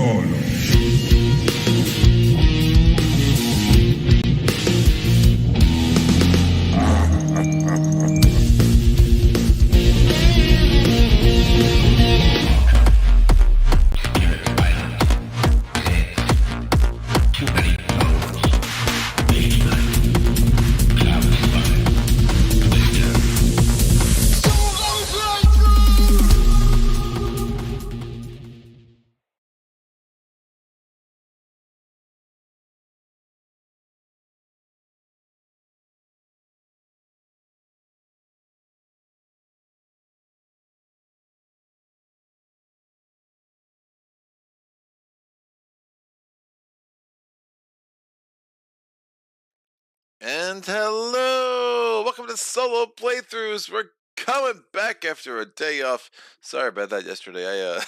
solo. And hello! Welcome to Solo Playthroughs. We're coming back after a day off. Sorry about that yesterday. I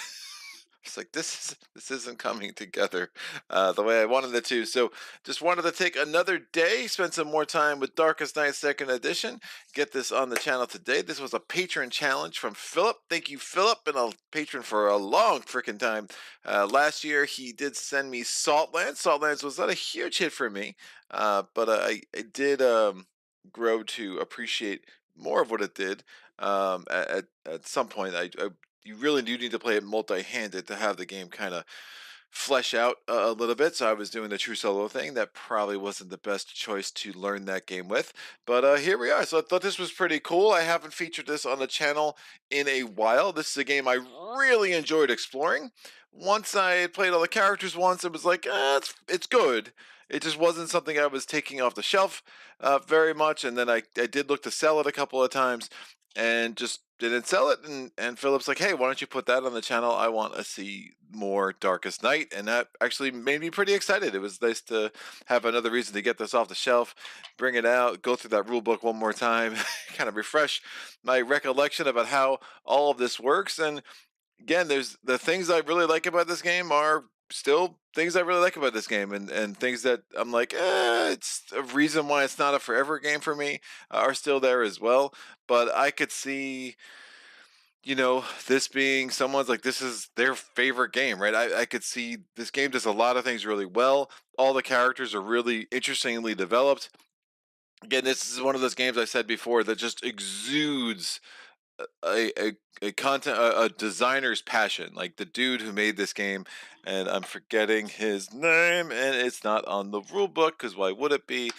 it's like this isn't coming together the way I wanted it to. So just wanted to take another day, spend some more time with Darkest Night Second Edition. Get this on the channel today. This was a patron challenge from Phillip. Thank you, Phillip, been a patron for a long freaking time. Last year he did send me Saltlands. Saltlands was not a huge hit for me, but I did grow to appreciate more of what it did. At some point, you really do need to play it multi-handed to have the game kind of flesh out a little bit. So I was doing the true solo thing. That probably wasn't the best choice to learn that game with, but here we are. So I thought this was pretty cool. I haven't featured this on the channel in a while. This is a game I really enjoyed exploring. Once I had played all the characters once, it was like, it's good. It just wasn't something I was taking off the shelf very much. And then I did look to sell it a couple of times and just didn't sell it. And Philip's like, hey, why don't you put that on the channel? I want to see more Darkest Night. And that actually made me pretty excited. It was nice to have another reason to get this off the shelf, bring it out, go through that rule book one more time, kind of refresh my recollection about how all of this works. And again, there's the things I really like about this game are still things I really like about this game, and things that I'm like, it's a reason why it's not a forever game for me are still there as well. But I could see, this being someone's like, this is their favorite game, right? I could see this game does a lot of things really well. All the characters are really interestingly developed. Again, this is one of those games I said before that just exudes a content a designer's passion, like the dude who made this game, and I'm forgetting his name, and it's not on the rule book because why would it be?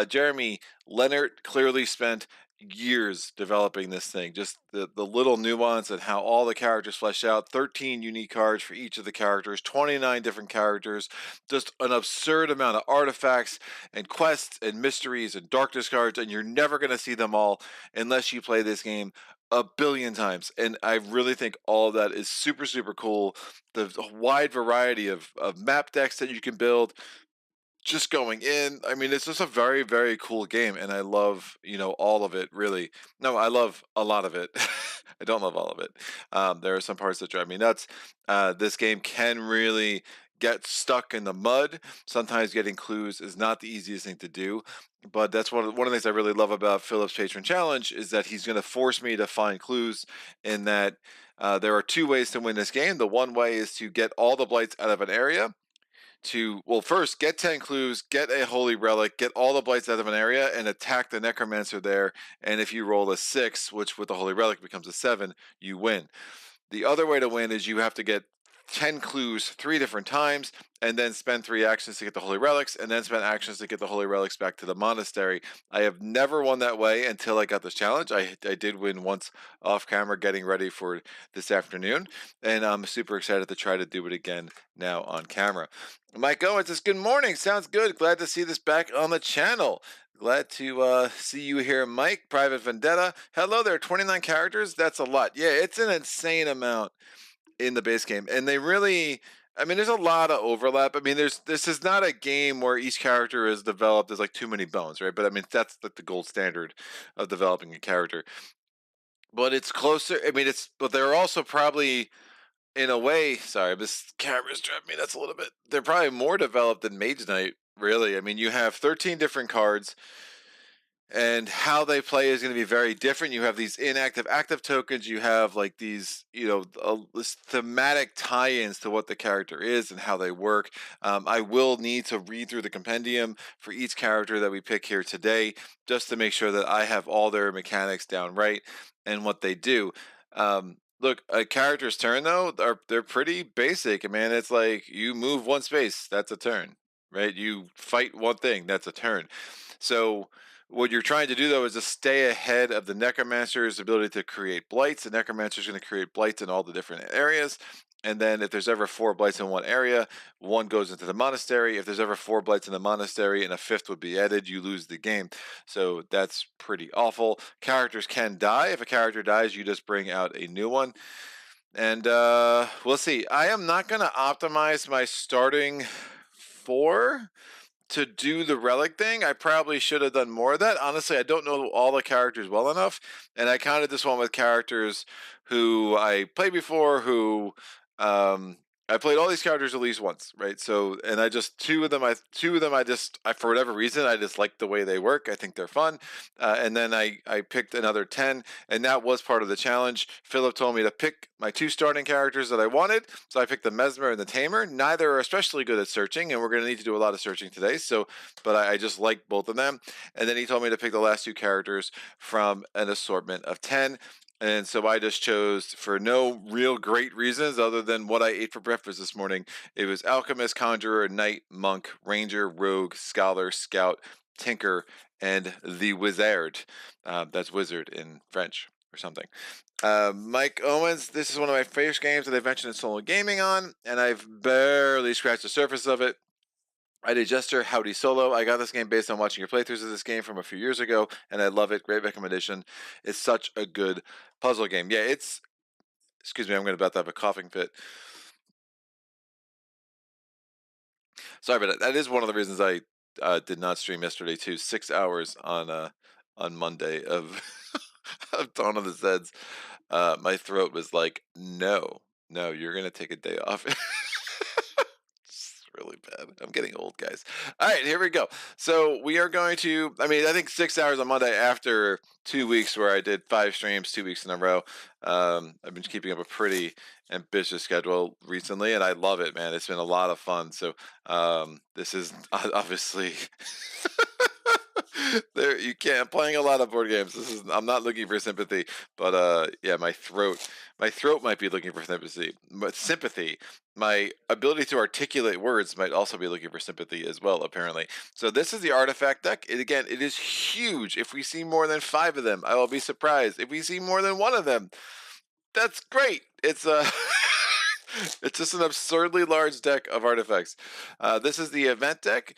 Jeremy Leonard clearly spent years developing this thing, just the little nuance and how all the characters flesh out. 13 unique cards for each of the characters, 29 different characters, just an absurd amount of artifacts and quests and mysteries and darkness cards, and you're never going to see them all unless you play this game a billion times. And I really think all of that is super, super cool. The wide variety of map decks that you can build just going in. I mean, it's just a very, very cool game. And I love, all of it, really. No, I love a lot of it. I don't love all of it. There are some parts that drive me nuts. This game can really get stuck in the mud. Sometimes getting clues is not the easiest thing to do, but that's one of the things I really love about Philip's Patron Challenge is that he's going to force me to find clues. In that there are two ways to win this game. The one way is to get all the blights out of an area. First get 10 clues, get a holy relic, get all the blights out of an area, and attack the necromancer there. And if you roll a 6, which with the holy relic becomes a 7, you win. The other way to win is you have to get 10 clues 3 different times, and then spend 3 actions to get the holy relics, and then spend actions to get the holy relics back to the monastery. I have never won that way until I got this challenge. I did win once off camera getting ready for this afternoon, and I'm super excited to try to do it again now on camera. Mike Owens says, good morning, sounds good, glad to see this back on the channel. Glad to see you here, Mike. Private Vendetta. Hello there, 29 characters? That's a lot. Yeah, it's an insane amount in the base game. And they really, I mean, there's a lot of overlap. I mean, this is not a game where each character is developed as like too many bones, right? But I mean, that's like the gold standard of developing a character. But it's closer. I mean, but they're also probably, in a way, sorry, this camera's driving me. That's a little bit. They're probably more developed than Mage Knight, really. I mean, you have 13 different cards. and how they play is going to be very different. You have these inactive active tokens, you have like these, this thematic tie-ins to what the character is and how they work. I will need to read through the compendium for each character that we pick here today, just to make sure that I have all their mechanics down right and what they do. Look, a character's turn though, they're pretty basic, man. It's like you move one space, that's a turn, right? You fight one thing, that's a turn. So what you're trying to do though is to stay ahead of the Necromancer's ability to create blights. The Necromancer is going to create blights in all the different areas. And then if there's ever 4 blights in one area, one goes into the monastery. If there's ever 4 blights in the monastery and a 5th would be added, you lose the game. So that's pretty awful. Characters can die. If a character dies, you just bring out a new one. And we'll see. I am not going to optimize my starting 4 to do the relic thing. I probably should have done more of that. Honestly, I don't know all the characters well enough, and I kind of just went with characters who I played before, who I played all these characters at least once, right? So, and I just two of them, I for whatever reason, I just like the way they work. I think they're fun, and then I picked another 10, and that was part of the challenge. Phillip told me to pick my 2 starting characters that I wanted, so I picked the Mesmer and the Tamer. Neither are especially good at searching, and we're going to need to do a lot of searching today. So, but I just like both of them. And then he told me to pick the last 2 characters from an assortment of 10. And so I just chose, for no real great reasons other than what I ate for breakfast this morning. It was Alchemist, Conjurer, Knight, Monk, Ranger, Rogue, Scholar, Scout, Tinker, and the Wizard. That's wizard in French or something. Mike Owens, this is one of my favorite games that I've mentioned in solo gaming on, and I've barely scratched the surface of it. I did Jester, Howdy Solo. I got this game based on watching your playthroughs of this game from a few years ago, and I love it. Great recommendation. It's such a good puzzle game. Yeah, excuse me, I'm going to about to have a coughing fit. Sorry, but that is one of the reasons I did not stream yesterday too. 6 hours on Monday of of Dawn of the Zeds. My throat was like, no, you're going to take a day off. Really bad. I'm getting old, guys. All right, here we go. So we are going to, I think 6 hours on Monday after 2 weeks where I did 5 streams 2 weeks in a row. I've been keeping up a pretty ambitious schedule recently, and I love it, man. It's been a lot of fun. So this is obviously there. You can't. I'm playing a lot of board games. I'm not looking for sympathy, but yeah, my throat might be looking for sympathy. But sympathy, my ability to articulate words might also be looking for sympathy as well, apparently. So this is the artifact deck. Again, it is huge. If we see more than 5 of them, I will be surprised. If we see more than 1 of them, that's great. It's it's just an absurdly large deck of artifacts. This is the event deck.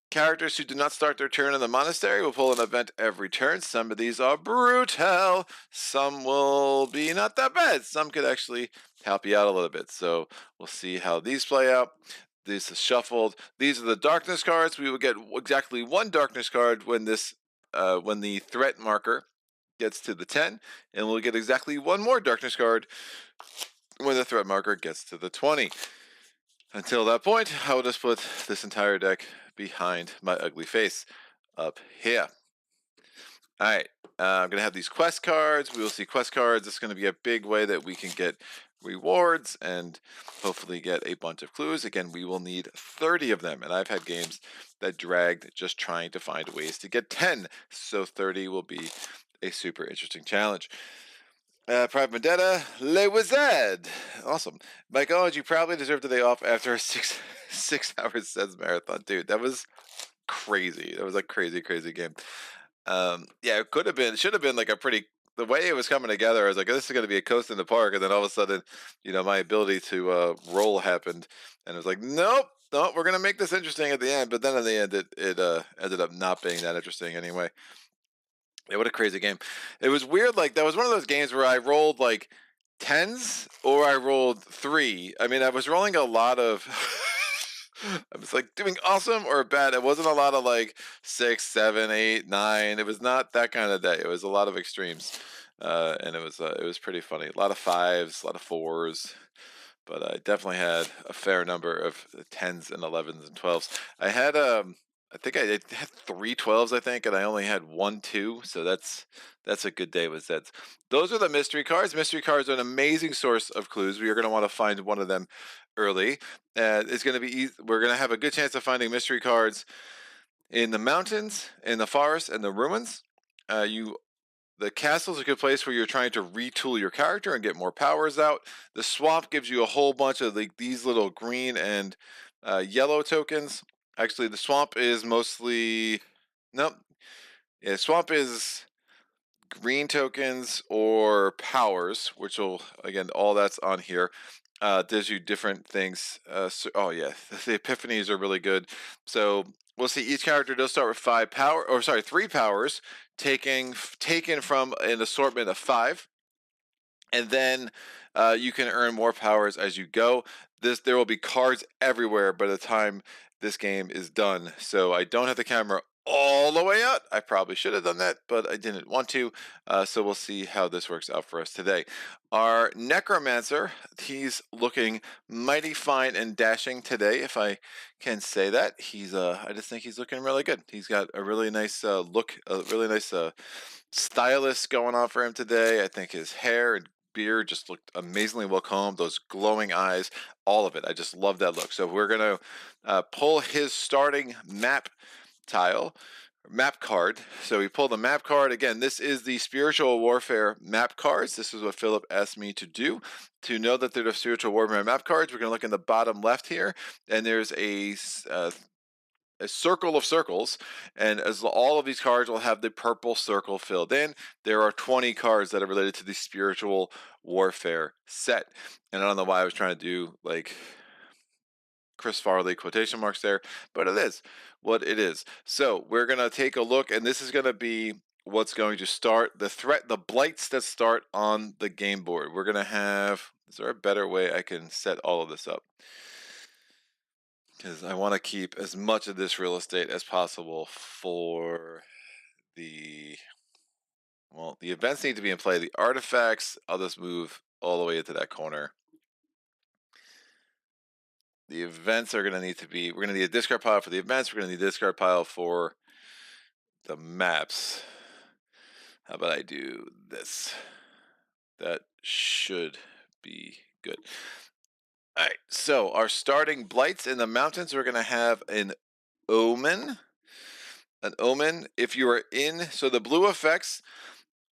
Characters who do not start their turn in the monastery will pull an event every turn. Some of these are brutal. Some will be not that bad. Some could actually help you out a little bit. So we'll see how these play out. This is shuffled. These are the darkness cards. We will get exactly 1 darkness card when the threat marker gets to the 10, and we'll get exactly 1 more darkness card when the threat marker gets to the 20. Until that point, I will just put this entire deck behind my ugly face up here. All right, I'm going to have these quest cards. We will see quest cards. It's going to be a big way that we can get rewards and hopefully get a bunch of clues. Again, we will need 30 of them, and I've had games that dragged just trying to find ways to get 10, so 30 will be a super interesting challenge. Private Vendetta, Le Wizard. Awesome. Mike Owens, you probably deserved a day off after a 6 hours Seds marathon. Dude, that was crazy. That was a crazy game. Yeah, it should have been like the way it was coming together, I was like, this is going to be a coast in the park. And then all of a sudden, my ability to roll happened. And it was like, nope, we're going to make this interesting at the end. But then in the end, it ended up not being that interesting anyway. Yeah, what a crazy game. It was weird. Like, that was one of those games where I rolled like 10s or I rolled 3. I mean, I was rolling a lot of I was like doing awesome or bad. It wasn't a lot of like 6, 7, 8, 9. It was not that kind of day. It was a lot of extremes. And it was pretty funny. A lot of 5s, a lot of 4s. But I definitely had a fair number of 10s and 11s and 12s. I had I think I had 3 12s, I think, and I only had 1 2. So that's a good day with Zeds. Those are the mystery cards. Mystery cards are an amazing source of clues. We are going to want to find one of them early. It's going to be easy. We're going to have a good chance of finding mystery cards in the mountains, in the forest, and the ruins. The castle is a good place where you're trying to retool your character and get more powers out. The swamp gives you a whole bunch of these little green and yellow tokens. Actually, the swamp is mostly nope. Yeah, swamp is green tokens or powers, which will again all that's on here. Does you different things. Oh yeah, the epiphanies are really good. So we'll see each character does start with 3 powers, taken from an assortment of 5, and then you can earn more powers as you go. There will be cards everywhere by the time this game is done. So I don't have the camera all the way out. I probably should have done that, but I didn't want to. So we'll see how this works out for us today. Our Necromancer, he's looking mighty fine and dashing today, if I can say that. I just think he's looking really good. He's got a really nice look, a really nice stylist going on for him today. I think his hair and beard just looked amazingly well combed. Those glowing eyes, all of it. I just love that look. So we're going to pull his starting map card. So we pull the map card. Again, this is the spiritual warfare map cards. This is what Phillip asked me to do. To know that they're the spiritual warfare map cards, we're going to look in the bottom left here, and there's a circle of circles, and as all of these cards will have the purple circle filled in. There are 20 cards that are related to the spiritual warfare set, and I don't know why I was trying to do like Chris Farley quotation marks there, but it is what it is. So we're gonna take a look, and this is gonna be what's going to start the blights that start on the game board. We're gonna have, is there a better way I can set all of this up? Because I want to keep as much of this real estate as possible for the, well, the events need to be in play. The artifacts, I'll just move all the way into that corner. The events are going to need to be, we're going to need a discard pile for the events. We're going to need a discard pile for the maps. How about I do this? That should be good. All right, so our starting blights in the mountains, we're going to have an omen. If you are in, so the blue effects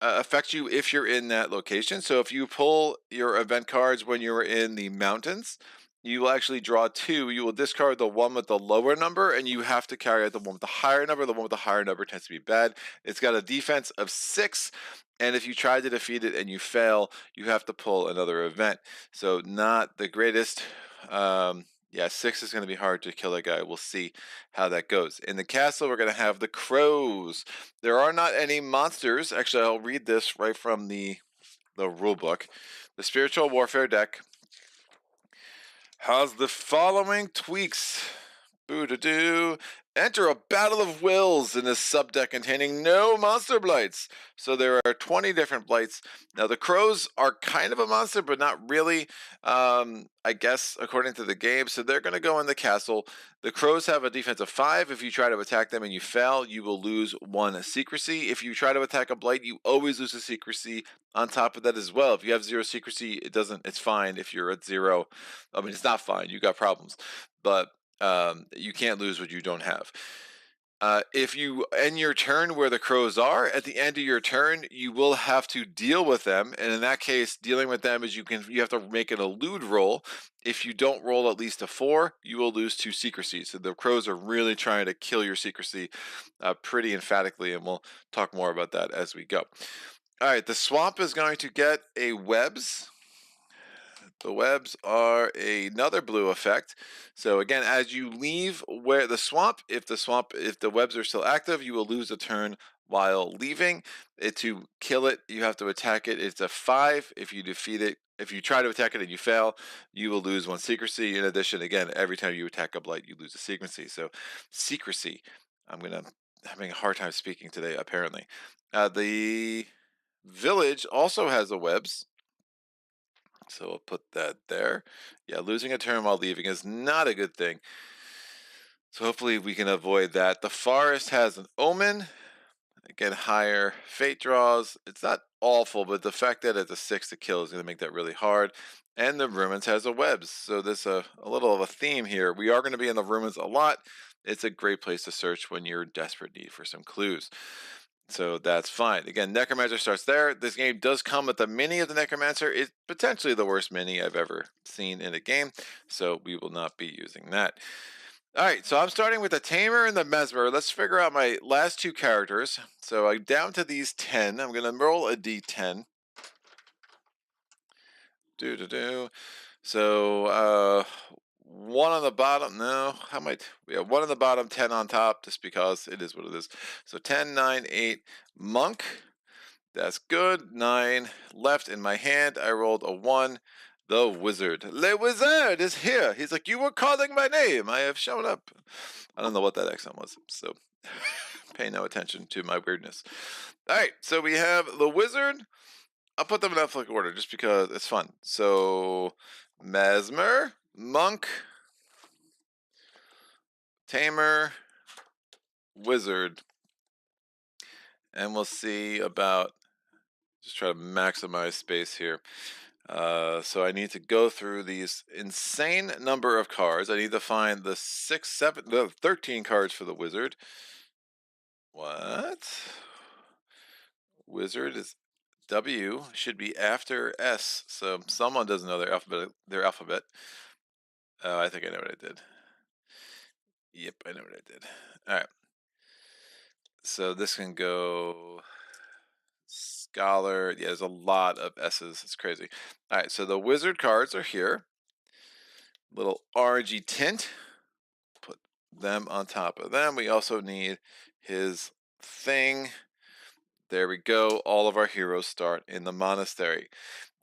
affect you if you're in that location. So if you pull your event cards when you're in the mountains, you will actually draw 2. You will discard the one with the lower number, and you have to carry out the one with the higher number. The one with the higher number tends to be bad. It's got a defense of 6, and if you try to defeat it and you fail, you have to pull another event. So not the greatest. Yeah, 6 is going to be hard to kill a guy. We'll see how that goes. In the castle, we're going to have the crows. There are not any monsters. Actually, I'll read this right from the rule book. The spiritual warfare deck has the following tweaks. Boo-doo-doo. Enter a battle of wills in this subdeck containing no monster blights. So there are 20 different blights. Now the crows are kind of a monster, but not really, I guess, according to the game. So they're going to go in the castle. The crows have a defense of 5. If you try to attack them and you fail, you will lose 1 secrecy. If you try to attack a blight, you always lose a secrecy on top of that as well. If you have 0 secrecy, it's fine if you're at 0. I mean, it's not fine. You got problems. But you can't lose what you don't have. If you end your turn where the crows are, at the end of your turn, you will have to deal with them. And in that case, dealing with them is you have to make an elude roll. If you don't roll at least a 4, you will lose 2 secrecies. So the crows are really trying to kill your secrecy pretty emphatically, and we'll talk more about that as we go. All right, the swamp is going to get a webs. The webs are another blue effect. So again, as you leave where the swamp, if the webs are still active, you will lose a turn while leaving. To kill it, you have to attack it. It's a 5. If you defeat it, if you try to attack it and you fail, you will lose 1 secrecy. In addition, again, every time you attack a blight, you lose a secrecy. So secrecy. Having a hard time speaking today, apparently. The village also has the webs. So we'll put that there. Yeah, losing a turn while leaving is not a good thing. So hopefully we can avoid that. The forest has an omen. Again, higher fate draws. It's not awful, but the fact that it's a 6 to kill is going to make that really hard. And the ruins has a webs, so there's a little of a theme here. We are going to be in the ruins a lot. It's a great place to search when you're in desperate need for some clues. So that's fine. Again, Necromancer starts there. This game does come with a mini of the Necromancer. It's potentially the worst mini I've ever seen in a game, so we will not be using that. All right, so I'm starting with the Tamer and the Mesmer. Let's figure out my last two characters. So I'm down to these 10. I'm going to roll a d10. Do. So, one on the bottom. No, how might we have one on the bottom, 10 on top, just because it is what it is. So 10, 9, 8, Monk. That's good. 9 left in my hand. I rolled a 1. The wizard. Le wizard is here. He's like, you were calling my name. I have shown up. I don't know what that accent was, so pay no attention to my weirdness. All right, so we have the wizard. I'll put them in alphabetical order just because it's fun. So, Mesmer, Monk, Tamer, Wizard. And we'll see about, just try to maximize space here. So I need to go through these insane number of cards. I need to find the 13 cards for the wizard. What? Wizard is W, should be after S. So someone doesn't know their alphabet. I think I know what I did. Yep, I know what I did. All right. So this can go scholar. Yeah, there's a lot of S's. It's crazy. All right, so the wizard cards are here. Little orangey tint. Put them on top of them. We also need his thing. There we go. All of our heroes start in the monastery.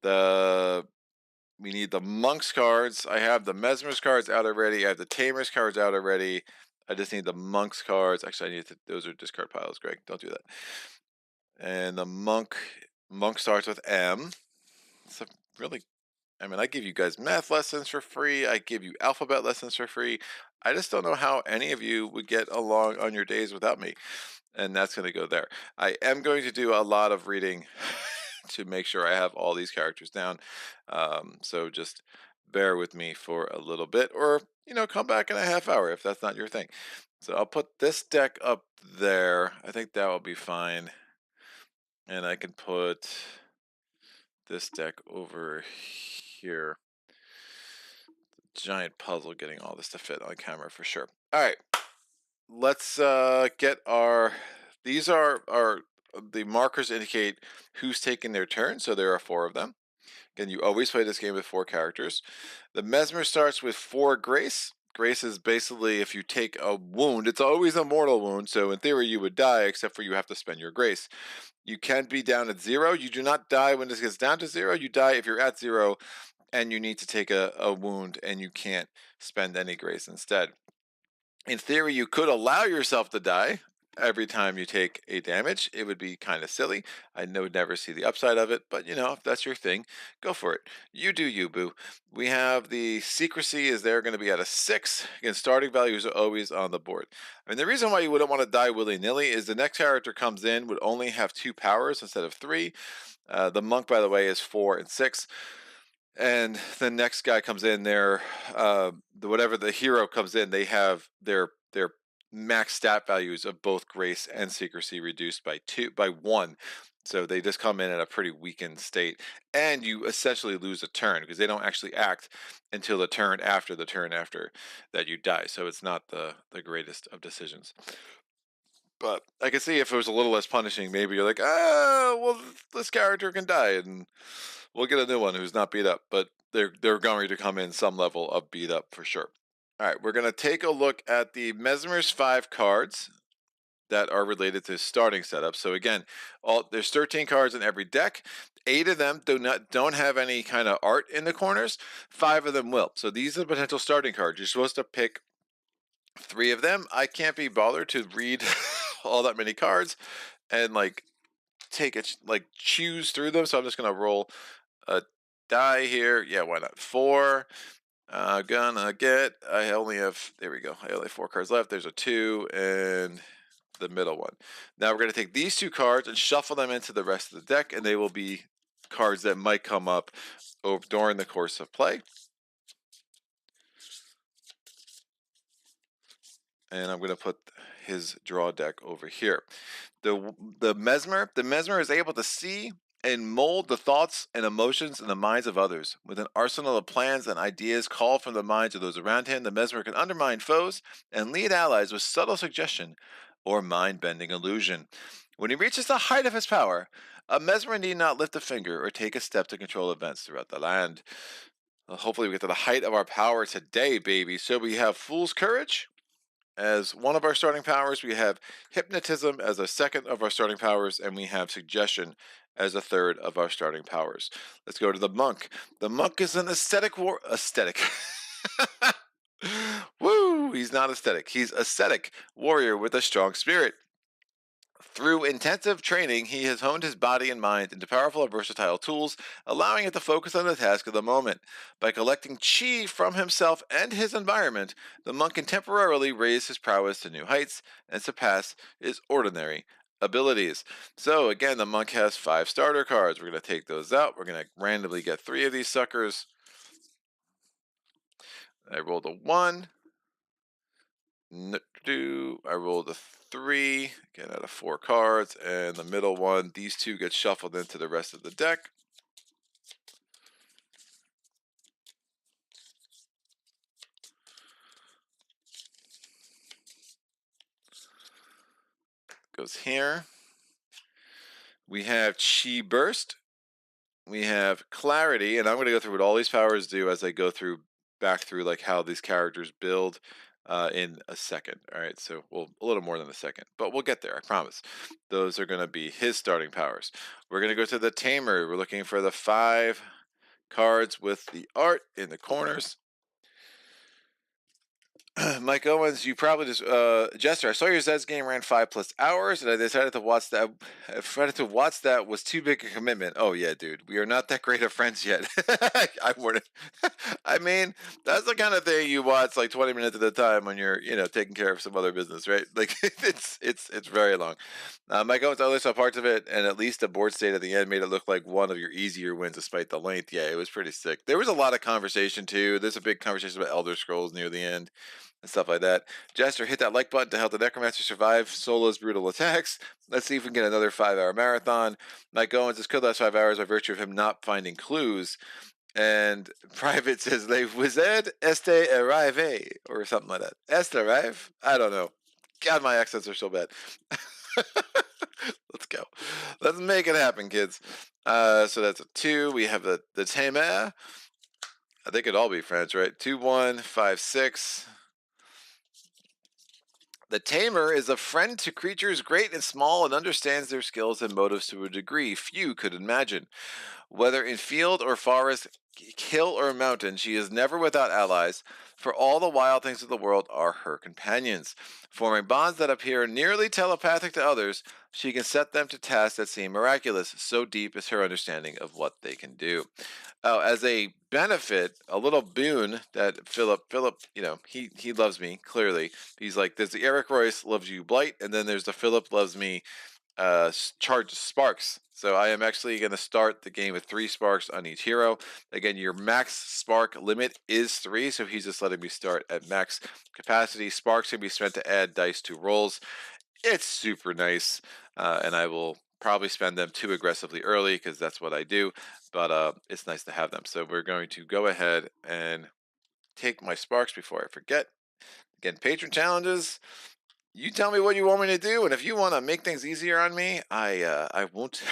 We need the monks cards. I have the mesmer's cards out already. I have the tamer's cards out already. I just need the monks cards. Actually, I need to. Those are discard piles, Greg. Don't do that. And the monk starts with M. So really, I mean, I give you guys math lessons for free. I give you alphabet lessons for free. I just don't know how any of you would get along on your days without me. And that's going to go there. I am going to do a lot of reading to make sure I have all these characters down. So just bear with me for a little bit, or, come back in a half hour if that's not your thing. So I'll put this deck up there. I think that will be fine. And I can put this deck over here. Giant puzzle getting all this to fit on camera for sure. All right, let's get these are the markers indicate who's taking their turn, so there are 4 of them. Again, you always play this game with 4 characters. The Mesmer starts with 4 grace. Grace is basically if you take a wound, it's always a mortal wound, so in theory you would die, except for you have to spend your grace. You can be down at 0. You do not die when this gets down to 0. You die if you're at 0 and you need to take a wound and you can't spend any grace instead. In theory, you could allow yourself to die every time you take a damage. It would be kind of silly. I would never see the upside of it, but if that's your thing, go for it. You do you, boo. We have the secrecy is there going to be at a 6. Again, starting values are always on the board. I mean, the reason why you wouldn't want to die willy-nilly is the next character comes in would only have 2 powers instead of 3. The monk, by the way, is 4 and 6. And the next guy comes in there, whatever the hero comes in, they have their max stat values of both grace and secrecy reduced by 1. So they just come in a pretty weakened state, and you essentially lose a turn because they don't actually act until the turn after that you die. So it's not the greatest of decisions. But I can see if it was a little less punishing, maybe you're like, well, this character can die, and we'll get a new one who's not beat up. But they're going to come in some level of beat up for sure. All right, we're going to take a look at the Mesmer's 5 cards that are related to starting setup. So again, there's 13 cards in every deck. 8 of them don't have any kind of art in the corners. 5 of them will. So these are the potential starting cards. You're supposed to pick 3 of them. I can't be bothered to read all that many cards and choose through them. So I'm just gonna roll a die here. Yeah, why not? 4. I only have, there we go. I only have 4 cards left. There's a 2 and the middle one. Now we're going to take these 2 cards and shuffle them into the rest of the deck, and they will be cards that might come up during the course of play. And I'm going to put his draw deck over here. The mesmer is able to see and mold the thoughts and emotions in the minds of others. With an arsenal of plans and ideas called from the minds of those around him, the mesmer can undermine foes and lead allies with subtle suggestion or mind-bending illusion. When he reaches the height of his power, a mesmer need not lift a finger or take a step to control events throughout the land. Hopefully we get to the height of our power today, baby. So we have Fool's Courage as one of our starting powers, we have Hypnotism as a second of our starting powers, and we have Suggestion as a third of our starting powers. Let's go to the Monk. The Monk is an aesthetic. Woo! He's not aesthetic. He's ascetic warrior with a strong spirit. Through intensive training, he has honed his body and mind into powerful and versatile tools, allowing it to focus on the task of the moment. By collecting chi from himself and his environment, the monk can temporarily raise his prowess to new heights and surpass his ordinary abilities. So again, the monk has 5 starter cards. We're going to take those out. We're going to randomly get 3 of these suckers. I rolled a 1. I rolled a 3, again out of 4 cards, and the middle one, these 2 get shuffled into the rest of the deck. Goes here. We have Chi Burst. We have Clarity, and I'm going to go through what all these powers do as I go back through like how these characters build in a second. All right, so a little more than a second, but we'll get there, I promise. Those are going to be his starting powers. We're going to go to the Tamer. We're looking for the 5 cards with the art in the corners. Mike Owens, you probably just Jester. I saw your Zeds game ran 5+ hours, and I decided to watch that. I decided to watch that was too big a commitment. Oh yeah, dude, we are not that great of friends yet. I wouldn't. I mean, that's the kind of thing you watch like 20 minutes at a time when you're taking care of some other business, right? Like it's very long. Mike Owens, I only saw parts of it, and at least the board state at the end made it look like one of your easier wins, despite the length. Yeah, it was pretty sick. There was a lot of conversation too. There's a big conversation about Elder Scrolls near the end and stuff like that. Jester, hit that like button to help the Necromancer survive Solo's brutal attacks. Let's see if we can get another 5-hour marathon. Mike Owens, this could last 5 hours by virtue of him not finding clues. And Private says, Le wizard este arrive, or something like that. Este arrive? I don't know. God, my accents are so bad. Let's go. Let's make it happen, kids. So that's a 2. We have the Tamer. I think it'd all be French, right? 2, 1, 5, 6. The Tamer is a friend to creatures great and small and understands their skills and motives to a degree few could imagine. Whether in field or forest, hill or mountain, she is never without allies, for all the wild things of the world are her companions. Forming bonds that appear nearly telepathic to others, she can set them to tasks that seem miraculous, so deep is her understanding of what they can do. Oh, as a benefit, a little boon that Phillip, he loves me, clearly. He's like, there's the Eric Royce loves you blight, and then there's the Phillip loves me charge sparks. So I am actually going to start the game with 3 sparks on each hero. Again, your max spark limit is 3, so he's just letting me start at max capacity. Sparks can be spent to add dice to rolls. It's super nice, and I will probably spend them too aggressively early because that's what I do, but it's nice to have them. So we're going to go ahead and take my sparks before I forget. Again, patron challenges. You tell me what you want me to do, and if you want to make things easier on me, I won't.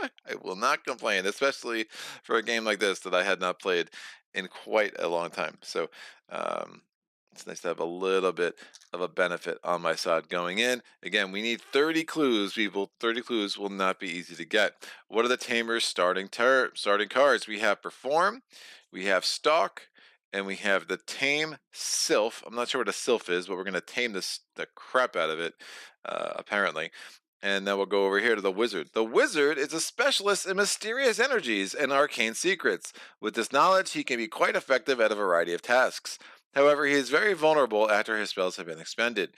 I will not complain, especially for a game like this that I had not played in quite a long time. So it's nice to have a little bit of a benefit on my side going in. Again, we need 30 clues, people. 30 clues will not be easy to get. What are the Tamer's starting cards? We have Perform, we have Stalk, and we have the Tame Sylph. I'm not sure what a Sylph is, but we're going to tame the crap out of it, apparently. And then we'll go over here to the wizard. The wizard is a specialist in mysterious energies and arcane secrets. With this knowledge, he can be quite effective at a variety of tasks. However, he is very vulnerable after his spells have been expended,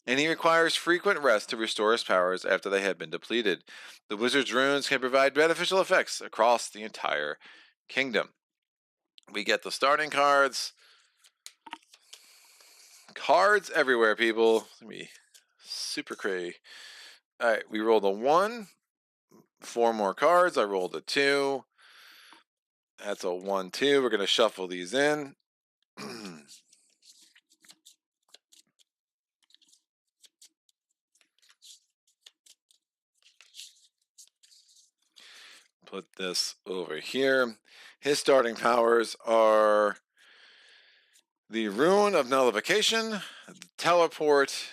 and he requires frequent rest to restore his powers after they have been depleted. The wizard's runes can provide beneficial effects across the entire kingdom. We get the starting cards. Cards everywhere, people. Let me super cray. All right, we rolled a 1. 4 more cards. I rolled a 2. That's a 1, 2. We're going to shuffle these in. Put this over here. His starting powers are the Rune of Nullification, the Teleport,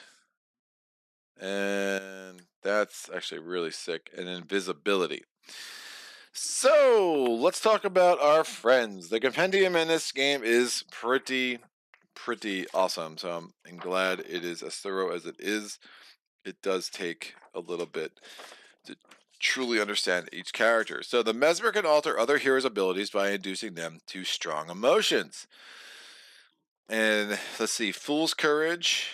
and that's actually really sick, and Invisibility. So, let's talk about our friends. The compendium in this game is pretty awesome. So, I'm glad it is as thorough as it is. It does take a little bit to truly understand each character. So, the Mesmer can alter other heroes' abilities by inducing them to strong emotions. And let's see, Fool's Courage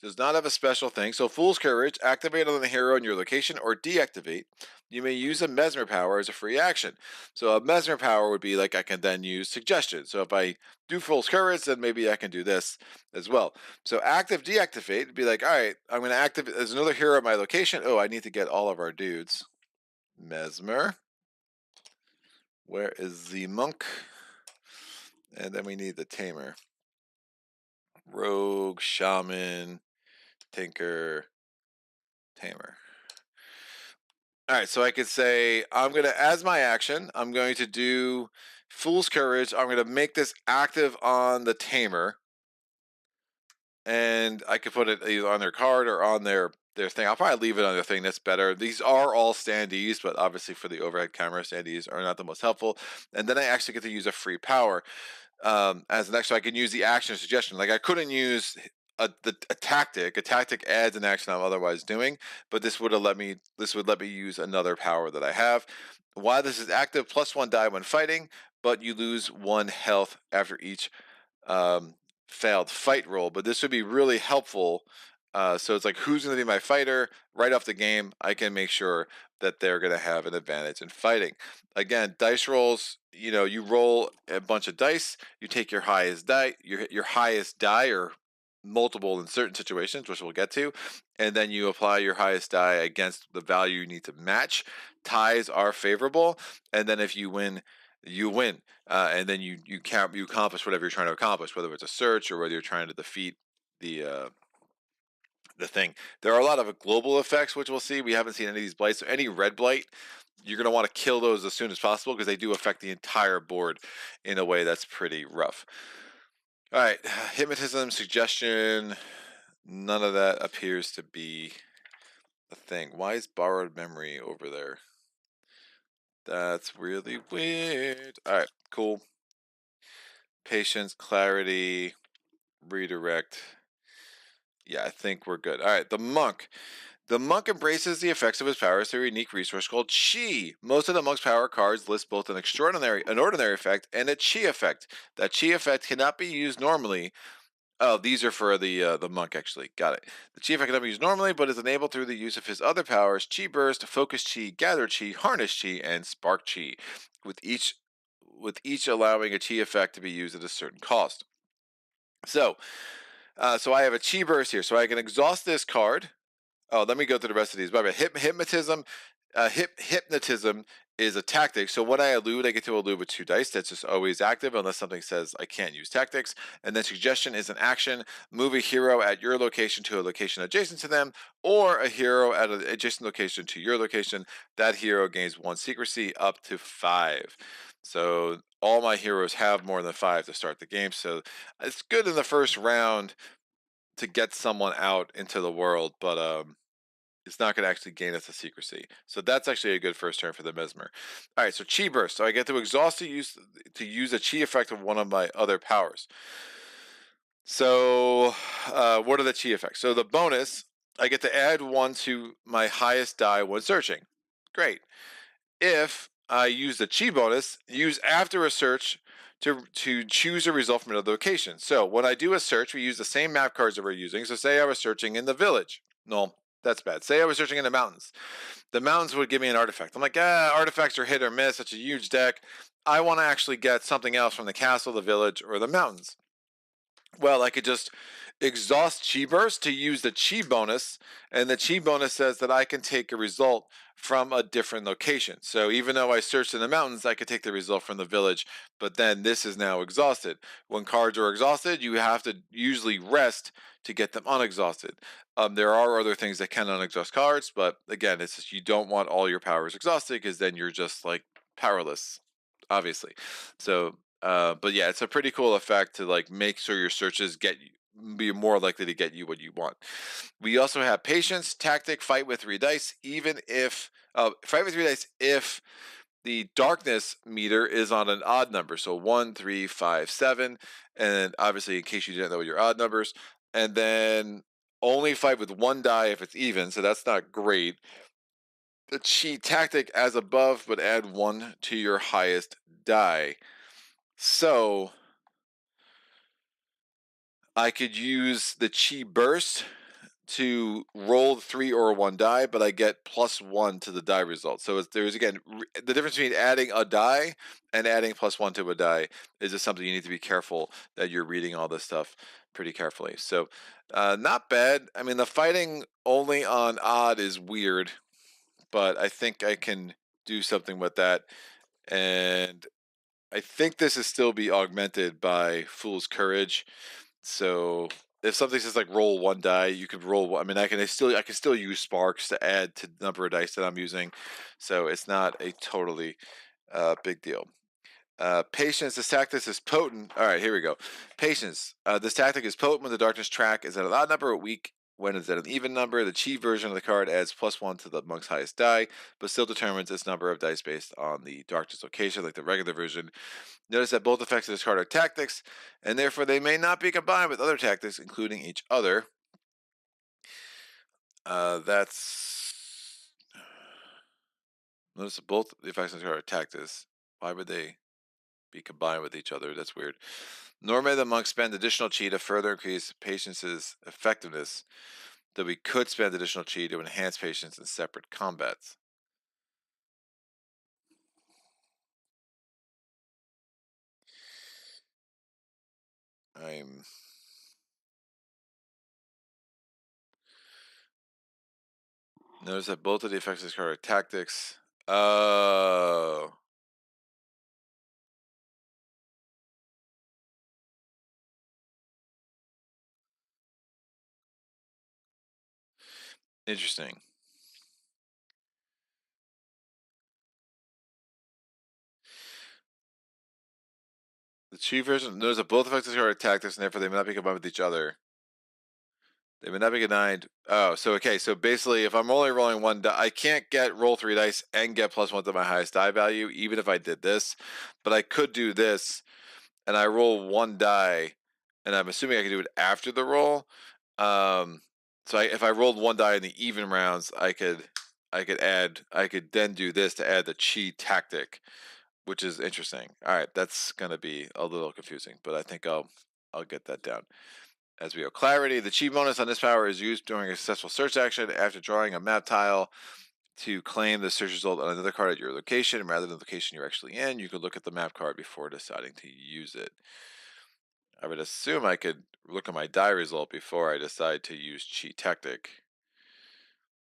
does not have a special thing. So Fool's Courage, activate on the hero in your location or deactivate. You may use a Mesmer power as a free action. So a Mesmer power would be like I can then use Suggestion. So if I do Fool's Courage, then maybe I can do this as well. So active deactivate would be like, all right, I'm going to activate. There's another hero at my location. Oh, I need to get all of our dudes. Mesmer. Where is the monk? And then we need the tamer. Rogue, shaman, tinker, tamer. All right, so I could say I'm going to, as my action, I'm going to do Fool's Courage. I'm going to make this active on the tamer, and I could put it either on their card or on their thing. I'll probably leave it on their thing. That's better. These are all standees, but obviously for the overhead camera, standees are not the most helpful. And then I actually get to use a free power. As an extra, I can use the action suggestion. Like I couldn't use a tactic. A tactic adds an action I'm otherwise doing, but this would let me use another power that I have. While this is active, +1 die when fighting, but you lose 1 health after each failed fight roll. But this would be really helpful. So it's like, who's going to be my fighter? Right off the game, I can make sure that they're going to have an advantage in fighting. Again, dice rolls, you roll a bunch of dice, you take your highest die, your highest die, or multiple in certain situations, which we'll get to, and then you apply your highest die against the value you need to match. Ties are favorable, and then if you win, you win, and then you accomplish whatever you're trying to accomplish, whether it's a search or whether you're trying to defeat the thing. There are a lot of global effects, which we'll see. We haven't seen any of these blights. So any red blight, you're going to want to kill those as soon as possible because they do affect the entire board in a way that's pretty rough. All right, hypnotism, suggestion, none of that appears to be a thing. Why is borrowed memory over there? That's really weird. All right, cool. Patience, clarity, redirect. Yeah, I think we're good. All right, the monk. The monk embraces the effects of his powers through a unique resource called Chi. Most of the monk's power cards list both an ordinary effect, and a Chi effect. That Chi effect cannot be used normally. Oh, these are for the monk, actually. Got it. The Chi effect cannot be used normally, but is enabled through the use of his other powers: Chi Burst, Focus Chi, Gather Chi, Harness Chi, and Spark Chi, with each allowing a Chi effect to be used at a certain cost. So I have a Chi Burst here, so I can exhaust this card. Oh, let me go through the rest of these. By the way, hypnotism is a tactic. So when I elude, I get to elude with 2 dice. That's just always active unless something says I can't use tactics. And then suggestion is an action. Move a hero at your location to a location adjacent to them, or a hero at an adjacent location to your location. That hero gains 1 secrecy up to 5. So all my heroes have more than 5 to start the game. So it's good in the first round to get someone out into the world, but it's not going to actually gain us a secrecy. So that's actually a good first turn for the Mesmer. All right, so Chi Burst. So I get to exhaust to use a Chi effect of one of my other powers. So what are the Chi effects? So the bonus, I get to add 1 to my highest die when searching. Great. If I use the chi bonus, use after a search to choose a result from another location. So when I do a search, we use the same map cards that we're using. So say I was searching in the village. No, that's bad. Say I was searching in the mountains. The mountains would give me an artifact. I'm like, artifacts are hit or miss. It's a huge deck. I want to actually get something else from the castle, the village, or the mountains. Well, I could just exhaust Chi Burst to use the Chi bonus, and the Chi bonus says that I can take a result from a different location. So even though I searched in the mountains, I could take the result from the village, but then this is now exhausted. When cards are exhausted, you have to usually rest to get them unexhausted. There are other things that can unexhaust cards, but again, it's just you don't want all your powers exhausted because then you're just like powerless, obviously. So but yeah, it's a pretty cool effect to like make sure your searches be more likely to get you what you want. We also have patience, tactic, fight with 3 dice, even if fight with 3 dice if the darkness meter is on an odd number. So 1, 3, 5, 7, and obviously in case you didn't know your odd numbers, and then only fight with 1 die if it's even. So that's not great. The cheat tactic as above, but add 1 to your highest die. So I could use the Chi Burst to roll 3 or 1 die, but I get +1 to the die result. So there's again the difference between adding a die and adding +1 to a die is just something you need to be careful that you're reading all this stuff pretty carefully. So not bad. I mean, the fighting only on odd is weird, but I think I can do something with that. And I think this is still be augmented by Fool's Courage. So if something says like roll 1 die, you could roll. I mean, I can still use sparks to add to the number of dice that I'm using. So it's not a totally big deal. Patience. This tactic is potent. All right, here we go. Patience. This tactic is potent when the darkness track is at an odd number, or weak when it's at an even number. The chi version of the card adds +1 to the monk's highest die, but still determines its number of dice based on the darkness location, like the regular version. Notice that both effects of this card are tactics, and therefore they may not be combined with other tactics, including each other. That's Notice that both the effects of this card are tactics. Why would they be combined with each other? That's weird. Nor may the monk spend additional chi to further increase patience's effectiveness, though we could spend additional chi to enhance patience in separate combats. I'm Notice that both of the effects of this card are tactics. Oh, interesting. The chi version knows that both effects are tactics, and therefore they may not be combined with each other. They may not be denied. Oh, so okay. So basically, if I'm only rolling 1 die, I can't get roll 3 dice and get +1 to my highest die value, even if I did this. But I could do this, and I roll 1 die, and I'm assuming I can do it after the roll. So if I rolled 1 die in the even rounds, I could then do this to add the chi tactic, which is interesting. All right, that's gonna be a little confusing, but I think I'll get that down. As we go, clarity. The chi bonus on this power is used during a successful search action after drawing a map tile to claim the search result on another card at your location rather than the location you're actually in. You could look at the map card before deciding to use it. I would assume I could look at my die result before I decide to use chi tactic.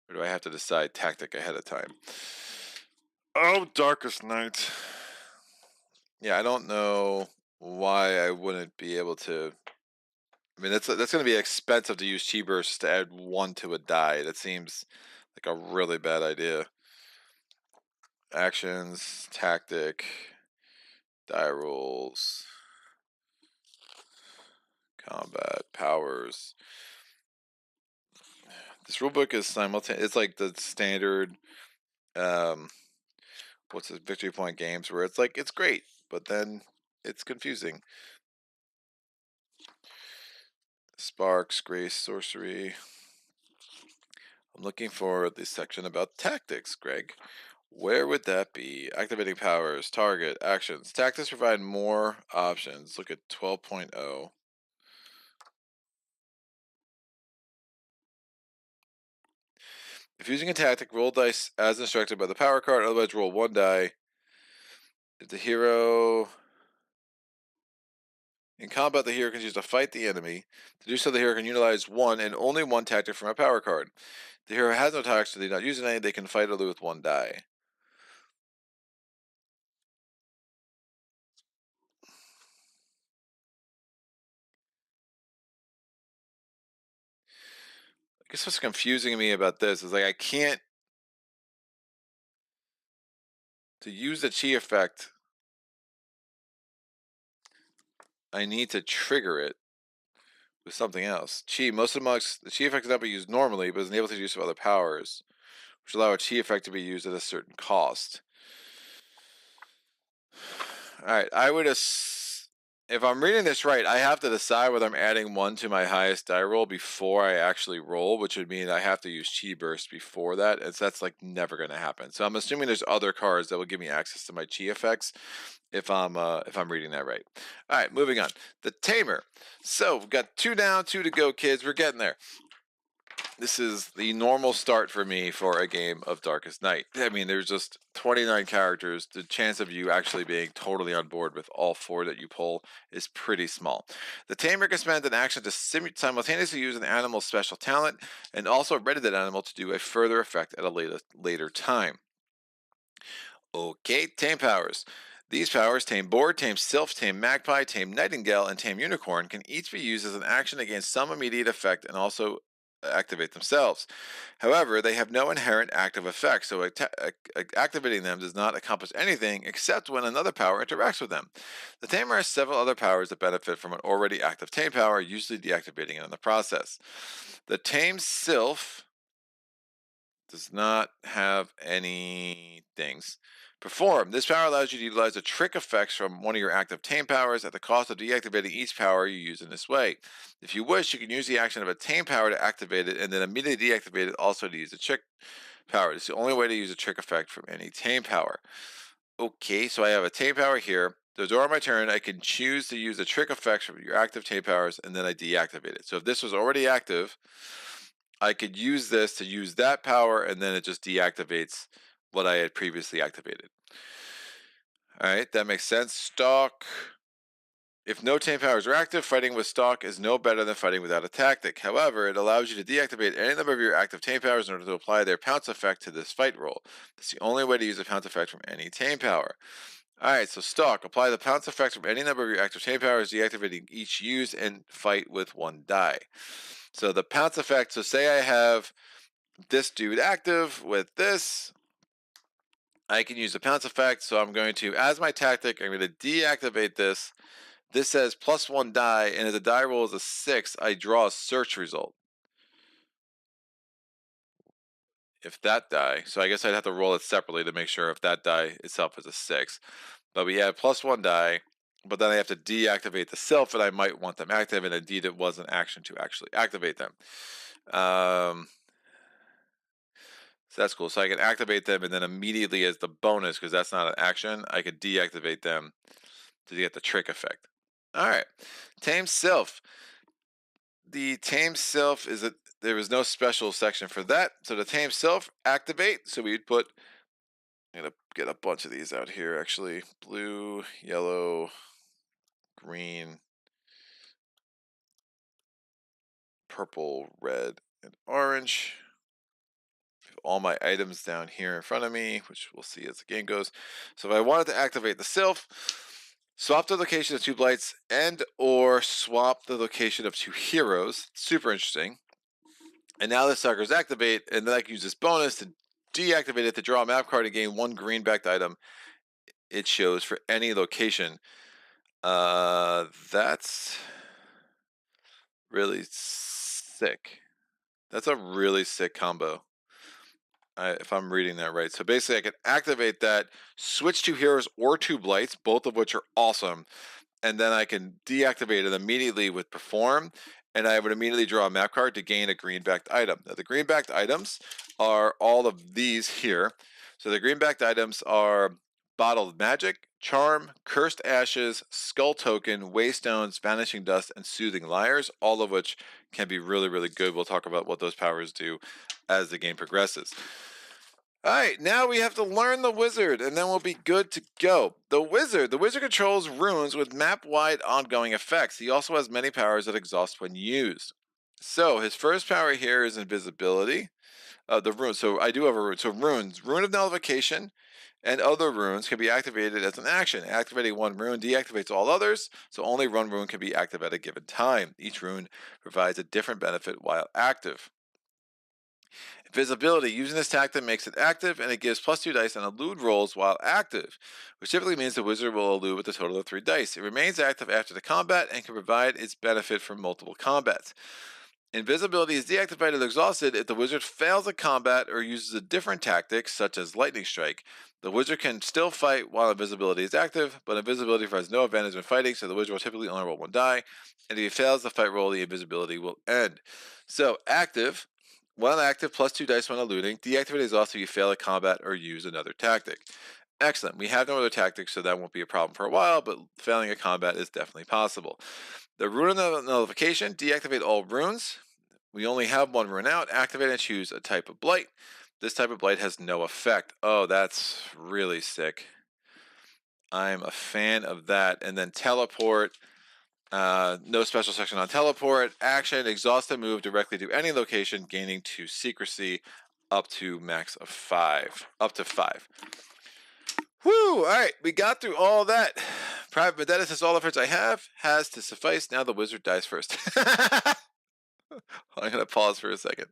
Or do I have to decide tactic ahead of time? Oh, Darkest Night. Yeah, I don't know why I wouldn't be able to. I mean, that's going to be expensive to use chi bursts to add 1 to a die. That seems like a really bad idea. Actions, tactic, die rolls, combat, powers. This rulebook is simultaneous. It's like the standard, what's the victory point games where it's like, it's great, but then it's confusing. Sparks, Grace, Sorcery. I'm looking for the section about tactics, Greg. Where would that be? Activating powers, target, actions. Tactics provide more options. Look at 12.0. If using a tactic, roll dice as instructed by the power card, otherwise roll 1 die. If the hero... In combat, the hero can choose to fight the enemy. To do so, the hero can utilize one and only one tactic from a power card. If the hero has no tactics, so they do not use any, they can fight only with 1 die. I guess what's confusing me about this is like I can't... To use the chi effect, I need to trigger it with something else. Chi, most of the chi effect cannot be used normally, but is enabled to use of other powers, which allow a chi effect to be used at a certain cost. Alright, if I'm reading this right, I have to decide whether I'm adding 1 to my highest die roll before I actually roll, which would mean I have to use Chi Burst before that, and so that's like never going to happen. So I'm assuming there's other cards that will give me access to my Chi effects if I'm reading that right. Alright, moving on. The Tamer. So we've got 2 down, 2 to go, kids. We're getting there. This is the normal start for me for a game of Darkest Night. I mean, there's just 29 characters. The chance of you actually being totally on board with all 4 that you pull is pretty small. The Tamer can spend an action to simultaneously use an animal's special talent and also ready that animal to do a further effect at a later time. Okay, Tame powers. These powers, Tame Boar, Tame Sylph, Tame Magpie, Tame Nightingale, and Tame Unicorn, can each be used as an action against some immediate effect and also activate themselves. However, they have no inherent active effect, so activating them does not accomplish anything except when another power interacts with them. The Tamer has several other powers that benefit from an already active Tame power, usually deactivating it in the process. The Tame Sylph does not have any things. Perform. This power allows you to utilize the trick effects from one of your active Tame powers at the cost of deactivating each power you use in this way. If you wish, you can use the action of a Tame power to activate it and then immediately deactivate it also to use the trick power. It's the only way to use a trick effect from any Tame power. Okay, so I have a Tame power here. During my turn, I can choose to use the trick effects from your active Tame powers and then I deactivate it. So if this was already active, I could use this to use that power and then it just deactivates what I had previously activated. Alright, that makes sense. Stalk. If no Tame powers are active, fighting with Stalk is no better than fighting without a tactic. However, it allows you to deactivate any number of your active Tame powers in order to apply their Pounce effect to this fight roll. That's the only way to use a Pounce effect from any Tame power. Alright, so Stalk. Apply the Pounce effect from any number of your active Tame powers, deactivating each used, and fight with 1 die. So the Pounce effect, so say I have this dude active with this, I can use the Pounce effect, so I'm going to, as my tactic, I'm going to deactivate this. This says +1 die, and if the die roll is a 6, I draw a search result. If that die, so I guess I'd have to roll it separately to make sure if that die itself is a 6. But we have +1 die, but then I have to deactivate the Sylph, and I might want them active, and indeed it was an action to actually activate them. So that's cool. So I can activate them, and then immediately as the bonus, because that's not an action, I could deactivate them to get the trick effect. All right. Tame Sylph. The Tame Sylph is there is no special section for that. So the Tame Sylph activate. So we'd put, I'm going to get a bunch of these out here actually. Blue, yellow, green, purple, red, and orange. All my items down here in front of me, which we'll see as the game goes. So if I wanted to activate the Sylph, swap the location of 2 blights and or swap the location of 2 heroes. Super interesting. And now the suckers activate, and then I can use this bonus to deactivate it to draw a map card and gain 1 green backed item it shows for any location. That's really sick. That's a really sick combo. If I'm reading that right. So basically I can activate that, switch 2 heroes or 2 blights, both of which are awesome, and then I can deactivate it immediately with perform, and I would immediately draw a map card to gain a green-backed item. Now, the green-backed items are all of these here. So the green-backed items are Bottled Magic, Charm, Cursed Ashes, Skull Token, Waystones, Vanishing Dust, and Soothing Lyres, all of which can be really, really good. We'll talk about what those powers do as the game progresses. Alright, now we have to learn the wizard, and then we'll be good to go. The wizard controls runes with map-wide ongoing effects. He also has many powers that exhaust when used. So, his first power here is invisibility. The rune, so I do have a rune. So runes, Rune of Nullification, and other runes can be activated as an action. Activating one rune deactivates all others, so only one rune can be active at a given time. Each rune provides a different benefit while active. Invisibility. Using this tactic makes it active, and it gives +2 dice on elude rolls while active, which typically means the wizard will elude with a total of 3 dice. It remains active after the combat and can provide its benefit for multiple combats. Invisibility is deactivated or exhausted if the wizard fails a combat or uses a different tactic, such as lightning strike. The wizard can still fight while invisibility is active, but invisibility provides no advantage when fighting, so the wizard will typically only roll 1 die, and if he fails the fight roll, the invisibility will end. So, active. While active, +2 dice when eluding. Deactivated is also if you fail a combat or use another tactic. Excellent. We have no other tactics, so that won't be a problem for a while, but failing a combat is definitely possible. The Rune of Nullification. Deactivate all runes. We only have one rune out. Activate and choose a type of blight. This type of blight has no effect. Oh, that's really sick. I'm a fan of that. And then teleport. No special section on teleport. Action, exhaust and move directly to any location, gaining 2 secrecy up to max of 5. Up to 5. Woo! Alright, we got through all that. Private Vendetta says all efforts I have has to suffice. Now the wizard dies first. I'm going to pause for a second.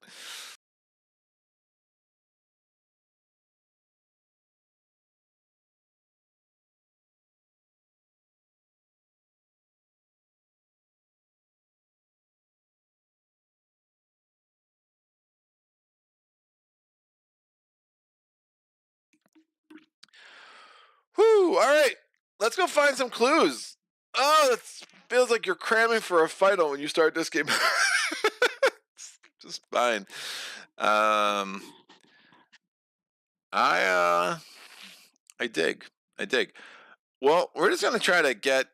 Whew, alright. Let's go find some clues. Oh, that feels like you're cramming for a final when you start this game. Just fine. I dig. I dig. Well, we're just gonna try to get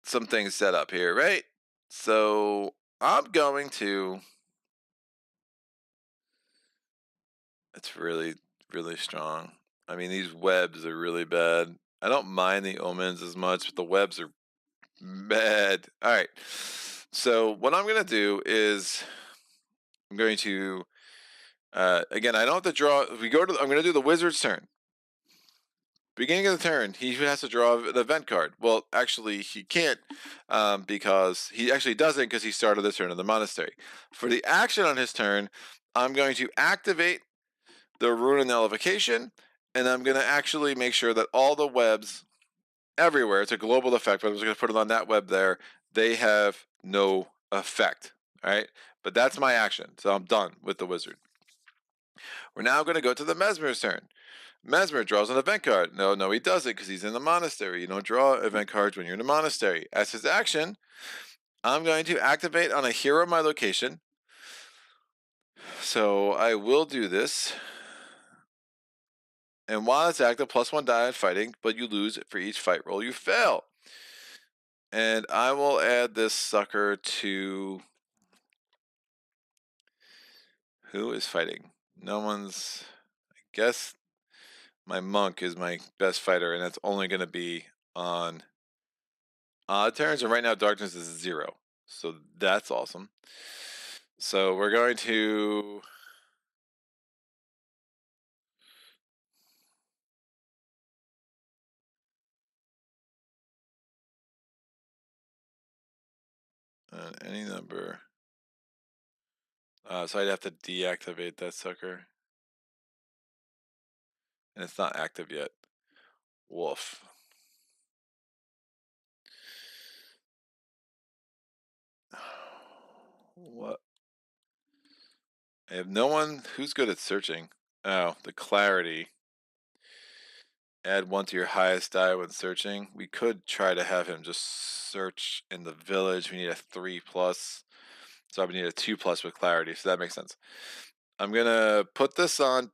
some things set up here, right? So I'm going to. It's really, really strong. I mean, these webs are really bad. I don't mind the omens as much, but the webs are bad. All right. So what I'm gonna do is I'm going to again. I don't have to draw. We go to. I'm gonna do the wizard's turn. Beginning of the turn, he has to draw an event card. Well, actually, he can't because he actually doesn't because he started the turn of the monastery. For the action on his turn, I'm going to activate the Rune of Nullification, and I'm going to actually make sure that all the webs everywhere, it's a global effect, but I'm just going to put it on that web there, they have no effect. All right? But that's my action, so I'm done with the wizard. We're now going to go to the Mesmer's turn. Mesmer draws an event card. No, he doesn't because he's in the monastery. You don't draw event cards when you're in a monastery. As his action, I'm going to activate on a hero of my location. So I will do this. And while it's active, +1 die on fighting, but you lose for each fight roll you fail. And I will add this sucker to. Who is fighting? No one's. I guess my monk is my best fighter, and that's only going to be on odd turns, and right now darkness is 0. So that's awesome. So we're going to. Any number. So I'd have to deactivate that sucker. And it's not active yet. Woof. What? I have no one who's good at searching. Oh, the clarity. Add 1 to your highest die when searching. We could try to have him just search in the village. We need a 3+. So I would need a 2+ with clarity, so that makes sense. I'm gonna put this on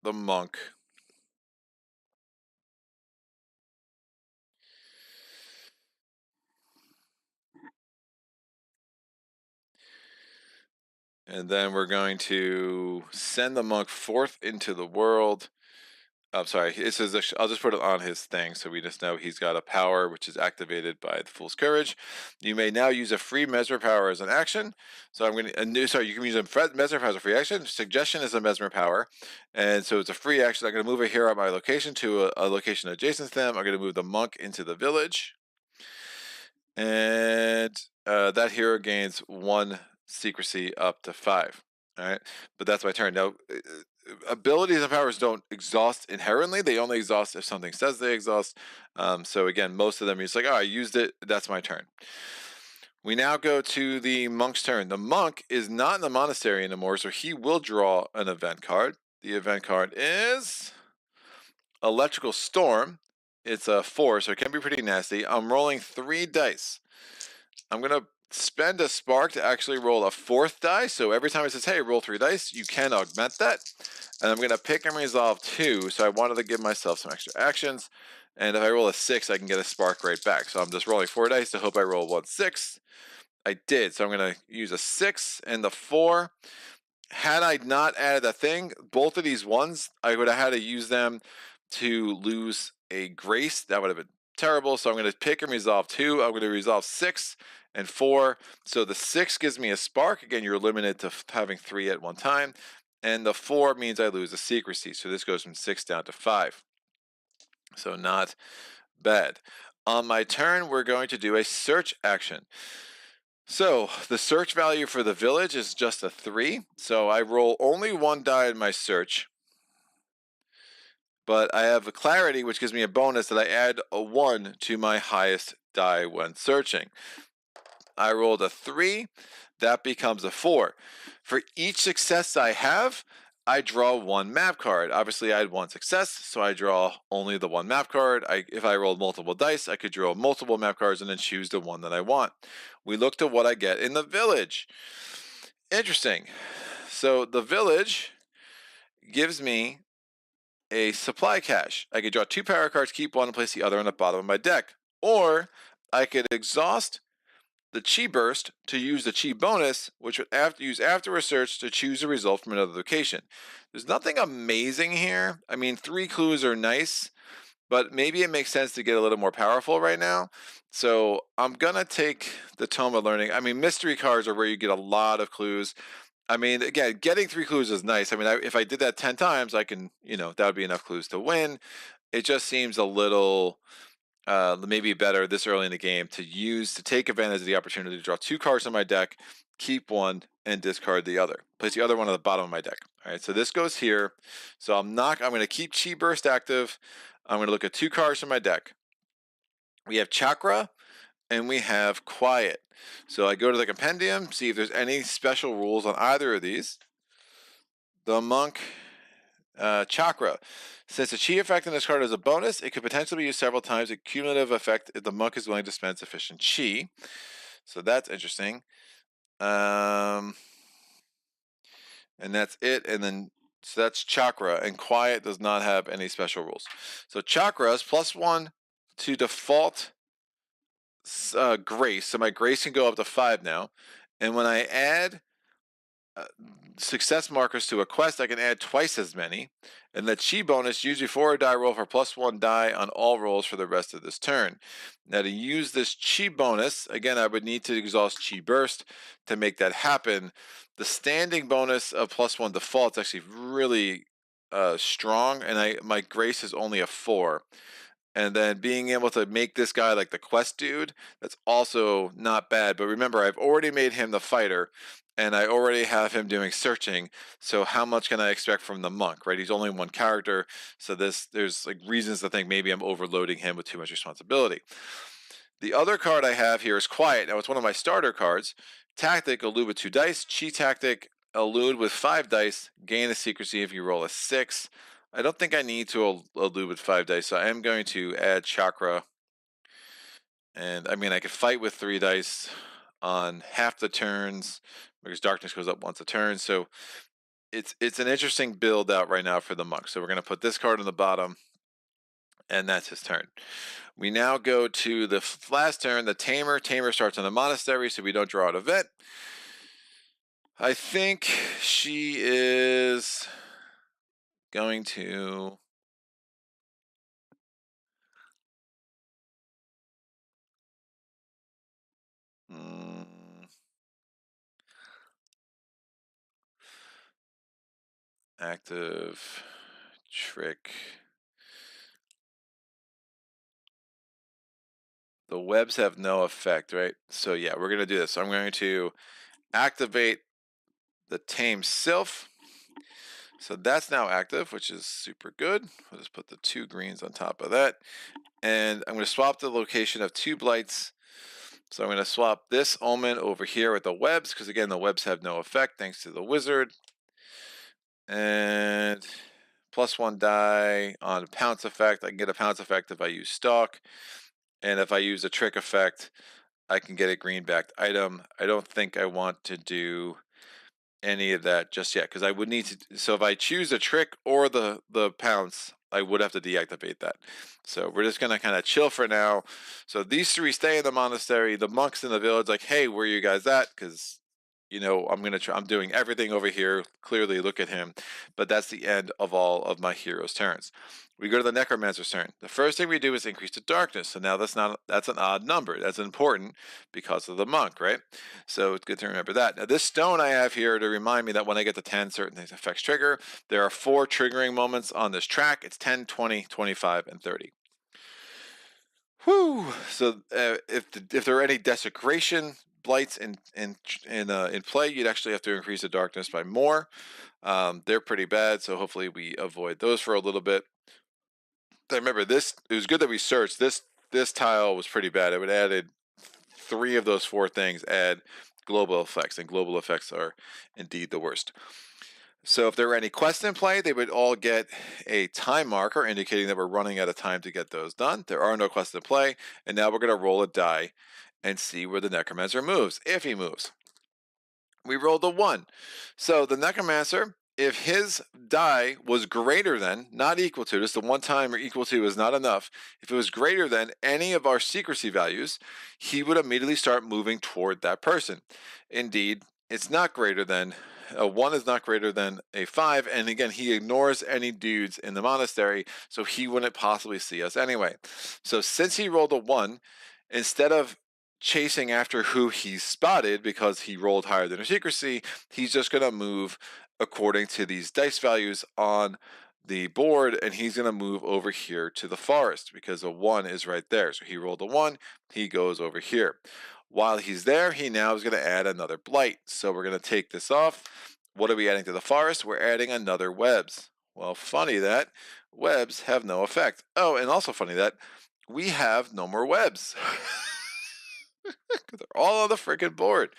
the monk. And then we're going to send the monk forth into the world. I'm sorry, it says I'll just put it on his thing so we just know he's got a power which is activated by the Fool's Courage. You may now use a free Mesmer power as an action. So I'm going to, sorry, you can use a Mesmer power as a free action. Suggestion is a Mesmer power. And so it's a free action. I'm going to move a hero at my location to a location adjacent to them. I'm going to move the monk into the village. And that hero gains 1 secrecy up to 5. All right, but that's my turn. Now, abilities and powers don't exhaust inherently. They only exhaust if something says they exhaust. So again, most of them, it's like, oh, I used it. That's my turn. We now go to the monk's turn. The monk is not in the monastery anymore, so he will draw an event card. The event card is Electrical Storm. It's a 4, so it can be pretty nasty. I'm rolling 3 dice. I'm going to spend a spark to actually roll a 4th die. So every time it says, hey, roll 3 dice, you can augment that. And I'm going to pick and resolve 2. So I wanted to give myself some extra actions. And if I roll a 6, I can get a spark right back. So I'm just rolling 4 dice to hope I roll 1 6. I did. So I'm going to use a 6 and the 4. Had I not added a thing, both of these ones, I would have had to use them to lose a grace. That would have been terrible. So I'm going to pick and resolve 2. I'm going to resolve 6 and 4. So the 6 gives me a spark. Again, you're limited to having 3 at one time. And the 4 means I lose a secrecy. So this goes from 6 down to 5. So not bad. On my turn, we're going to do a search action. So the search value for the village is just a 3. So I roll only 1 die in my search. But I have a clarity, which gives me a bonus that I add a 1 to my highest die when searching. I rolled a 3. That becomes a 4. For each success I have, I draw 1 map card. Obviously, I had 1 success, so I draw only the 1 map card. If I rolled multiple dice, I could draw multiple map cards and then choose the one that I want. We look to what I get in the village. Interesting. So the village gives me a supply cache. I could draw 2 power cards, keep 1, and place the other on the bottom of my deck. Or I could exhaust the Chi Burst to use the Chi bonus, which would use after research to choose a result from another location. There's nothing amazing here. I mean, 3 clues are nice, but maybe it makes sense to get a little more powerful right now. So I'm going to take the Tome of Learning. I mean, mystery cards are where you get a lot of clues. I mean, again, getting 3 clues is nice. I mean, if I did that 10 times, I can, that would be enough clues to win. It just seems a little maybe better this early in the game to take advantage of the opportunity to draw 2 cards on my deck, keep 1, and discard the other. Place the other one on the bottom of my deck. All right, so this goes here. So I'm going to keep Chi Burst active. I'm going to look at 2 cards from my deck. We have Chakra and we have Quiet. So I go to the compendium, see if there's any special rules on either of these. The Monk Chakra. Since the Chi effect in this card is a bonus, it could potentially be used several times. A cumulative effect if the monk is willing to spend sufficient Chi. So that's interesting. And that's it. And then, so that's Chakra. And Quiet does not have any special rules. So Chakra is +1 to default Grace. So my Grace can go up to 5 now. And when I add success markers to a quest, I can add twice as many. And the Chi bonus, use before a die roll for +1 die on all rolls for the rest of this turn. Now to use this Chi bonus, again, I would need to exhaust Chi Burst to make that happen. The standing bonus of +1 default is actually really strong, and my Grace is only a 4. And then being able to make this guy like the quest dude, that's also not bad. But remember, I've already made him the fighter, and I already have him doing searching. So how much can I expect from the monk, right? He's only 1 character. So there's like reasons to think maybe I'm overloading him with too much responsibility. The other card I have here is Quiet. Now, it's one of my starter cards. Tactic, elude with 2 dice. Chi Tactic, elude with 5 dice. Gain a secrecy if you roll a 6. I don't think I need to elude with 5 dice, so I am going to add Chakra. And I mean, I could fight with 3 dice. on half the turns because darkness goes up once a turn. So it's an interesting build out right now for the monk. So we're going to put this card on the bottom, and that's his turn. We now go to the last turn, the tamer. Tamer starts on the monastery, so we don't draw an event. I think she is going to active trick. The webs have no effect, right? So yeah, we're gonna do this. So I'm going to activate the tame sylph. So that's now active, which is super good. I'll just put the 2 greens on top of that. And I'm going to swap the location of 2 blights. So I'm going to swap this omen over here with the webs, because again, the webs have no effect thanks to the wizard. And +1 die on pounce effect. I can get a pounce effect if I use stalk. And if I use a trick effect, I can get a green backed item. I don't think I want to do any of that just yet, because I would need to. So if I choose a trick or the pounce, I would have to deactivate that. So we're just gonna kind of chill for now. So these 3 stay in the monastery. The monks in the village, like, hey, where you guys at? Because I'm gonna try. I'm doing everything over here. Clearly, look at him. But that's the end of all of my heroes' turns. We go to the Necromancer's turn. The first thing we do is increase the darkness. So now that's an odd number. That's important because of the monk, right? So it's good to remember that. Now this stone I have here to remind me that when I get to 10, certain things effects trigger. There are 4 triggering moments on this track. It's 10, 20, 25, and 30. Whew. So if there are any desecration blights in play, you'd actually have to increase the darkness by more. They're pretty bad, so hopefully we avoid those for a little bit. I remember this. It was good that we searched this tile was pretty bad. It would added 3 of those 4 things add global effects, and global effects are indeed the worst. So if there were any quests in play, they would all get a time marker indicating that we're running out of time to get those done. There are no quests in play, and now we're going to roll a die and see where the Necromancer moves, if he moves. We rolled a 1. So the Necromancer, if his die was greater than, not equal to, just the 1 time or equal to is not enough. If it was greater than any of our secrecy values, he would immediately start moving toward that person. Indeed, it's not greater than, a 1 is not greater than a 5, and again, he ignores any dudes in the monastery, so he wouldn't possibly see us anyway. So since he rolled a 1, instead of chasing after who he spotted because he rolled higher than a secrecy, he's just going to move according to these dice values on the board, and he's going to move over here to the forest because a 1 is right there. So he rolled a 1, he goes over here. While he's there, he now is going to add another blight. So we're going to take this off. What are we adding to the forest? We're adding another webs. Well, funny that webs have no effect. Oh, and also funny that we have no more webs. They're all on the freaking board.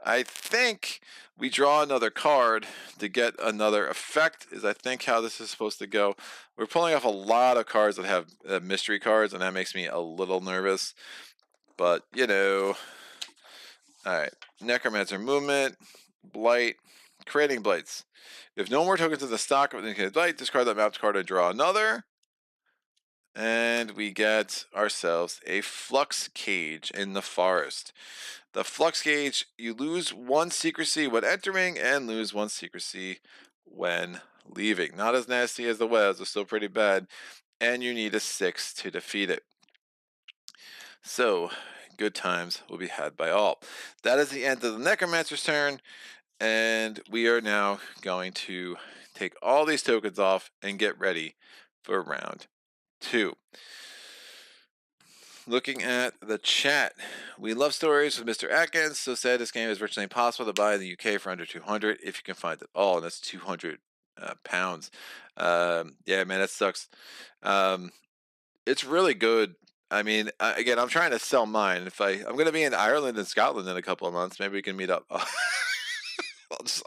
I think we draw another card to get another effect, is I think how this is supposed to go. We're pulling off a lot of cards that have mystery cards, and that makes me a little nervous. But, Alright. Necromancer movement, blight, creating blights. If no more tokens in the stock of the blight, discard that mapped card and draw another. And we get ourselves a flux cage in the forest. The flux cage, you lose 1 secrecy when entering and lose 1 secrecy when leaving. Not as nasty as the webs, but still pretty bad. And you need a 6 to defeat it. So, good times will be had by all. That is the end of the Necromancer's turn. And we are now going to take all these tokens off and get ready for round 2. Looking at the chat, we love stories with Mr. Atkins. So sad this game is virtually impossible to buy in the UK for under 200 if you can find it all, and that's 200 pounds. Yeah, man, that sucks. It's really good. I mean, again, I'm trying to sell mine. I'm going to be in Ireland and Scotland in a couple of months. Maybe we can meet up.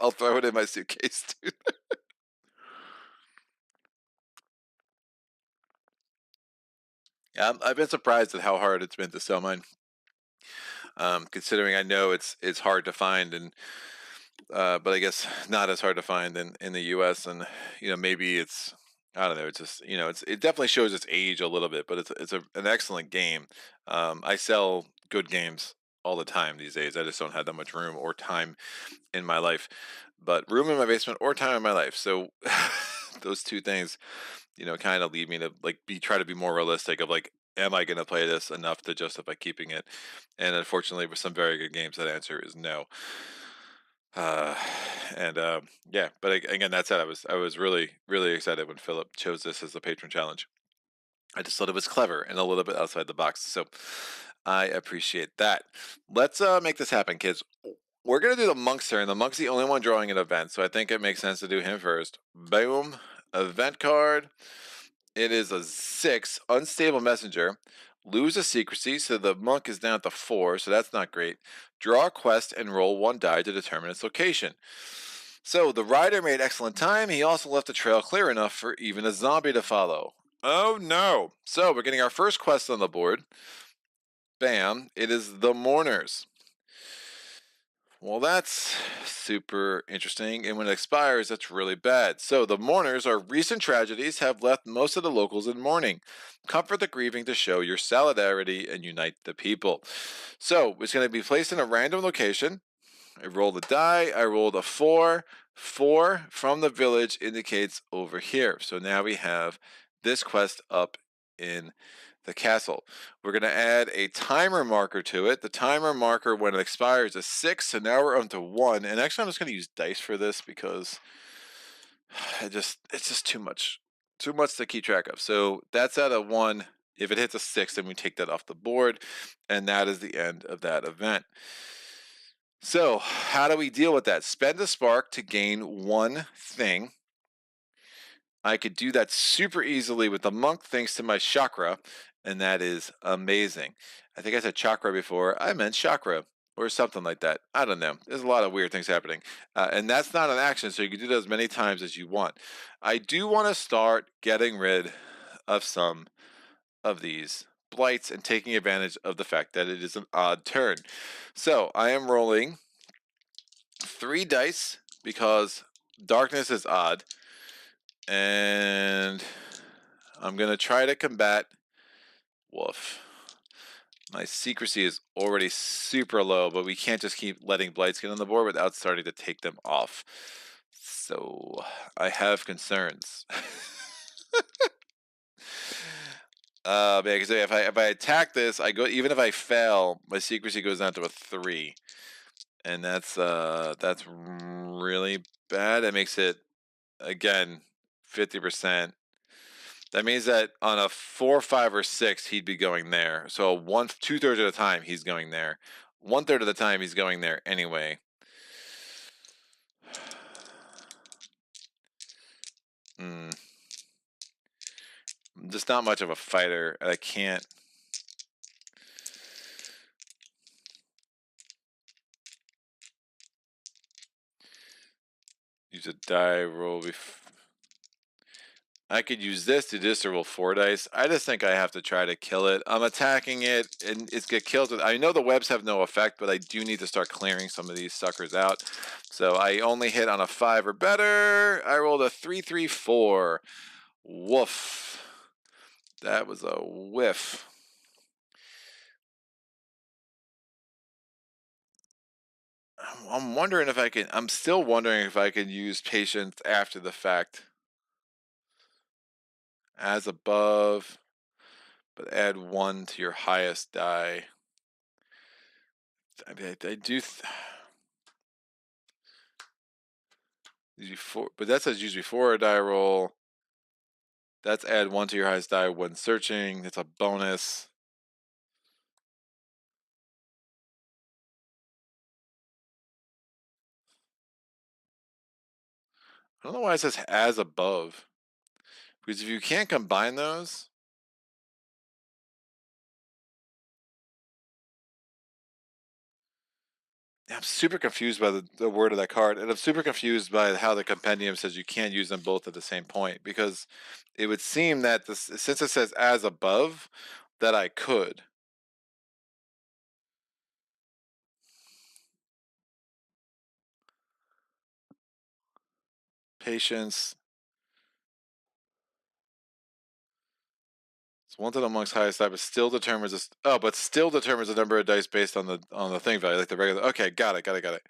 I'll throw it in my suitcase too. Yeah, I've been surprised at how hard it's been to sell mine. considering I know it's hard to find, and but I guess not as hard to find in the U.S. And maybe it's, I don't know. It's just it definitely shows its age a little bit, but an excellent game. I sell good games all the time these days. I just don't have that much room or time in my life, but room in my basement or time in my life. So those two things, kind of lead me to like try to be more realistic of like, am I going to play this enough to justify keeping it? And unfortunately, with some very good games, that answer is no. Uh, and Yeah, but again, that said, I was really really excited when Philip chose this as the patron challenge. I just thought it was clever and a little bit outside the box, so I appreciate that. Let's make this happen, kids. We're gonna do the monk's turn. The monk's the only one drawing an event, so I think it makes sense to do him first. Boom, event card. It is a 6, unstable messenger. Lose a secrecy, so the monk is down to 4, so that's not great. Draw a quest and roll 1 die to determine its location. So the rider made excellent time. He also left the trail clear enough for even a zombie to follow. Oh no! So we're getting our first quest on the board. Bam! It is the Mourners. Well, that's super interesting, and when it expires, that's really bad. So, the mourners are recent tragedies have left most of the locals in mourning. Comfort the grieving to show your solidarity and unite the people. So, it's going to be placed in a random location. I rolled a die, I rolled a 4. 4 from the village indicates over here. So, now we have this quest up in the castle. We're going to add a timer marker to it. The timer marker when it expires is 6, so now we're on to 1. And actually, I'm just going to use dice for this because it's just too much to keep track of. So that's at a 1. If it hits a 6, then we take that off the board, and that is the end of that event. So how do we deal with that? Spend a spark to gain 1 thing. I could do that super easily with the monk thanks to my chakra, and that is amazing. I think I said chakra before. I meant chakra or something like that. I don't know. There's a lot of weird things happening. And that's not an action, so you can do that as many times as you want. I do want to start getting rid of some of these blights and taking advantage of the fact that it is an odd turn. So I am rolling 3 dice because darkness is odd. And I'm going to try to combat Wolf. My secrecy is already super low, but we can't just keep letting blights get on the board without starting to take them off. So I have concerns. Man, because if I attack this, I go, even if I fail, my secrecy goes down to a 3, and that's really bad. That makes it again 50%. That means that on a 4, 5, or 6, he'd be going there. So 2/3 of the time he's going there. 1/3 of the time he's going there anyway. I'm just not much of a fighter. I can't. Use a die roll. I could use this to roll 4 dice. I just think I have to try to kill it. I'm attacking it, and it's get killed. I know the webs have no effect, but I do need to start clearing some of these suckers out. So I only hit on a 5 or better. I rolled a 3, 3, 4. Woof. That was a whiff. I'm wondering if I can. I'm still wondering if I can use patience after the fact. As above, but add 1 to your highest die. I mean, I do. Usually 4, but that says use before a die roll. That's add 1 to your highest die when searching. It's a bonus. I don't know why it says as above. Because if you can't combine those, I'm super confused by the word of that card, and I'm super confused by how the compendium says you can't use them both at the same point, because it would seem that since it says as above, that I could. Patience. It's wanted amongst highest die, but still determines this. Oh, but still determines the number of dice based on the thing value, like the regular. Okay, got it.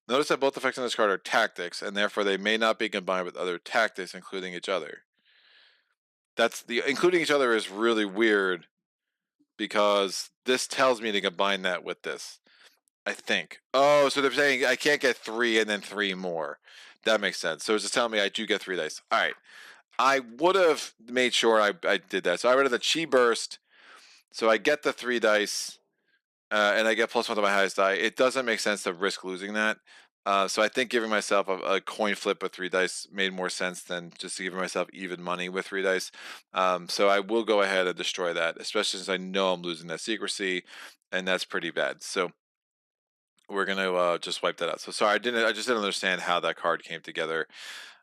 Notice that both effects on this card are tactics, and therefore they may not be combined with other tactics, including each other. That's the including each other is really weird because this tells me to combine that with this. I think. Oh, so they're saying I can't get 3 and then 3 more. That makes sense. So it's just telling me I do get 3 dice. All right. I would have made sure I did that. So I read the chi burst. So I get the 3 dice, and I get +1 to my highest die. It doesn't make sense to risk losing that. So I think giving myself a coin flip with 3 dice made more sense than just giving myself even money with 3 dice. So I will go ahead and destroy that, especially since I know I'm losing that secrecy, and that's pretty bad. So we're gonna just wipe that out. So sorry, I just didn't understand how that card came together.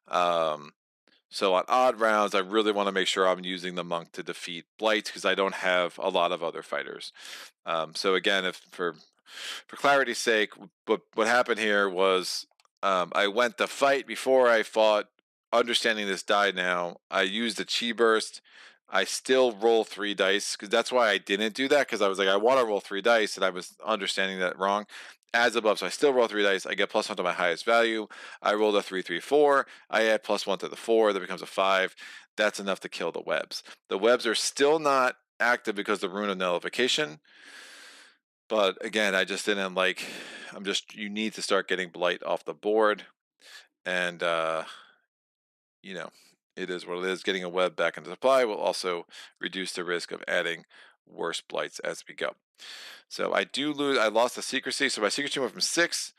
Um, so on odd rounds, I really want to make sure I'm using the monk to defeat blights because I don't have a lot of other fighters. So again, if for clarity's sake, what happened here was I went to fight before I fought. Understanding this die now, I used the chi burst. I still roll 3 dice because that's why I didn't do that because I was like I want to roll 3 dice and I was understanding that wrong. As above, so I still roll 3 dice. I get +1 to my highest value. I rolled a 3, 3, 4. I add +1 to the 4. That becomes a 5. That's enough to kill the webs. The webs are still not active because of the rune of nullification. But again, I just didn't like. You need to start getting blight off the board, and you know, it is what it is. Getting a web back into supply will also reduce the risk of adding worse blights as we go. So I do lose. I lost the secrecy, so my secrecy went from 6.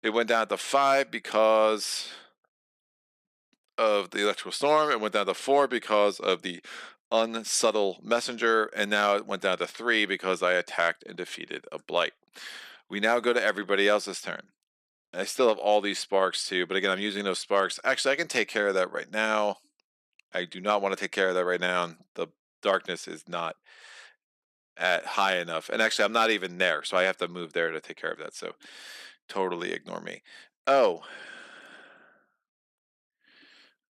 It went down to 5 because of the electrical storm. It went down to 4 because of the unsubtle messenger, and now it went down to 3 because I attacked and defeated a blight. We now go to everybody else's turn. I still have all these sparks too, but again, I'm using those sparks. Actually, I can take care of that right now. I do not want to take care of that right now. The darkness is not at high enough. And actually, I'm not even there, so I have to move there to take care of that. So totally ignore me. Oh.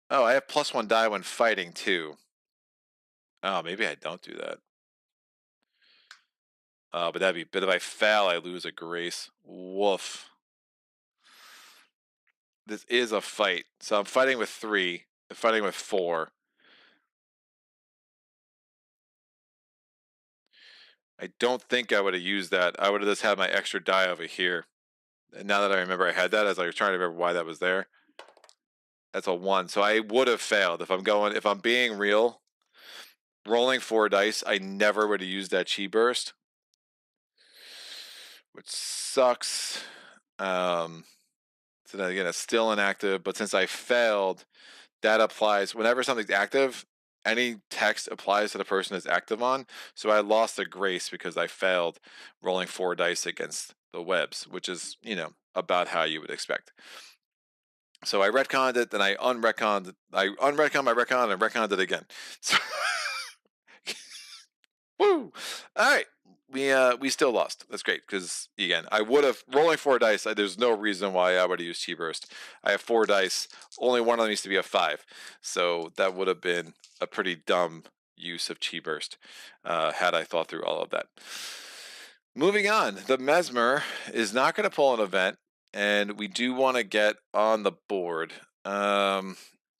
Oh, I have +1 die when fighting too. Oh, maybe I don't do that. But that'd be. But if I fail, I lose a grace. Woof. This is a fight. So I'm fighting with 3. I'm fighting with 4. I don't think I would have used that. I would have just had my extra die over here. And now that I remember I had that, as I was trying to remember why that was there. That's a 1. So I would have failed. If I'm being real, rolling 4 dice, I never would have used that chi burst. Which sucks. So then again, it's still inactive, but since I failed, that applies whenever something's active. Any text applies to the person it's active on. So I lost a grace because I failed rolling 4 dice against the webs, which is, about how you would expect. So I retconned it, then I unretconned. I unretconned my retcon and retconned it again. So woo! All right, we still lost. That's great because again, I would have rolling 4 dice. There's no reason why I would have used chi burst. I have 4 dice. Only one of them needs to be a 5, so that would have been a pretty dumb use of chi burst had I thought through all of that. Moving on, the mesmer is not going to pull an event, and we do want to get on the board. God,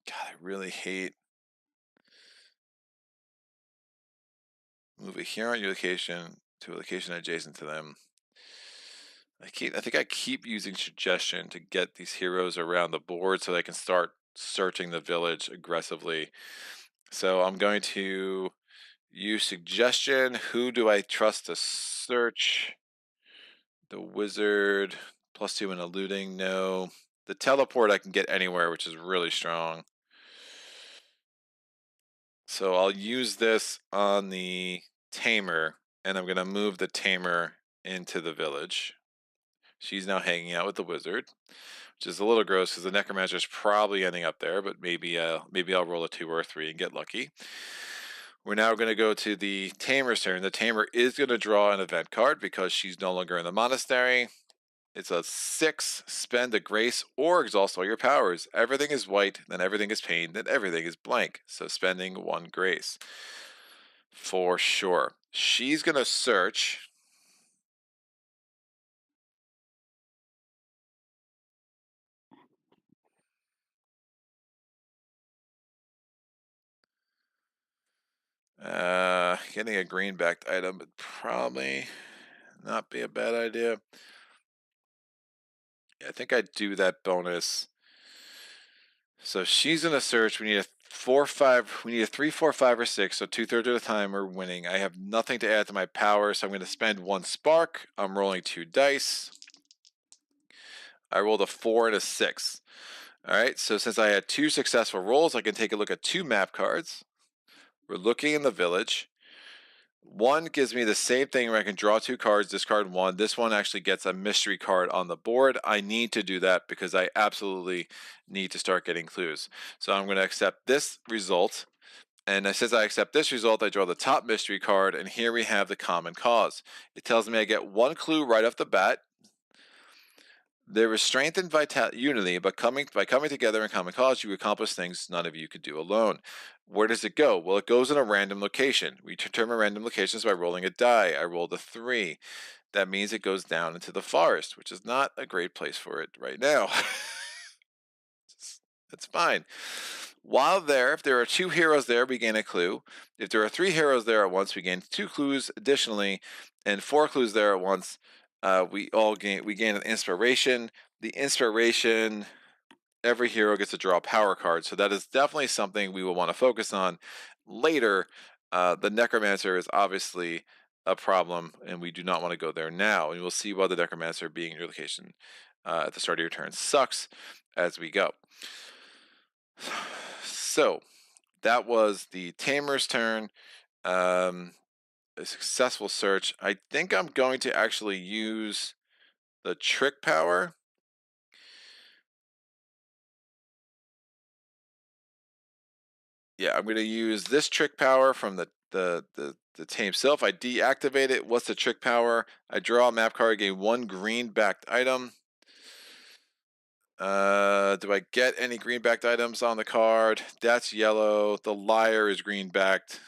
I really hate. Move a hero on your location to a location adjacent to them. I think I keep using suggestion to get these heroes around the board so they can start searching the village aggressively. So I'm going to use suggestion. Who do I trust to search? The wizard, +2 in eluding, no. The teleport I can get anywhere, which is really strong. So I'll use this on the tamer, and I'm going to move the tamer into the village. She's now hanging out with the wizard, which is a little gross because the necromancer is probably ending up there, but maybe I'll roll a 2 or a 3 and get lucky. We're now going to go to the tamer's turn. The tamer is going to draw an event card because she's no longer in the monastery. It's a 6. Spend a grace or exhaust all your powers. Everything is white, then everything is pain, then everything is blank. So spending 1 grace. For sure. She's going to search. Getting a green backed item would probably not be a bad idea. Yeah, I think I'd do that bonus. So she's gonna search. We need a 4, 5. We need a 3, 4, 5, or 6. So 2/3 of the time we're winning. I have nothing to add to my power, so I'm gonna spend 1 spark. I'm rolling 2 dice. I rolled a 4 and a 6. All right. So since I had 2 successful rolls, I can take a look at 2 map cards. We're looking in the village. One gives me the same thing where I can draw 2 cards, discard 1. This one actually gets a mystery card on the board. I need to do that because I absolutely need to start getting clues. So I'm going to accept this result. And since I accept this result, I draw the top mystery card. And here we have the common cause. It tells me I get 1 clue right off the bat. There is strength and unity, but by coming together in common cause, you accomplish things none of you could do alone. Where does it go? Well, it goes in a random location. We determine random locations by rolling a die. I rolled a 3. That means it goes down into the forest, which is not a great place for it right now. That's fine. While there, if there are 2 heroes there, we gain a clue. If there are 3 heroes there at once, we gain 2 clues additionally, and 4 clues there at once. We gain an inspiration. The inspiration, every hero gets to draw a power card, so that is definitely something we will want to focus on later. The Necromancer is obviously a problem, and we do not want to go there now. And we'll see why the Necromancer being in your location at the start of your turn sucks as we go. So that was the Tamer's turn. A successful search. I think I'm going to actually use the trick power. Yeah, I'm going to use this trick power from the tame self. I deactivate it. What's the trick power? I draw a map card, gain 1 green backed item. Do I get any green backed items on the card? That's yellow. The liar is green backed.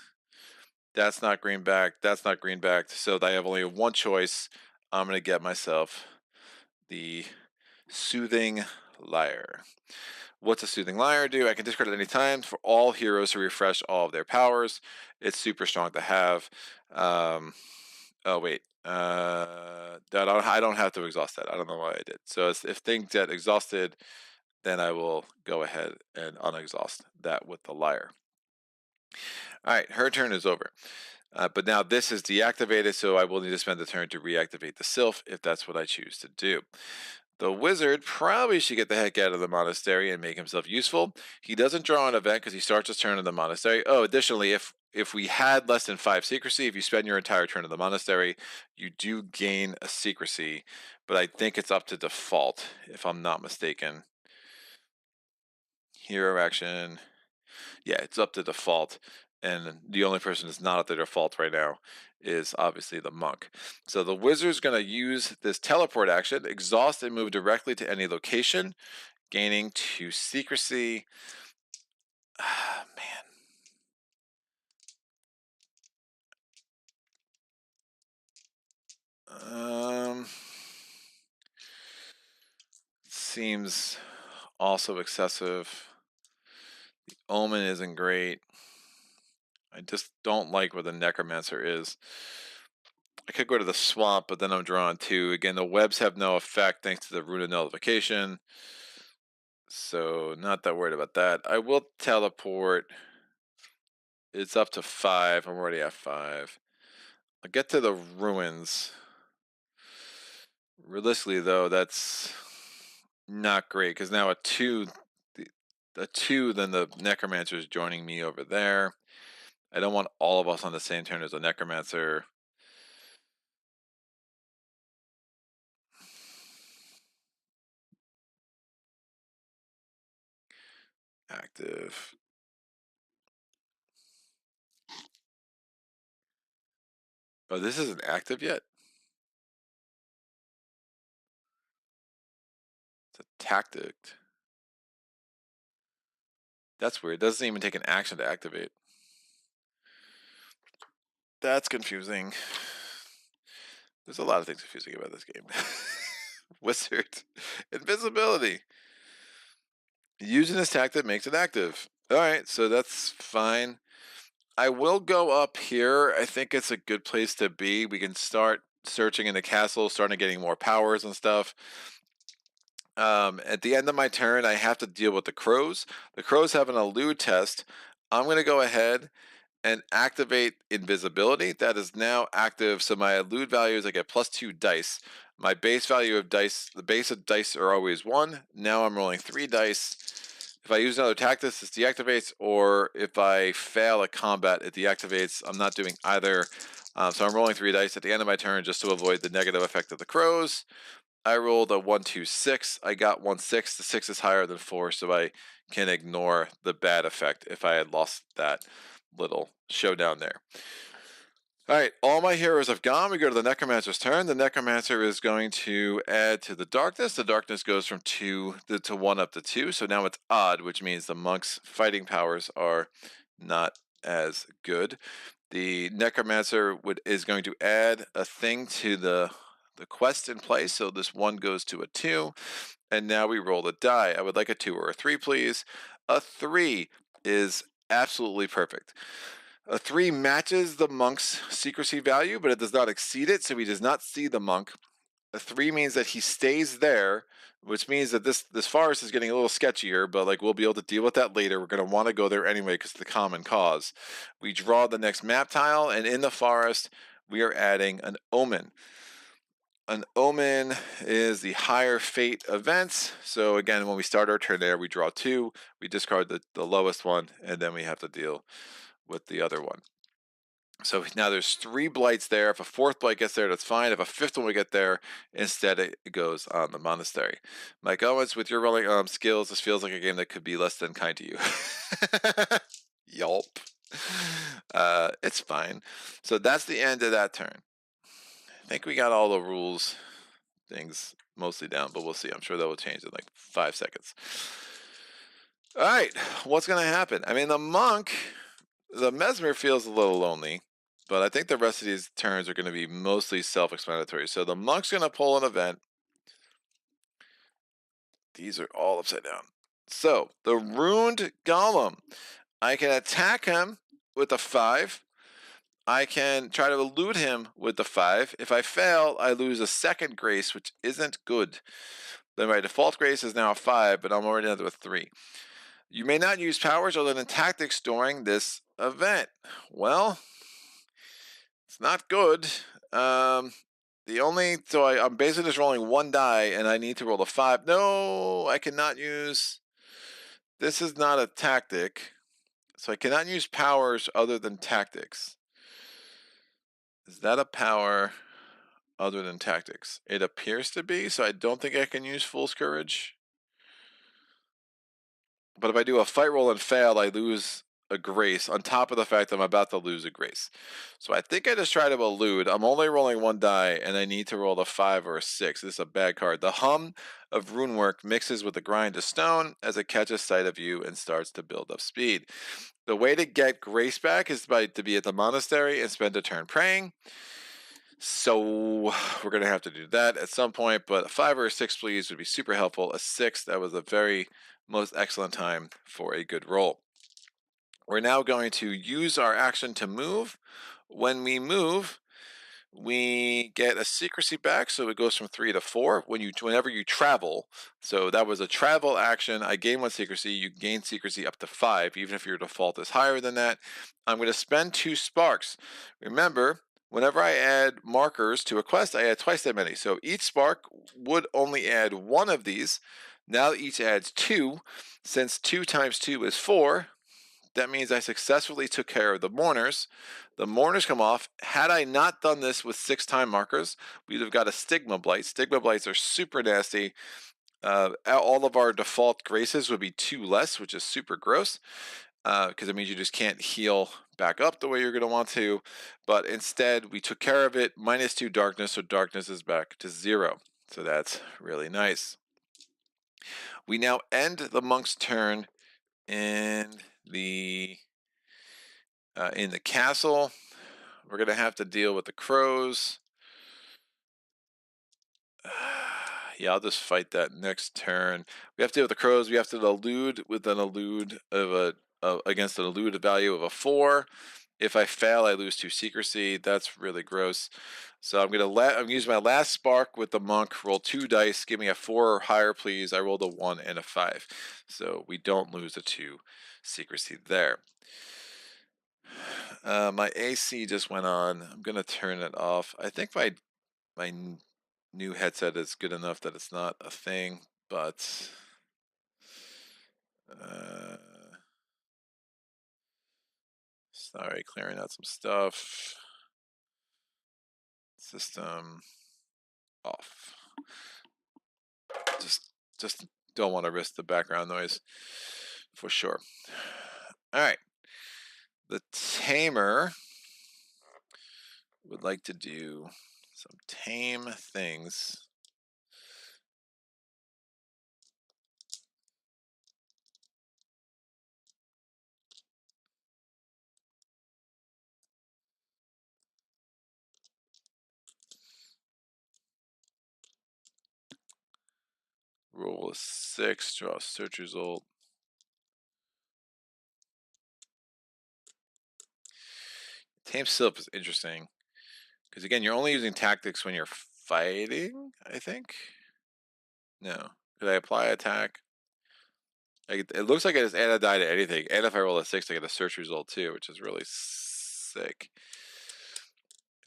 That's not green backed. That's not green backed. So I have only 1 choice. I'm going to get myself the soothing liar. What's a soothing liar do? I can discard it any time for all heroes to refresh all of their powers. It's super strong to have. Oh wait, I don't have to exhaust that. I don't know why I did. So if things get exhausted, then I will go ahead and unexhaust that with the liar. All right, her turn is over. But now this is deactivated, so I will need to spend the turn to reactivate the sylph if that's what I choose to do. The wizard probably should get the heck out of the monastery and make himself useful. He doesn't draw an event because he starts his turn in the monastery. Oh, additionally, if we had less than 5 secrecy, if you spend your entire turn in the monastery, you do gain a secrecy, but I think it's up to default, if I'm not mistaken. Hero action. Yeah, it's up to default, and the only person that's not at the default right now is obviously the monk. So the wizard's going to use this teleport action, exhaust, and move directly to any location, gaining 2 secrecy. Ah, man. Seems also excessive. The omen isn't great. I just don't like where the necromancer is. I could go to the swamp, but then I'm drawn 2. Again, the webs have no effect thanks to the rune of nullification. So not that worried about that. I will teleport. It's up to 5. I'm already at 5. I'll get to the ruins. Realistically, though, that's not great because now a 2, then the necromancer is joining me over there. I don't want all of us on the same turn as a necromancer. Active. Oh, this isn't active yet? tactic. That's weird. It doesn't even take an action to activate. That's confusing. There's a lot of things confusing about this game. Wizard. Invisibility. Using this tactic makes it active. Alright, so that's fine. I will go up here. I think it's a good place to be. We can start searching in the castle, starting getting more powers and stuff. At the end of my turn, I have to deal with the crows. The crows have an elude test. I'm going to go ahead and activate invisibility. That is now active. So my elude value is I get +2 dice. My base value of dice, the base of dice are always 1. Now I'm rolling 3 dice. If I use another tactic, this deactivates, or if I fail a combat, it deactivates. I'm not doing either. So I'm rolling 3 dice at the end of my turn just to avoid the negative effect of the crows. I rolled a 1, 2, 6. I got 1, 6. The 6 is higher than 4, so I can ignore the bad effect if I had lost that little showdown there. Alright, all my heroes have gone. We go to the Necromancer's turn. The Necromancer is going to add to the darkness. The darkness goes from 2 to 1 up to 2, so now it's odd, which means the monk's fighting powers are not as good. The Necromancer is going to add a thing to the quest in place, so this 1 goes to a 2, and now we roll the die. I would like a 2 or a 3, please. A 3 is absolutely perfect. A 3 matches the monk's secrecy value, but it does not exceed it, so he does not see the monk. A 3 means that he stays there, which means that this forest is getting a little sketchier, but like we'll be able to deal with that later. We're going to want to go there anyway because of the common cause. We draw the next map tile, and in the forest, we are adding an omen. An omen is the higher fate events. So again, when we start our turn there, we draw 2, we discard the lowest one, and then we have to deal with the other one. So now there's 3 blights there. If a 4th blight gets there, that's fine. If a 5th one would get there, instead it goes on the monastery. Mike Owens, with your rolling skills, this feels like a game that could be less than kind to you. Yelp. It's fine. So that's the end of that turn. I think we got all the rules things mostly down, but we'll see. I'm sure that will change in like 5 seconds. All right, what's going to happen? I mean, the monk, the mesmer feels a little lonely, but I think the rest of these turns are going to be mostly self-explanatory. So the monk's going to pull an event. These are all upside down. So the ruined golem, I can attack him with a 5. I can try to elude him with the 5. If I fail, I lose a 2nd grace, which isn't good. Then my default grace is now a 5, but I'm already down to a 3. You may not use powers other than tactics during this event. Well, it's not good. I'm basically just rolling 1 die, and I need to roll a 5. No, I cannot use. This is not a tactic, so I cannot use powers other than tactics. Is that a power other than tactics? It appears to be, so I don't think I can use Fool's Courage. But if I do a fight roll and fail, I lose a grace on top of the fact that I'm about to lose a grace. So I think I just try to elude. I'm only rolling 1 die, and I need to roll a 5 or a 6. This is a bad card. The hum of runework mixes with the grind of stone as it catches sight of you and starts to build up speed. The way to get grace back is to be at the monastery and spend a turn praying. So we're going to have to do that at some point, but a 5 or a 6, please, would be super helpful. A 6, that was a very most excellent time for a good roll. We're now going to use our action to move. When we move, we get a secrecy back, so it goes from 3 to 4 whenever you travel. So that was a travel action. I gain 1 secrecy. You gain secrecy up to 5, even if your default is higher than that. I'm going to spend 2 sparks. Remember, whenever I add markers to a quest, I add twice that many. So each spark would only add 1 of these. Now each adds 2. Since 2 times 2 is 4, that means I successfully took care of the mourners. The mourners come off. Had I not done this with 6 time markers, we'd have got a stigma blight. Stigma blights are super nasty. All of our default graces would be 2 less, which is super gross, because it means you just can't heal back up the way you're going to want to. But instead, we took care of it. -2 darkness, so darkness is back to 0. So that's really nice. We now end the monk's turn in the castle. We're gonna have to deal with the crows. Yeah, I'll just fight that next turn. We have to deal with the crows. We have to elude with an elude of against an elude value of a 4. If I fail, I lose 2 secrecy. That's really gross. So I'm gonna use my last spark with the monk. Roll 2 dice. Give me a 4 or higher, please. I rolled a 1 and a 5, so we don't lose a 2 secrecy there. My AC just went on. I'm gonna turn it off. I think my new headset is good enough that it's not a thing, but sorry, clearing out some stuff. System off. Just don't want to risk the background noise for sure. All right, the tamer would like to do some tame things. Roll a 6, draw a search result. Tame Phillip is interesting because again, you're only using tactics when you're fighting, I think. No. Could I apply attack? It looks like I just add a die to anything. And if I roll a 6, I get a search result too, which is really sick.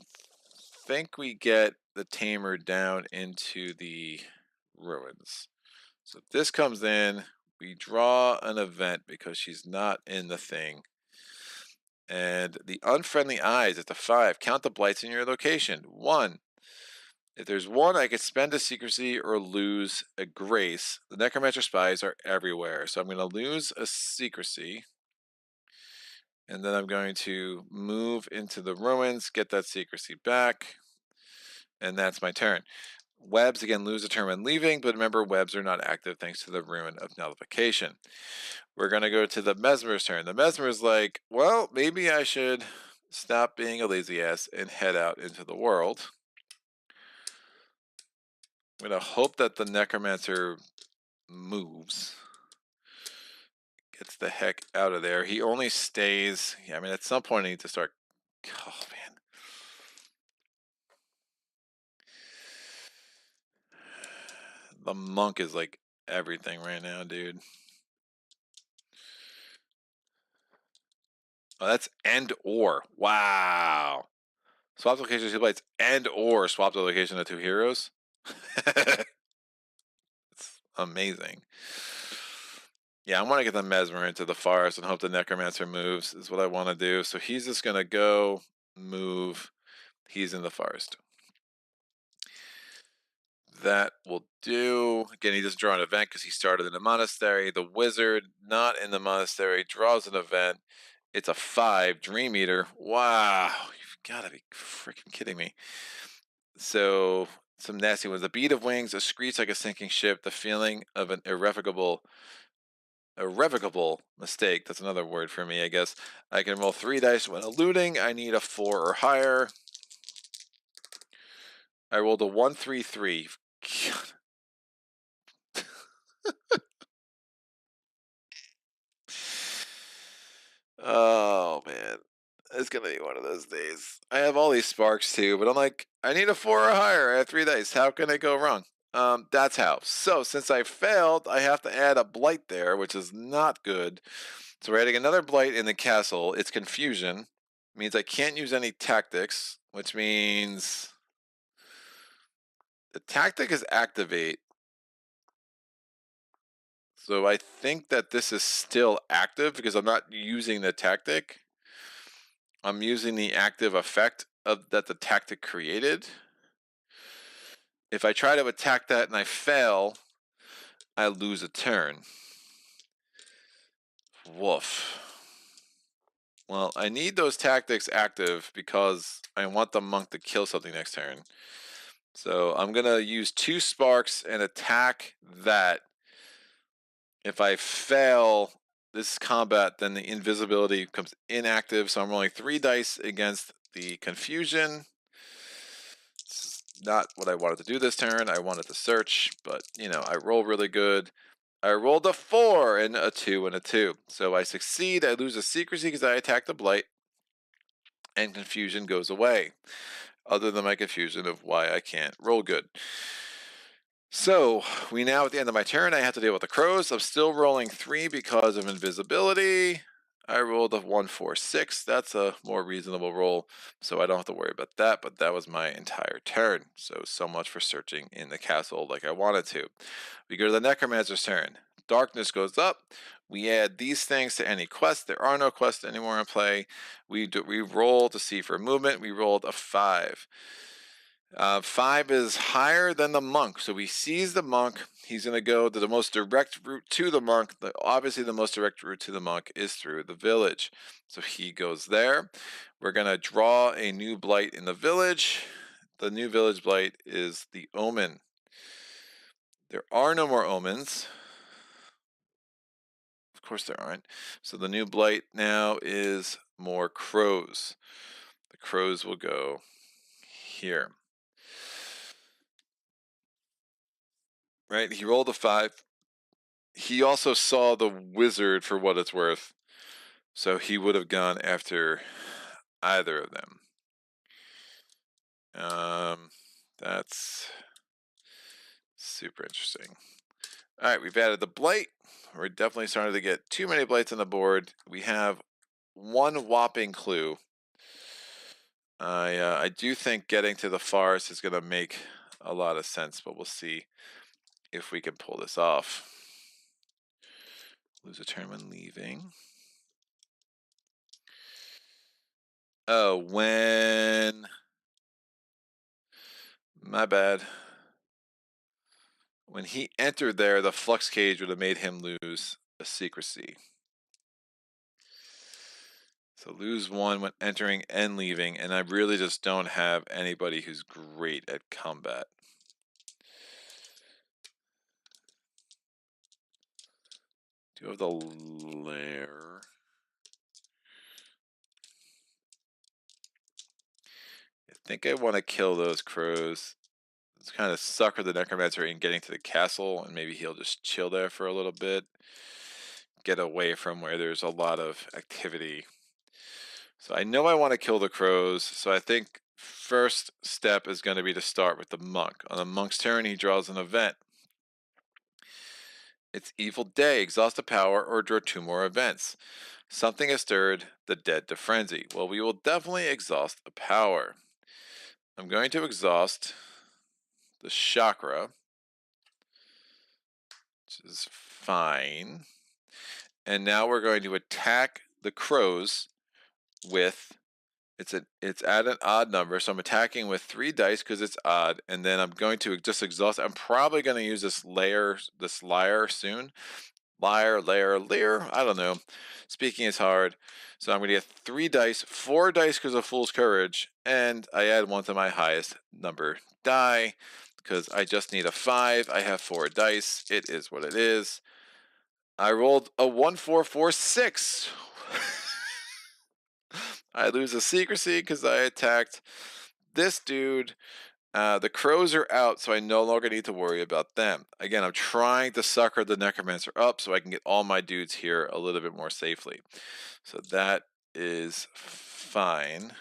I think we get the tamer down into the ruins. So if this comes in, we draw an event because she's not in the thing. And the unfriendly eyes at the 5. Count the blights in your location. 1. If there's 1, I could spend a secrecy or lose a grace. The Necromancer spies are everywhere. So I'm going to lose a secrecy. And then I'm going to move into the ruins, get that secrecy back. And that's my turn. Webs, again, lose a turn when leaving, but remember, webs are not active thanks to the ruin of nullification. We're going to go to the Mesmer's turn. The Mesmer's like, well, maybe I should stop being a lazy ass and head out into the world. I'm going to hope that the Necromancer moves. Gets the heck out of there. He only stays... Yeah, I mean, at some point I need to start... Oh, man. The monk is like everything right now, dude. Oh, that's end or. Wow. Swap location of 2 blights and or swap the location of 2 heroes. It's amazing. Yeah, I want to get the Mesmer into the forest and hope the Necromancer moves is what I want to do. So he's just going to go move. He's in the forest. That will do. Again, he doesn't draw an event because he started in the monastery. The wizard, not in the monastery, draws an event. It's a 5, Dream Eater. Wow, you've got to be freaking kidding me. So, some nasty ones. A beat of wings, a screech like a sinking ship, the feeling of an irrevocable mistake. That's another word for me, I guess. I can roll 3 dice when eluding. I need a 4 or higher. I rolled a 1, 3, 3. Oh man, it's gonna be one of those days. I have all these sparks too, but I'm like, I need a 4 or higher. I have 3 dice. How can it go wrong? That's how. So since I failed, I have to add a blight there, which is not good. So we're adding another blight in the castle. It's confusion. It means I can't use any tactics, which means the tactic is activate. So I think that this is still active because I'm not using the tactic. I'm using the active effect of that the tactic created. If I try to attack that and I fail, I lose a turn. Woof. Well, I need those tactics active because I want the monk to kill something next turn. So I'm going to use 2 sparks and attack that If I fail this combat, then the invisibility becomes inactive. So I'm rolling 3 dice against the confusion. It's not what I wanted to do this turn. I wanted to search, but you know, I roll really good. I rolled a 4 and a 2 and a 2. So I succeed. I lose a secrecy because I attack the blight, and confusion goes away. Other than my confusion of why I can't roll good. So we now at the end of my turn, I have to deal with the crows. I'm still rolling 3 because of invisibility. I rolled a 1, 4, 6. That's a more reasonable roll, so I don't have to worry about that. But that was my entire turn. So much for searching in the castle like I wanted to. We go to the Necromancer's turn. Darkness goes up. We add these things to any quest. There are no quests anymore in play. We roll to see for movement. We rolled a 5. 5 is higher than the monk, so he sees the monk. He's going to go to the most direct route to the monk. Obviously, the most direct route to the monk is through the village. So he goes there. We're going to draw a new blight in the village. The new village blight is the omen. There are no more omens. Of course there aren't. So the new blight now is more crows. The crows will go here. Right? He rolled a 5. He also saw the wizard for what it's worth, so he would have gone after either of them. That's super interesting. All right, we've added the blight. We're definitely starting to get too many blights on the board. We have one whopping clue. I do think getting to the forest is going to make a lot of sense, but we'll see if we can pull this off. Lose a turn when leaving. Oh, my bad. When he entered there, the flux cage would have made him lose a secrecy. So lose 1 when entering and leaving, and I really just don't have anybody who's great at combat. Do you have the lair? I think I want to kill those crows. Let's kind of sucker the Necromancer in getting to the castle, and maybe he'll just chill there for a little bit. Get away from where there's a lot of activity. So I know I want to kill the crows, so I think first step is going to be to start with the monk. On the monk's turn, he draws an event. It's Evil Day, exhaust a power, or draw 2 more events. Something has stirred the dead to frenzy. Well, we will definitely exhaust a power. I'm going to exhaust the chakra, which is fine. And now we're going to attack the crows with it's at an odd number, so I'm attacking with 3 dice because it's odd, and then I'm going to just exhaust. I'm probably going to use this lyre soon. Lyre, lear, I don't know. Speaking is hard. So I'm going to get 3 dice, 4 dice because of Fool's Courage, and I add 1 to my highest number die because I just need a 5. I have 4 dice. It is what it is. I rolled a 1, 4, 4, 6. I lose a secrecy because I attacked this dude. The crows are out, so I no longer need to worry about them. Again, I'm trying to sucker the Necromancer up so I can get all my dudes here a little bit more safely. So that is fine.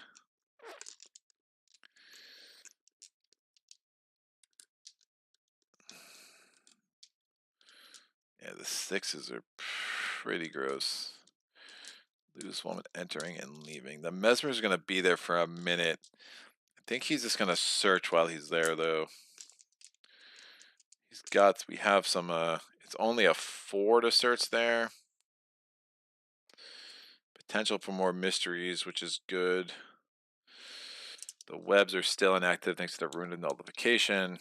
Yeah, the 6s are pretty gross. Lose 1 entering and leaving. The Mesmer is going to be there for a minute. I think he's just going to search while he's there, though. He's got, we have some, it's only a 4 to search there. Potential for more mysteries, which is good. The webs are still inactive thanks to the Rune of Nullification.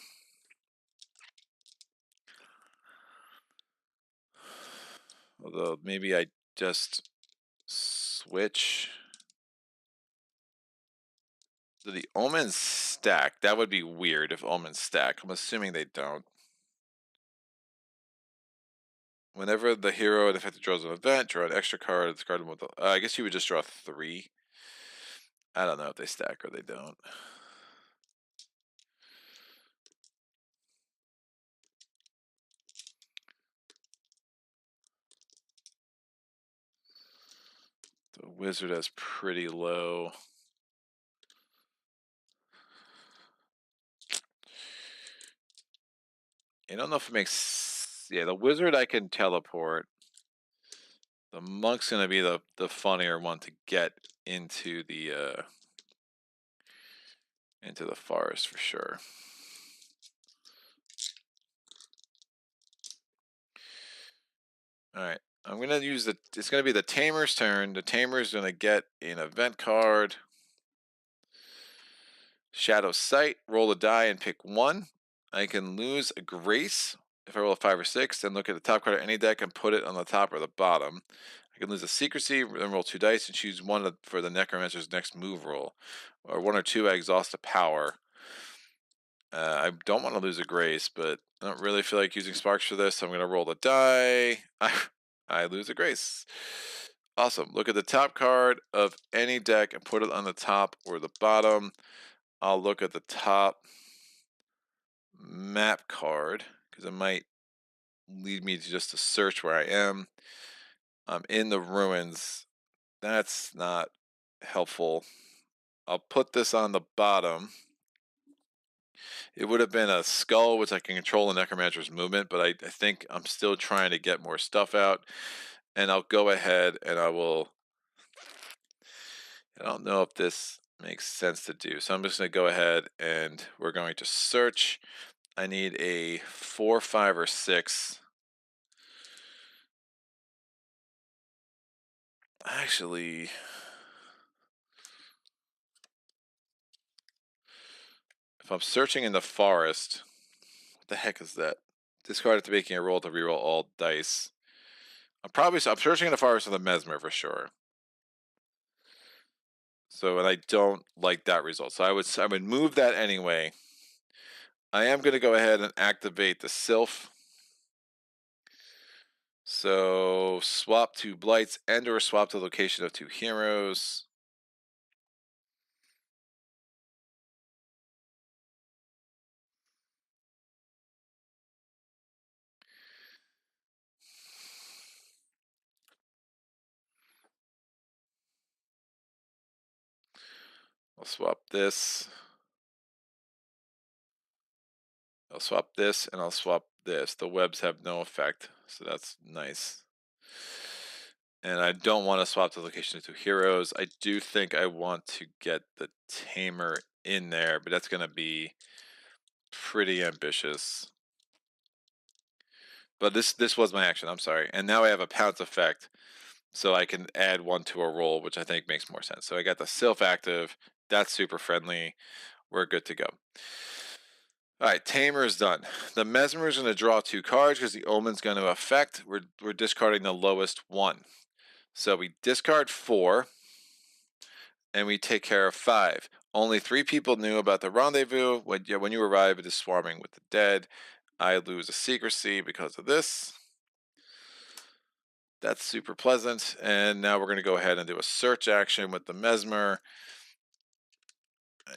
Although maybe I just switch. Do the omens stack? That would be weird if omens stack. I'm assuming they don't. Whenever the hero and effective draws an event, draw an extra card. Discard them with the. I guess you would just draw 3. I don't know if they stack or they don't. The wizard has pretty low. I don't know if it makes. Yeah, the wizard I can teleport. The monk's gonna be the funnier one to get into the forest for sure. All right, I'm gonna use the. It's gonna be the tamer's turn. The tamer's gonna get an event card. Shadow Sight. Roll a die and pick 1. I can lose a grace if I roll a 5 or 6. Then look at the top card of any deck and put it on the top or the bottom. I can lose a secrecy, then roll 2 dice and choose one for the Necromancer's next move roll. Or 1 or 2, I exhaust a power. I don't want to lose a grace, but I don't really feel like using sparks for this, so I'm going to roll the die. I lose a grace. Awesome. Look at the top card of any deck and put it on the top or the bottom. I'll look at the top map card because it might lead me to just to search where I am. I'm in the ruins. That's not helpful. I'll put this on the bottom. It would have been a skull, which I can control the Necromancer's movement, but I think I'm still trying to get more stuff out. And I'll go ahead and I don't know if this makes sense to do. So I'm just going to go ahead and we're going to search. I need a 4, 5, or 6. Actually, if I'm searching in the forest, what the heck is that? Discard after making a roll to reroll all dice. I'm searching in the forest for the mesmer for sure. So, and I don't like that result. So I would move that anyway. I am going to go ahead and activate the sylph. So swap 2 blights and or swap the location of 2 heroes. I'll swap this. I'll swap this and I'll swap this. The webs have no effect, so that's nice. And I don't want to swap the location of 2 heroes. I do think I want to get the tamer in there, but that's going to be pretty ambitious. But this was my action, I'm sorry. And now I have a pounce effect, so I can add 1 to a roll, which I think makes more sense. So I got the sylph active. That's super friendly. We're good to go. All right, tamer is done. The mesmer is going to draw 2 cards because the omen's going to affect. We're discarding the lowest one. So we discard 4, and we take care of 5. Only 3 people knew about the rendezvous. When you arrive, it is swarming with the dead. I lose a secrecy because of this. That's super pleasant. And now we're going to go ahead and do a search action with the mesmer.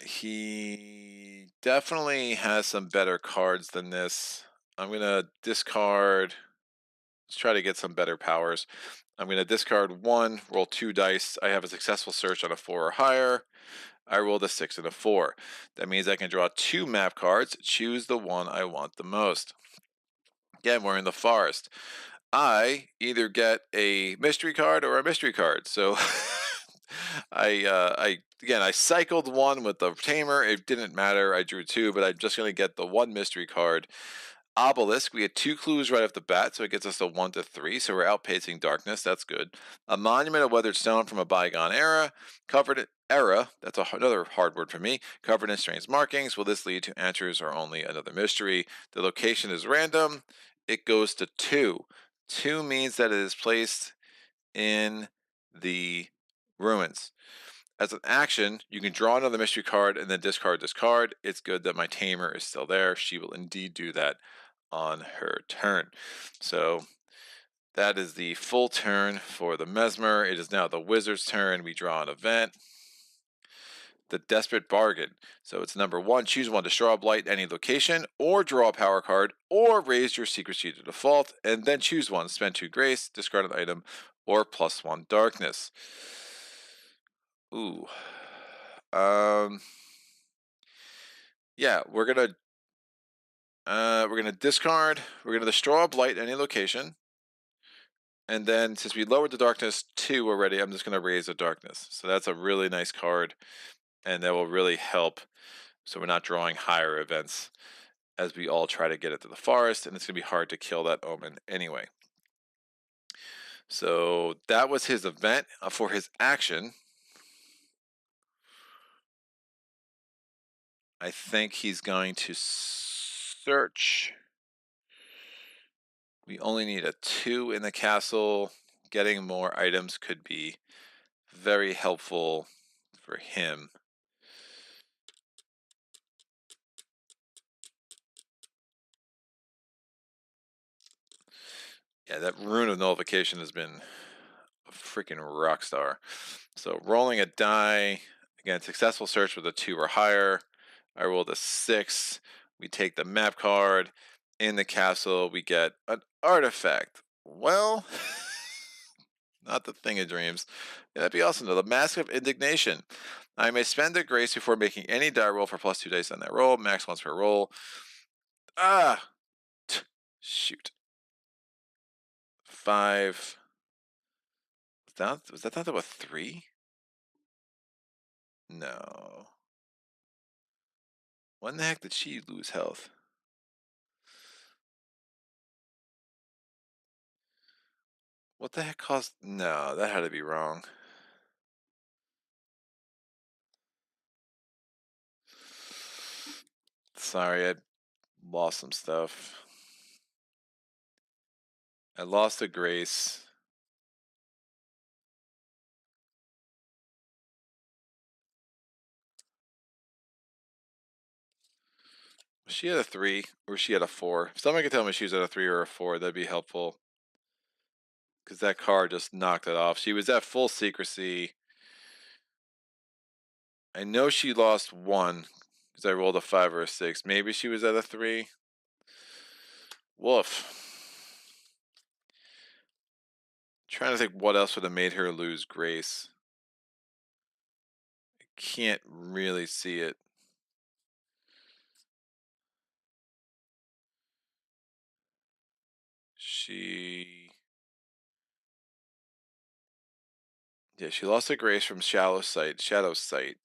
He definitely has some better cards than this. I'm going to discard. Let's try to get some better powers. I'm going to discard 1, roll 2 dice. I have a successful search on a 4 or higher. I rolled a 6 and a 4. That means I can draw 2 map cards, choose the one I want the most. Again, we're in the forest. I either get a mystery card or a mystery card. So I cycled 1 with the tamer. It didn't matter. I drew 2, but I'm just going to get the 1 mystery card. Obelisk, we had 2 clues right off the bat, so it gets us to 1 to 3, so we're outpacing darkness. That's good. A monument of weathered stone from a bygone era, that's another hard word for me, covered in strange markings. Will this lead to answers or only another mystery? The location is random. It goes to 2. 2 means that it is placed in the ruins. As an action, you can draw another mystery card and then discard this card. It's good that my tamer is still there. She will indeed do that on her turn. So That is the full turn for the Mesmer. It is now the Wizard's turn. We draw an event. The Desperate Bargain. So it's number 1, choose one, destroy a blight any location, or draw a power card, or raise your secret sheet to default, and then choose one, spend 2 grace, discard an item, or +1 darkness. Ooh. Yeah, we're gonna discard, we're gonna destroy a blight any location, and then since we lowered the darkness 2 already, I'm just gonna raise the darkness. So that's a really nice card, and that will really help so we're not drawing higher events as we all try to get it to the forest, and it's going to be hard to kill that omen anyway. So that was his event. For his action, I think he's going to search. We only need a 2 in the castle. Getting more items could be very helpful for him. Yeah, that Rune of Nullification has been a freaking rock star. So rolling a die, again, successful search with a 2 or higher. I rolled a 6. We take the map card. In the castle, we get an artifact. Well, not the thing of dreams. Yeah, that'd be awesome though. The Mask of Indignation. I may spend a grace before making any die roll for +2 dice on that roll. Max once per roll. Ah! Shoot. 5. Was that not a 3? No. When the heck did she lose health? What the heck caused? No, that had to be wrong. Sorry, I lost some stuff. I lost a grace. She had a 3, or she had a 4. If someone could tell me she was at a 3 or a 4, that'd be helpful. Because that card just knocked it off. She was at full secrecy. I know she lost 1, because I rolled a 5 or a 6. Maybe she was at a 3. Woof. Trying to think what else would have made her lose grace. I can't really see it. Yeah, she lost a grace from Shadow Sight.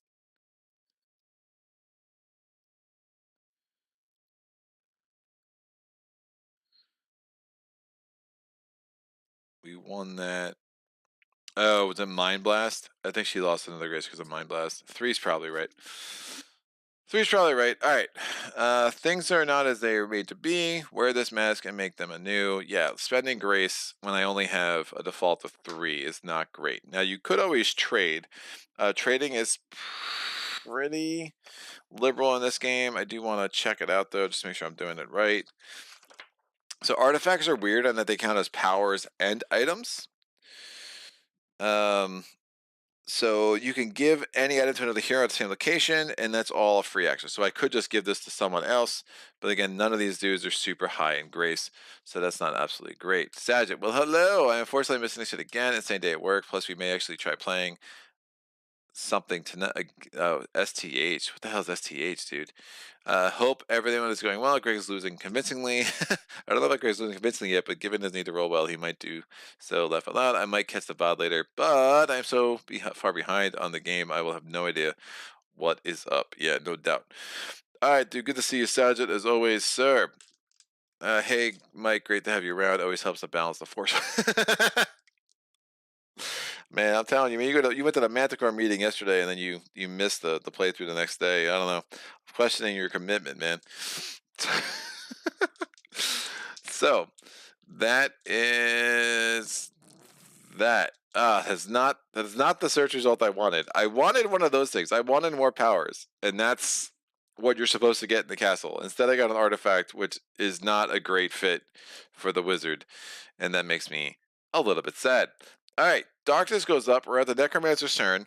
We won that. Oh, was it Mind Blast? I think she lost another grace because of Mind Blast. 3's probably right. 3's probably right. All right. Things are not as they are made to be. Wear this mask and make them anew. Yeah, spending grace when I only have a default of 3 is not great. Now, you could always trade. Trading is pretty liberal in this game. I do want to check it out, though, just to make sure I'm doing it right. So artifacts are weird in that they count as powers and items. So you can give any item to another hero at the same location, and that's all free action. So I could just give this to someone else, but again, none of these dudes are super high in grace, so that's not absolutely great. Sagitt, well, hello. I unfortunately missed this shit again. It's same day at work. Plus, we may actually try playing something tonight. STH. What the hell is STH, dude? Hope everyone is going well. Greg's losing convincingly. I don't know about Greg's losing convincingly yet, but given his need to roll well, he might do so. Laugh out loud. I might catch the VOD later, but I'm so far behind on the game, I will have no idea what is up. Yeah, no doubt. All right, dude. Good to see you, Sagitt, as always, sir. Hey, Mike. Great to have you around. Always helps to balance the force. Man, I'm telling you, man, you went to the Manticore meeting yesterday, and then you missed the playthrough the next day. I don't know. I'm questioning your commitment, man. So that is that. That is not the search result I wanted. I wanted one of those things. I wanted more powers, and that's what you're supposed to get in the castle. Instead, I got an artifact which is not a great fit for the wizard, and that makes me a little bit sad. All right, darkness goes up. We're at the Necromancer's turn.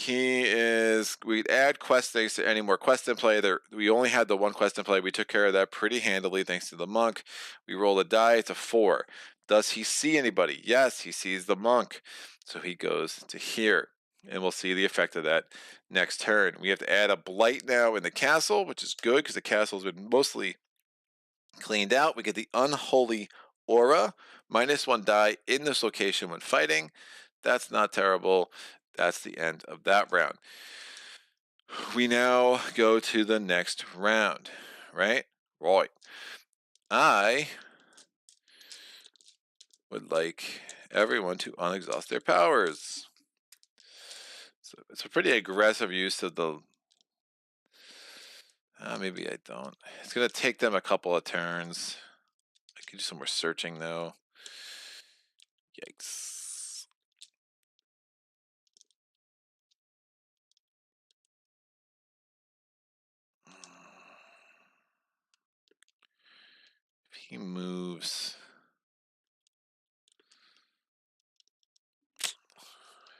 We'd add quest things to any more quest in play. We only had the one quest in play. We took care of that pretty handily thanks to the monk. We roll a die. It's a 4. Does he see anybody? Yes, he sees the monk. So he goes to here. And we'll see the effect of that next turn. We have to add a blight now in the castle, which is good because the castle's been mostly cleaned out. We get the unholy aura, -1 die in this location when fighting. That's not terrible. That's the end of that round. We now go to the next round, right? Right. I would like everyone to unexhaust their powers. So it's a pretty aggressive use of the... maybe I don't. It's going to take them a couple of turns. I could do some more searching, though. Yikes. If he moves...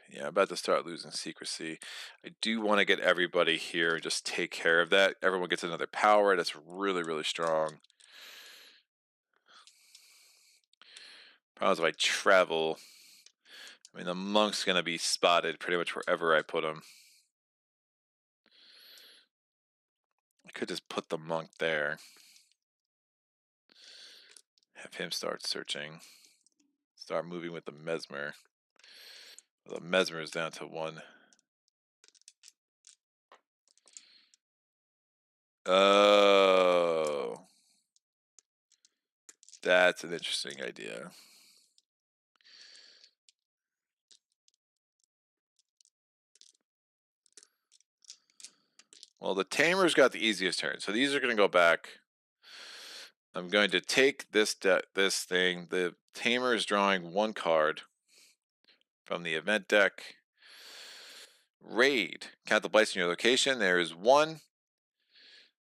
Yeah, I'm about to start losing secrecy. I do want to get everybody here and just take care of that. Everyone gets another power. That's really, really strong. Problem is, if I travel, I mean, the monk's going to be spotted pretty much wherever I put him. I could just put the monk there. Have him start searching. Start moving with the mesmer. The mesmer is down to 1. Oh. That's an interesting idea. Well, the tamer's got the easiest turn, so these are going to go back. I'm going to take this thing. The tamer is drawing 1 card from the event deck. Raid. Count the blights in your location. There is 1.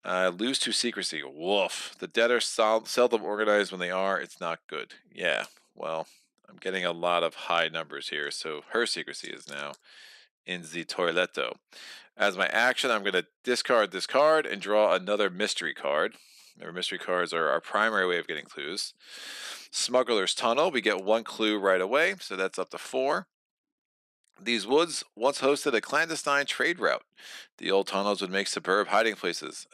Lose to secrecy. Woof. The dead are seldom organized. When they are, it's not good. Yeah, well, I'm getting a lot of high numbers here, so her secrecy is now in the toiletto. As my action, I'm going to discard this card and draw another mystery card. Remember, mystery cards are our primary way of getting clues. Smuggler's Tunnel. We get 1 clue right away, so that's up to 4. These woods once hosted a clandestine trade route. The old tunnels would make superb hiding places,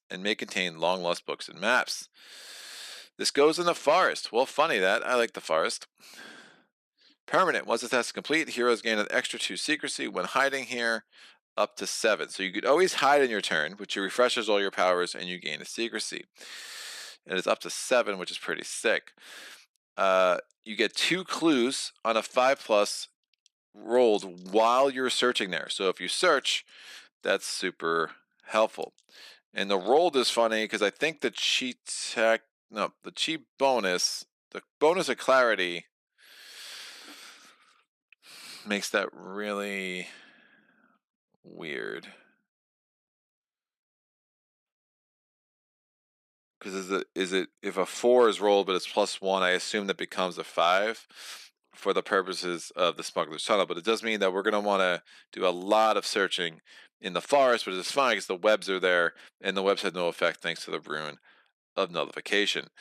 and may contain long-lost books and maps. This goes in the forest. Well, funny that. I like the forest. Permanent. Once the task is complete, heroes gain an extra 2 secrecy when hiding here, up to 7. So you could always hide in your turn, which refreshes all your powers, and you gain a secrecy. And it's up to 7, which is pretty sick. You get 2 clues on a 5+ rolled while you're searching there. So if you search, that's super helpful. And the rolled is funny because I think the cheat bonus, the bonus of clarity makes that really weird. Because if a 4 is rolled but it's +1, I assume that becomes a 5 for the purposes of the smuggler's tunnel. But it does mean that we're going to want to do a lot of searching in the forest, which is fine because the webs are there, and the webs have no effect thanks to the rune of nullification.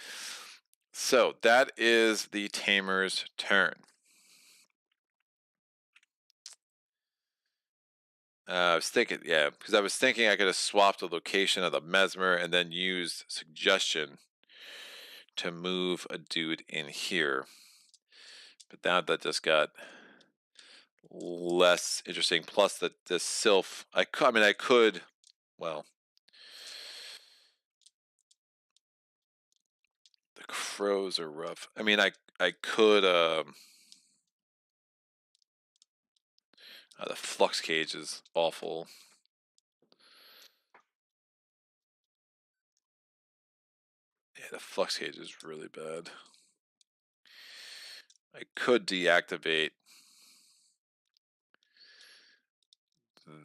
So that is the tamer's turn. I was thinking, yeah, because I was thinking I could have swapped the location of the mesmer and then used suggestion to move a dude in here. But now that just got less interesting. Plus the sylph, I could, well, the crows are rough. I mean, I could, the flux cage is awful. Yeah, the flux cage is really bad. I could deactivate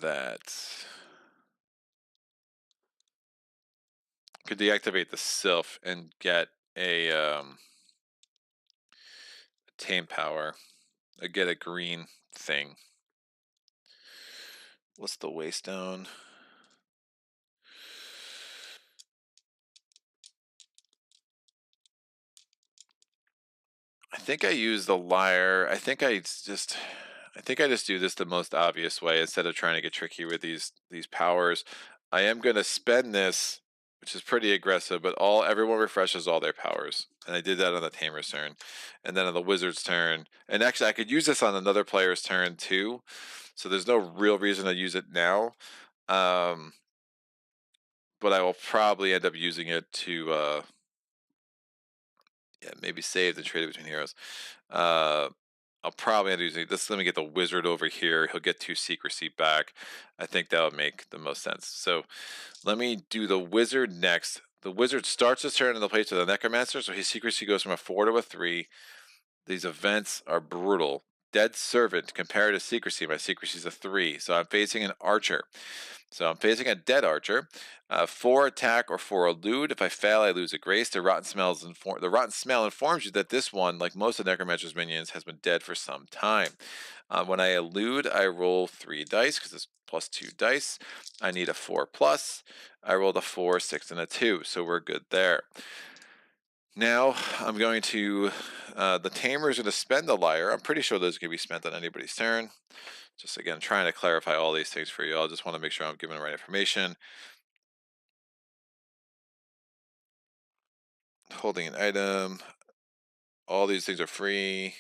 that. Could deactivate the Sylph and get a tame power. Get a green thing. What's the waystone? I think I use the lyre. I think I just do this the most obvious way instead of trying to get tricky with these powers. I am gonna spend this, which is pretty aggressive, but everyone refreshes all their powers. And I did that on the tamer's turn. And then on the wizard's turn. And actually I could use this on another player's turn too. So there's no real reason to use it now. But I will probably end up using it to maybe save the trade between heroes. I'll probably end up using this. Let me get the wizard over here. He'll get 2 secrecy back. I think that would make the most sense. So let me do the wizard next. The wizard starts his turn in the place of the necromancer, so his secrecy goes from a 4 to a 3. These events are brutal. Dead servant compared to secrecy. My secrecy is a 3, so I'm facing an archer. So I'm facing a dead archer. 4 attack or 4 elude. If I fail, I lose a grace. The rotten smell informs you that this one, like most of Necromancer's minions, has been dead for some time. When I elude, I roll 3 dice because it's plus 2 dice. I need a 4 plus. I rolled a 4, 6, and a 2, so we're good there. Now I'm going to, the tamer is going to spend the lyre. I'm pretty sure those can be spent on anybody's turn. Just again, trying to clarify all these things for you. I just want to make sure I'm giving the right information. Holding an item. All these things are free.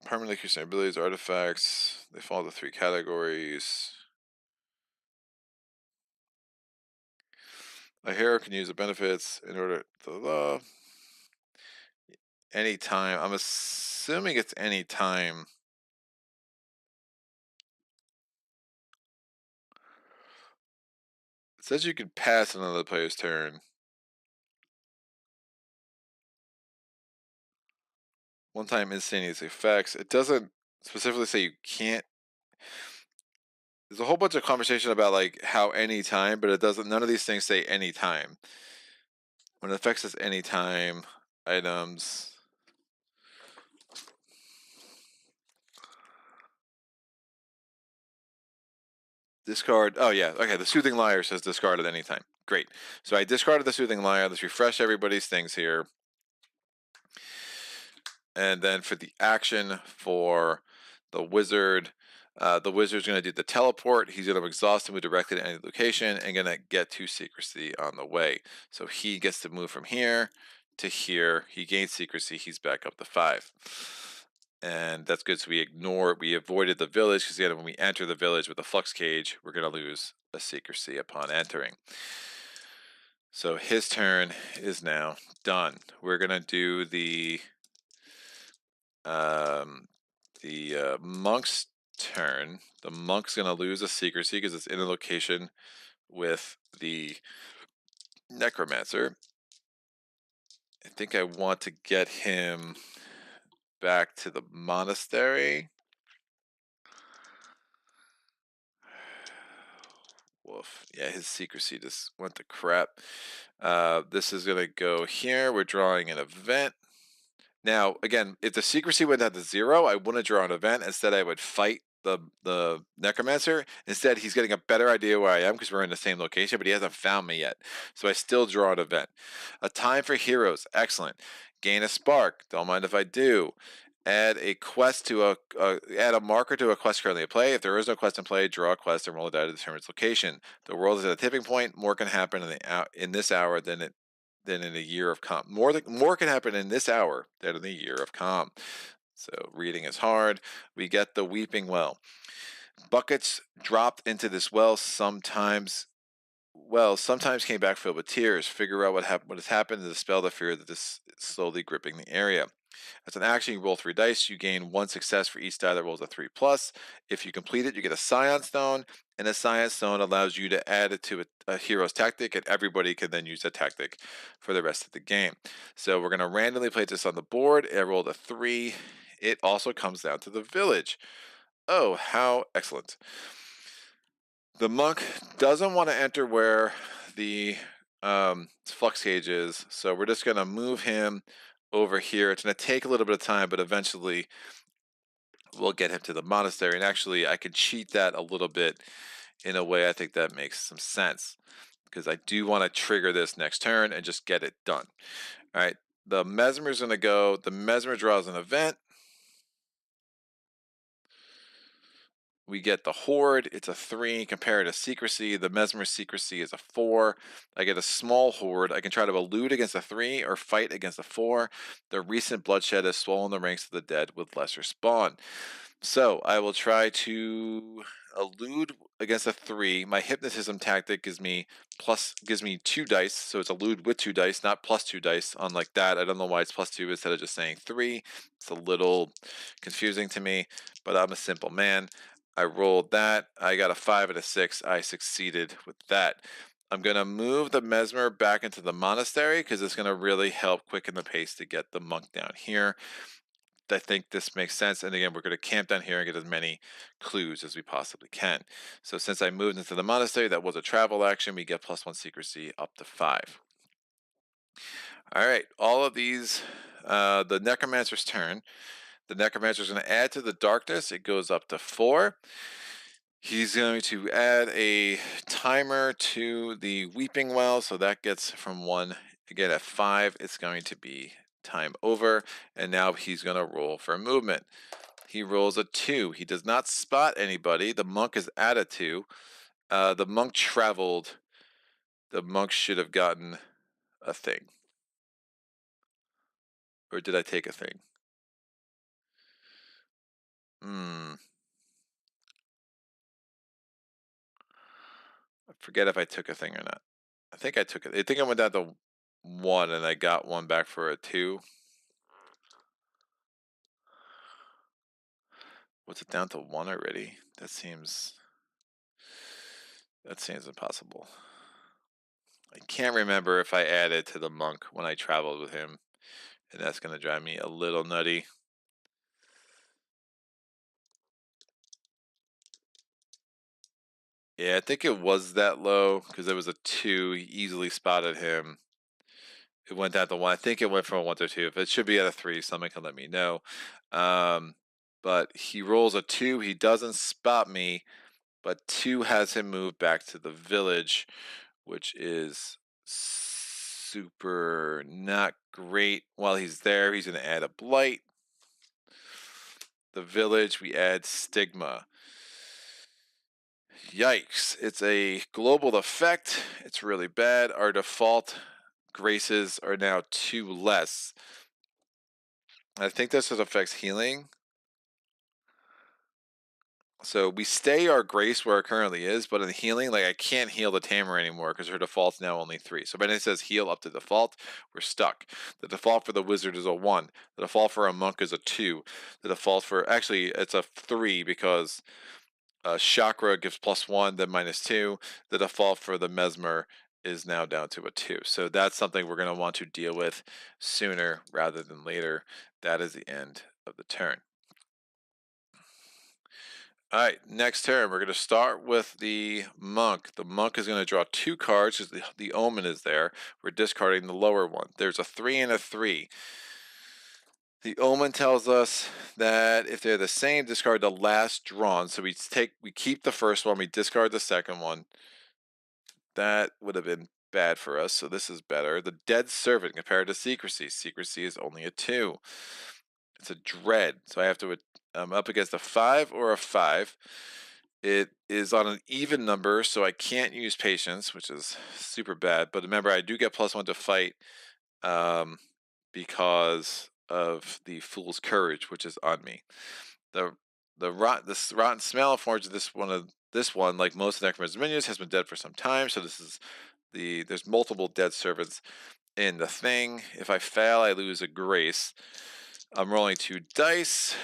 Permanently increasing abilities, artifacts. They fall into 3 categories. A hero can use the benefits in order to anytime. I'm assuming it's anytime. It says you can pass another player's turn. One time instantaneous effects. It doesn't specifically say you can't. There's a whole bunch of conversation about like how anytime, but it doesn't. None of these things say anytime. When it affects us anytime, items. Discard. Oh yeah. Okay. The soothing lyre says discard at any time. Great. So I discarded the soothing lyre. Let's refresh everybody's things here. And then for the action for the wizard's going to do the teleport. He's going to exhaust and move directly to any location and going to get 2 secrecy on the way. So he gets to move from here to here. He gains secrecy. He's back up to 5. And that's good. So we avoided the village because when we enter the village with the flux cage, we're going to lose a secrecy upon entering. So his turn is now done. We're going to do the monk's turn. The monk's going to lose a secrecy because it's in a location with the necromancer. I think I want to get him back to the monastery. Woof. Yeah, his secrecy just went to crap. This is going to go here. We're drawing an event. Now, again, if the secrecy went down to 0, I wouldn't draw an event. Instead, I would fight the necromancer. Instead, he's getting a better idea where I am because we're in the same location, but he hasn't found me yet. So I still draw an event. A time for heroes. Excellent. Gain a spark. Don't mind if I do. Add a quest to add a marker to a quest currently in play. If there is no quest in play, draw a quest and roll a die to determine its location. The world is at a tipping point. More can happen in this hour than in a year of calm. More can happen in this hour than in a year of calm. So reading is hard. We get the weeping well. Buckets dropped into this well sometimes came back filled with tears. Figure out what has happened to dispel the fear that is slowly gripping the area. As an action, you roll 3 dice. You gain 1 success for each die that rolls a 3 plus. If you complete it, you get a Scion Stone, and a Scion Stone allows you to add it to a hero's tactic, and everybody can then use that tactic for the rest of the game. So we're going to randomly place this on the board. I rolled a 3. It also comes down to the village. Oh, how excellent. The monk doesn't want to enter where the flux cage is, so we're just going to move him over here. It's going to take a little bit of time, but eventually we'll get him to the monastery. And actually, I can cheat that a little bit in a way I think that makes some sense, because I do want to trigger this next turn and just get it done. All right, the Mesmer's going to go. The Mesmer draws an event. We get the Horde. It's a 3 compared to Secrecy. The Mesmer Secrecy is a 4. I get a small Horde. I can try to elude against a 3 or fight against a 4. The recent bloodshed has swollen the ranks of the dead with lesser spawn. So I will try to elude against a 3. My hypnotism tactic gives me 2 dice, so it's elude with 2 dice, not plus 2 dice. Unlike that, I don't know why it's plus 2 instead of just saying 3. It's a little confusing to me, but I'm a simple man. I rolled that. I got a 5 and a 6. I succeeded with that. I'm going to move the Mesmer back into the monastery because it's going to really help quicken the pace to get the monk down here. I think this makes sense. And again, we're going to camp down here and get as many clues as we possibly can. So since I moved into the monastery, that was a travel action. We get +1 secrecy up to 5. All right, all of these, the Necromancer's turn. The Necromancer is going to add to the darkness. It goes up to 4. He's going to add a timer to the Weeping Well, so that gets from 1. Again, at 5, it's going to be time over, and now he's going to roll for movement. He rolls a 2. He does not spot anybody. The monk is at a 2. The monk traveled. The monk should have gotten a thing. Or did I take a thing? I forget if I took a thing or not. I think I took it. I think I went down to 1 and I got 1 back for a 2. What's it down to 1 already? That seems impossible. I can't remember if I added to the monk when I traveled with him, and that's going to drive me a little nutty. Yeah, I think it was that low because it was a 2. He easily spotted him. It went down to 1. I think it went from a 1 to 2. If it should be at a 3, someone can let me know. But he rolls a 2. He doesn't spot me, but 2 has him move back to the village, which is super not great. While he's there, he's going to add a blight. The village, we add stigma. Yikes. It's a global effect. It's really bad. Our default graces are now 2 less. I think this affects healing. So we stay our grace where it currently is, but in healing, like I can't heal the tamer anymore because her default's now only 3. So when it says heal up to default, we're stuck. The default for the wizard is a 1. The default for a monk is a 2. The default for, actually, it's a 3 because chakra gives +1, then -2. The default for the mesmer is now down to a 2. So that's something we're going to want to deal with sooner rather than later. That is the end of the turn. All right, next turn, we're going to start with the monk. The monk is going to draw 2 cards because the omen is there. We're discarding the lower one. There's a 3 and a 3. The omen tells us that if they're the same, discard the last drawn. So we keep the first one, we discard the second one. That would have been bad for us, so this is better. The dead servant compared to secrecy. Secrecy is only a 2. It's a dread, so I have to up against a 5 or a 5. It is on an even number, so I can't use patience, which is super bad. But remember, I do get +1 to fight because of the fool's courage, which is on me. This rotten smell forms this one, like most of Necromancer's minions, has been dead for some time. So this is there's multiple dead servants in the thing. If I fail, I lose a grace. I'm rolling 2 dice.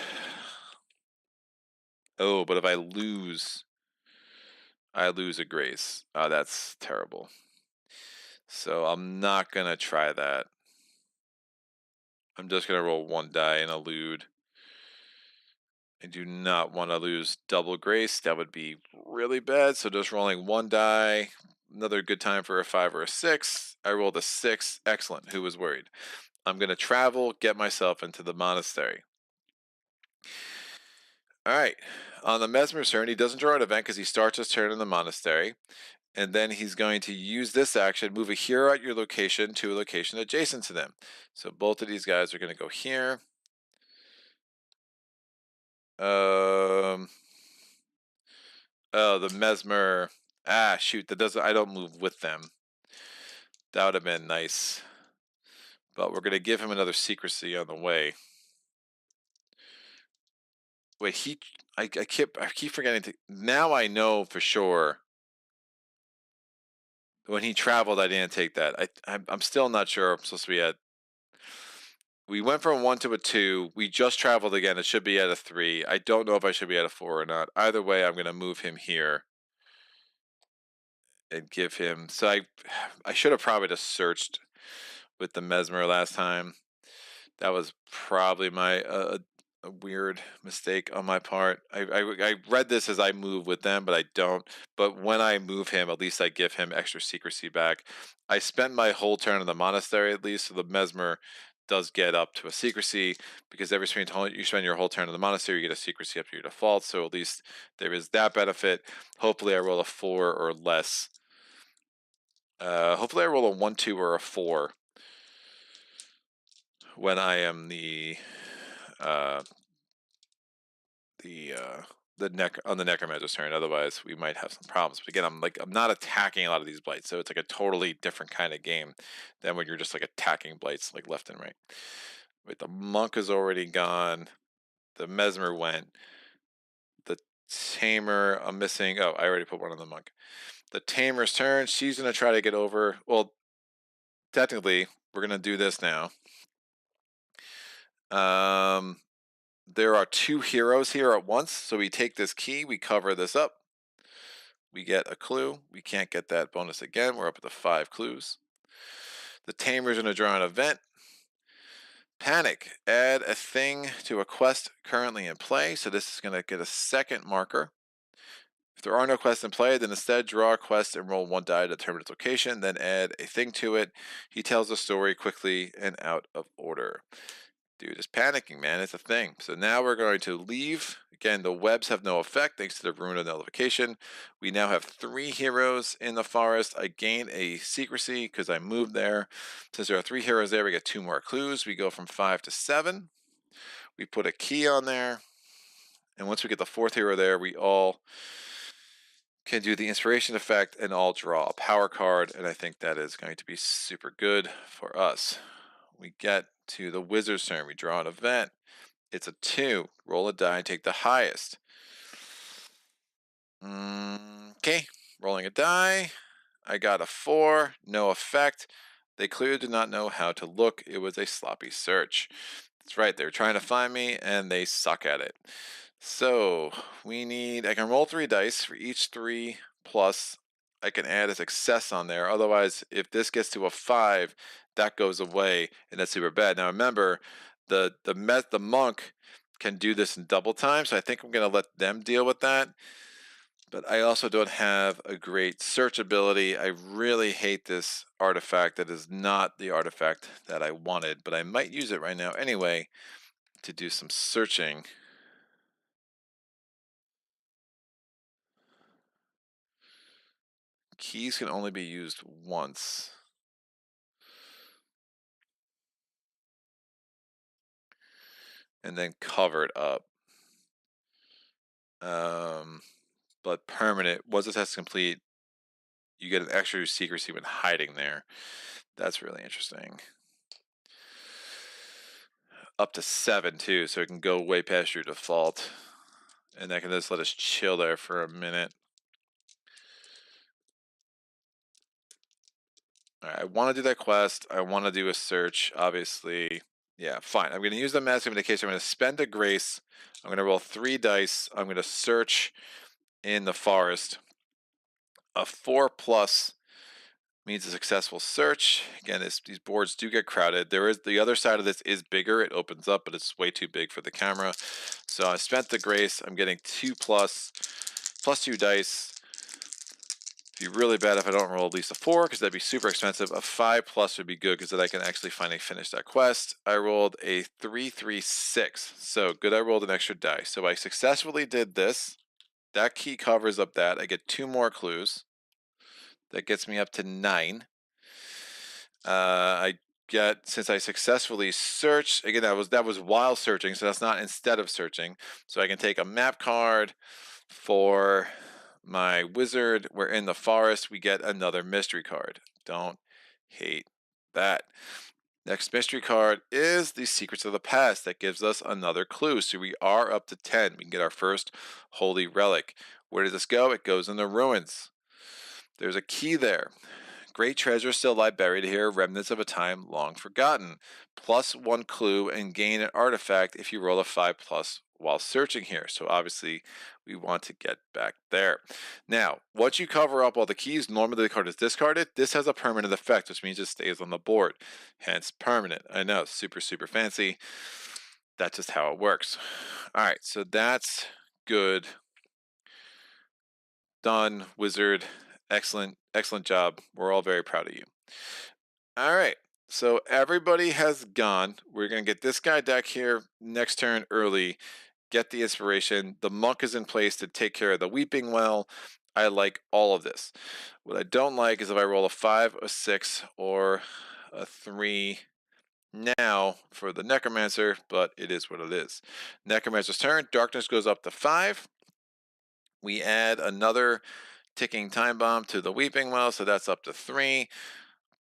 Oh, but if I lose a grace. Oh, that's terrible. So I'm not gonna try that. I'm just gonna roll 1 die and elude. I do not want to lose double grace. That would be really bad. So just rolling 1 die. Another good time for a 5 or a 6. I rolled a 6. Excellent. Who was worried? I'm going to travel, get myself into the monastery. All right. On the Mesmer's turn, he doesn't draw an event because he starts his turn in the monastery. And then he's going to use this action, move a hero at your location to a location adjacent to them. So both of these guys are going to go here. Oh, the Mesmer. Ah, shoot. That doesn't. I don't move with them. That would have been nice. But we're going to give him another secrecy on the way. Wait, I keep forgetting to. Now I know for sure. When he traveled, I didn't take that. I'm still not sure I'm supposed to be at. We went from 1 to a 2. We just traveled again. It should be at a 3. I don't know if I should be at a 4 or not. Either way, I'm going to move him here and give him. So I should have probably just searched with the Mesmer last time. That was probably my a weird mistake on my part. I read this as I move with them, but I don't. But when I move him, at least I give him extra secrecy back. I spent my whole turn in the monastery at least, so the Mesmer does get up to a secrecy because every time you spend your whole turn in the monastery, you get a secrecy up to your default. So at least there is that benefit. Hopefully, I roll a 4 or less. Hopefully, I roll a 1, 2, or a 4 when I am on the Necromancer's turn. Otherwise, we might have some problems. But again, I'm not attacking a lot of these blights, so it's like a totally different kind of game than when you're just like attacking blights like left and right. Wait, the monk is already gone. The Mesmer went. The tamer, I'm missing. Oh, I already put one on the monk. The tamer's turn. She's gonna try to get over. Well, technically, we're gonna do this now. There are 2 heroes here at once, so we take this key, we cover this up. We get a clue. We can't get that bonus again. We're up to 5 clues. The tamer's going to draw an event. Panic. Add a thing to a quest currently in play. So this is going to get a second marker. If there are no quests in play, then instead draw a quest and roll 1 die to determine its location, then add a thing to it. He tells the story quickly and out of order. Dude is panicking, man. It's a thing. So now we're going to leave. Again, the webs have no effect thanks to the rune of nullification. We now have 3 heroes in the forest. I gain a secrecy because I moved there. Since there are 3 heroes there, we get 2 more clues. We go from 5 to 7. We put a key on there. And once we get the 4th hero there, we all can do the inspiration effect and all draw a power card. And I think that is going to be super good for us. We get to the wizard's turn. We draw an event. It's a 2. Roll a die and take the highest. Okay. Rolling a die. I got a 4. No effect. They clearly did not know how to look. It was a sloppy search. That's right. They were trying to find me and they suck at it. So I can roll 3 dice for each 3 plus. I can add a success on there. Otherwise, if this gets to a 5, that goes away and that's super bad. Now remember, the monk can do this in double time, so I think I'm going to let them deal with that. But I also don't have a great search ability. I really hate this artifact. That is not the artifact that I wanted, but I might use it right now anyway to do some searching. Keys can only be used once. And then covered up. But permanent, once the test is complete, you get an extra secrecy when hiding there. That's really interesting. Up to 7 too, so it can go way past your default. And that can just let us chill there for a minute. Alright, I want to do that quest. I want to do a search, obviously. Yeah, fine. I'm going to use the massive indication. I'm going to spend a grace. I'm going to roll 3 dice. I'm going to search in the forest. A 4 plus means a successful search. Again, these boards do get crowded. There is the other side of this is bigger. It opens up, but it's way too big for the camera. So I spent the grace. I'm getting 2 plus 2 dice. It'd be really bad if I don't roll at least a 4, because that'd be super expensive. A 5 plus would be good, because then I can actually finally finish that quest. I rolled a 3, 3, 6. So good, I rolled an extra die. So I successfully did this. That key covers up that. I get 2 more clues. That gets me up to 9. I get, since I successfully searched, again, that was while searching, so that's not instead of searching. So I can take a map card for my wizard. We're in the forest. We get another mystery card. Don't hate that. Next mystery card is the Secrets of the Past. That gives us another clue. So we are up to 10. We can get our first Holy Relic. Where does this go? It goes in the ruins. There's a key there. Great treasure still lie buried here, remnants of a time long forgotten. Plus 1 clue and gain an artifact if you roll a 5 plus while searching here. So obviously we want to get back there. Now, once you cover up all the keys, normally the card is discarded. This has a permanent effect, which means it stays on the board. Hence permanent. I know, super, super fancy. That's just how it works. All right, so that's good. Done, wizard. Excellent, excellent job. We're all very proud of you. All right, so everybody has gone. We're going to get this guy back here next turn early, get the inspiration. The monk is in place to take care of the weeping well. I like all of this. What I don't like is if I roll a 5, a 6, or a 3 now for the Necromancer, but it is what it is. Necromancer's turn. Darkness goes up to 5. We add another ticking time bomb to the weeping well, so that's up to 3.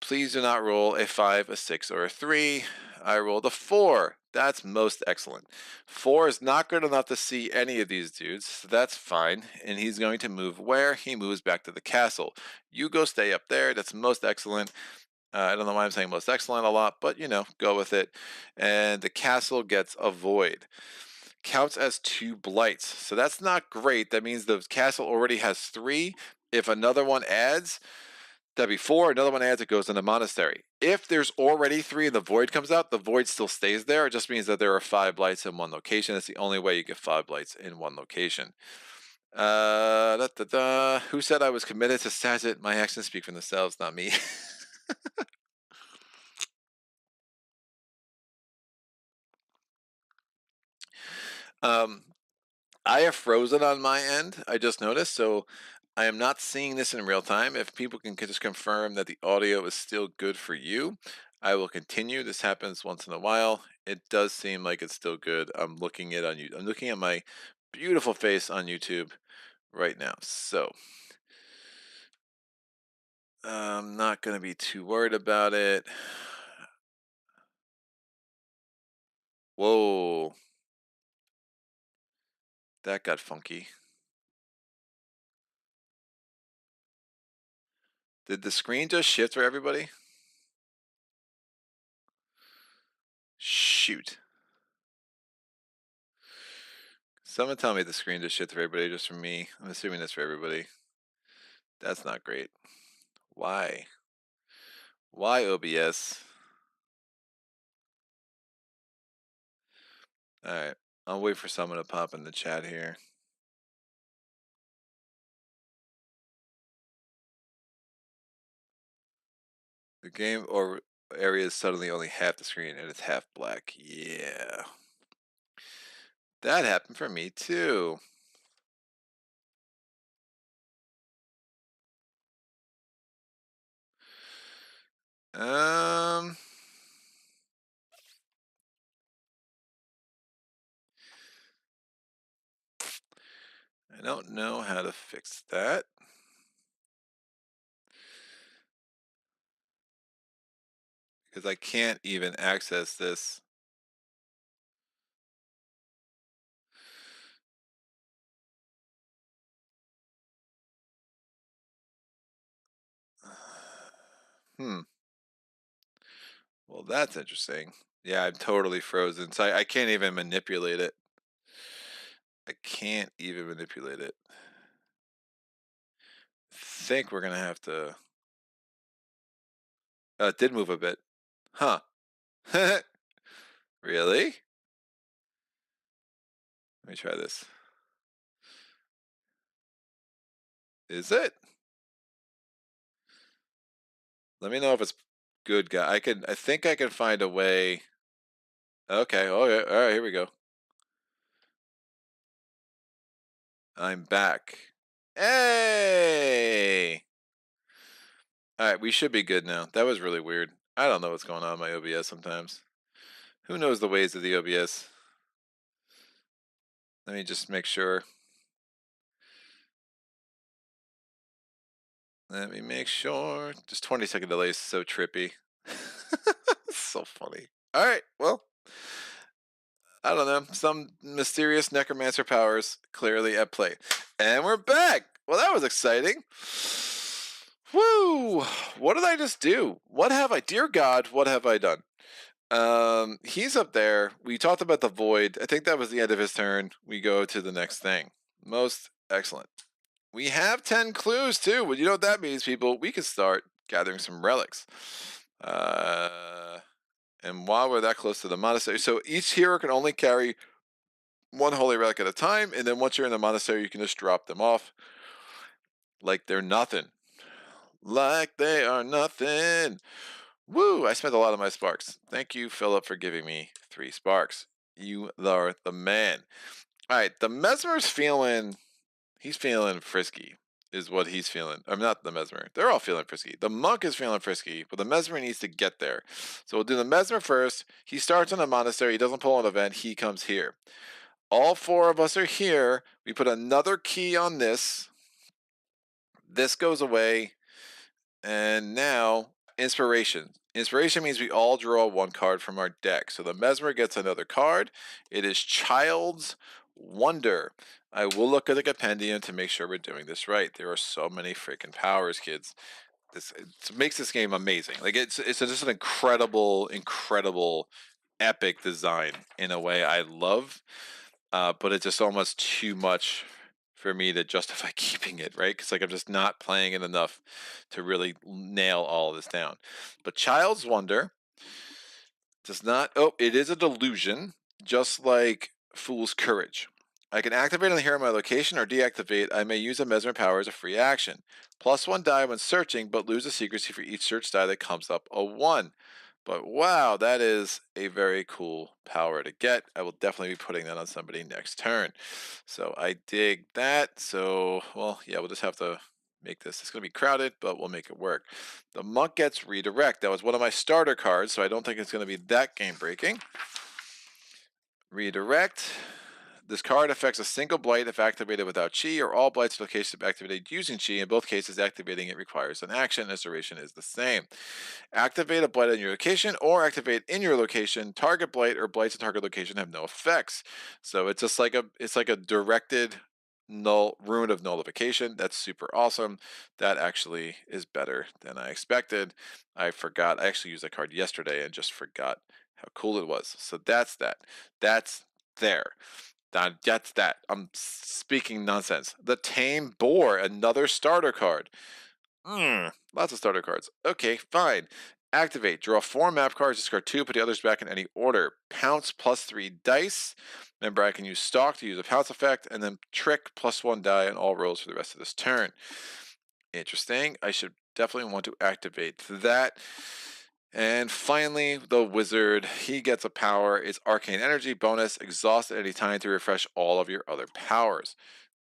Please do not roll a 5, a 6, or a 3. I rolled a 4. That's most excellent. 4 is not good enough to see any of these dudes, so that's fine. And he's going to move where? He moves back to the castle. You go stay up there. That's most excellent. I don't know why I'm saying most excellent a lot, but go with it. And the castle gets a void. Counts as 2 blights. So that's not great. That means the castle already has 3. If another one adds, that'd be 4. Another one adds, it goes in the monastery. If there's already 3 and the void comes out, the void still stays there. It just means that there are 5 blights in one location. That's the only way you get 5 blights in one location. Who said I was committed to Saget? My actions speak for themselves, not me. I have frozen on my end, I just noticed, so I am not seeing this in real time. If people can just confirm that the audio is still good for you, I will continue. This happens once in a while. It does seem like it's still good. I'm looking at on you. I'm looking at my beautiful face on YouTube right now. So I'm not going to be too worried about it. Whoa. That got funky. Did the screen just shift for everybody? Shoot. Someone tell me the screen just shit for everybody, just for me. I'm assuming that's for everybody. That's not great. Why? Why OBS? Alright. I'll wait for someone to pop in the chat here. The game or area is suddenly only half the screen and it's half black. Yeah. That happened for me too. I don't know how to fix that. Because I can't even access this. Well, that's interesting. Yeah, I'm totally frozen. So I can't even manipulate it. I can't even manipulate it. Think we're gonna have to It did move a bit. Huh. Really? Let me try this. Is it? Let me know if it's good, guy. I think I can find a way. Okay. Oh, yeah. All right. Here we go. I'm back. Hey! All right. We should be good now. That was really weird. I don't know what's going on in my OBS sometimes. Who knows the ways of the OBS? Let me just make sure. Let me make sure. Just 20-second delay is so trippy. So funny. All right. Well, I don't know. Some mysterious necromancer powers clearly at play. And we're back. Well, that was exciting. Woo! What did I just do? What have I, dear God, what have I done? He's up there. We talked about the void. I think that was the end of his turn. We go to the next thing. Most excellent. We have 10 clues too. Well, you know what that means, people? We can start gathering some relics. And while we're that close to the monastery, so each hero can only carry one holy relic at a time, and then once you're in the monastery, you can just drop them off like they're nothing. Like they are nothing. Woo! I spent a lot of my sparks. Thank you, Phillip, for giving me 3 sparks. You are the man. All right, the Mesmer's feeling. He's feeling frisky, is what he's feeling. I'm not the Mesmer. They're all feeling frisky. The monk is feeling frisky, but the Mesmer needs to get there. So we'll do the Mesmer first. He starts in the monastery. He doesn't pull an event. He comes here. All 4 of us are here. We put another key on this. This goes away. And now, inspiration. Inspiration means we all draw 1 card from our deck. So the Mesmer gets another card. It is Child's Wonder. I will look at the compendium to make sure we're doing this right. There are so many freaking powers, kids. This it makes this game amazing. Like it's just an incredible, epic design in a way I love. But it's just almost too much for me to justify keeping it, right? Because like I'm just not playing it enough to really nail all of this down. But Child's Wonder does not. Oh, it is a delusion, just like Fool's Courage. I can activate on the hero in my location or deactivate. I may use a Mesmer power as a free action. +1 die when searching, but lose a secrecy for each search die that comes up a 1. But wow, that is a very cool power to get. I will definitely be putting that on somebody next turn. So I dig that. So, well, yeah, we'll just have to make this. It's going to be crowded, but we'll make it work. The monk gets redirect. That was one of my starter cards, so I don't think it's going to be that game breaking. Redirect. This card affects a single blight if activated without chi, or all blights locations activated using chi. In both cases, activating it requires an action. Its duration is the same. Activate a blight in your location, or activate in your location. Target blight or blights in target location have no effects. So it's just like a directed null rune of nullification. That's super awesome. That actually is better than I expected. I forgot. I actually used that card yesterday and just forgot how cool it was. So that's that. That's there. That's that. I'm speaking nonsense. The Tame Boar, another starter card. Lots of starter cards. Okay, fine. Activate. Draw 4 map cards, discard 2, put the others back in any order. Pounce +3 dice. Remember, I can use Stalk to use a pounce effect, and then Trick +1 die on all rolls for the rest of this turn. Interesting. I should definitely want to activate that. And finally, the wizard, he gets a power. It's arcane energy bonus, exhaust at any time to refresh all of your other powers.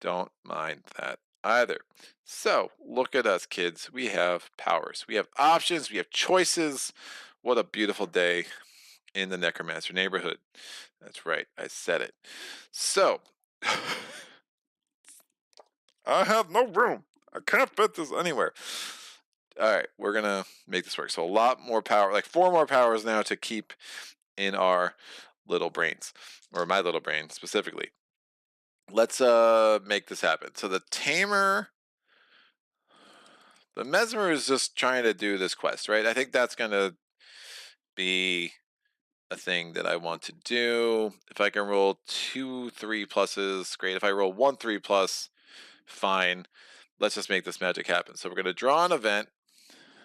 Don't mind that either. So look at us, kids. We have powers. We have options. We have choices. What a beautiful day in the Necromancer neighborhood. That's right. I said it. So I have no room. I can't fit this anywhere. All right, we're gonna make this work. So a lot more power, like 4 more powers now to keep in our little brains, or my little brain specifically. Let's make this happen. So the Tamer, the Mesmer is just trying to do this quest, right? I think that's gonna be a thing that I want to do. If I can roll 2 3 pluses, great. If I roll 1 3+, fine. Let's just make this magic happen. So we're gonna draw an event.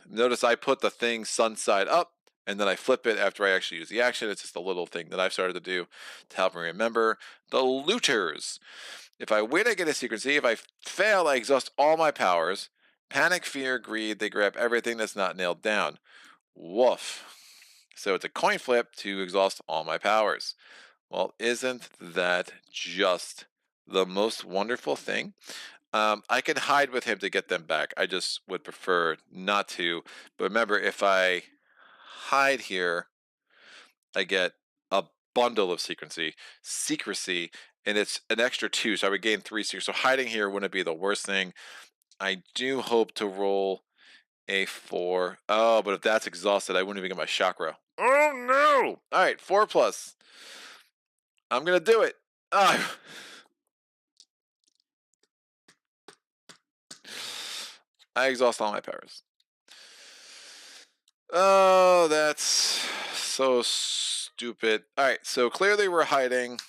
Notice I put the thing sun side up, and then I flip it after I actually use the action. It's just a little thing that I've started to do to help me remember. The looters. If I win, I get a secrecy. If I fail, I exhaust all my powers. Panic, fear, greed, they grab everything that's not nailed down. Woof. So it's a coin flip to exhaust all my powers. Well, isn't that just the most wonderful thing? I can hide with him to get them back. I just would prefer not to. But remember, if I hide here, I get a bundle of secrecy, and it's an extra 2, so I would gain 3 secrecy. So hiding here wouldn't be the worst thing. I do hope to roll a 4. Oh, but if that's exhausted, I wouldn't even get my chakra. Oh no! All right, 4 plus. I'm gonna do it. Oh. I exhaust all my powers. Oh, that's so stupid. All right, so clearly we're hiding.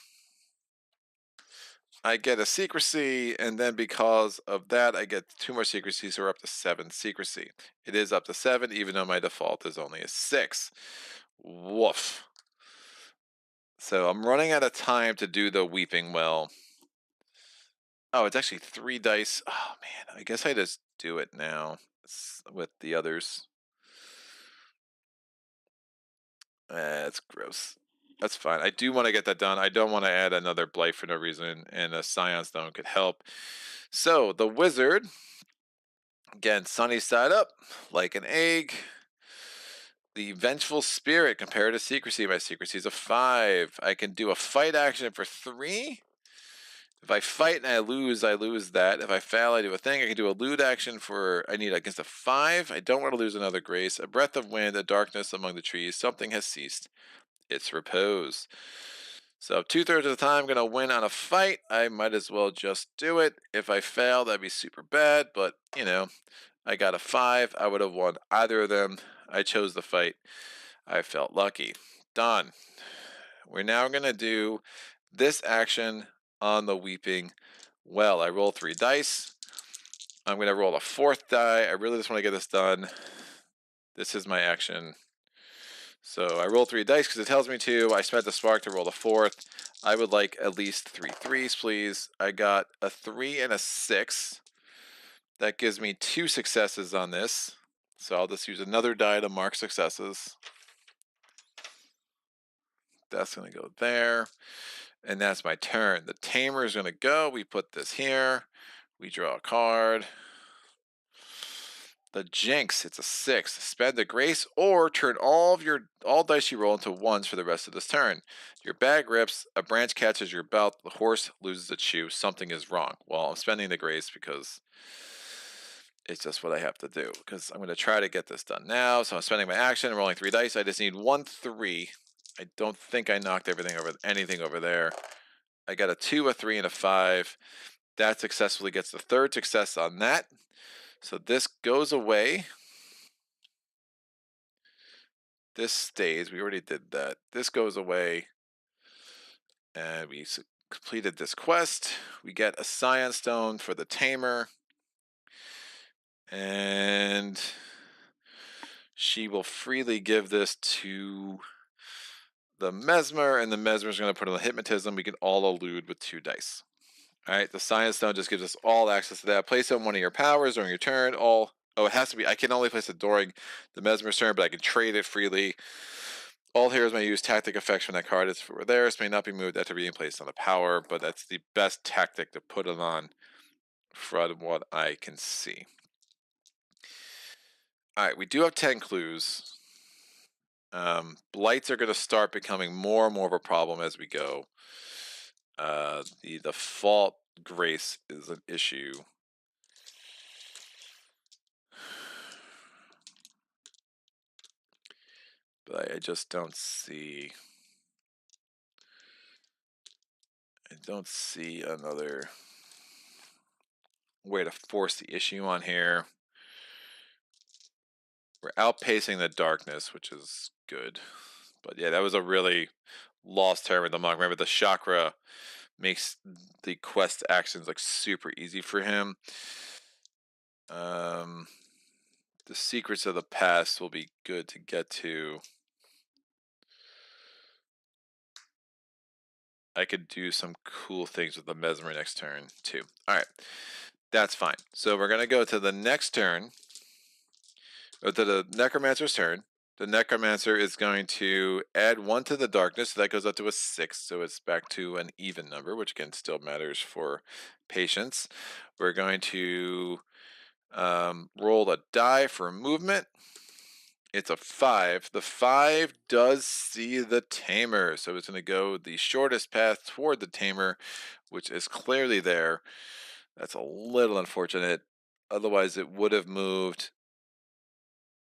I get a secrecy, and then because of that, I get 2 more secrecies, so we're up to 7 secrecy. It is up to 7, even though my default is only a 6. Woof. So I'm running out of time to do the weeping well. Oh, it's actually 3 dice. Oh, man, I guess I just do it now with the others. That's gross. That's fine. I do want to get that done. I don't want to add another blight for no reason, and a Scion Stone could help. So, the wizard, again, sunny side up, like an egg. The vengeful spirit, compared to secrecy. My secrecy is a 5. I can do a fight action for 3. If I fight and I lose that. If I fail, I do a thing. I can do a loot action for, I need against a 5. I don't want to lose another grace. A breath of wind, a darkness among the trees. Something has ceased its repose. So 2/3 of the time I'm going to win on a fight. I might as well just do it. If I fail, that'd be super bad. But, you know, I got a 5. I would have won either of them. I chose the fight. I felt lucky. Done. We're now going to do this action on the weeping well. I roll 3 dice. I'm going to roll a 4th die. I really just want to get this done. This is my action. So I roll 3 dice because it tells me to. I spent the spark to roll the 4th. I would like at least 3 3s, please. I got a 3 and a 6. That gives me 2 successes on this. So I'll just use another die to mark successes. That's going to go there. And that's my turn. The tamer is going to go. We put this here. We draw a card. The jinx, it's a 6. Spend a grace or turn all dice you roll into 1s for the rest of this turn. Your bag rips, a branch catches your belt, the horse loses its shoe. Something is wrong. Well, I'm spending the grace because it's just what I have to do. Because I'm going to try to get this done now. So I'm spending my action, rolling 3 dice. I just need 1 3. I don't think I knocked anything over there. I got a 2, a 3, and a 5. That successfully gets the 3rd success on that. So this goes away. This stays. We already did that. This goes away. And we completed this quest. We get a Scion Stone for the Tamer. And she will freely give this to the Mesmer. And the Mesmer is going to put on the Hypnotism. We can all elude with 2 dice. Alright, the Scion Stone just gives us all access to that. Place on one of your powers during your turn. Oh, it has to be. I can only place it during the Mesmer's turn, but I can trade it freely. All heroes may use tactic effects from that card. It's for theirs. May not be moved after being placed on the power, but that's the best tactic to put it on from what I can see. Alright, we do have 10 clues. Blights are going to start becoming more and more of a problem as we go. The default grace is an issue. But I just don't see. I don't see another way to force the issue on here. We're outpacing the darkness, which is good. But yeah, that was a really lost term in the monk. Remember, the chakra makes the quest actions like super easy for him. The secrets of the past will be good to get to. I could do some cool things with the mesmer next turn too. All right, that's fine. So we're gonna go to the next turn, or to the Necromancer's turn. The Necromancer is going to add 1 to the darkness, so that goes up to a 6, so it's back to an even number, which again still matters for patience. We're going to roll a die for movement. It's a 5. The 5 does see the tamer, so it's going to go the shortest path toward the tamer, which is clearly there. That's a little unfortunate. Otherwise, it would have moved.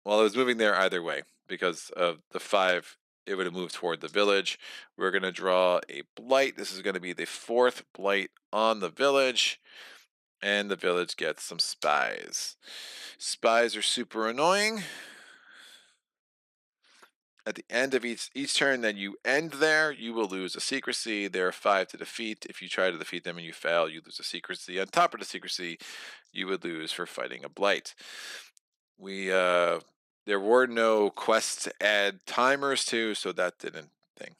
Well, it was moving there either way because of the 5. It would have moved toward the village. We're going to draw a blight. This is going to be the 4th blight on the village, and the village gets some spies. Spies are super annoying. At the end of each turn that you end there, you will lose a secrecy. There are 5 to defeat. If you try to defeat them and you fail, you lose a secrecy. On top of the secrecy, you would lose for fighting a blight. There were no quests to add timers to, so that didn't thing.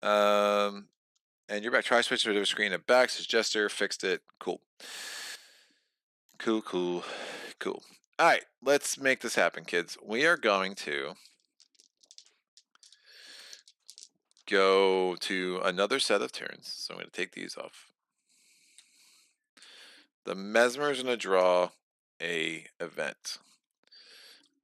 And you're back. Try switch to the screen at back. Says Jester fixed it. Cool. Cool. All right, let's make this happen, kids. We are going to go to another set of turns. So I'm going to take these off. The Mesmer is going to draw a event.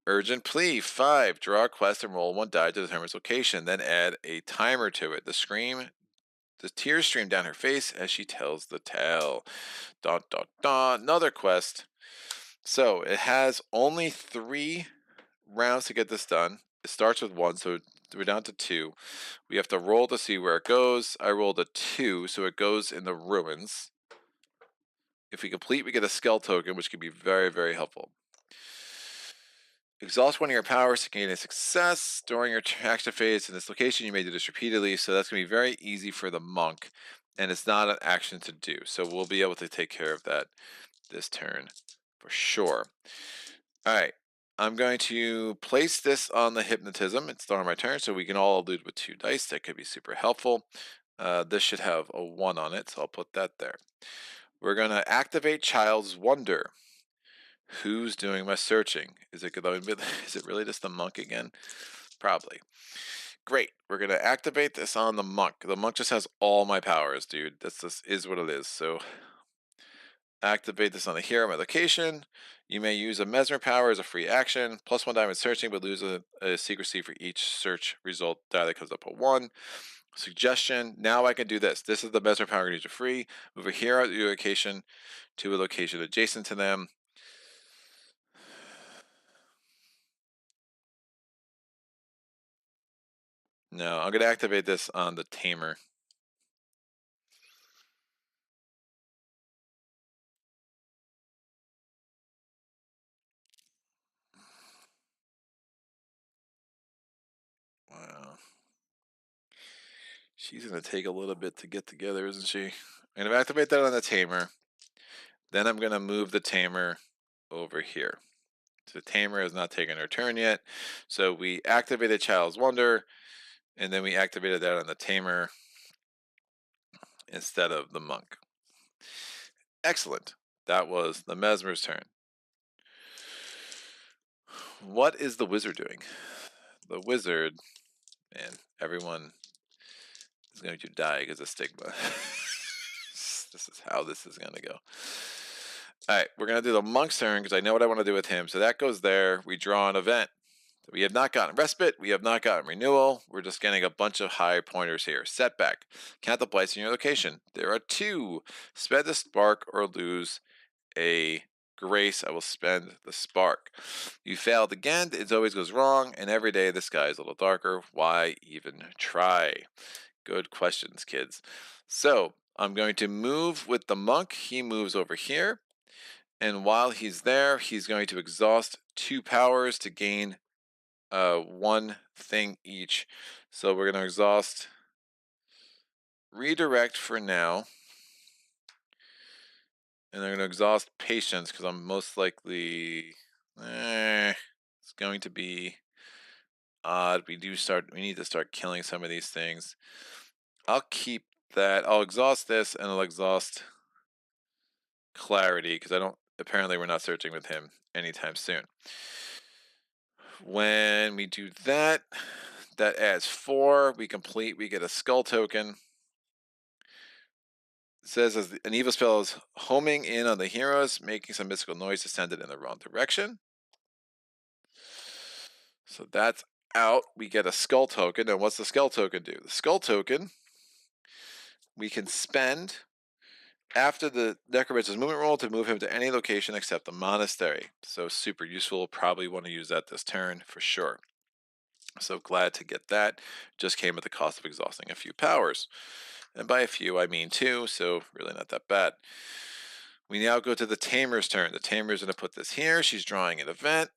Urgent Plea 5. Draw a quest and roll 1 die to determine its location. Then add a timer to it. The tears stream down her face as she tells the tale. Another quest. So it has only 3 rounds to get this done. It starts with 1, so we're down to 2. We have to roll to see where it goes. I rolled a 2, so it goes in the ruins. If we complete, we get a skill token, which can be very, very helpful. Exhaust 1 of your powers to gain a success. During your action phase in this location, you may do this repeatedly, so that's going to be very easy for the monk, and it's not an action to do, so we'll be able to take care of that this turn for sure. All right, I'm going to place this on the hypnotism. It's on my turn, so we can all allude with 2 dice. That could be super helpful. This should have a 1 on it, so I'll put that there. We're going to activate Child's Wonder. Who's doing my searching? Is it really just the monk again? Probably. Great. We're going to activate this on the monk. The monk just has all my powers, dude. This is what it is. So activate this on the hero, my location. You may use a mesmer power as a free action. +1 die when searching, but lose a secrecy for each search result die that comes up a 1. Suggestion. Now I can do this. This is the mesmer power I'm going to use for free. Move a hero at your location to a location adjacent to them. No, I'm going to activate this on the tamer. Wow. She's going to take a little bit to get together, isn't she? I'm going to activate that on the tamer. Then I'm going to move the tamer over here. So the tamer has not taken her turn yet. So we activated Child's Wonder, and then we activated that on the tamer instead of the monk. Excellent. That was the mesmer's turn. What is the wizard doing? The wizard, man, everyone is going to die because of stigma. This is how this is going to go. All right, we're going to do the monk's turn because I know what I want to do with him. So that goes there. We draw an event. We have not gotten respite. We have not gotten renewal. We're just getting a bunch of high pointers here. Setback. Count the blights in your location. There are 2. Spend the spark or lose a grace. I will spend the spark. You failed again. It always goes wrong. And every day the sky is a little darker. Why even try? Good questions, kids. So I'm going to move with the monk. He moves over here. And while he's there, he's going to exhaust 2 powers to gain 1 thing each. So we're going to exhaust redirect for now. And I'm going to exhaust patience because I'm most likely It's going to be odd. We need to start killing some of these things. I'll keep that. I'll exhaust this, and I'll exhaust clarity, because apparently we're not searching with him anytime soon. When we do that, that adds 4. We get a skull token. It says as an evil spell is homing in on the heroes, making some mystical noise to send it in the wrong direction. So that's out. We get a skull token. And what's the skull token do? The skull token we can spend after the Necromancer's movement roll to move him to any location except the monastery. So super useful. Probably want to use that this turn for sure. So glad to get that. Just came at the cost of exhausting a few powers. And by a few, I mean 2, so really not that bad. We now go to the Tamer's turn. The Tamer's going to put this here. She's drawing an event.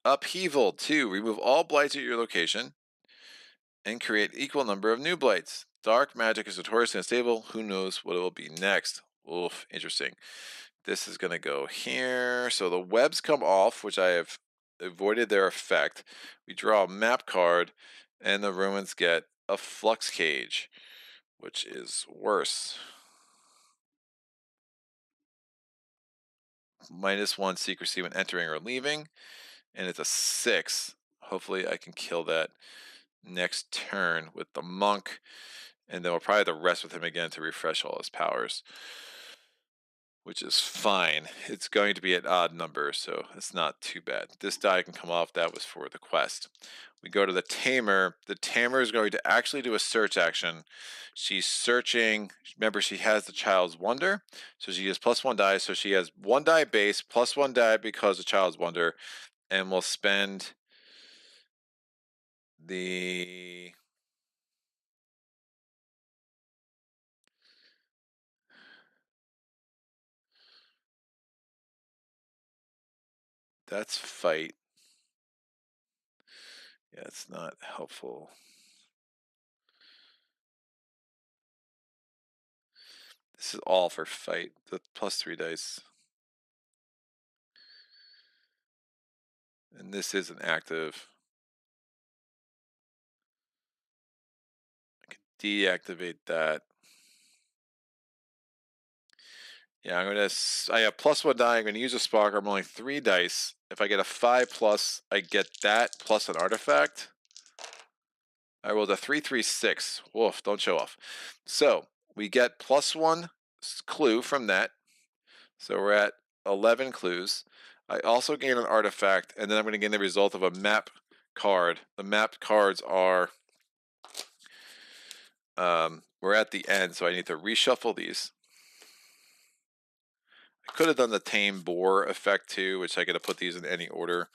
Upheaval 2. Remove all blights at your location and create equal number of new blights. Dark magic is notoriously unstable. Who knows what it will be next? Oof, interesting. This is going to go here. So the webs come off, which I have avoided their effect. We draw a map card, and the ruins get a flux cage, which is worse. -1 secrecy when entering or leaving, and it's a 6. Hopefully I can kill that next turn with the monk, and then we'll probably have to rest with him again to refresh all his powers, which is fine. It's going to be at odd numbers, so it's not too bad. This die can come off. That was for the quest. We go to the Tamer. The Tamer is going to actually do a search action. She's searching. Remember, she has the Child's Wonder, so she has +1 die. So she has 1 die base, +1 die because of Child's Wonder, and we'll spend the... That's fight. Yeah, it's not helpful. This is all for fight. The +3 dice. And this is an active. I can deactivate that. Yeah, I have +1 die. I'm gonna use a spark. I'm rolling 3 dice. If I get a 5+, I get that plus an artifact. I rolled a 3-3-6. Woof, don't show off. So we get +1 clue from that. So we're at 11 clues. I also gain an artifact, and then I'm going to gain the result of a map card. The map cards are, we're at the end, so I need to reshuffle these. I could have done the tame boar effect too, which I could have put these in any order,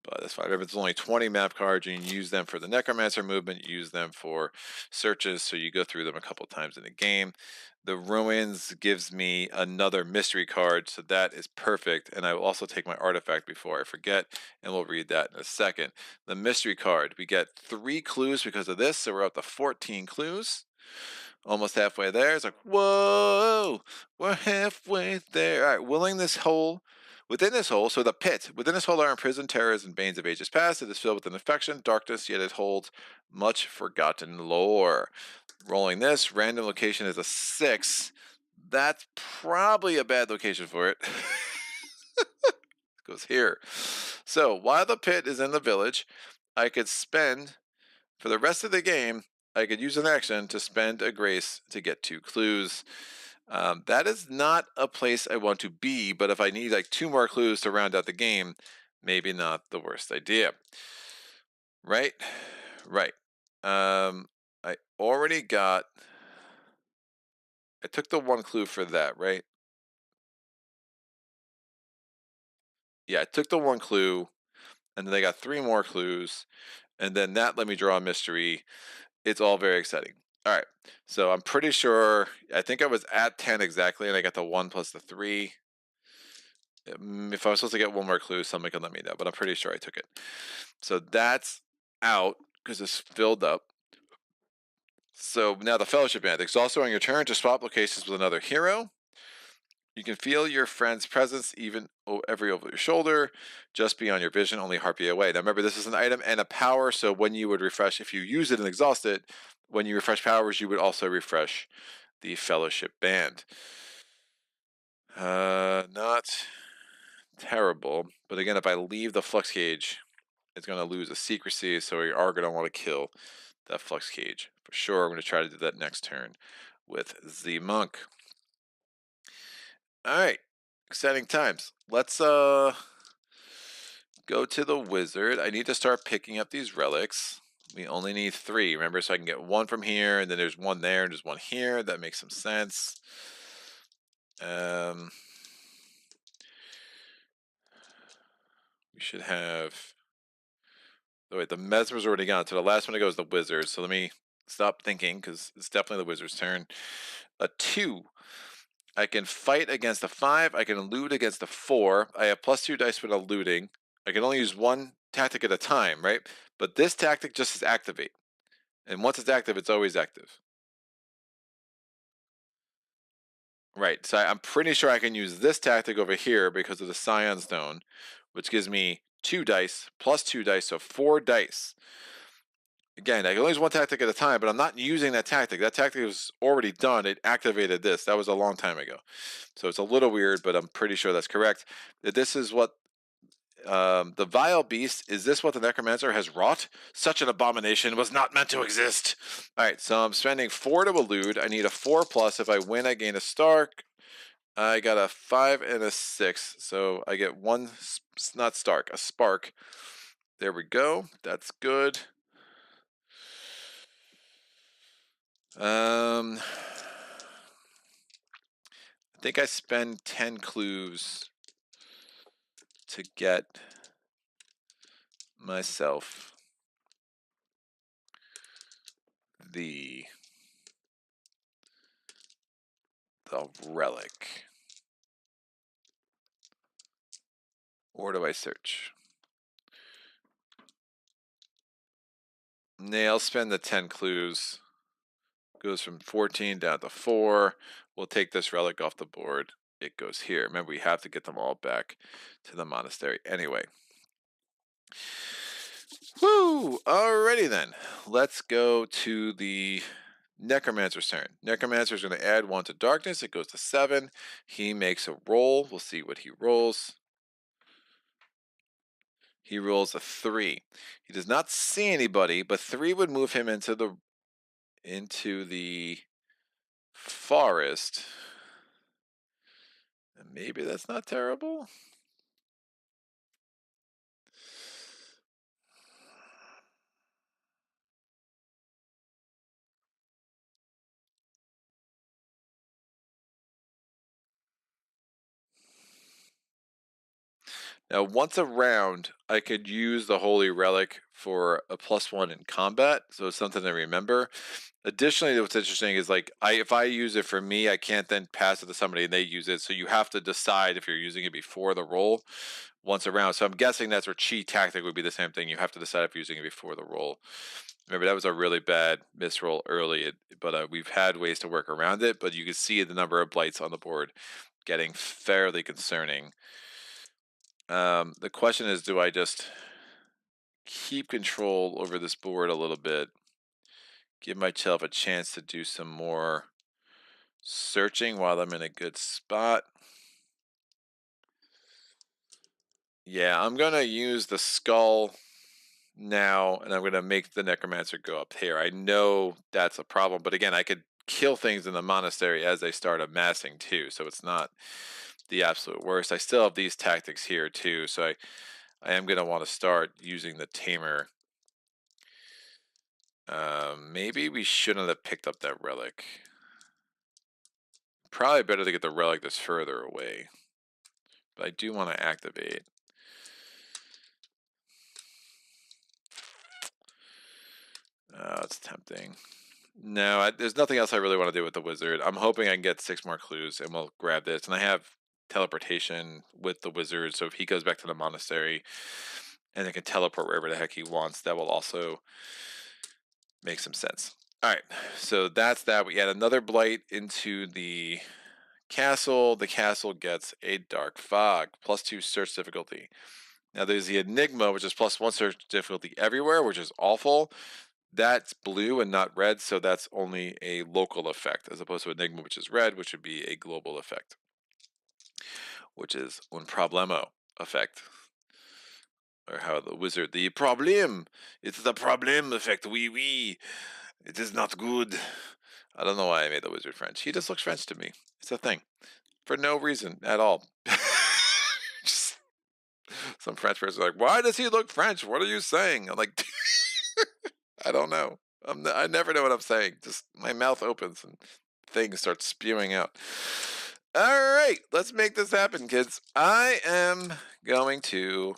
but that's fine. Remember, it's only 20 map cards. You can use them for the Necromancer movement, you use them for searches, so you go through them a couple times in a game. The ruins gives me another mystery card, so that is perfect. And I will also take my artifact before I forget, and we'll read that in a second. The mystery card, we get 3 clues because of this, so we're up to 14 clues. Almost halfway there. It's like, whoa, we're halfway there. All right, within this hole, so the pit, within this hole are imprisoned terrors and banes of ages past. It is filled with an infection, darkness, yet it holds much forgotten lore. Rolling this, random location is a 6. That's probably a bad location for it. It goes here. So while the pit is in the village, I could spend, for the rest of the game, I could use an action to spend a grace to get 2 clues. That is not a place I want to be, but if I need like 2 more clues to round out the game, maybe not the worst idea. Right? Right. I already got... I took the 1 clue for that, right? Yeah, I took the 1 clue, and then I got 3 more clues, and then that let me draw a mystery. It's all very exciting. All right, so I'm pretty sure, I think I was at 10 exactly, and I got the 1 plus the 3. If I was supposed to get 1 more clue, somebody can let me know, but I'm pretty sure I took it. So that's out, because it's filled up. So now the Fellowship Band. Exhaust on your turn to swap locations with another hero. You can feel your friend's presence even every over your shoulder, just beyond your vision, only a heartbeat away. Now remember, this is an item and a power, so when you would refresh, if you use it and exhaust it, when you refresh powers, you would also refresh the Fellowship Band. Not terrible, but again, if I leave the Flux Cage, it's going to lose a secrecy, so we are going to want to kill that Flux Cage. For sure, I'm going to try to do that next turn with the Monk. Alright, exciting times. Let's go to the Wizard. I need to start picking up these relics. We only need 3, remember, so I can get 1 from here, and then there's 1 there, and there's 1 here. That makes some sense. We should have... Oh, wait, the Mesmer's already gone, so the last one to go is the Wizard. So let me stop thinking, because it's definitely the Wizard's turn. A 2. I can fight against a 5. I can loot against a 4. I have +2 dice for the looting. I can only use 1 tactic at a time, right? But this tactic just is activate. And once it's active, it's always active. Right, so I'm pretty sure I can use this tactic over here because of the Scion Stone, which gives me 2 dice, +2 dice, so 4 dice. Again, I can only use 1 tactic at a time, but I'm not using that tactic. That tactic was already done. It activated this. That was a long time ago. So it's a little weird, but I'm pretty sure that's correct. This is what the Vile Beast. Is this what the Necromancer has wrought? Such an abomination was not meant to exist. All right, so I'm spending 4 to elude. I need a 4+. If I win, I gain a Stark. I got a 5 and a 6, so I get 1, not Stark, a Spark. There we go. That's good. I think I spend 10 clues to get myself the relic. Or do I search? Nah, I'll spend the 10 clues. Goes from 14 down to 4. We'll take this relic off the board. It goes here. Remember, we have to get them all back to the monastery anyway. Woo! Alrighty then. Let's go to the Necromancer's turn. Necromancer's going to add 1 to darkness. It goes to 7. He makes a roll. We'll see what he rolls. He rolls a 3. He does not see anybody, but 3 would move him into the forest. And maybe that's not terrible. Now, once a round, I could use the Holy Relic for a +1 in combat, so it's something to remember. Additionally, what's interesting is, like, if I use it for me, I can't then pass it to somebody and they use it, so you have to decide if you're using it before the roll once a round. So I'm guessing that's where Chi Tactic would be the same thing. You have to decide if you're using it before the roll. Remember, that was a really bad misroll early, but we've had ways to work around it, but you can see the number of blights on the board getting fairly concerning. The question is, do I just keep control over this board a little bit, give myself a chance to do some more searching while I'm in a good spot? Yeah, I'm going to use the skull now, and I'm going to make the Necromancer go up here. I know that's a problem, but again, I could kill things in the monastery as they start amassing too, so it's not the absolute worst. I still have these tactics here too, so I am going to want to start using the Tamer. Maybe we shouldn't have picked up that relic. Probably better to get the relic that's further away. But I do want to activate. It's tempting. No, there's nothing else I really want to do with the wizard. I'm hoping I can get 6 more clues and we'll grab this. And I have teleportation with the wizard, so if he goes back to the monastery and then can teleport wherever the heck he wants, that will also make some sense. All right, so that's that. We add another blight into the castle. The castle gets a dark fog, +2 search difficulty. Now there's the enigma, which is +1 search difficulty everywhere, which is awful. That's blue and not red, so that's only a local effect, as opposed to enigma, which is red, which would be a global effect, which is un problemo effect. Or how the wizard, the problem, it's the problem effect, oui. It is not good. I don't know why I made the wizard French. He just looks French to me. It's a thing. For no reason at all. Just, some French person like, why does he look French? What are you saying? I'm like, I don't know. I never know what I'm saying. Just my mouth opens and things start spewing out. All right, let's make this happen, kids. I am going to...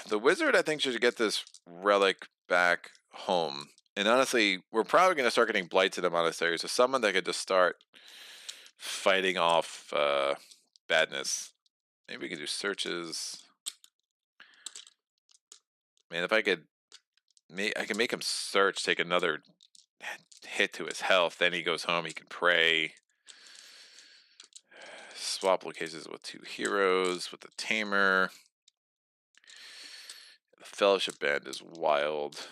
The wizard, I think, should get this relic back home. And honestly, we're probably going to start getting blights in the monastery. So someone that could just start fighting off badness. Maybe we could do searches. Man, if I could... I can make him search, take another hit to his health. Then he goes home, he can pray. Swap locations with 2 heroes, with the tamer. The fellowship band is wild.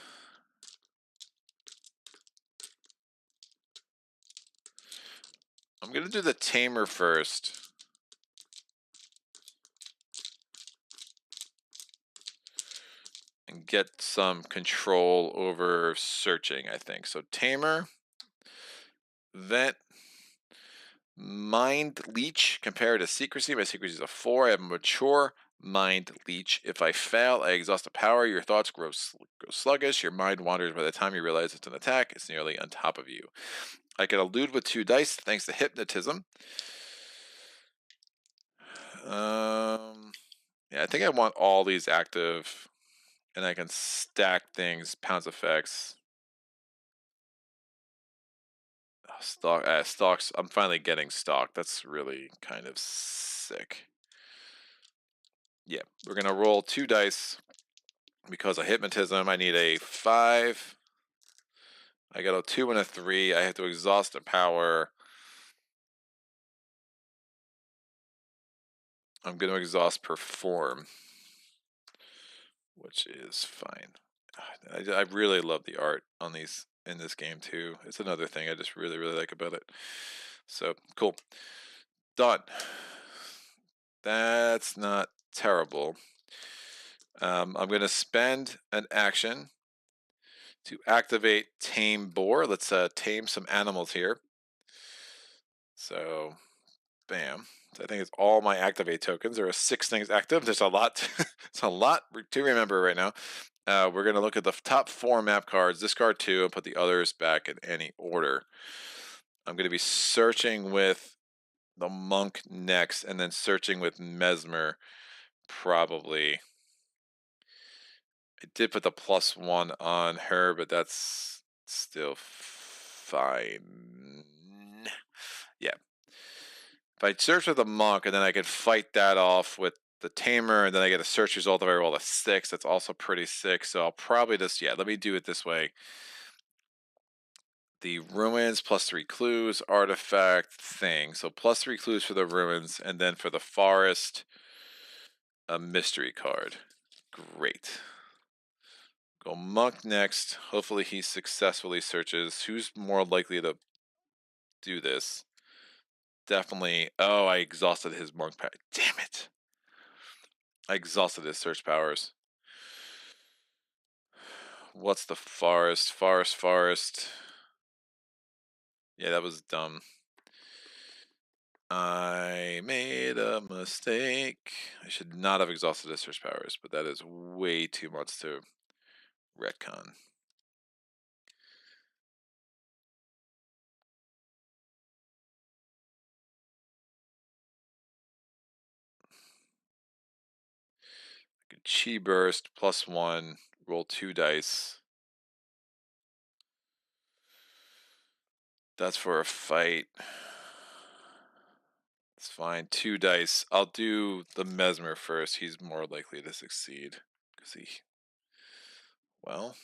I'm going to do the tamer first. And get some control over searching, I think. So tamer, vent, mind leech compared to secrecy. My secrecy is a 4. I have a mature mind leech. If I fail, I exhaust a power. Your thoughts grow sluggish. Your mind wanders. By the time you realize it's an attack, it's nearly on top of you. I can elude with 2 dice thanks to hypnotism. Yeah, I think I want all these active, and I can stack things, pounce effects. Stocks. I'm finally getting stock. That's really kind of sick. Yeah, we're gonna roll 2 dice because of hypnotism. I need a 5. I got a 2 and a 3. I have to exhaust a power. I'm gonna exhaust perform, which is fine. I really love the art on these in this game too. It's another thing I just really like about it. So cool. Done. That's not terrible. I'm going to spend an action to activate Tame Boar. Let's tame some animals here. So, bam. So I think it's all my activate tokens. There are 6 things active. There's a lot. It's a lot to remember right now. We're going to look at the top 4 map cards, discard 2, and put the others back in any order. I'm going to be searching with the monk next, and then searching with Mesmer probably. I did put the +1 on her, but that's still fine. Yeah. If I search with a monk, and then I can fight that off with the tamer, and then I get a search result if I roll a 6, that's also pretty sick. So I'll probably just, let me do it this way. The ruins, +3 clues, artifact, thing. So +3 clues for the ruins, and then for the forest, a mystery card. Great. Go monk next. Hopefully he successfully searches. Who's more likely to do this? Definitely. Oh, I exhausted his monk power. Damn it. I exhausted his search powers. What's the forest? Forest. Yeah, that was dumb. I made a mistake. I should not have exhausted his search powers, but that is way too much to retcon. Chi burst, +1, roll 2 dice. That's for a fight. It's fine. 2 dice. I'll do the Mesmer first. He's more likely to succeed. Because well...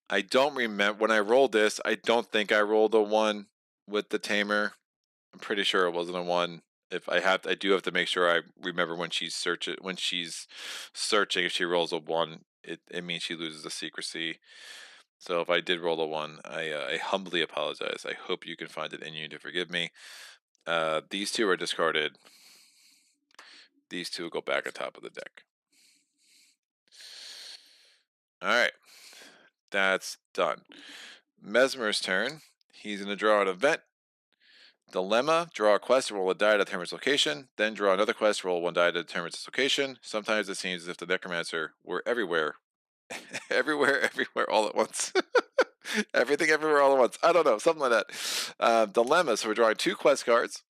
I don't remember when I rolled this. I don't think I rolled a 1 with the tamer. I'm pretty sure it wasn't a 1. If I do have to make sure I remember when she's searching. If she rolls a 1, it means she loses the secrecy. So if I did roll a 1, I humbly apologize. I hope you can find it in you to forgive me. These two are discarded. These two will go back on top of the deck. All right, that's done. Mesmer's turn. He's going to draw an event. Dilemma, draw a quest, roll a die to determine its location, then draw another quest, roll 1 die to determine its location. Sometimes it seems as if the Necromancer were everywhere. Everywhere, all at once. Everything, everywhere, all at once. I don't know, something like that. Dilemma, so we're drawing 2 quest cards.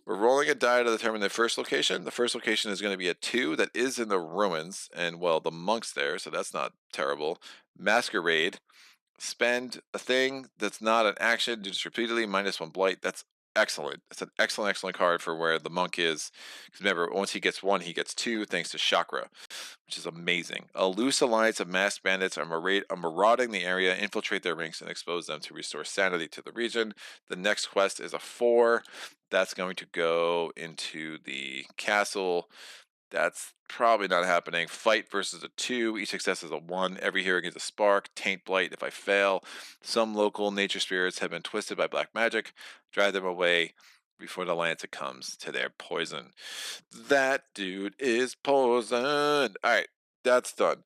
We're rolling a die to determine the first location. The first location is going to be a 2 that is in the ruins, and, well, the monk's there, so that's not terrible. Masquerade. Spend a thing that's not an action, do this repeatedly, -1 blight. That's excellent. It's an excellent card for where the monk is. Because remember, once he gets 1, he gets 2, thanks to Chakra, which is amazing. A loose alliance of masked bandits are marauding the area, infiltrate their ranks, and expose them to restore sanity to the region. The next quest is a 4. That's going to go into the castle. That's probably not happening. Fight versus a 2. Each success is a 1. Every hero gets a spark. Taint blight if I fail. Some local nature spirits have been twisted by black magic. Drive them away before the Lancet comes to their poison. That dude is poisoned. Alright, that's done.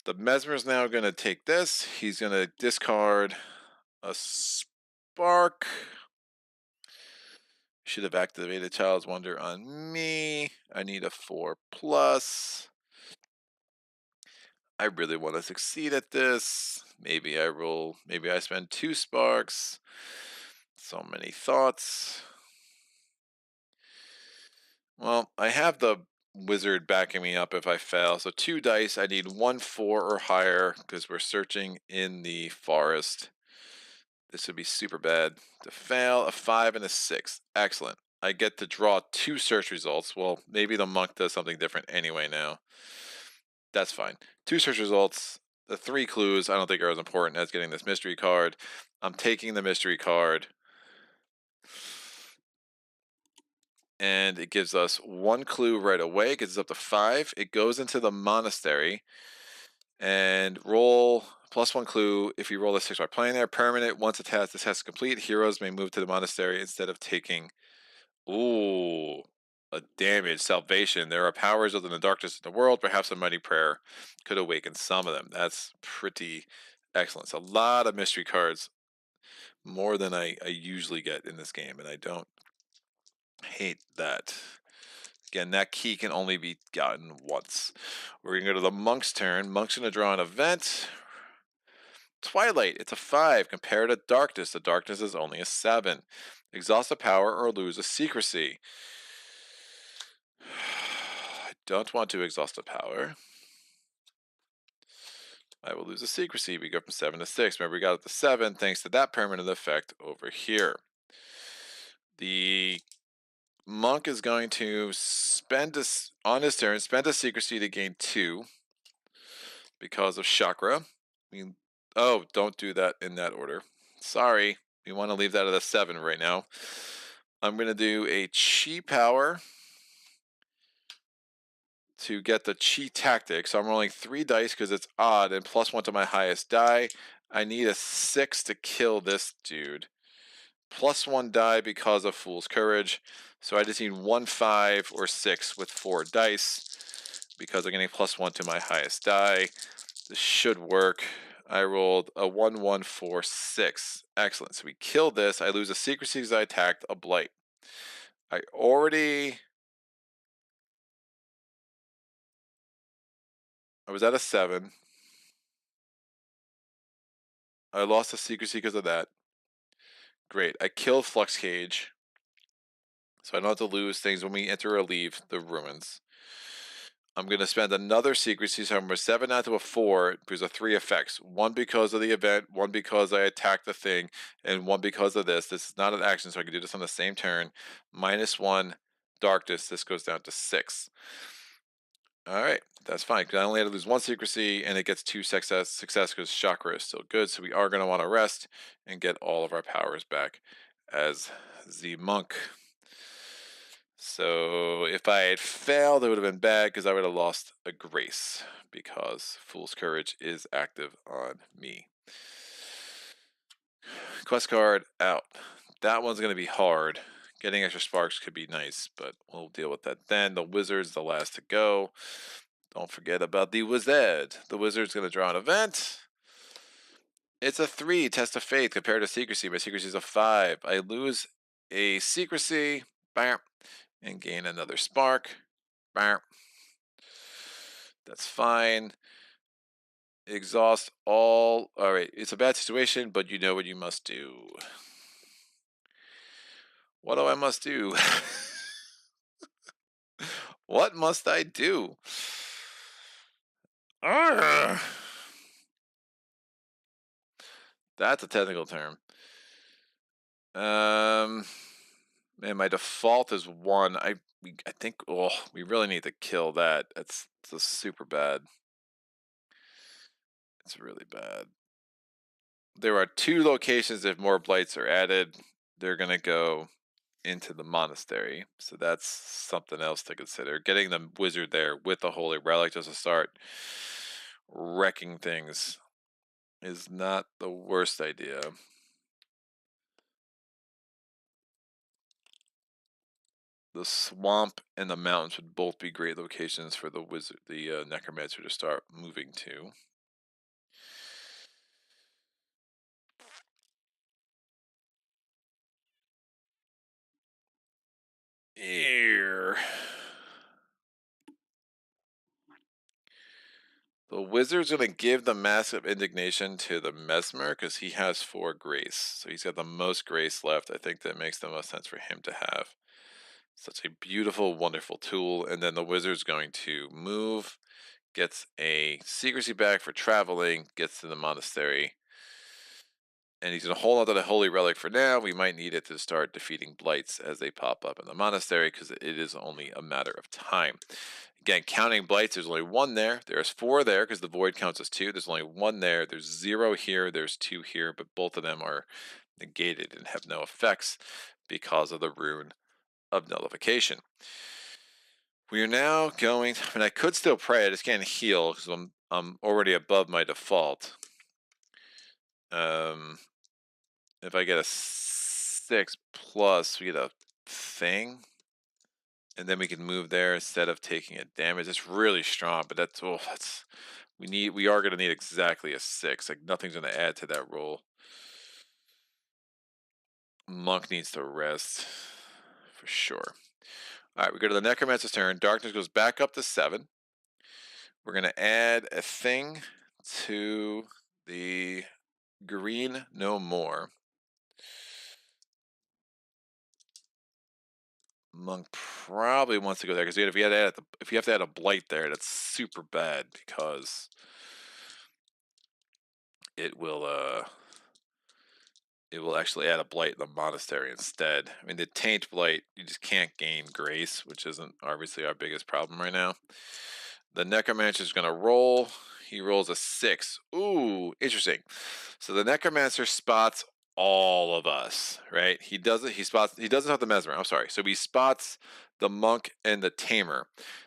The Mesmer's now going to take this. He's going to discard a spark. Should have activated Child's Wonder on me. I need a 4+. I really want to succeed at this. Maybe I spend 2 sparks. So many thoughts. Well, I have the wizard backing me up if I fail. So 2 dice. I need 1 4 or higher because we're searching in the forest. This would be super bad. To fail, a 5 and a 6. Excellent. I get to draw 2 search results. Well, maybe the monk does something different anyway now. That's fine. 2 search results. The 3 clues I don't think are as important as getting this mystery card. I'm taking the mystery card. And it gives us 1 clue right away. It gets us up to 5. It goes into the monastery. And roll +1 clue if you roll a 6 by playing there. Permanent. Once this test is complete, heroes may move to the monastery instead of taking... Ooh, a damage. Salvation. There are powers other than the darkness in the world. Perhaps a mighty prayer could awaken some of them. That's pretty excellent. It's a lot of mystery cards. More than I usually get in this game, and I don't hate that. Again, that key can only be gotten once. We're going to go to the monk's turn. Monk's going to draw an event. Twilight, it's a 5. Compared to darkness, the darkness is only a 7. Exhaust a power or lose a secrecy. I don't want to exhaust a power. I will lose a secrecy. We go from 7 to 6. Remember, we got it to 7 thanks to that permanent effect over here. The monk is going to on his turn, spend a secrecy to gain 2 because of chakra. Oh, don't do that in that order. Sorry. We want to leave that at a 7 right now. I'm going to do a chi power to get the chi tactic. So I'm rolling 3 dice because it's odd and +1 to my highest die. I need a 6 to kill this dude. +1 die because of Fool's Courage. So I just need 1 5 or 6 with 4 dice because I'm getting +1 to my highest die. This should work. I rolled a 1 1 4 6. Excellent. So we kill this. I lose a secrecy because I attacked a blight. I was at a 7. I lost a secrecy because of that. Great. I killed Flux Cage. So I don't have to lose things when we enter or leave the ruins. I'm going to spend another secrecy, so I'm from a 7 down to a 4 because of 3 effects. 1 because of the event, 1 because I attacked the thing, and 1 because of this. This is not an action, so I can do this on the same turn. -1 darkness. This goes down to 6. All right, that's fine, because I only had to lose 1 secrecy, and it gets 2 success because chakra is still good, so we are going to want to rest and get all of our powers back as the monk. So if I had failed, it would have been bad, because I would have lost a grace, because Fool's Courage is active on me. Quest card out. That one's going to be hard. Getting extra sparks could be nice, but we'll deal with that then. The Wizard's the last to go. Don't forget about the Wizard. The Wizard's going to draw an event. It's a 3, Test of Faith, compared to Secrecy. My Secrecy is a 5. I lose a Secrecy, bam, and gain another Spark, bam. That's fine. Exhaust all. Alright, it's a bad situation, but you know what you must do. What do I must do? What must I do? Arrgh. That's a technical term. And my default is 1. I think, oh, we really need to kill that. It's super bad. It's really bad. There are 2 locations. If more blights are added, they're gonna go into the monastery, so that's something else to consider. Getting the Wizard there with the Holy Relic just to start wrecking things is not the worst idea. The swamp and the mountains would both be great locations for the Wizard, the Necromancer, to start moving to. Here. The Wizard's going to give the Massive Indignation to the Mesmer, because he has 4 grace. So he's got the most grace left. I think that makes the most sense for him to have. Such a beautiful, wonderful tool. And then the Wizard's going to move, gets a secrecy back for traveling, gets to the monastery. And he's going to hold on to the Holy Relic for now. We might need it to start defeating blights as they pop up in the monastery, because it is only a matter of time. Again, counting blights, there's only 1 there. There's 4 there, because the void counts as 2. There's only 1 there. There's 0 here. There's 2 here, but both of them are negated and have no effects because of the rune of nullification. We are now going. I mean, I could still pray. I just can't heal because I'm already above my default. If I get a 6 plus, we get a thing, and then we can move there instead of taking a damage. It's really strong, but that's we are going to need exactly a 6. Like, nothing's going to add to that roll. Monk needs to rest for sure. All right, we go to the Necromancer's turn. Darkness goes back up to 7. We're going to add a thing to the green no more. Monk probably wants to go there, because if you have to add a blight there, that's super bad, because it will actually add a blight in the monastery instead. I mean, the taint blight, you just can't gain grace, which isn't obviously our biggest problem right now. The Necromancer is going to roll. He rolls a 6. Ooh, interesting. So the Necromancer spots all of us, right? He doesn't have the Mesmer. I'm sorry. So he spots the monk and the tamer.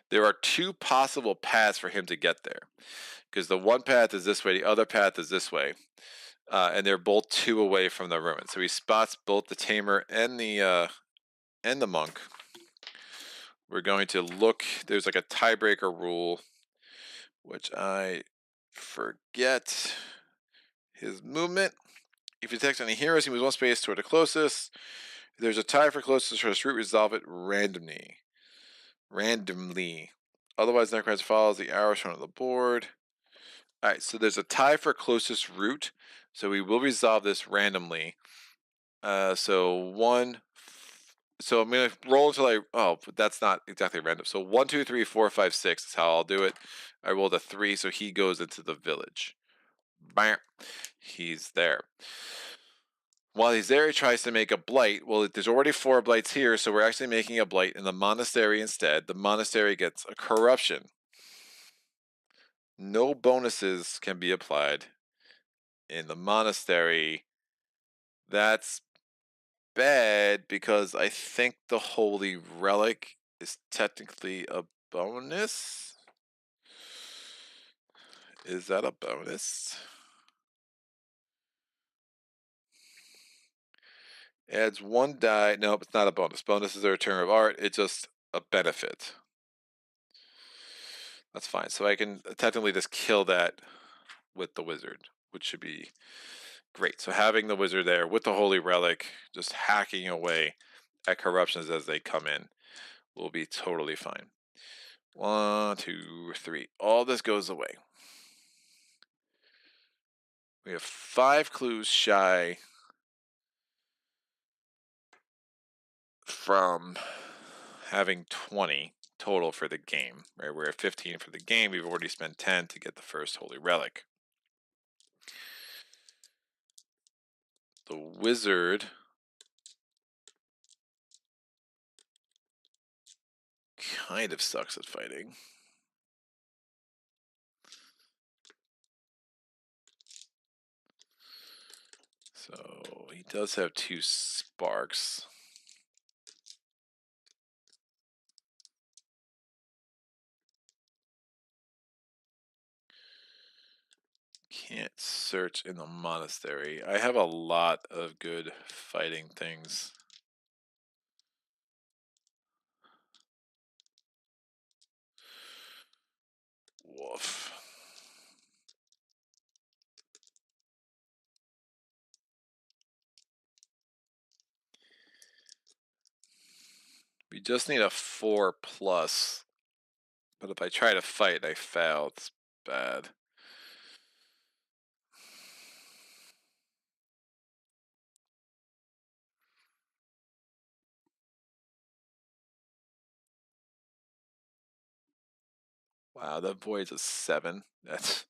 There are 2 possible paths for him to get there, because the one path is this way, the other path is this way, and they're both 2 away from the ruin. So he spots both the tamer and the monk. We're going to look. There's like a tiebreaker rule, which I forget. His movement. If he detects any heroes, he moves 1 space toward the closest. If there's a tie for closest for his route, resolve it randomly. Otherwise, Necromancer follows the arrow shown on the board. Alright, so there's a tie for closest route, so we will resolve this randomly. So I'm going to roll until but that's not exactly random. So 1, 2, 3, 4, 5, 6 is how I'll do it. I rolled a 3, so he goes into the village. Bam. He's there. While he's there, he tries to make a blight. Well, there's already 4 blights here, so we're actually making a blight in the monastery instead. The monastery gets a corruption. no bonuses can be applied. In the monastery, that's bad because I think the Holy Relic is technically a bonus. Is that a bonus? Adds 1 die. Nope, it's not a bonus. Bonuses are a term of art. It's just a benefit. That's fine. So I can technically just kill that with the wizard, which should be great. So having the wizard there with the Holy Relic, just hacking away at corruptions as they come in, will be totally fine. 1, 2, 3. All this goes away. We have 5 clues shy from having 20 total for the game. Right, we're at 15 for the game. We've already spent 10 to get the first Holy Relic. The wizard kind of sucks at fighting. So he does have 2 sparks. Can't search in the monastery. I have a lot of good fighting things. Woof. We just need a 4+. But if I try to fight, I fail. It's bad. Wow, that void's a 7. That's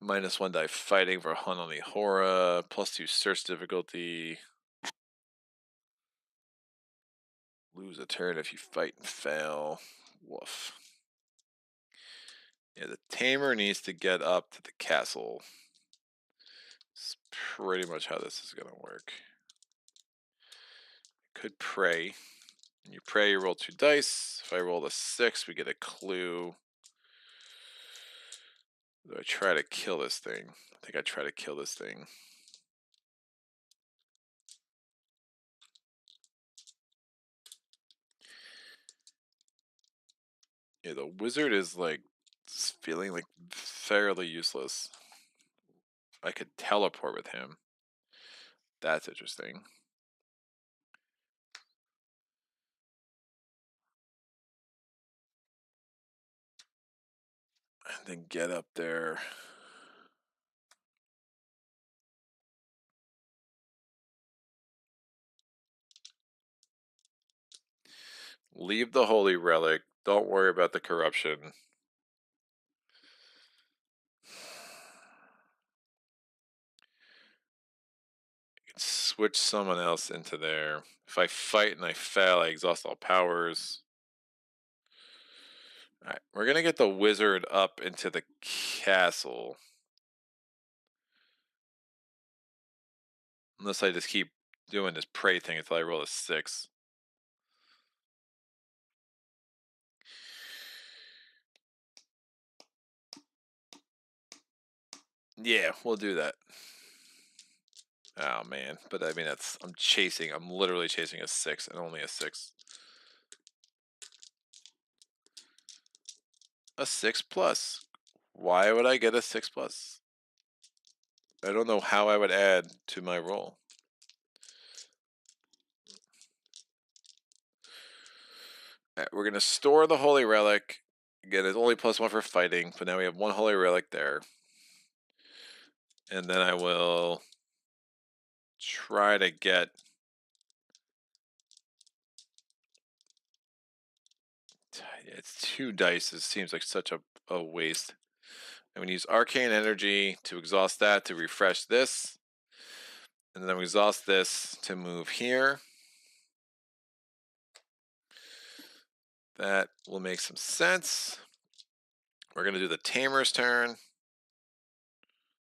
-1 die fighting for Hanoni Hora, +2 search difficulty. Lose a turn if you fight and fail. Woof. Yeah, the tamer needs to get up to the castle. It's pretty much how this is gonna work. Could pray. When you pray, you roll 2 dice. If I roll a 6, we get a clue. Do I try to kill this thing? I think I try to kill this thing. Yeah, the wizard is like feeling like fairly useless. I could teleport with him. That's interesting. And then get up there. Leave the Holy Relic. Don't worry about the corruption. Switch someone else into there. If I fight and I fail, I exhaust all powers. Alright, we're gonna get the wizard up into the castle. Unless I just keep doing this pray thing until I roll a 6. Yeah, we'll do that. Oh man, but I mean I'm literally chasing a 6 and only a 6. A 6+. Why would I get a 6+? I don't know how I would add to my roll. Alright, we're gonna store the Holy Relic. Again, it's only +1 for fighting, but now we have 1 Holy Relic there. And then I will try to get it's 2 dice. It seems like such a waste. I'm gonna use arcane energy to exhaust that to refresh this. And then we exhaust this to move here. That will make some sense. We're going to do the Tamer's turn.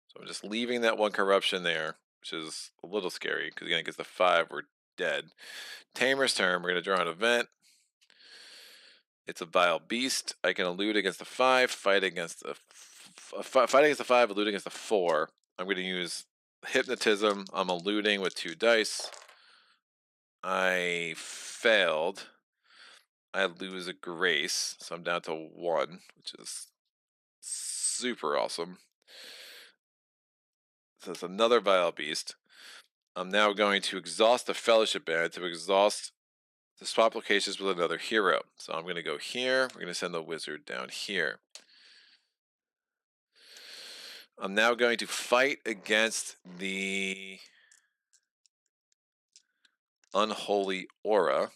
So I'm just leaving that one corruption there, which is a little scary because again, it gets the 5, we're dead. Tamer's turn, we're going to draw an event. It's a vile beast. I can elude against the 5, fight against the 5, elude against the 4. I'm going to use hypnotism. I'm eluding with 2 dice. I failed. I lose a grace, so I'm down to 1, which is super awesome. So it's another vile beast. I'm now going to exhaust the fellowship band to exhaust the swap locations with another hero. So I'm going to go here. We're going to send the wizard down here. I'm now going to fight against the unholy aura.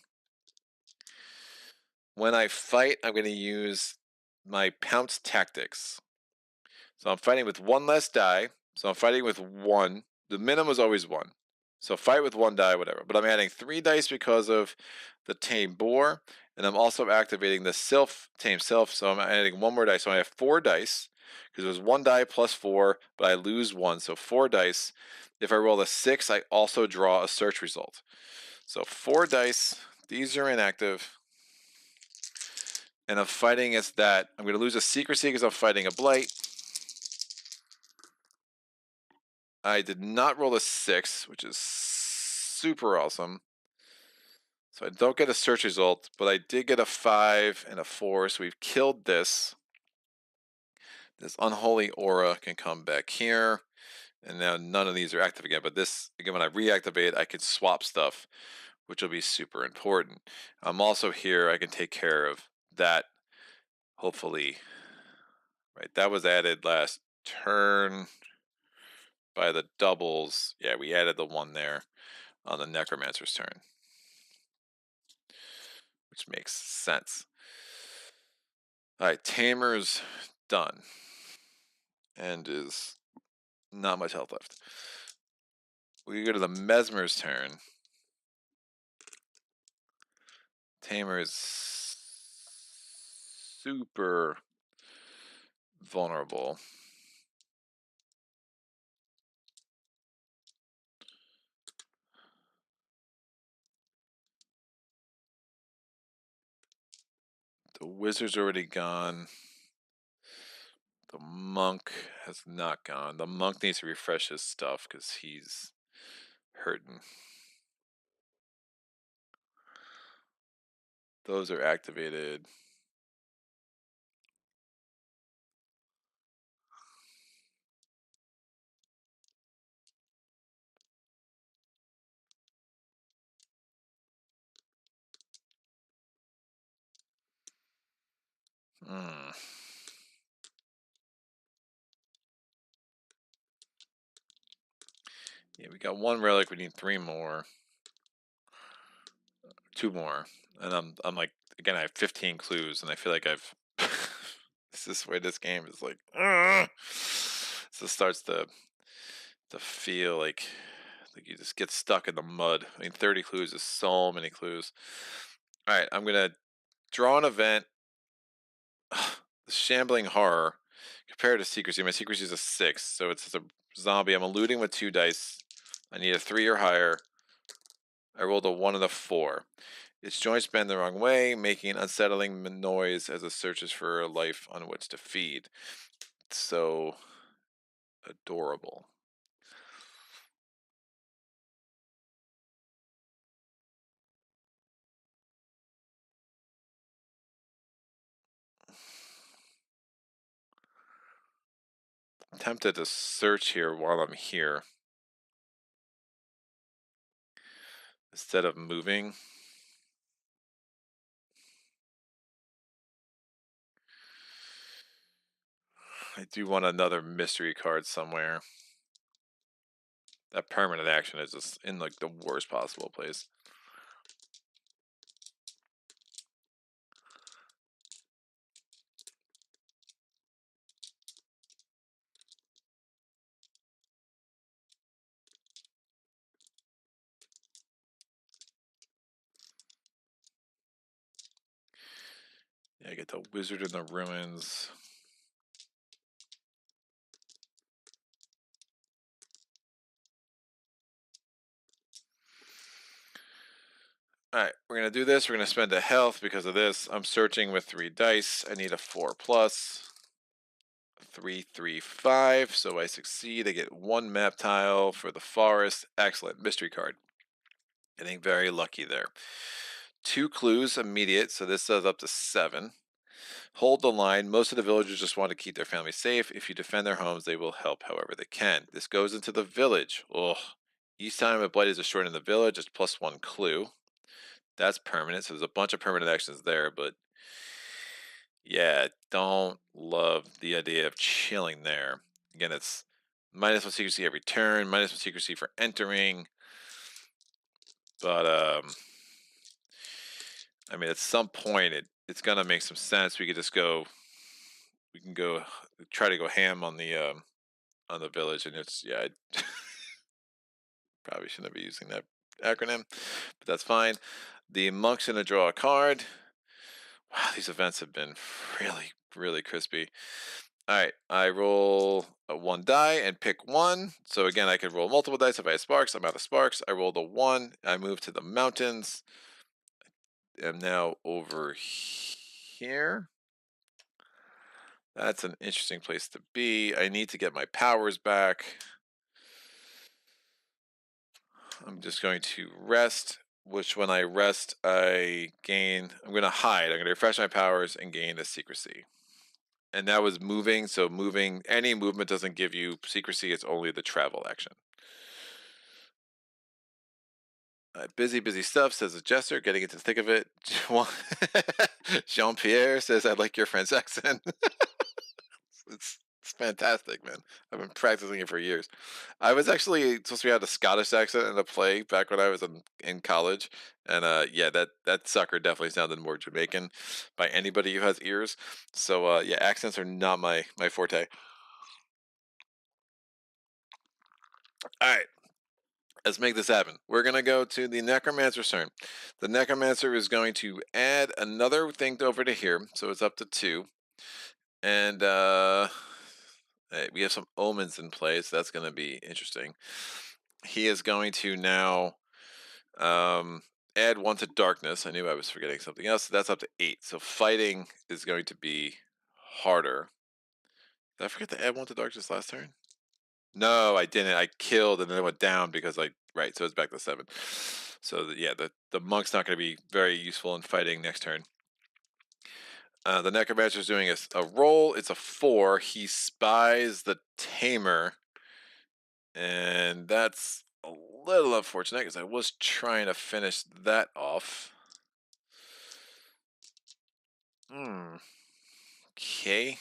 When I fight, I'm going to use my pounce tactics. So I'm fighting with 1 less die. So I'm fighting with 1. The minimum is always 1. So fight with 1 die, whatever. But I'm adding 3 dice because of the tame boar. And I'm also activating the tame sylph. So I'm adding 1 more dice. So I have 4 dice. Because it was 1 die plus 4, but I lose 1. So 4 dice. If I roll a 6, I also draw a search result. So 4 dice. These are inactive. And I'm fighting against that. I'm going to lose a secrecy because I'm fighting a blight. I did not roll a 6, which is super awesome. So I don't get a search result, but I did get a 5 and a 4, so we've killed this. This unholy aura can come back here, and now none of these are active again, but this, again, when I reactivate, I can swap stuff, which will be super important. I'm also here, I can take care of that, hopefully. Right, that was added last turn by the doubles. Yeah, we added the 1 there on the Necromancer's turn, which makes sense. All right, Tamer's done, and is not much health left. We go to the Mesmer's turn. Tamer is super vulnerable. The wizard's already gone. The monk has not gone. The monk needs to refresh his stuff because he's hurting. Those are activated. Hmm. Yeah, we got 1 relic. We need 3 more. 2 more. And I'm like, again, I have 15 clues, and I feel like I've this is where this game is like, so it starts to feel like you just get stuck in the mud. I mean, 30 clues is so many clues. All right, I'm gonna draw an event. The shambling horror compared to secrecy. My secrecy is a 6, so it's a zombie. I'm eluding with 2 dice. I need a 3 or higher. I rolled a 1 and a 4. Its joints bend the wrong way, making an unsettling noise as it searches for a life on which to feed. It's so adorable. I'm tempted to search here while I'm here instead of moving. I do want another mystery card somewhere. That permanent action is just in like the worst possible place. Yeah, I get the wizard in the ruins. Alright, we're gonna do this. We're gonna spend a health because of this. I'm searching with 3 dice. I need a 4 plus. 3, 3, 5. So I succeed. I get 1 map tile for the forest. Excellent. Mystery card. Getting very lucky there. 2 clues immediate. So this does up to 7. Hold the line. Most of the villagers just want to keep their family safe. If you defend their homes, they will help however they can. This goes into the village. Ugh. Each time a blight is destroyed in the village, it's +1 clue. That's permanent. So there's a bunch of permanent actions there, but yeah, don't love the idea of chilling there. Again, it's -1 secrecy every turn, -1 secrecy for entering. But I mean, at some point, it's gonna make some sense. We could just go. We can go try to go ham on the village, and it's yeah. I probably shouldn't be using that acronym, but that's fine. The monk's gonna draw a card. Wow, these events have been really, really crispy. All right, I roll a 1 die and pick 1. So again, I could roll multiple dice if I have sparks. I'm out of sparks. I rolled a 1. I move to the mountains. I'm now over here. That's an interesting place to be. I need to get my powers back. I'm just going to rest, which when I rest, I gain. I'm going to hide. I'm going to refresh my powers and gain a secrecy. And that was moving. So moving, any movement doesn't give you secrecy. It's only the travel action. Busy, busy stuff, says the jester, getting into the thick of it. Jean Pierre says, I like your French accent. It's fantastic, man. I've been practicing it for years. I was actually supposed to have a Scottish accent in a play back when I was in college. And yeah, that sucker definitely sounded more Jamaican by anybody who has ears. So yeah, accents are not my forte. All right. Let's make this happen. We're going to go to the Necromancer's turn. The Necromancer is going to add another thing over to here. So it's up to 2. And hey, we have some omens in place. So that's going to be interesting. He is going to now add 1 to darkness. I knew I was forgetting something else. So that's up to 8. So fighting is going to be harder. Did I forget to add 1 to darkness last turn? No, I didn't. I killed and then I went down because right, so it's back to 7. So yeah, the monk's not going to be very useful in fighting next turn. The necromancer is doing a roll. It's a 4. He spies the tamer, and that's a little unfortunate because I was trying to finish that off. Okay.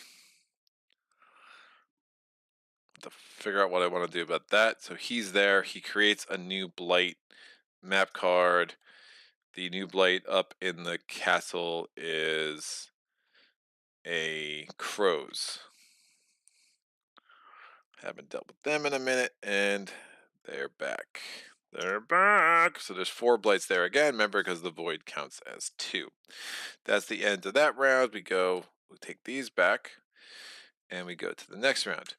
To figure out what I want to do about that. So he's there. He creates a new blight map card. The new blight up in the castle is a crows. Haven't dealt with them in a minute, and they're back. They're back. So there's 4 blights there again. Remember, because the void counts as 2. That's the end of that round. We take these back, and we go to the next round.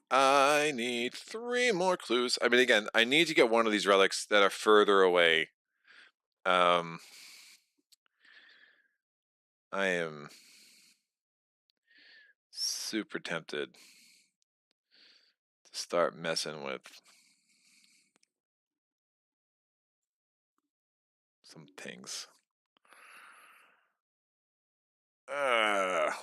I need 3 more clues. I mean, again, I need to get one of these relics that are further away. I am super tempted to start messing with some things.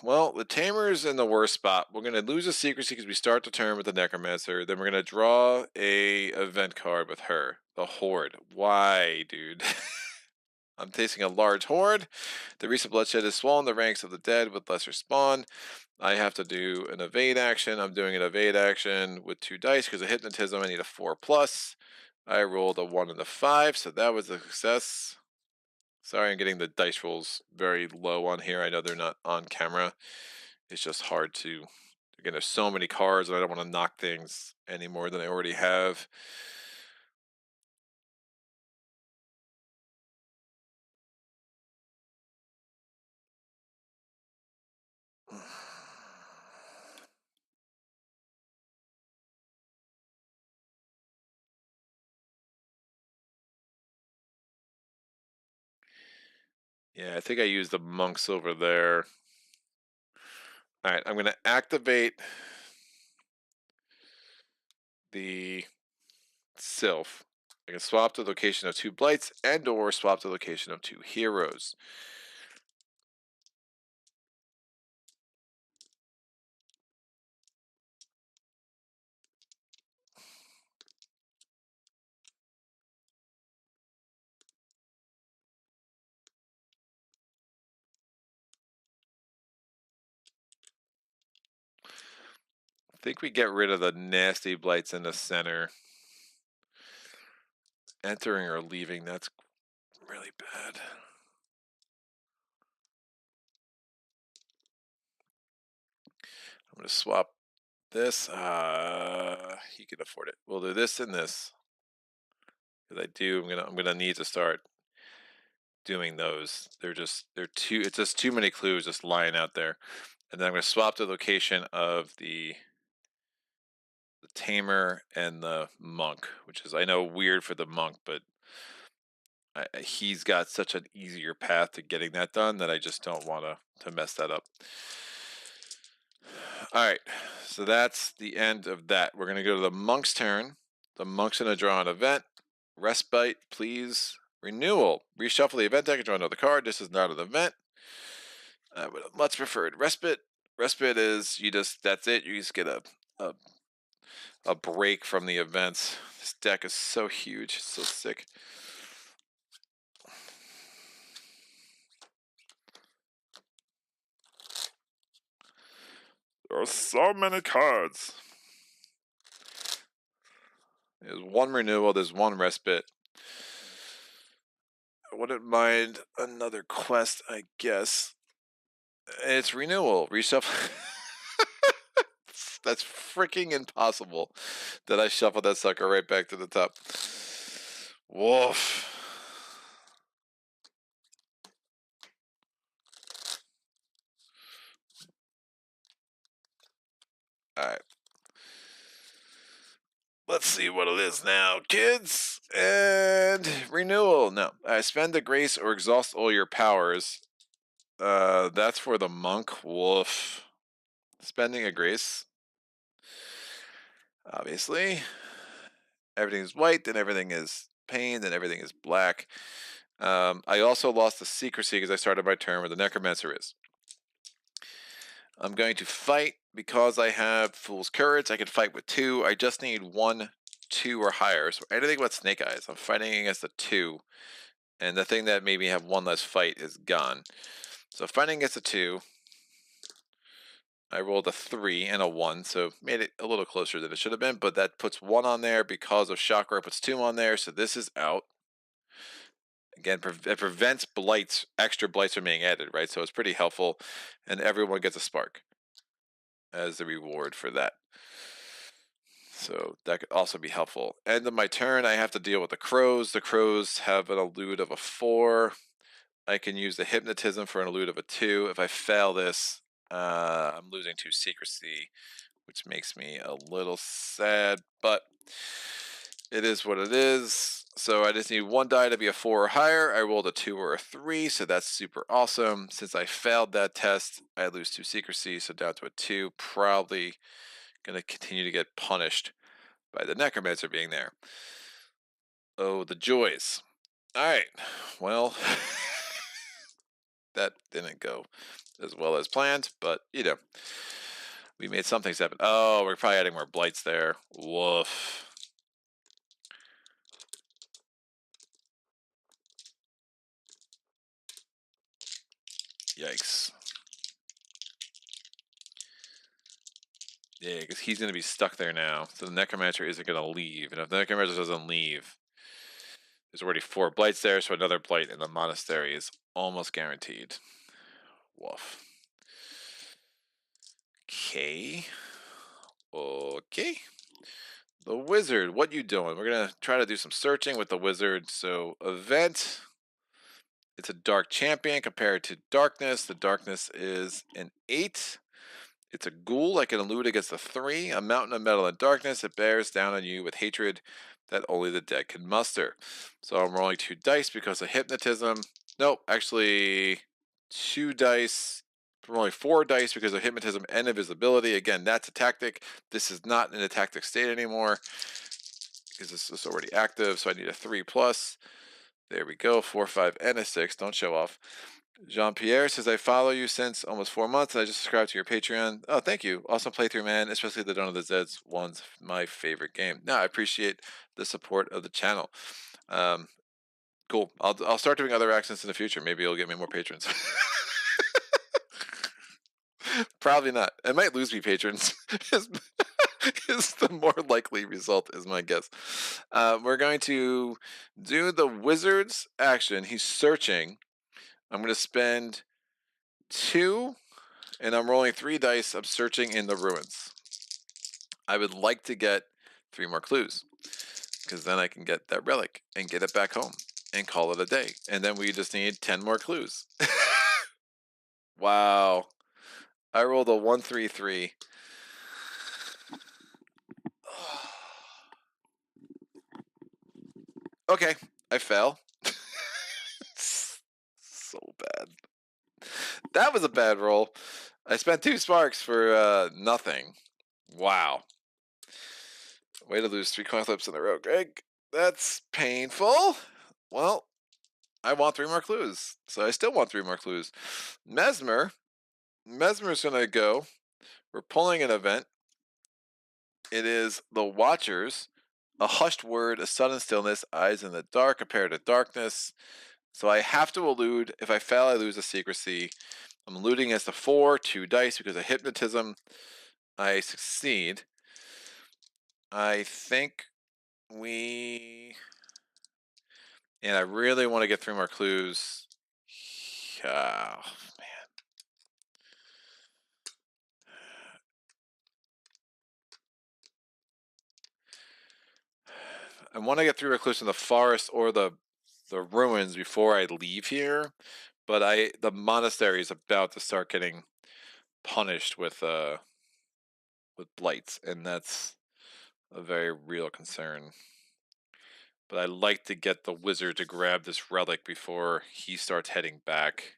Well, the Tamer's in the worst spot. We're going to lose a secrecy because we start the turn with the Necromancer. Then we're going to draw a event card with her. The Horde. Why, dude? I'm tasting a large horde. The recent bloodshed has swollen the ranks of the dead with lesser spawn. I have to do an evade action. I'm doing an evade action with 2 dice because of hypnotism. I need a 4 plus. I rolled a 1 and a 5, so that was a success. Sorry, I'm getting the dice rolls very low on here. I know they're not on camera. It's just hard to. Again, there's so many cards, and I don't want to knock things any more than I already have. Yeah, I think I used the monks over there. All right, I'm going to activate the Sylph. I can swap the location of 2 blights and or swap the location of 2 heroes. I think we get rid of the nasty blights in the center. Entering or leaving, that's really bad. I'm going to swap this. He can afford it. We'll do this and this. Because I'm gonna need to start doing those. It's just too many clues just lying out there. And then I'm gonna swap the location of the tamer and the monk, which is, I know, weird for the monk, but he's got such an easier path to getting that done that I just don't want to mess that up. All right, so that's the end of that. We're gonna go to the monk's turn. The monk's gonna draw an event. Respite, please. Renewal. Reshuffle the event deck and draw another card. This is not an event. I would have much preferred respite. Respite is that's it. You just get a break from the events. This deck is so huge, it's so sick. There are so many cards. There's 1 renewal, there's 1 respite. I wouldn't mind another quest, I guess. It's renewal. Reshuffle. That's freaking impossible that I shuffle that sucker right back to the top. Woof. Alright. Let's see what it is now, kids. And renewal. No. Spend a grace or exhaust all your powers. That's for the monk. Woof. Spending a grace. Obviously. Everything is white, then everything is pain, then everything is black. I also lost the secrecy because I started my turn where the Necromancer is. I'm going to fight because I have Fool's Courage. I can fight with 2. I just need 1, 2, or higher. So anything but Snake Eyes. I'm fighting against a 2. And the thing that made me have 1 less fight is gone. So fighting against a 2. I rolled a 3 and a 1, so made it a little closer than it should have been. But that puts 1 on there because of Chakra. Puts 2 on there, so this is out. Again, it prevents blights, extra blights from being added, right? So it's pretty helpful, and everyone gets a spark as the reward for that. So that could also be helpful. End of my turn, I have to deal with the crows. The crows have an elude of a 4. I can use the hypnotism for an elude of a 2. If I fail this, I'm losing 2 secrecy, which makes me a little sad, but it is what it is. So I just need 1 die to be a 4 or higher. I rolled a 2 or a 3, so that's super awesome. Since I failed that test, I lose 2 secrecy, so down to a 2. Probably going to continue to get punished by the Necromancer being there. Oh, the joys. Alright, well, that didn't go as well as planned, but, we made some things happen. Oh, we're probably adding more blights there. Woof. Yikes. Yeah, because he's going to be stuck there now. So the Necromancer isn't going to leave. And if the Necromancer doesn't leave, there's already 4 blights there, so another blight in the monastery is almost guaranteed. Woof. Okay. Okay. The wizard, what you doing? We're going to try to do some searching with the wizard. So event, it's a dark champion compared to darkness. The darkness is an 8. It's a ghoul. I can elude against a 3. A mountain of metal and darkness. It bears down on you with hatred that only the dead can muster. So I'm rolling 2 dice because of hypnotism. Nope, actually 2 dice. Only 4 dice because of hypnotism and invisibility. Again, that's a tactic. This is not in a tactic state anymore because this is already active. So I need a 3 plus. There we go. 4, 5, and a 6. Don't show off. Jean-Pierre says, I follow you since almost 4 months, and I just subscribed to your Patreon. Oh, thank you. Awesome playthrough, man. Especially the Dawn of the Zeds one's my favorite game. No, I appreciate the support of the channel. Cool. I'll start doing other accents in the future. Maybe it'll get me more patrons. Probably not. I might lose me patrons. is the more likely result, is my guess. We're going to do the wizard's action. He's searching. I'm going to spend 2, and I'm rolling 3 dice. I'm searching in the ruins. I would like to get 3 more clues, because then I can get that relic and get it back home and call it a day. And then we just need 10 more clues. Wow. I rolled a 1, 3, 3. Okay, I fell. So bad. That was a bad roll. I spent 2 sparks for nothing. Wow. Way to lose 3 coin flips in a row, Greg. That's painful. Well, I want 3 more clues. So I still want 3 more clues. Mesmer's gonna go. We're pulling an event. It is the Watchers. A hushed word, a sudden stillness, eyes in the dark, a pair to darkness. So I have to elude. If I fail, I lose a secrecy. I'm eluding as the 4, 2 dice because of hypnotism. I succeed. I think we... And I really want to get 3 more clues. Oh, man. I want to get 3 more clues in the forest or the ruins before I leave here. But the monastery is about to start getting punished with blights, and that's a very real concern. But I like to get the wizard to grab this relic before he starts heading back.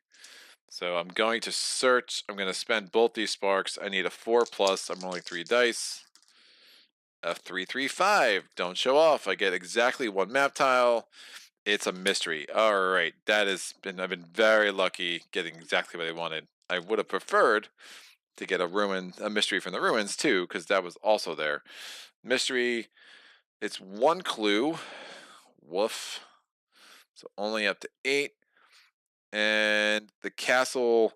So I'm going to search. I'm going to spend both these sparks. I need a 4 plus. I'm rolling 3 dice. A 3, 3, 5. Don't show off. I get exactly 1 map tile. It's a mystery. All right, I've been very lucky getting exactly what I wanted. I would have preferred to get a mystery from the ruins too, because that was also there. Mystery, it's 1 clue. Woof. So only up to 8. And the castle,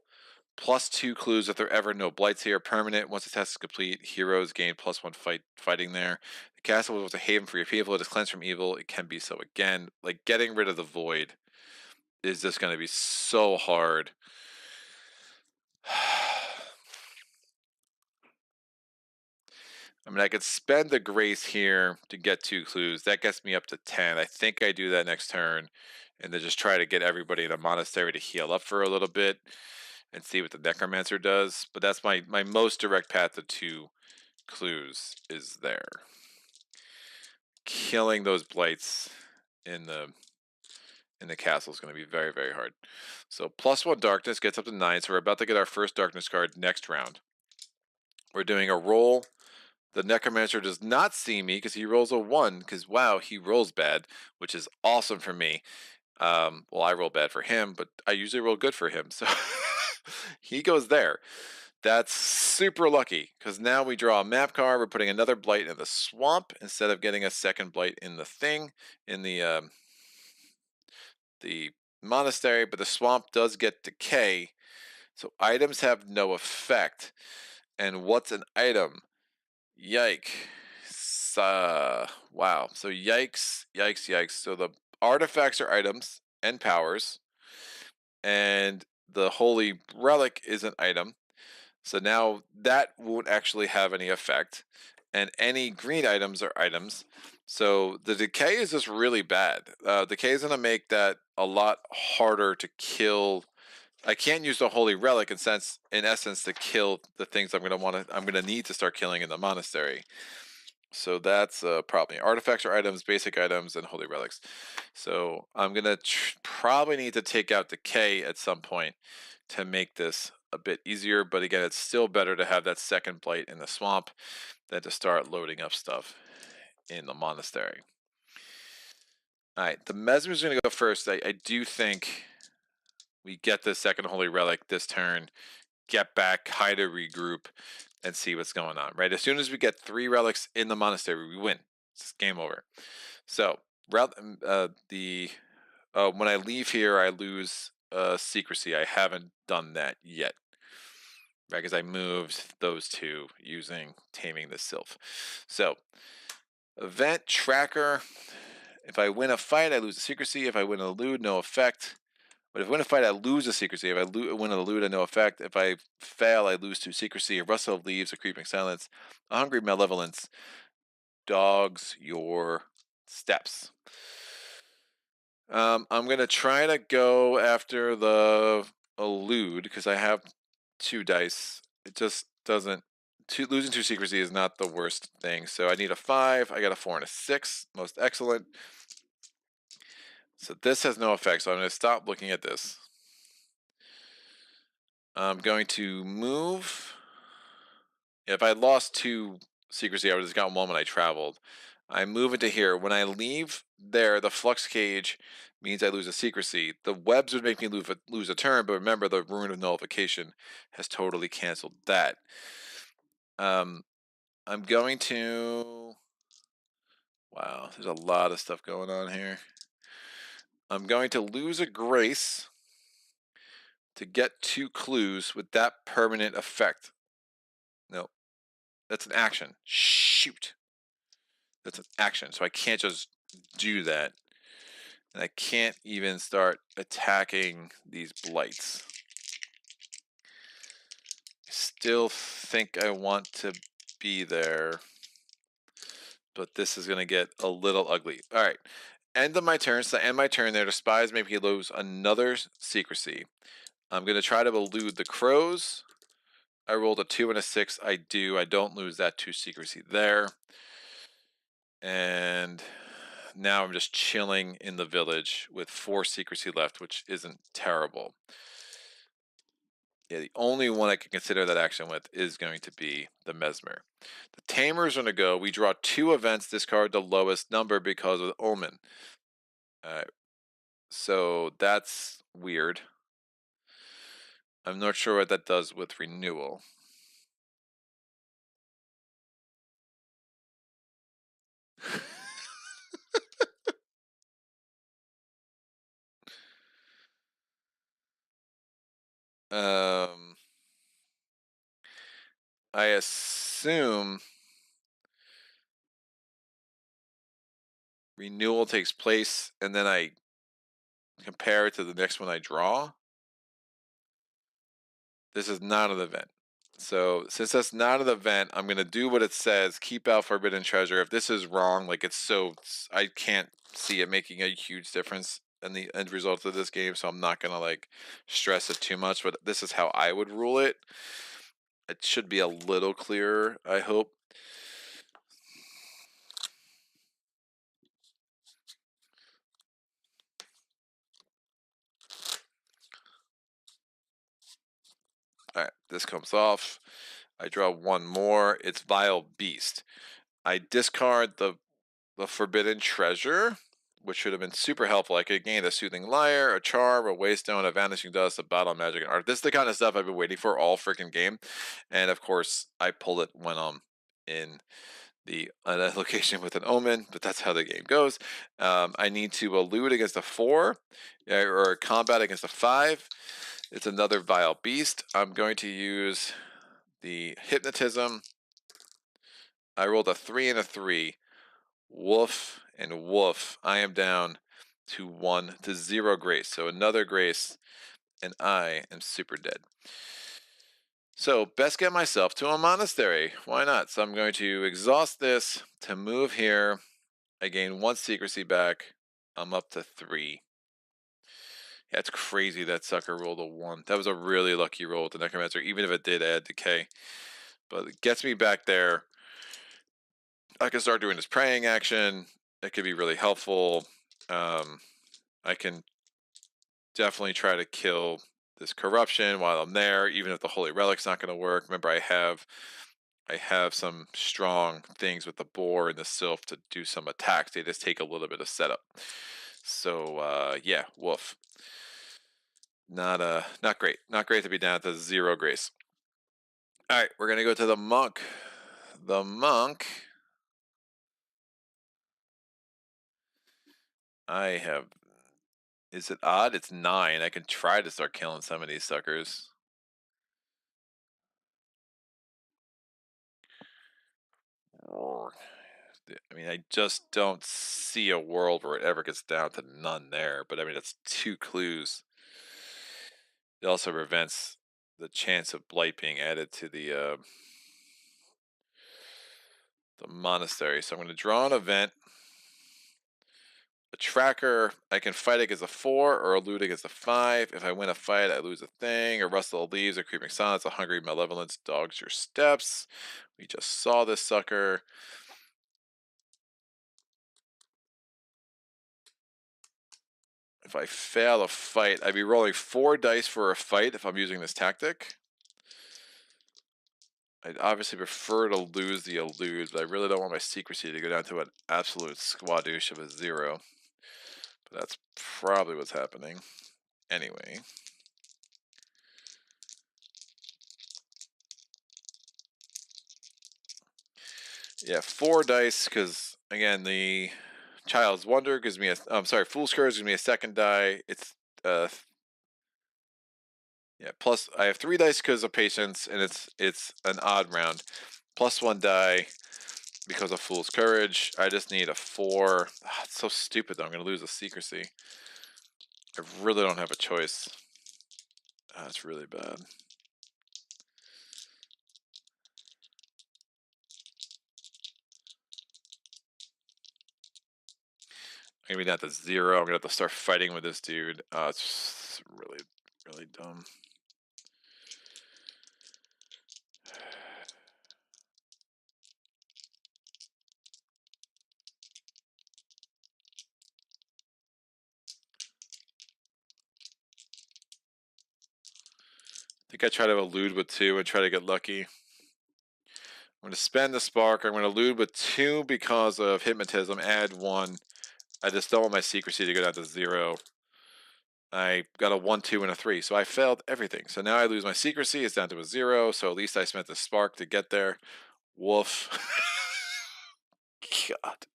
plus 2 clues if there are ever no blights here. Permanent. Once the test is complete, heroes gain +1 fighting there. The castle was a haven for your people. It is cleansed from evil. It can be so again. Like, getting rid of the void is just going to be so hard. I mean, I could spend the grace here to get 2 clues. That gets me up to 10. I think I do that next turn. And then just try to get everybody in a monastery to heal up for a little bit and see what the Necromancer does. But that's my most direct path to 2 clues is there. Killing those blights in the castle is going to be very, very hard. So +1 darkness gets up to 9. So we're about to get our first darkness card next round. We're doing a roll. The Necromancer does not see me because he rolls a 1. Because, wow, he rolls bad, which is awesome for me. Well, I roll bad for him, but I usually roll good for him. So he goes there. That's super lucky because now we draw a map card. We're putting another blight in the swamp instead of getting a second blight in the thing, in the monastery. But the swamp does get decay. So items have no effect. And what's an item? Yike. Wow. So yikes, yikes, yikes. So the artifacts are items and powers. And the Holy Relic is an item. So now that won't actually have any effect. And any green items are items. So the decay is just really bad. Decay is going to make that a lot harder to kill. I can't use the Holy Relic in essence to kill the things I'm going to need to start killing in the monastery. So that's probably artifacts or items, basic items, and holy relics. So I'm gonna probably need to take out decay at some point to make this a bit easier. But again, it's still better to have that second blight in the swamp than to start loading up stuff in the monastery. All right, the mesmer's gonna go first. I do think we get the second holy relic this turn, get back, kind of regroup, and see what's going on. Right, as soon as we get 3 relics in the monastery, we win. It's game over. So when I leave here, I lose secrecy. I haven't done that yet, right? Because I moved those two using taming the sylph. So event tracker. If I win a fight, I lose a secrecy. If I win a elude, no effect. But if I win a fight, I lose a secrecy. If I win a elude, I no effect. If I fail, I lose 2 secrecy. A rustle of leaves, a creeping silence, a hungry malevolence. Dogs your steps. I'm gonna try to go after the elude because I have 2 dice. It just doesn't. Losing 2 secrecy is not the worst thing. So I need a 5. I got a 4 and a 6. Most excellent. So this has no effect. So I'm gonna stop looking at this. I'm going to move. If I lost 2 secrecy, I would have gotten 1 when I traveled. I move into here. When I leave there, the flux cage means I lose a secrecy. The webs would make me lose a turn, but remember the rune of nullification has totally canceled that. I'm going to... Wow, there's a lot of stuff going on here. I'm going to lose a grace to get 2 clues with that permanent effect. No, that's an action. Shoot. That's an action, so I can't just do that. And I can't even start attacking these blights. I still think I want to be there, but this is going to get a little ugly. All right, end of my turn. So end my turn there. Despise, maybe he lose another secrecy. I'm going to try to elude the crows. I rolled a 2 and a 6. I do. I don't lose that 2 secrecy there. And now I'm just chilling in the village with 4 secrecy left, which isn't terrible. Yeah, the only one I can consider that action with is going to be the Mesmer. The Tamer's going to go. We draw 2 events, discard the lowest number because of Omen. So that's weird. I'm not sure what that does with renewal. I assume renewal takes place and then I compare it to the next one I draw. This is not an event. So since that's not an event, I'm going to do what it says, keep out forbidden treasure. If this is wrong, like I can't see it making a huge difference in the end result of this game, so I'm not going to like stress it too much, but this is how I would rule it. It should be a little clearer, I hope. All right, this comes off. I draw 1 more. It's Vile Beast. I discard the forbidden treasure, which should have been super helpful. I could gain a soothing lyre, a charm, a waystone, a vanishing dust, a battle magic, and art. This is the kind of stuff I've been waiting for all freaking game, and of course I pulled it when I'm in the location with an omen, but that's how the game goes. I need to elude against a 4 or combat against a 5. It's another Vile Beast. I'm going to use the hypnotism. I rolled a 3 and a 3. Woof and woof. I am down to 0 grace. So another grace, and I am super dead. So best get myself to a monastery. Why not? So I'm going to exhaust this to move here. I gain 1 secrecy back. I'm up to 3. Yeah, it's crazy that sucker rolled a 1. That was a really lucky roll with the Necromancer, even if it did add decay. But it gets me back there. I can start doing this praying action. It could be really helpful. I can definitely try to kill this corruption while I'm there, even if the Holy Relic's not going to work. Remember, I have some strong things with the boar and the sylph to do some attacks. They just take a little bit of setup. So yeah, woof. Not great. Not great to be down to 0 grace. All right, we're gonna go to the monk. The monk. I have. Is it odd? It's 9. I can try to start killing some of these suckers. I mean, I just don't see a world where it ever gets down to none there. But I mean, it's 2 clues. It also prevents the chance of blight being added to the monastery. So I'm going to draw an event. A tracker, I can fight against a 4 or elude against a 5. If I win a fight, I lose a thing. A rustle of leaves, a creeping silence, a hungry malevolence dogs your steps. We just saw this sucker. If I fail a fight, I'd be rolling 4 dice for a fight if I'm using this tactic. I'd obviously prefer to lose the elude, but I really don't want my secrecy to go down to an absolute squadouche of a 0. But that's probably what's happening. Anyway. Yeah, 4 dice, because, again, the Child's Wonder gives me a... I'm sorry, Fool's Courage gives me a 2nd die. It's... yeah, plus I have 3 dice because of Patience, and it's an odd round. Plus 1 die because of Fool's Courage. I just need a 4. It's so stupid, though. I'm going to lose the secrecy. I really don't have a choice. That's really bad. Maybe not to 0. I'm gonna have to start fighting with this dude. It's really, really dumb. I think I try to elude with 2 and try to get lucky. I'm going to spend the spark. I'm going to elude with 2 because of hypnotism. Add 1. I just don't want my secrecy to go down to 0. I got a 1, 2, and a 3, so I failed everything. So now I lose my secrecy. It's down to a 0. So at least I spent the spark to get there. Woof. God.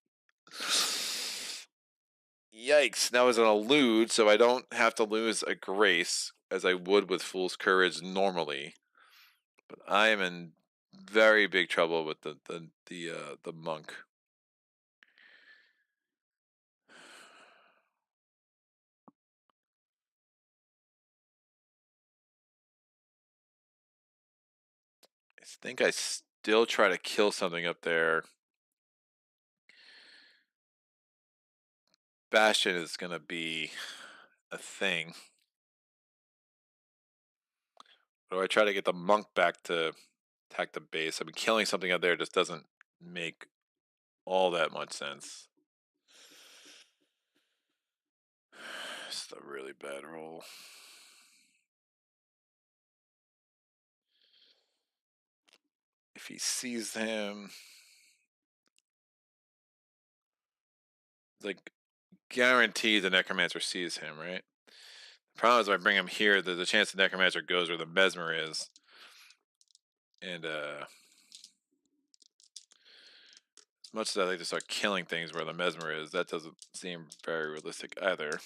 Yikes. Now it's an elude, so I don't have to lose a grace as I would with Fool's Courage normally. But I am in very big trouble with the monk. I think I still try to kill something up there. Bastion is going to be a thing. Or I try to get the monk back to attack the base. I mean, killing something up there just doesn't make all that much sense. It's a really bad roll. If he sees him, like, guaranteed the Necromancer sees him, right? The problem is if I bring him here, there's a chance the Necromancer goes where the Mesmer is. And, as much as I like to start killing things where the Mesmer is, that doesn't seem very realistic either.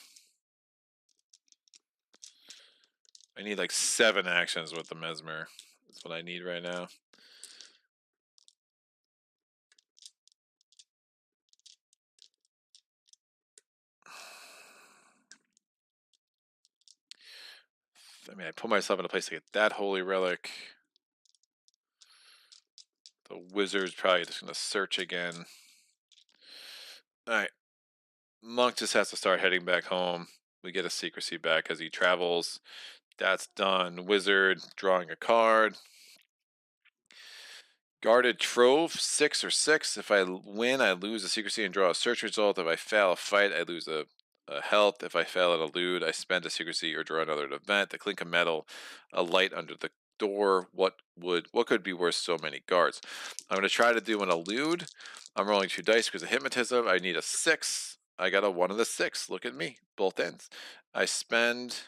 I need like 7 actions with the Mesmer. That's what I need right now. I mean, I put myself in a place to get that Holy Relic. The Wizard's probably just going to search again. Alright. Monk just has to start heading back home. We get a secrecy back as he travels. That's done. Wizard drawing a card. Guarded Trove, 6 or 6. If I win, I lose a secrecy and draw a search result. If I fail a fight, I lose a health. If I fail at a elude, I spend a secrecy or draw another event. The clink of metal, a light under the door. What could be worth so many guards? I'm going to try to do an elude. I'm rolling 2 dice because of hypnotism. I need a 6. I got a 1 and a 6. Look at me, both ends. I spend,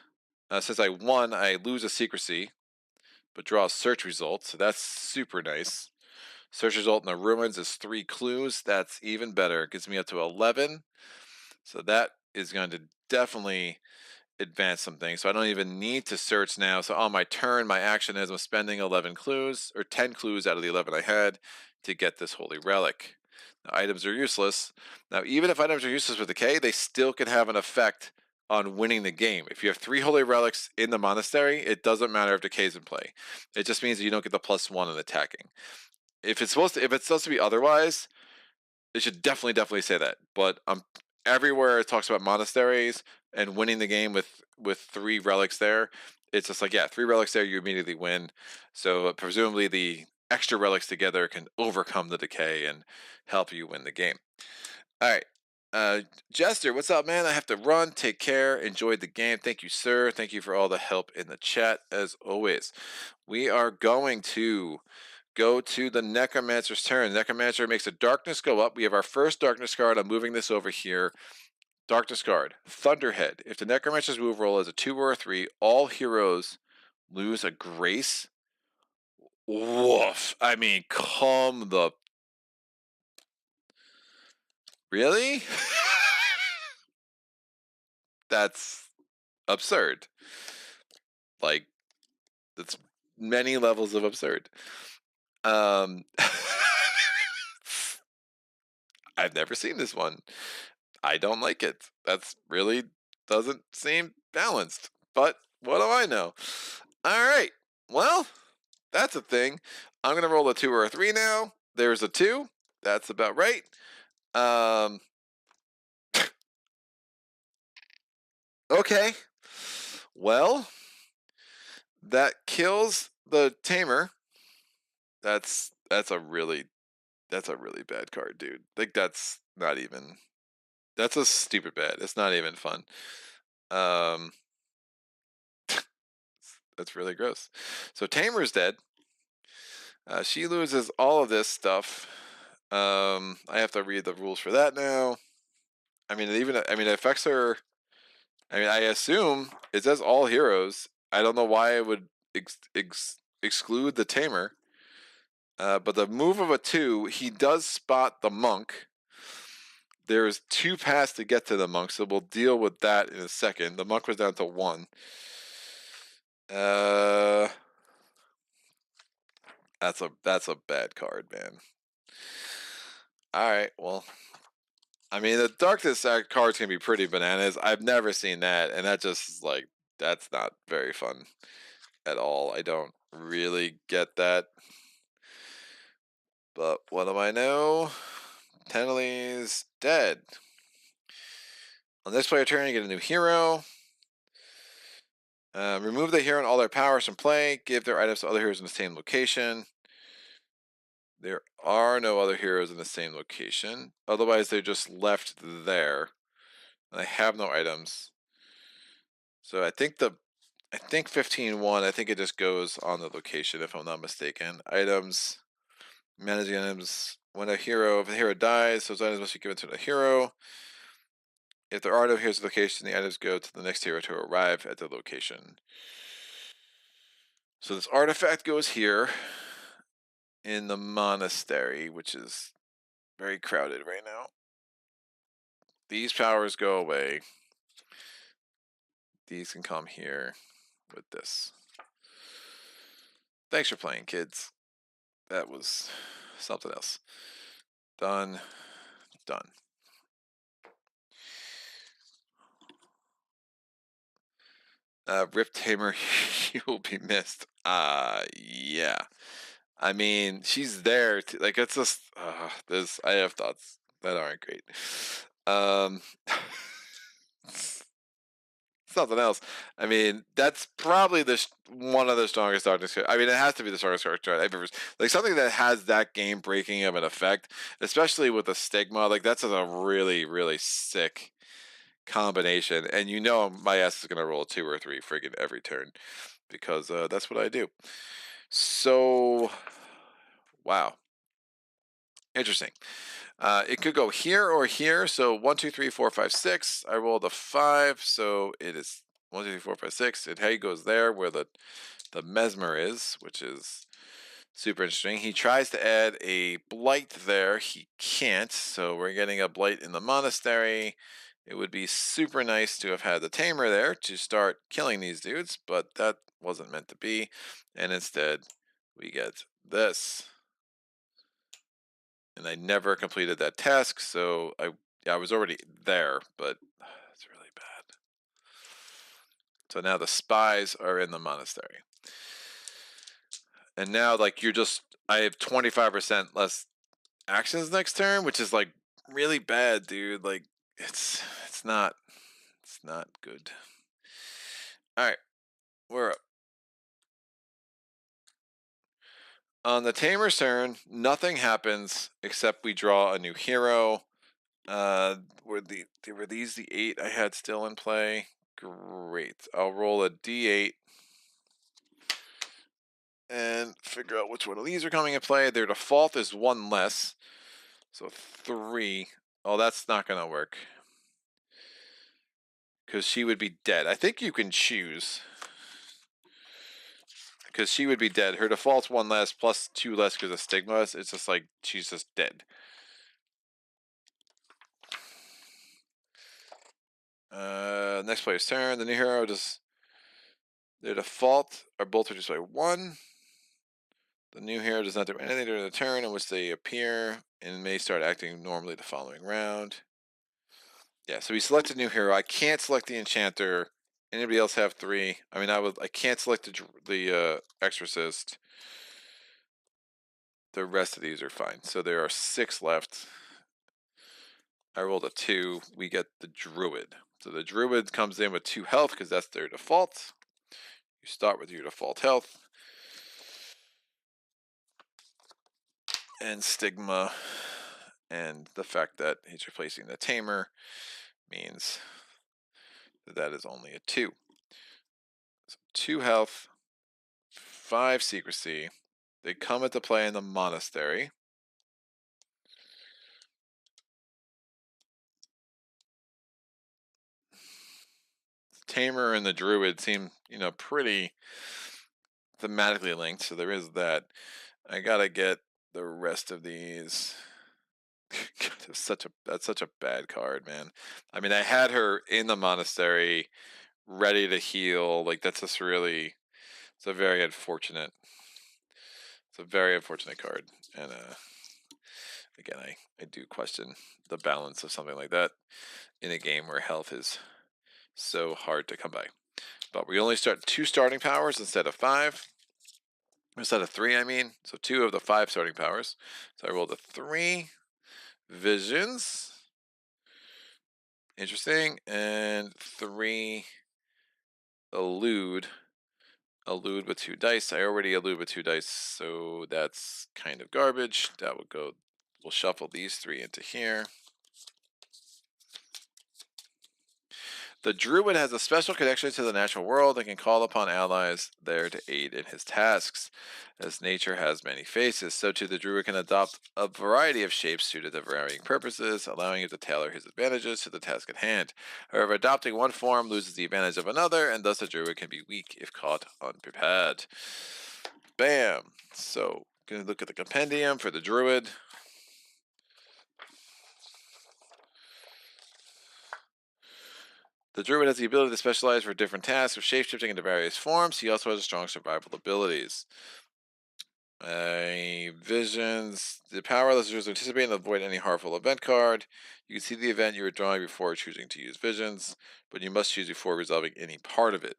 since I won, I lose a secrecy, but draw a search result. So that's super nice. Search result in the ruins is 3 clues. That's even better. It gets me up to 11. So that is going to definitely advance some things. So I don't even need to search now. So on my turn, my action is I'm spending 11 clues, or 10 clues out of the 11 I had to get this Holy Relic. Now, items are useless. Now, even if items are useless with decay, they still can have an effect on winning the game. If you have 3 Holy Relics in the monastery, it doesn't matter if decay's in play. It just means that you don't get the +1 in attacking. If it's supposed to be otherwise, it should definitely say that. But everywhere it talks about monasteries and winning the game with 3 relics there, it's just like, yeah, 3 relics there, you immediately win. So presumably the extra relics together can overcome the decay and help you win the game. All right. Jester, what's up, man? I have to run. Take care. Enjoyed the game. Thank you, sir. Thank you for all the help in the chat, as always. We are going to go to the Necromancer's turn. Necromancer makes a darkness go up. We have our first darkness card. I'm moving this over here. Darkness card, Thunderhead. If the Necromancer's move roll is a 2 or a 3, all heroes lose a grace. Woof. I mean, come the... Really? That's absurd. Like, that's many levels of absurd. I've never seen this one. I don't like it. That's really doesn't seem balanced. But what do I know? All right. Well, that's a thing. I'm gonna roll a 2 or a 3 now. There's a 2. That's about right. Okay. Well, that kills the tamer. That's a really bad card, dude. Like that's not even. That's a stupid bad. It's not even fun. That's really gross. So Tamer's dead. She loses all of this stuff. I have to read the rules for that now. I mean, it affects her. I mean, I assume it says all heroes. I don't know why it would exclude the Tamer. But the move of a 2, he does spot the monk. There's 2 paths to get to the monk, so we'll deal with that in a second. The monk was down to 1. That's a bad card, man. All right, well, I mean, the darkness cards can be pretty bananas. I've never seen that, and that just is like, that's not very fun at all. I don't really get that. But what do I know? Tenelly's dead. On this player turn, you get a new hero. Remove the hero and all their powers from play. Give their items to other heroes in the same location. There are no other heroes in the same location. Otherwise, they're just left there. And I have no items. So I think 15-1, I think it just goes on the location, if I'm not mistaken. Items, managing items. If a hero dies, those items must be given to the hero. If there are no heroes at the location, the items go to the next hero to arrive at the location. So this artifact goes here in the monastery, which is very crowded right now. These powers go away. These can come here with this. Thanks for playing, kids. That was something else. Done. Rip Tamer, you will be missed. Yeah. I mean, she's there. Like, it's just, I have thoughts that aren't great. something else. I mean, that's probably one of the strongest darkness cards. I mean, it has to be the strongest darkness card I've ever. Like something that has that game breaking of an effect, especially with the stigma. Like that's a really, really sick combination. And you know, my ass is gonna roll 2 or 3 friggin' every turn because that's what I do. So, wow, interesting. It could go here or here. So 1, 2, 3, 4, 5, 6. I rolled a 5, so it is 1, 2, 3, 4, 5, 6. It hey goes there where the mesmer is, which is super interesting. He tries to add a blight there. He can't, so we're getting a blight in the monastery. It would be super nice to have had the tamer there to start killing these dudes, but that wasn't meant to be. And instead, we get this. And I never completed that task, so I was already there, but it's really bad. So now the spies are in the monastery. And now like I have 25% less actions next turn, which is like really bad, dude. Like it's not good. All right, we're up. On the tamer's turn, nothing happens except we draw a new hero. Were these the 8 I had still in play? Great. I'll roll a d8 and figure out which one of these are coming in play. Their default is 1 less, so 3. Oh, that's not gonna work because she would be dead. I think you can choose because she would be dead. Her default's 1 less plus 2 less because of stigmas. It's just like she's just dead. Next player's turn. The new hero does. Their default are both reduced by 1. The new hero does not do anything during the turn in which they appear and may start acting normally the following round. Yeah, so we selected new hero. I can't select the enchanter. Anybody else have 3? I mean, I can't select the exorcist. The rest of these are fine. So there are 6 left. I rolled a 2. We get the druid. So the druid comes in with 2 health because that's their default. You start with your default health. And stigma. And the fact that he's replacing the tamer means that is only a 2. So 2 health, 5 secrecy. They come into play in the monastery. Tamer and the druid seem, pretty thematically linked, so there is that. I gotta get the rest of these. God, that's such a bad card, man. I mean, I had her in the monastery, ready to heal. Like that's just really, it's a very unfortunate. It's a very unfortunate card, and again, I do question the balance of something like that in a game where health is so hard to come by. But we only start 2 starting powers instead of 5. Instead of 3, I mean. So 2 of the 5 starting powers. So I rolled a 3. Visions. Interesting. And 3 elude. Elude with 2 dice. I already elude with 2 dice, so that's kind of garbage. That would go. We'll shuffle these 3 into here. The druid has a special connection to the natural world and can call upon allies there to aid in his tasks. As nature has many faces, so too the druid can adopt a variety of shapes suited to varying purposes, allowing it to tailor his advantages to the task at hand. However, adopting one form loses the advantage of another, and thus the druid can be weak if caught unprepared. Bam! So, gonna look at the compendium for the druid. The druid has the ability to specialize for different tasks of shapeshifting into various forms. He also has strong survival abilities. Visions. The power allows users to anticipate and avoid any harmful event card. You can see the event you are drawing before choosing to use visions, but you must choose before resolving any part of it,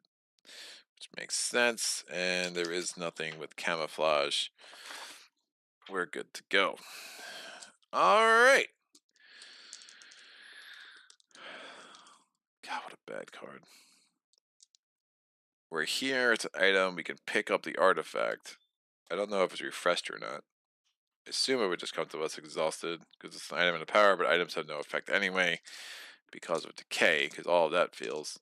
which makes sense. And there is nothing with camouflage. We're good to go. All right. God, what a bad card. we're here. It's an item. We can pick up the artifact. I don't know if it's refreshed or not. I assume it would just come to us exhausted because it's an item in the power, but items have no effect anyway because of decay, because all of that feels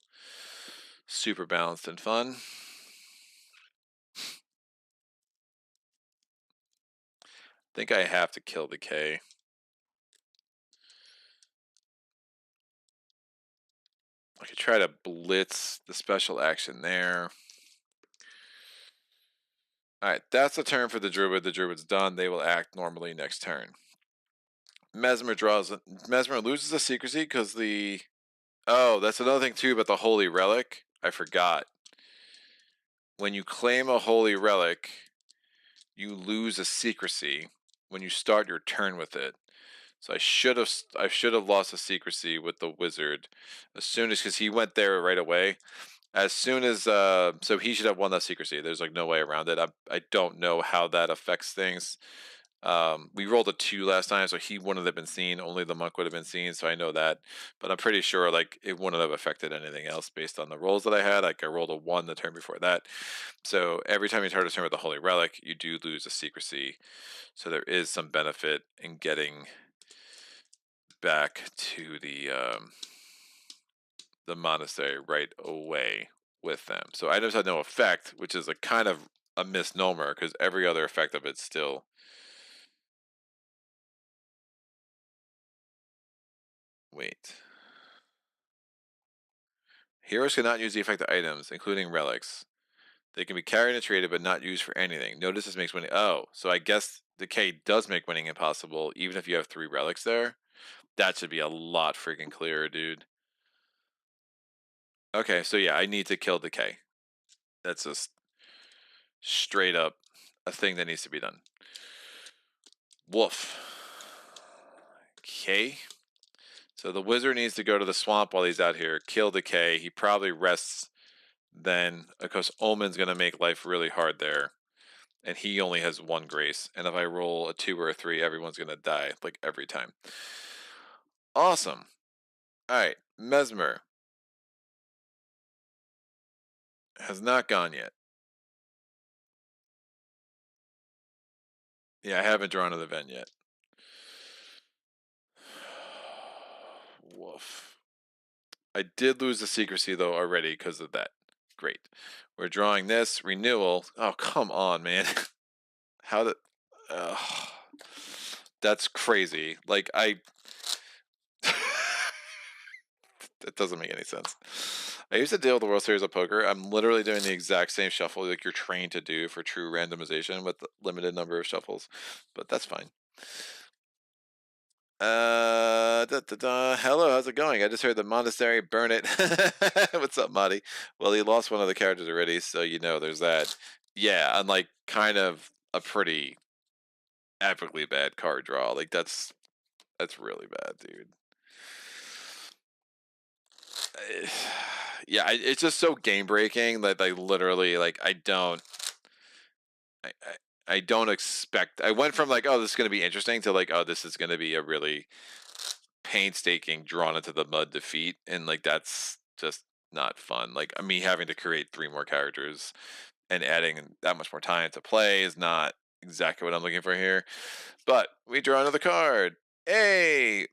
super balanced and fun. I think I have to kill decay. I could try to blitz the special action there. Alright, that's the turn for the Druid. The Druid's done. They will act normally next turn. Mesmer loses a secrecy because the... Oh, that's another thing too about the Holy Relic. I forgot. When you claim a Holy Relic, you lose a secrecy when you start your turn with it. So I should have lost a secrecy with the wizard as soon as, because he went there right away. As soon as so he should have won that secrecy. There's like no way around it. I don't know how that affects things. We rolled a 2 last time, so he wouldn't have been seen. Only the monk would have been seen, so I know that. But I'm pretty sure like it wouldn't have affected anything else based on the rolls that I had. Like I rolled a 1 the turn before that. So every time you start a turn with the Holy Relic, you do lose a secrecy. So there is some benefit in getting back to the monastery right away with them. So items had no effect, which is a kind of a misnomer because every other effect of it's still... Wait. Heroes cannot use the effect of items, including relics. They can be carried and traded, but not used for anything. Notice this makes winning... Oh, so I guess decay does make winning impossible, even if you have 3 relics there. That should be a lot freaking clearer, dude. Okay, so yeah, I need to kill decay. That's just straight up a thing that needs to be done. Woof. Okay. So the wizard needs to go to the swamp while he's out here, kill decay. He probably rests then, because Omen's going to make life really hard there. And he only has 1 grace. And if I roll a 2 or a 3, everyone's going to die, like every time. Awesome. Alright, Mesmer has not gone yet. Yeah, I haven't drawn an event yet. Woof. I did lose the secrecy, though, already because of that. Great. We're drawing this. Renewal. Oh, come on, man. How did... that's crazy. Like, it doesn't make any sense. I used to deal with the World Series of Poker. I'm literally doing the exact same shuffle like you're trained to do for true randomization with the limited number of shuffles, but that's fine. Hello, how's it going? I just heard the monastery burn it. What's up, Marty? Well, he lost one of the characters already, so you know there's that. Yeah, unlike kind of a pretty epically bad card draw. Like that's really bad, dude. Yeah, it's just so game breaking that I literally like I don't expect. I went from like, oh, this is going to be interesting to like, oh, this is going to be a really painstaking, drawn into the mud defeat, and like that's just not fun. Like me having to create 3 more characters and adding that much more time to play is not exactly what I'm looking for here. But we draw another card. Hey,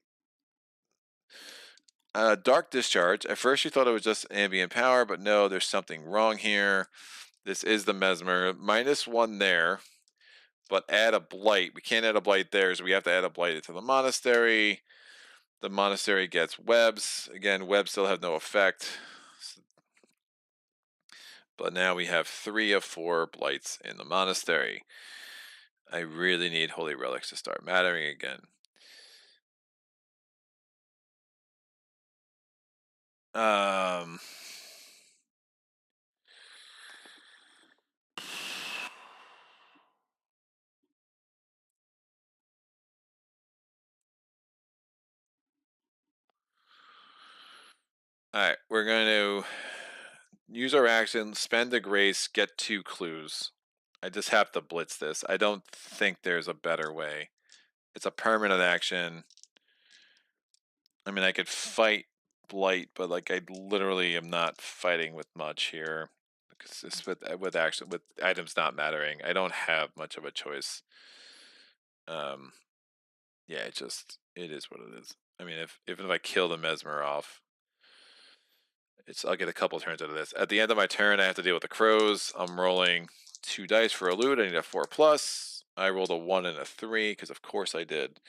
Dark Discharge. At first you thought it was just ambient power, but no, there's something wrong here. This is the Mesmer. -1 there, but add a blight. We can't add a blight there, so we have to add a blight into the monastery. The monastery gets webs. Again, webs still have no effect. But now we have 3 of 4 blights in the monastery. I really need Holy Relics to start mattering again. Alright, we're going to use our action, spend a grace, get 2 clues. I just have to blitz this. I don't think there's a better way. It's a permanent action. I mean, I could fight blight, but like I literally am not fighting with much here. Because this with items not mattering, I don't have much of a choice. Yeah, it is what it is. I mean, even if I kill the Mesmer off, I'll get a couple turns out of this. At the end of my turn, I have to deal with the crows. I'm rolling 2 dice for a loot. I need a 4+. I rolled a 1 and a 3 because of course I did.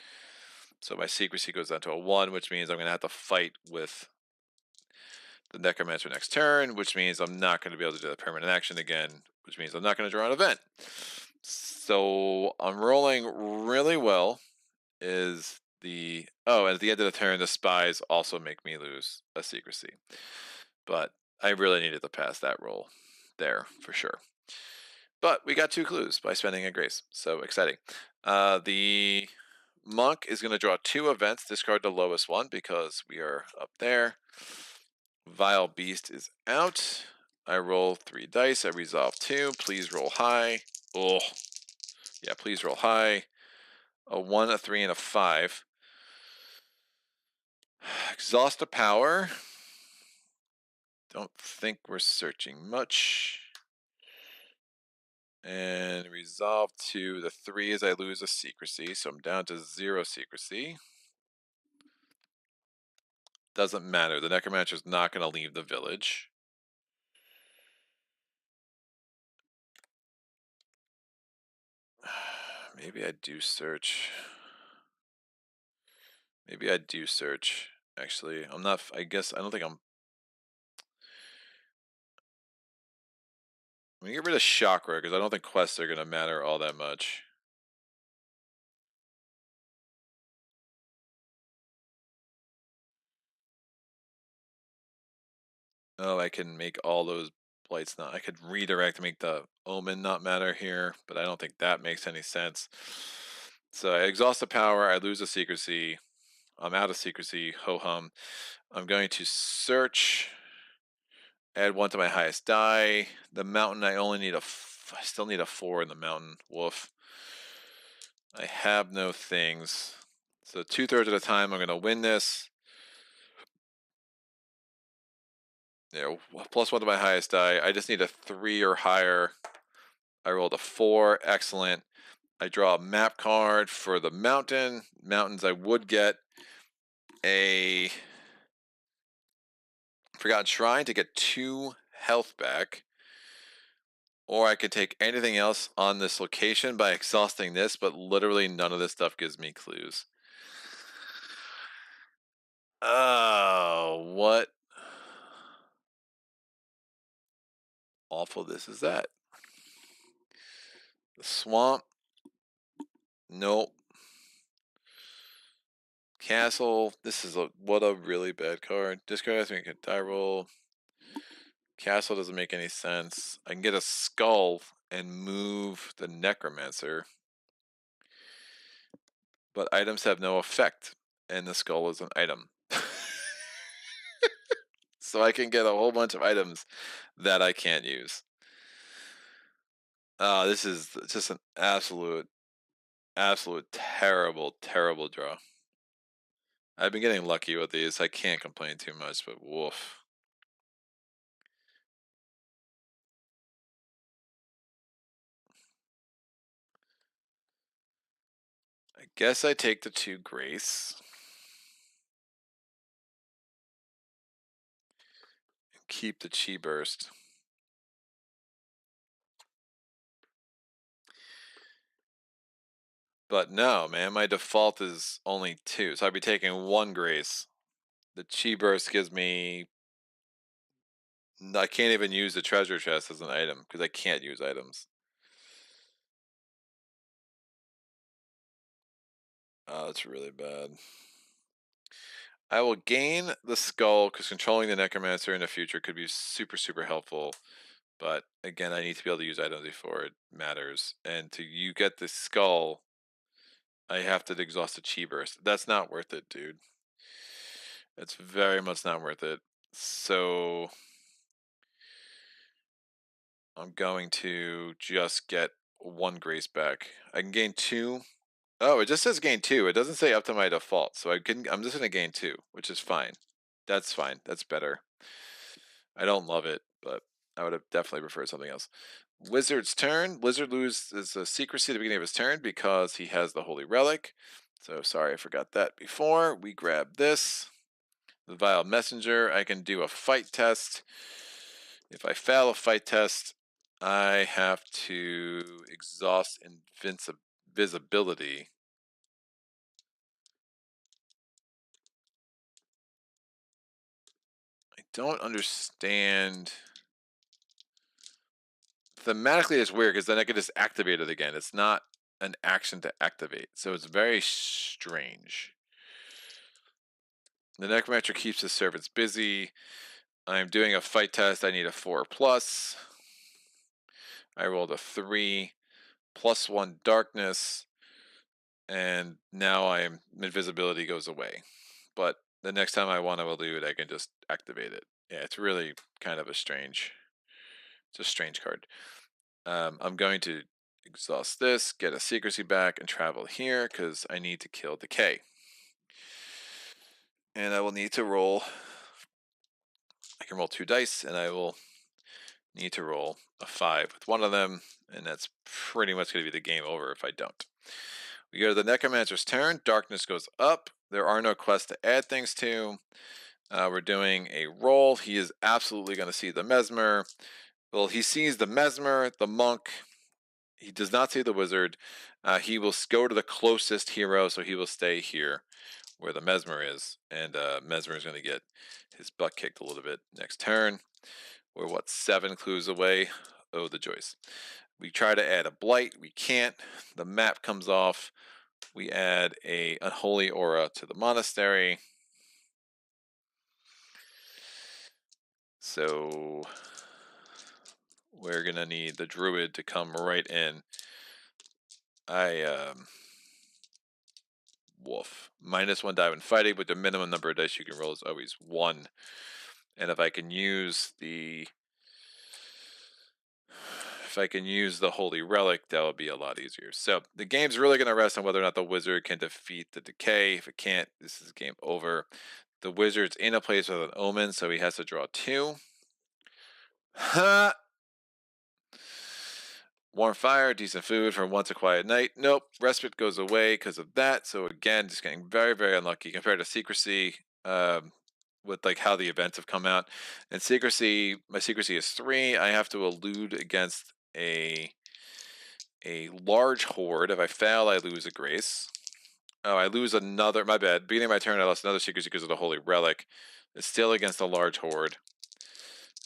So my secrecy goes down to a 1, which means I'm going to have to fight with the Necromancer next turn, which means I'm not going to be able to do the permanent action again, which means I'm not going to draw an event. So I'm rolling really well. And at the end of the turn, the spies also make me lose a secrecy. But I really needed to pass that roll there for sure. But we got 2 clues by spending a grace, so exciting. The monk is going to draw 2 events, discard the lowest one because we are up there. Vile Beast is out. I roll 3 dice. I resolve 2. Please roll high. Oh, yeah, please roll high. A 1, a 3, and a 5. Exhaust the power. Don't think we're searching much. And resolve 2. The 3 is I lose a secrecy, so I'm down to 0 secrecy. Doesn't matter. The Necromancer's not going to leave the village. Maybe I do search. Actually, I'm not. I guess I don't think I'm gonna get rid of chakra because I don't think quests are gonna matter all that much. Oh, I can make all those blights not. I could redirect to make the omen not matter here, but I don't think that makes any sense. So I exhaust the power. I lose a secrecy. I'm out of secrecy. Ho hum. I'm going to search. Add 1 to my highest die. The mountain. I still need a 4 in the mountain. Woof. I have no things. So 2/3 of the time I'm going to win this. Yeah, +1 to my highest die. I just need a 3 or higher. I rolled a 4. Excellent. I draw a map card for the mountain. Mountains, I would get a Forgotten Shrine to get 2 health back. Or I could take anything else on this location by exhausting this, but literally none of this stuff gives me clues. Oh, what awful this is that. The swamp. Nope. Castle. This is what a really bad card. Discard has to make a die roll. Castle doesn't make any sense. I can get a skull and move the Necromancer. But items have no effect, and the skull is an item. So I can get a whole bunch of items that I can't use. This is just an absolute terrible, terrible draw. I've been getting lucky with these. I can't complain too much, but woof. I guess I take the 2 grace. And keep the chi burst. But no, man, my default is only 2, so I'd be taking 1 grace. The chi burst gives me... I can't even use the treasure chest as an item, because I can't use items. Oh, that's really bad. I will gain the skull, because controlling the Necromancer in the future could be super, super helpful. But again, I need to be able to use items before it matters. And you get the skull, I have to exhaust the chi burst. That's not worth it, dude. It's very much not worth it. So I'm going to just get 1 grace back. I can gain 2. Oh, it just says gain 2. It doesn't say up to my default. So I'm just gonna gain 2, which is fine. That's fine. That's better. I don't love it, but I would have definitely preferred something else. Wizard's turn. Wizard loses a secrecy at the beginning of his turn because he has the Holy Relic. So sorry I forgot that before. We grab this. The Vile Messenger. I can do a fight test. If I fail a fight test, I have to exhaust invisibility. I don't understand. Thematically, it's weird because then I could just activate it again. It's not an action to activate, so it's very strange. The Necromancer keeps his servants busy. I'm doing a fight test. I need a 4+. I rolled a 3, +1 darkness, and now invisibility goes away. But the next time I want to elude, I can just activate it. Yeah, it's really kind of it's a strange card. I'm going to exhaust this, get a secrecy back, and travel here because I need to kill Decay. And I will need to roll. I can roll 2 dice, and I will need to roll a 5 with one of them, and that's pretty much going to be the game over if I don't. We go to the Necromancer's turn. Darkness goes up. There are no quests to add things to. We're doing a roll. He is absolutely going to see the Mesmer. Well, he sees the Mesmer, the Monk. He does not see the Wizard. He will go to the closest hero, so he will stay here where the Mesmer is. And Mesmer is going to get his butt kicked a little bit next turn. We're, 7 clues away? Oh, the joys. We try to add a blight. We can't. The map comes off. We add a unholy aura to the monastery. So we're going to need the druid to come right in. Wolf. -1 die when fighting, but the minimum number of dice you can roll is always 1. And if I can use the Holy Relic, that will be a lot easier. So the game's really going to rest on whether or not the Wizard can defeat the Decay. If it can't, this is game over. The Wizard's in a place with an omen, so he has to draw 2. Warm fire, decent food for once a quiet night. Nope, respite goes away because of that. So again, just getting very, very unlucky compared to secrecy. With like how the events have come out. And secrecy, my secrecy is 3. I have to elude against a large horde. If I fail, I lose a grace. Oh, I lose another. My bad. Beginning of my turn, I lost another secrecy because of the Holy Relic. It's still against a large horde.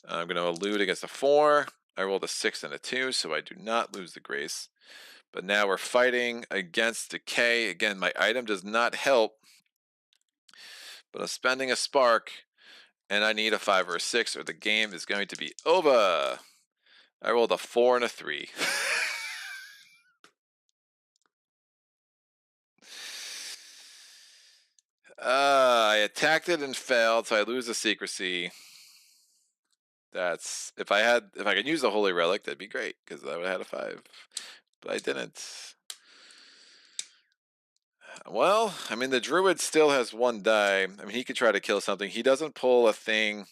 I'm going to elude against a 4. I rolled a 6 and a 2, so I do not lose the grace. But now we're fighting against Decay. Again, my item does not help. But I'm spending a spark, and I need a 5 or a 6, or the game is going to be over. I rolled a 4 and a 3. I attacked it and failed, so I lose the secrecy. That's if I could use the Holy Relic, that'd be great because I would have had a 5, but I didn't. Well, I mean, the Druid still has 1 die. I mean, he could try to kill something. He doesn't pull a thing.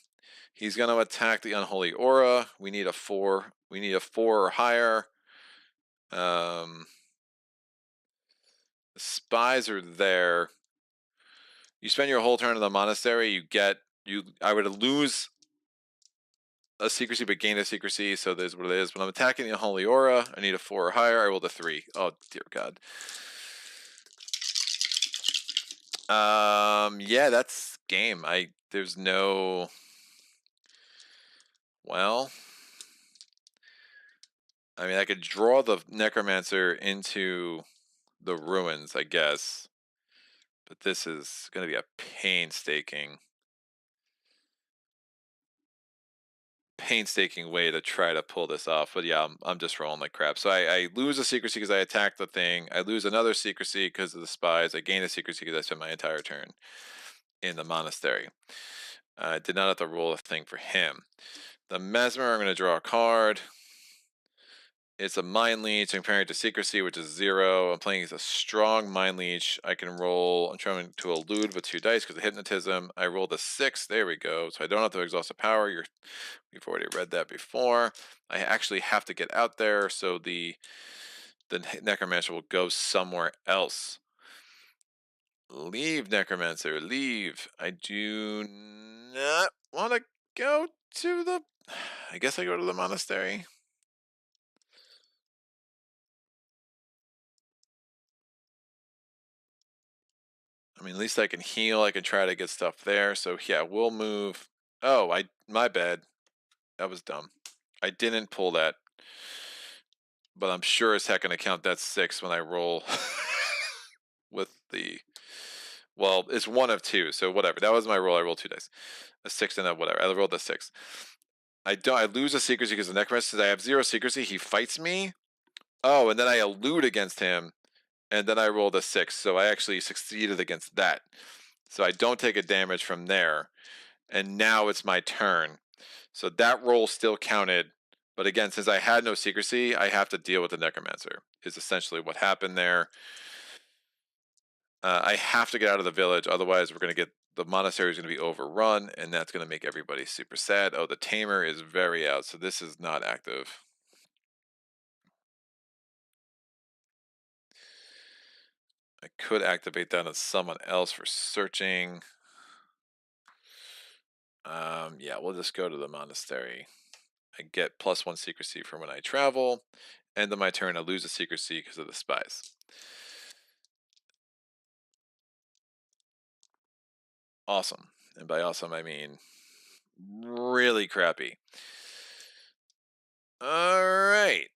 He's going to attack the Unholy Aura. We need a 4. We need a 4 or higher. The spies are there. You spend your whole turn in the monastery. I would lose a secrecy, but gain a secrecy. So there's what it is. When I'm attacking the Unholy Aura, I need a 4 or higher. I rolled a 3. Oh dear God. Yeah, that's game. There's no. Well, I mean, I could draw the Necromancer into the ruins, I guess. But this is going to be a painstaking way to try to pull this off. But yeah, I'm just rolling like crap. So I lose a secrecy because I attacked the thing. I lose another secrecy because of the spies. I gain a secrecy because I spent my entire turn in the monastery. I did not have to roll a thing for him. The Mesmer, I'm going to draw a card. It's a mind leech. I'm comparing it to secrecy, which is 0. I'm playing as a strong mind leech. I can roll. I'm trying to elude with 2 dice because of hypnotism. I rolled a 6. There we go. So I don't have to exhaust a power. We've already read that before. I actually have to get out there, so the Necromancer will go somewhere else. Leave, Necromancer, leave. I do not want to go to the... I guess I go to the monastery. I mean, at least I can heal. I can try to get stuff there. So yeah, we'll move. Oh, my bad. That was dumb. I didn't pull that. But I'm sure as heck gonna count that 6 when I roll with the... Well, it's 1 of 2, so whatever. That was my roll. I rolled 2 dice. A 6 and a whatever. I rolled a 6. I lose a secrecy because the Necromancer says I have 0 secrecy. He fights me. Oh, and then I elude against him. And then I rolled a 6, so I actually succeeded against that. So I don't take a damage from there. And now it's my turn. So that roll still counted. But again, since I had no secrecy, I have to deal with the Necromancer, is essentially what happened there. I have to get out of the village, otherwise we're going to get... The monastery is going to be overrun, and that's going to make everybody super sad. Oh, the Tamer is very out, so this is not active. I could activate that on someone else for searching. Yeah, we'll just go to the monastery. I get +1 secrecy for when I travel. End of my turn, I lose a secrecy because of the spies. Awesome. And by awesome, I mean really crappy. Alright.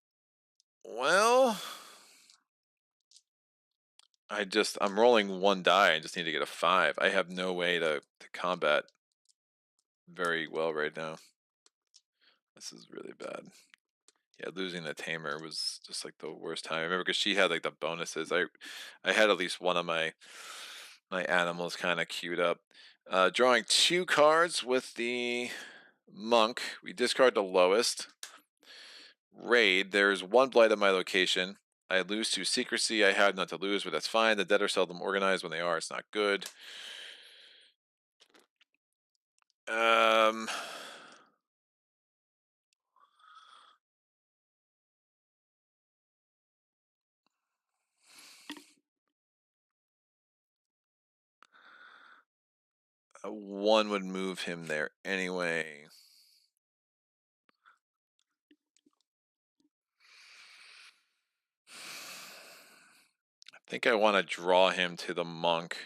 Well... I'm rolling 1 die. I just need to get a 5. I have no way to combat very well right now. This is really bad. Yeah, losing the Tamer was just like the worst time. I remember because she had like the bonuses. I had at least one of my animals kind of queued up. Drawing 2 cards with the monk. We discard the lowest. Raid. There's 1 blight at my location. I lose 2 secrecy. I have none to lose, but that's fine. The dead are seldom organized. When they are, it's not good. One would move him there anyway. I think I want to draw him to the monk.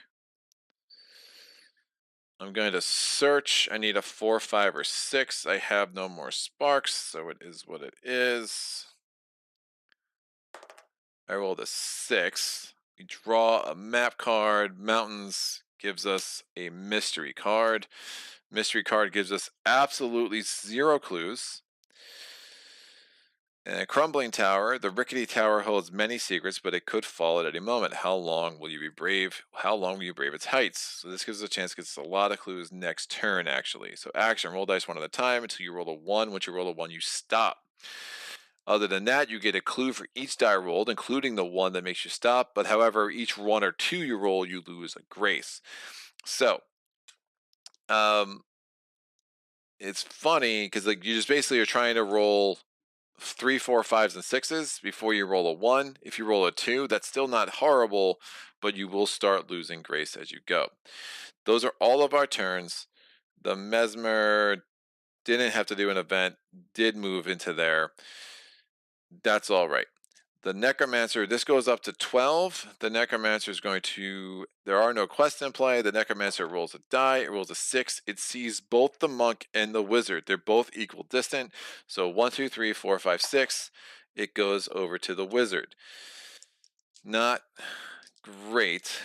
I'm going to search. I need a 4, 5, or 6. I have no more sparks, so it is what it is. I rolled a 6. We draw a map card. Mountains gives us a mystery card. Mystery card gives us absolutely 0 clues. And a crumbling tower. The rickety tower holds many secrets, but it could fall at any moment. How long will you be brave? How long will you brave its heights? So this gives us a chance to get a lot of clues next turn, actually. So action, roll dice 1 at a time until you roll a 1. Once you roll a 1, you stop. Other than that, you get a clue for each die rolled, including the 1 that makes you stop. But however, each 1 or 2 you roll, you lose a grace. So, it's funny because like you just basically are trying to roll 3, 4, 5s, and 6s before you roll a 1. If you roll a 2, that's still not horrible, but you will start losing grace as you go. Those are all of our turns. The Mesmer didn't have to do an event, did move into there. That's all right. The Necromancer, this goes up to 12. The Necromancer is going to... There are no quests in play. The Necromancer rolls a die. It rolls a 6. It sees both the monk and the wizard. They're both equal distant. So 1, 2, 3, 4, 5, 6. It goes over to the wizard. Not great,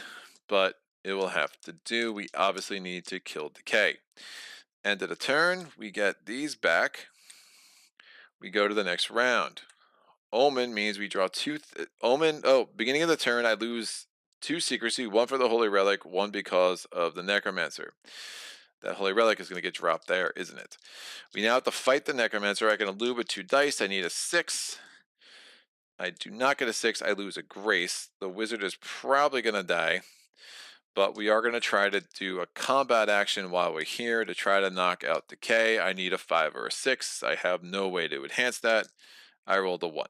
but it will have to do. We obviously need to kill Decay. End of the turn. We get these back. We go to the next round. Omen means we draw 2... Omen... Oh, beginning of the turn, I lose 2 secrecy, 1 for the Holy Relic, 1 because of the Necromancer. That Holy Relic is going to get dropped there, isn't it? We now have to fight the Necromancer. I can elude with 2 dice. I need a 6. I do not get a 6. I lose a grace. The wizard is probably going to die. But we are going to try to do a combat action while we're here to try to knock out decay. I need a 5 or a 6. I have no way to enhance that. I rolled a 1.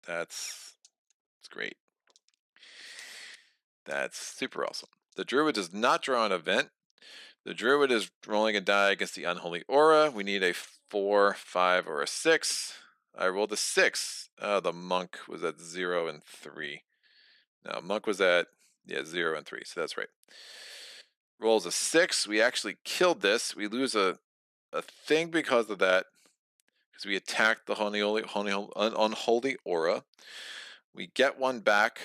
That's great. That's super awesome. The druid does not draw an event. The druid is rolling a die against the unholy aura. We need a 4, 5, or a 6. I rolled a 6. The monk was at 0 and 3. No, monk was at 0 and 3. So that's right. Rolls a 6. We actually killed this. We lose a thing because of that, because we attacked the unholy aura. We get one back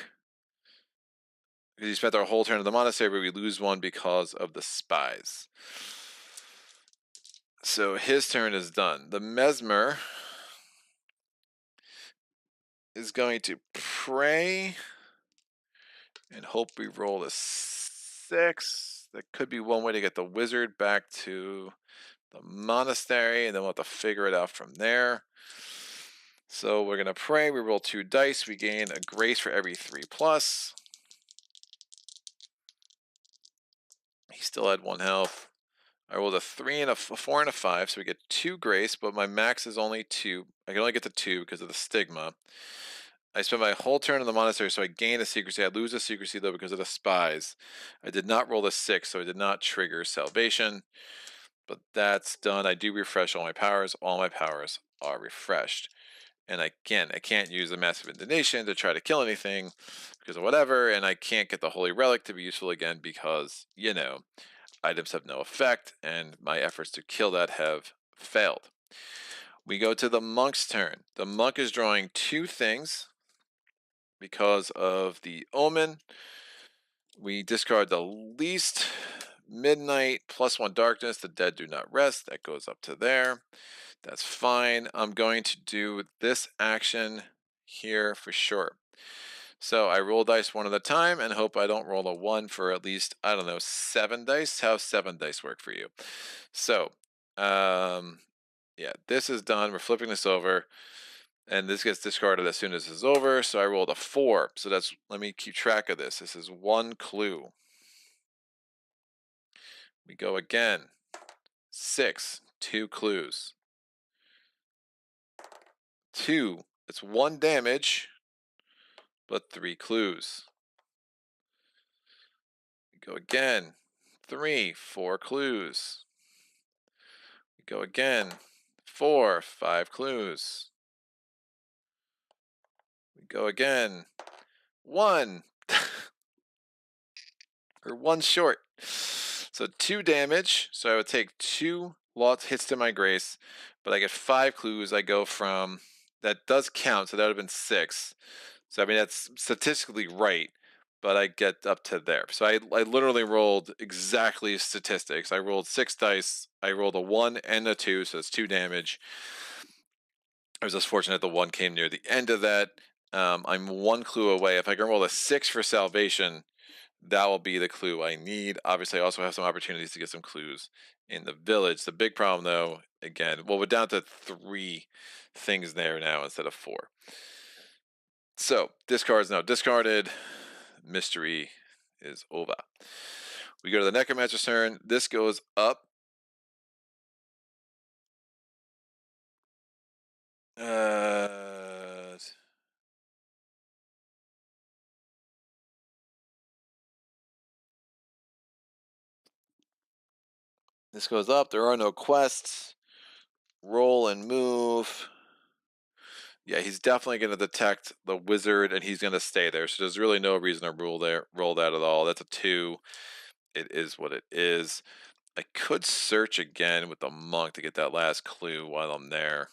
because he spent our whole turn in the monastery, but we lose one because of the spies. So his turn is done. The mesmer is going to pray and hope we roll a 6. That could be one way to get the wizard back to the monastery, and then we'll have to figure it out from there. So we're going to pray. We roll 2 dice. We gain a grace for every 3+. He still had 1 health. I rolled a 3 and a 4 and a 5, so we get 2 grace, but my max is only 2. I can only get to 2 because of the stigma. I spent my whole turn in the monastery, so I gain a secrecy. I lose a secrecy, though, because of the spies. I did not roll a 6, so I did not trigger salvation. But that's done. I do refresh all my powers. All my powers are refreshed. And again, I can't use the massive indignation to try to kill anything because of whatever, and I can't get the Holy Relic to be useful again because, items have no effect, and my efforts to kill that have failed. We go to the monk's turn. The monk is drawing 2 things because of the omen. We discard the least midnight +1 darkness. The dead do not rest. That goes up to there. That's fine. I'm going to do this action here for sure. So I roll dice one at a time and hope I don't roll a 1 for at least, 7 dice. How's 7 dice work for you? So, yeah, this is done. We're flipping this over. And this gets discarded as soon as this is over. So I rolled a 4. So let me keep track of this. This is 1 clue. We go again. 6, 2 clues. 2, it's 1 damage, but 3 clues. We go again. 3, 4 clues. We go again. 4, 5 clues. We go again. 1. Or 1 short. So 2 damage. So I would take 2 lost hits to my grace, but I get 5 clues. I go from, that does count, so that would have been 6. So I mean that's statistically right, but I get up to there. So I literally rolled exactly statistics. I rolled 6 dice. I rolled a 1 and a 2, so it's 2 damage. I was just fortunate the 1 came near the end of that. I'm 1 clue away. If I can roll a 6 for salvation, that will be the clue I need. Obviously, I also have some opportunities to get some clues in the village. The big problem, though, again, well, we're down to 3 things there now instead of 4. So, discard is now discarded. Mystery is over. We go to the Necromancer's turn. This goes up. This goes up. There are no quests. Roll and move. Yeah, he's definitely going to detect the wizard, and he's going to stay there. So there's really no reason to roll that at all. That's a 2. It is what it is. I could search again with the monk to get that last clue while I'm there.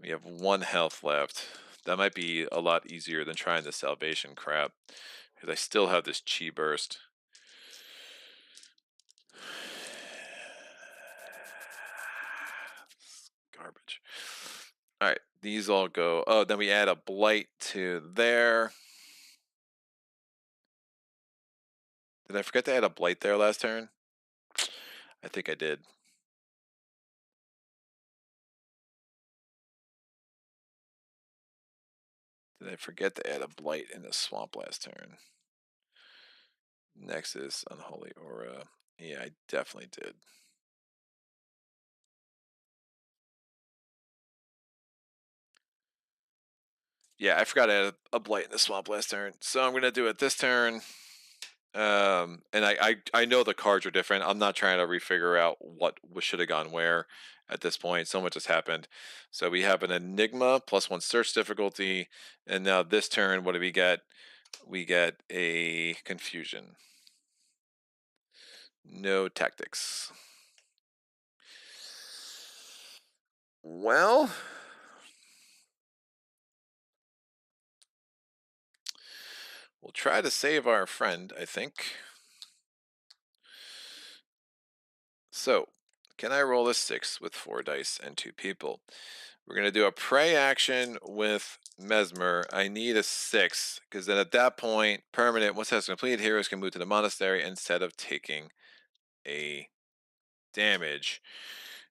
We have 1 health left. That might be a lot easier than trying the salvation crap, because I still have this chi burst. Garbage. All right, these all go. Oh, then we add a blight to there. Did I forget to add a blight there last turn? I think I did. Did I forget to add a blight in the swamp last turn? Nexus, unholy aura. Yeah, I definitely did. Yeah, I forgot to add a blight in the swamp last turn, so I'm gonna do it this turn. And I know the cards are different. I'm not trying to refigure out what should have gone where at this point. So much has happened. So we have an enigma +1 search difficulty, and now this turn, what do we get? We get a confusion. No tactics. Well, we'll try to save our friend, I think. So, can I roll a 6 with 4 dice and 2 people? We're going to do a prey action with Mesmer. I need a 6, because then at that point, permanent, once that's complete, heroes can move to the monastery instead of taking a damage.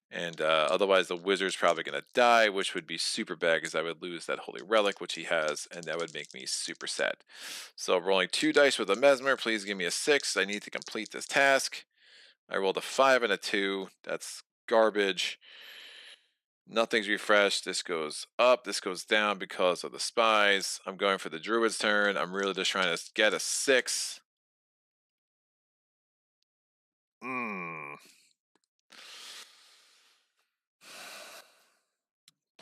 And otherwise, the wizard's probably going to die, which would be super bad because I would lose that Holy Relic, which he has, and that would make me super sad. So rolling 2 dice with a Mesmer, please give me a 6. I need to complete this task. I rolled a 5 and a 2. That's garbage. Nothing's refreshed. This goes up. This goes down because of the spies. I'm going for the druid's turn. I'm really just trying to get a 6.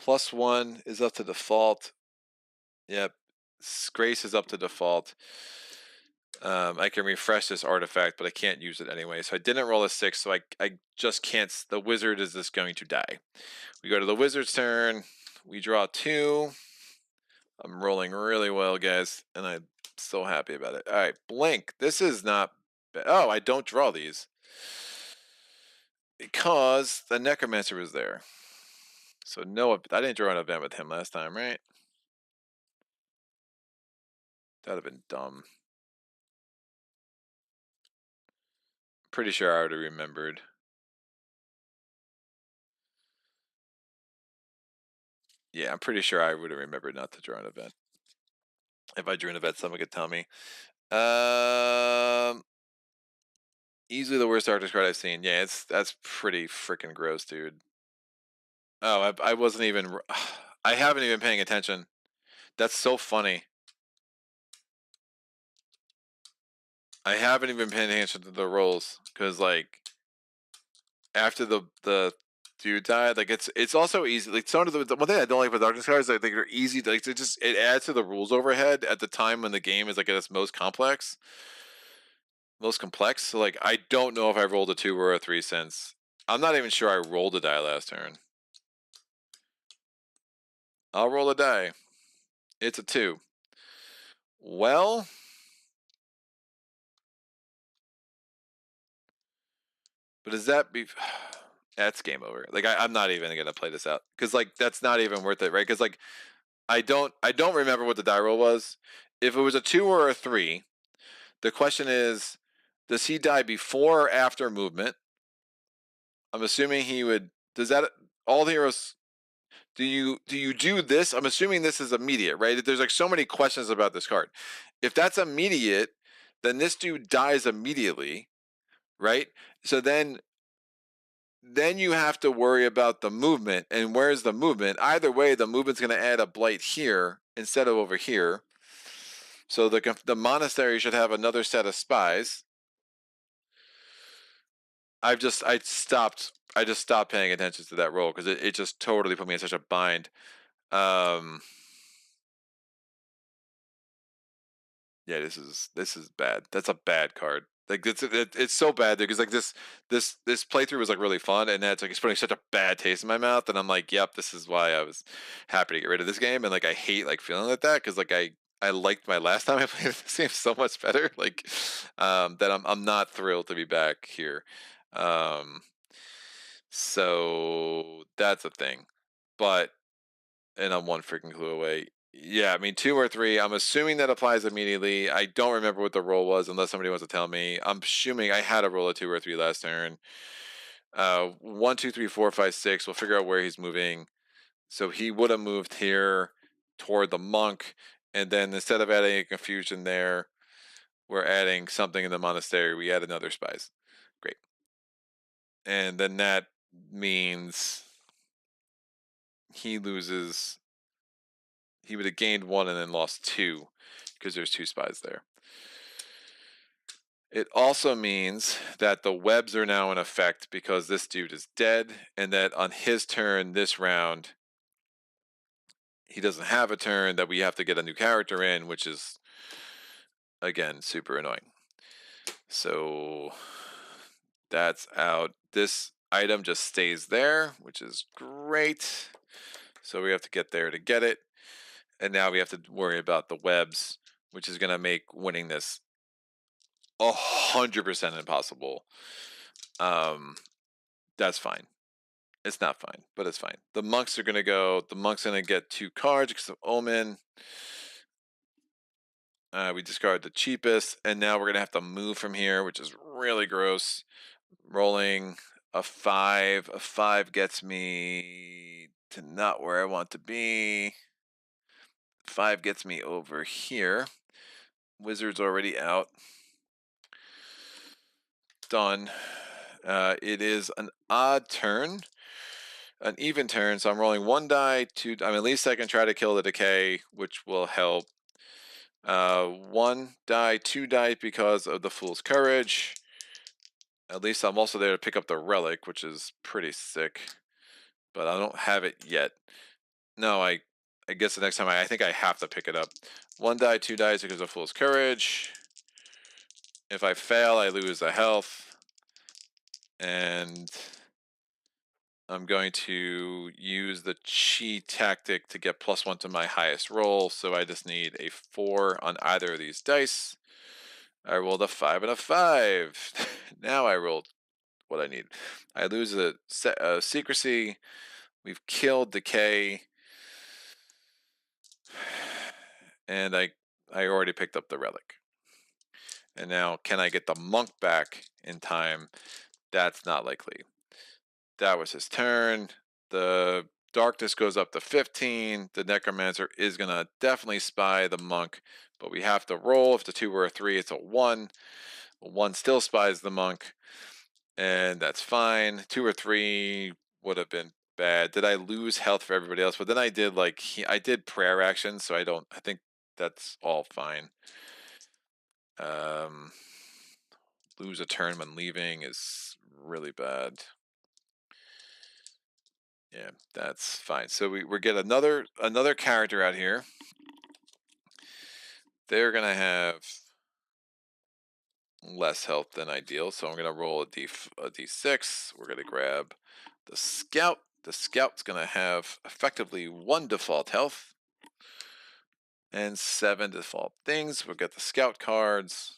+1 is up to default. Yep. Grace is up to default. I can refresh this artifact, but I can't use it anyway. So I didn't roll a 6, so I just can't. The wizard is just going to die. We go to the wizard's turn. We draw 2. I'm rolling really well, guys, and I'm so happy about it. All right, blink. This is not bad. Oh, I don't draw these because the Necromancer was there. So no, I didn't draw an event with him last time, right? That'd have been dumb. Pretty sure I would have remembered. Yeah, I'm pretty sure I would have remembered not to draw an event. If I drew an event, someone could tell me. Easily the worst artist card I've seen. Yeah, that's pretty freaking gross, dude. Oh, I wasn't even. I haven't even paying attention. That's so funny. I haven't even paying attention to the rolls because like after the dude died, like it's also easy. Like some of the one thing I don't like about darkness cards, like they're easy. Like it adds to the rules overhead at the time when the game is like at its most complex. So like I don't know if I rolled a 2 or a 3 since. I'm not even sure I rolled a die last turn. I'll roll a die. It's a 2. Well, but does that be? That's game over. Like I'm not even gonna play this out because like that's not even worth it, right? Because like I don't remember what the die roll was. If it was a 2 or a 3, the question is, does he die before or after movement? I'm assuming he would. Does that all the heroes? Do you do this? I'm assuming this is immediate, right? There's like so many questions about this card. If that's immediate, then this dude dies immediately, right? So then you have to worry about the movement and where's the movement. Either way, the movement's going to add a blight here instead of over here. So the monastery should have another set of spies. I just stopped paying attention to that roll because it just totally put me in such a bind. Yeah, this is bad. That's a bad card. Like it's so bad because like this playthrough was like really fun, and that's like it's putting such a bad taste in my mouth, and I'm like, yep, this is why I was happy to get rid of this game, and like I hate like feeling like that because like I liked my last time I played this game so much better. Like that I'm not thrilled to be back here. Um, so that's a thing, but and I'm one freaking clue away. Yeah, I mean 2 or 3. I'm assuming that applies immediately. I don't remember what the roll was unless somebody wants to tell me. I'm assuming I had a roll of 2 or 3 last turn. 1, 2, 3, 4, 5, 6. We'll figure out where he's moving. So he would have moved here toward the monk, And then instead of adding a confusion there, we're adding something in the monastery. We add another spies. Great. And then that means he loses. He would have gained 1 and then lost 2 because there's 2 spies there. It also means that the webs are now in effect because this dude is dead, and that on his turn this round, he doesn't have a turn, that we have to get a new character in, which is, again, super annoying. So that's out. This item just stays there, which is great. So we have to get there to get it. And now we have to worry about the webs, which is going to make winning this 100% impossible. That's fine. It's not fine, but it's fine. The monks are going to go. The monk's going to get 2 cards because of Omen. We discard the cheapest, and now we're going to have to move from here, which is really gross. Rolling a 5. A 5 gets me to not where I want to be. 5 gets me over here. Wizard's already out. Done. It is an odd turn. An even turn, so I'm rolling 1 die, 2. At least I can try to kill the decay, which will help. 1 die, 2 die because of the Fool's Courage. At least I'm also there to pick up the relic, which is pretty sick. But I don't have it yet. No, I guess the next time I think I have to pick it up. 1 die, 2 dies because of Fool's Courage. If I fail, I lose a health. And I'm going to use the chi tactic to get +1 to my highest roll. So I just need a 4 on either of these dice. I rolled a 5 and a 5. Now I rolled what I need. I lose a secrecy. We've killed decay. And I already picked up the relic. And now, can I get the monk back in time? That's not likely. That was his turn. The darkness goes up to 15. The necromancer is going to definitely spy the monk, but we have to roll. If the 2 or a 3, it's a 1. A 1 still spies the monk, and that's fine. 2 or 3 would have been bad. Did I lose health for everybody else? But then I did I did prayer actions, so I think that's all fine. Lose a turn when leaving is really bad. Yeah, that's fine. So we get another character out here. They're gonna have less health than ideal, so I'm gonna roll a d6. We're gonna grab the scout. The scout's gonna have effectively 1 default health and 7 default things. We'll get the scout cards.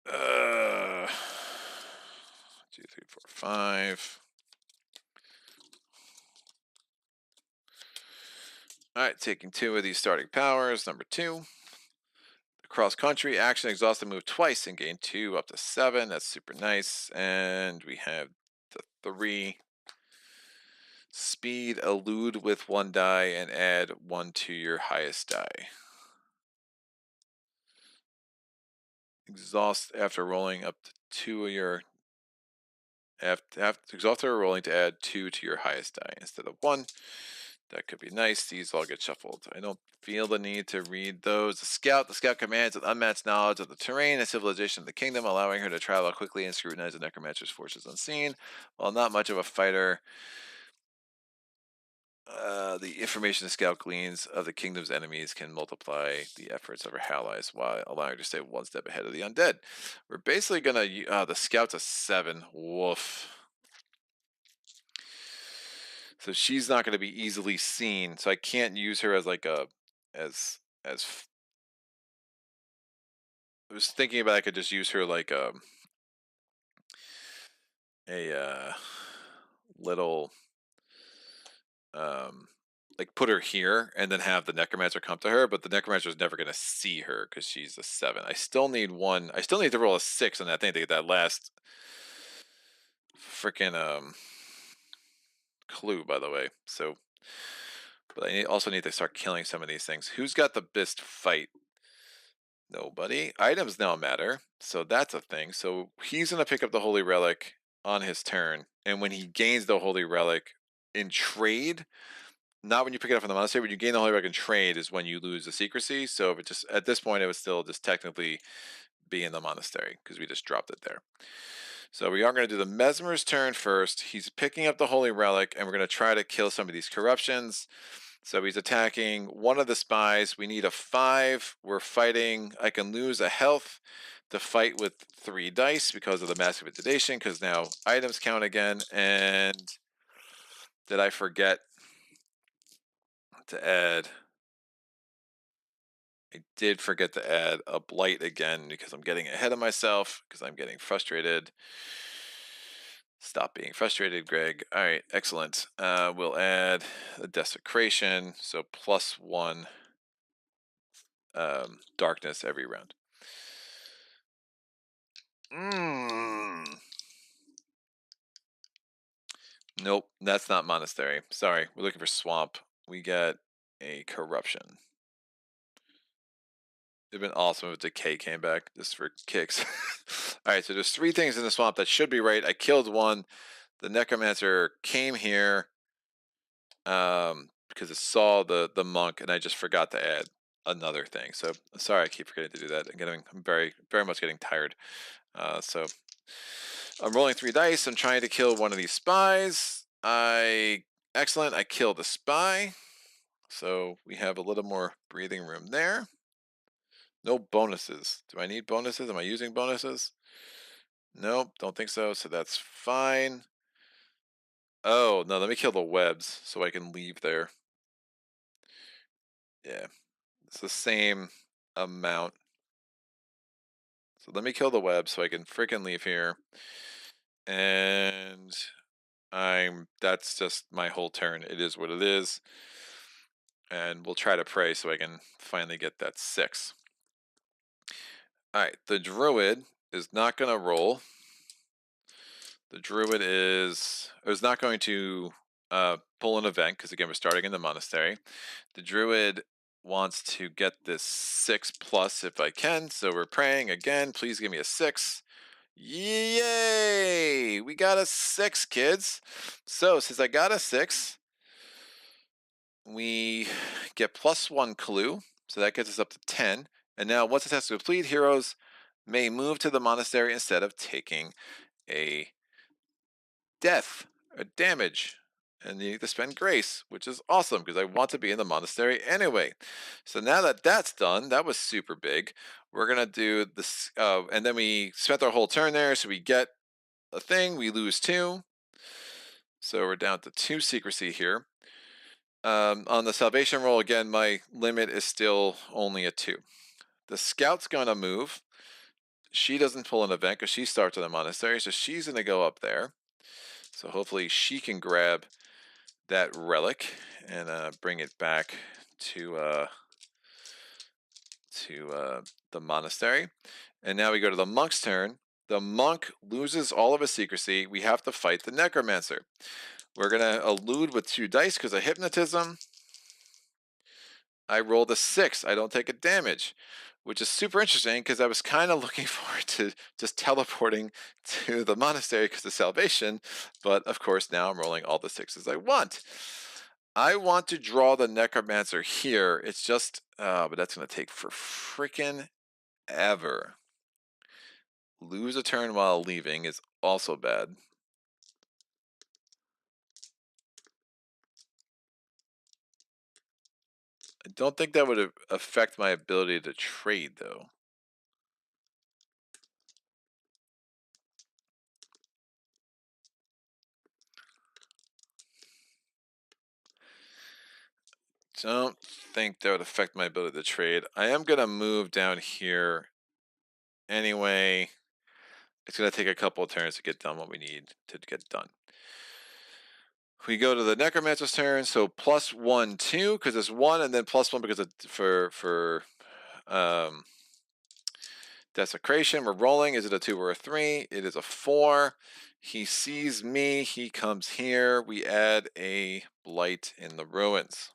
Uh, 2, 3, 4, 5. All right, taking 2 of these starting powers. Number 2. Cross country action, exhausted, move twice and gain 2 up to 7. That's super nice. And we have the 3. Speed, elude with 1 die and add 1 to your highest die. Exhaust after rolling up to 2 of your. Exhaust after rolling to add 2 to your highest die instead of 1. That could be nice. These all get shuffled. I don't feel the need to read those. The scout commands with unmatched knowledge of the terrain and civilization of the kingdom, allowing her to travel quickly and scrutinize the necromancer's forces unseen. While not much of a fighter, the information the scout gleans of the kingdom's enemies can multiply the efforts of her allies while allowing her to stay 1 step ahead of the undead. We're basically gonna the scout's a 7. Woof. So she's not going to be easily seen. So I can't use her as like a as I was thinking about I could just use her like a little like put her here and then have the Necromancer come to her, but the Necromancer is never going to see her because she's a 7. I still need one. I still need to roll a 6 on that thing to get that last freaking clue, by the way. So, but I also need to start killing some of these things. Who's got the best fight? Nobody. Items now matter, so that's a thing. So he's going to pick up the Holy Relic on his turn, and when he gains the Holy Relic in trade, not when you pick it up from the monastery, when you gain the Holy Relic in trade is when you lose the secrecy. So if it just at this point it would still just technically be in the monastery because we just dropped it there. So we are going to do the Mesmer's turn first. He's picking up the Holy Relic, and we're going to try to kill some of these corruptions. So he's attacking one of the spies. We need a 5. We're fighting. I can lose a health to fight with 3 dice because of the massive intimidation, because now items count again. And did I forget to add? I did forget to add a blight again because I'm getting ahead of myself because I'm getting frustrated. Stop being frustrated, Greg. All right, excellent. We'll add a desecration, so +1 darkness every round. Nope, that's not monastery. Sorry, we're looking for swamp. We got a corruption. It'd been awesome if Decay came back just for kicks. All right, so there's 3 things in the swamp that should be right. I killed one. The Necromancer came here because it saw the monk, and I just forgot to add another thing. So sorry, I keep forgetting to do that. I'm very much getting tired. So I'm rolling 3 dice. I'm trying to kill one of these spies. Excellent. I killed a spy. So we have a little more breathing room there. No bonuses. Do I need bonuses? Am I using bonuses? Nope, don't think so. So that's fine. Oh, no, let me kill the webs so I can leave there. Yeah, it's the same amount. So let me kill the web so I can freaking leave here. And that's just my whole turn. It is what it is. And we'll try to pray so I can finally get that 6. All right, the druid is not going to roll. The druid is not going to pull an event because, again, we're starting in the monastery. The druid wants to get this 6+ if I can, so we're praying again. Please give me a 6. Yay! We got a 6, kids. So since I got a 6, we get +1 clue, so that gets us up to 10. And now once it has to complete, heroes may move to the monastery instead of taking a death or damage, and you need to spend grace, which is awesome because I want to be in the monastery anyway. So now that that's done, that was super big. We're gonna do this, and then we spent our whole turn there, so we get a thing. We lose 2, so we're down to 2 secrecy here. On the salvation roll again, my limit is still only a 2. The scout's gonna move. She doesn't pull an event because she starts in the monastery, so she's gonna go up there. So hopefully she can grab that relic and bring it back to the monastery. And now we go to the monk's turn. The monk loses all of his secrecy. We have to fight the necromancer. We're gonna elude with 2 dice because of hypnotism. I rolled a 6. I don't take a damage, which is super interesting because I was kind of looking forward to just teleporting to the monastery because of salvation. But of course, now I'm rolling all the 6s I want. I want to draw the Necromancer here. It's just, but that's going to take for freaking ever. Lose a turn while leaving is also bad. I don't think that would affect my ability to trade, though. Don't think that would affect my ability to trade. I am going to move down here anyway. It's going to take a couple of turns to get done what we need to get done. We go to the Necromancer's turn, so +1, 2, because it's 1, and then +1 because of, for desecration. We're rolling. Is it a 2 or a 3? It is a 4. He sees me. He comes here. We add a blight in the ruins.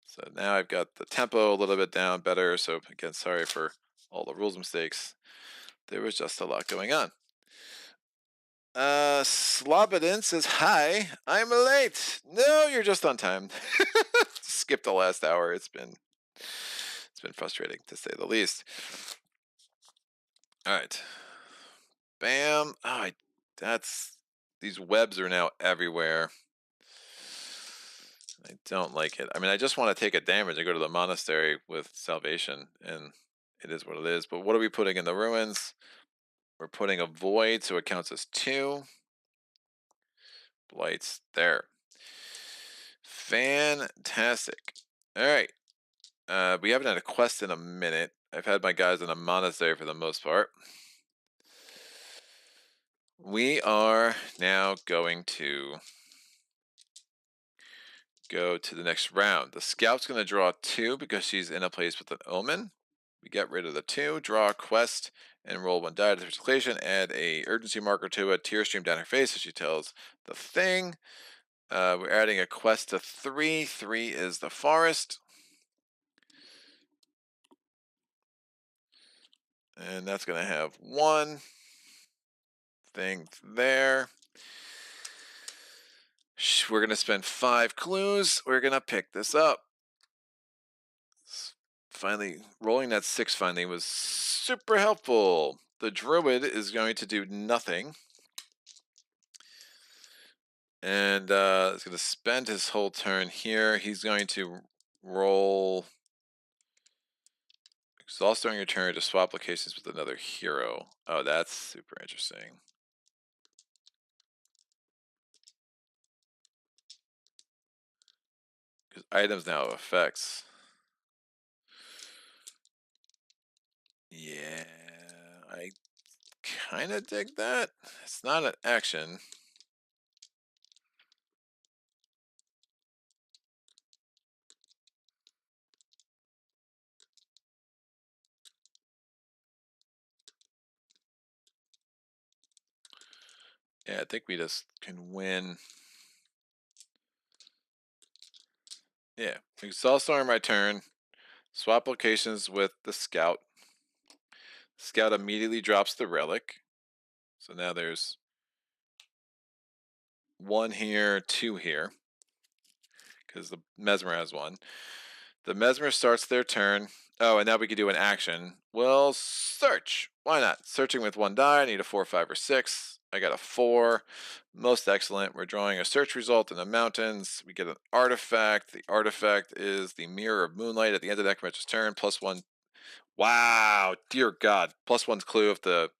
So now I've got the tempo a little bit down better. So again, sorry for all the rules mistakes. There was just a lot going on. Slobodin says, hi, I'm late. No, you're just on time. Skipped the last hour. It's been frustrating to say the least. All right. Bam. Oh, these webs are now everywhere. I don't like it. I mean, I just want to take a damage and go to the monastery with salvation, and it is what it is. But what are we putting in the ruins? We're putting a void, so it counts as 2. Blights there. Fantastic. All right. We haven't had a quest in a minute. I've had my guys in a monastery for the most part. We are now going to go to the next round. The scout's going to draw 2 because she's in a place with an omen. We get rid of the 2, draw a quest, and roll 1 die to the circulation. Add a urgency marker to it. Tear stream down her face as she tells the thing. We're adding a quest to 3. 3 is the forest. And that's going to have 1 thing there. We're going to spend 5 clues. We're going to pick this up. Finally, rolling that 6 finally was super helpful. The druid is going to do nothing. And he's going to spend his whole turn here. He's going to roll exhaust during your turn to swap locations with another hero. Oh, that's super interesting. Because items now have effects. Yeah, I kind of dig that. It's not an action. Yeah, I think we just can win. Yeah, exhaust during my turn. Swap locations with the scout. Scout immediately drops the relic. So now there's 1 here, 2 here. Because the Mesmer has 1. The Mesmer starts their turn. Oh, and now we can do an action. Well, search. Why not? Searching with 1 die. I need a 4, 5, or 6. I got a 4. Most excellent. We're drawing a search result in the mountains. We get an artifact. The artifact is the Mirror of Moonlight at the end of the Necromancer's turn. +1. Wow, dear God. +1's clue if the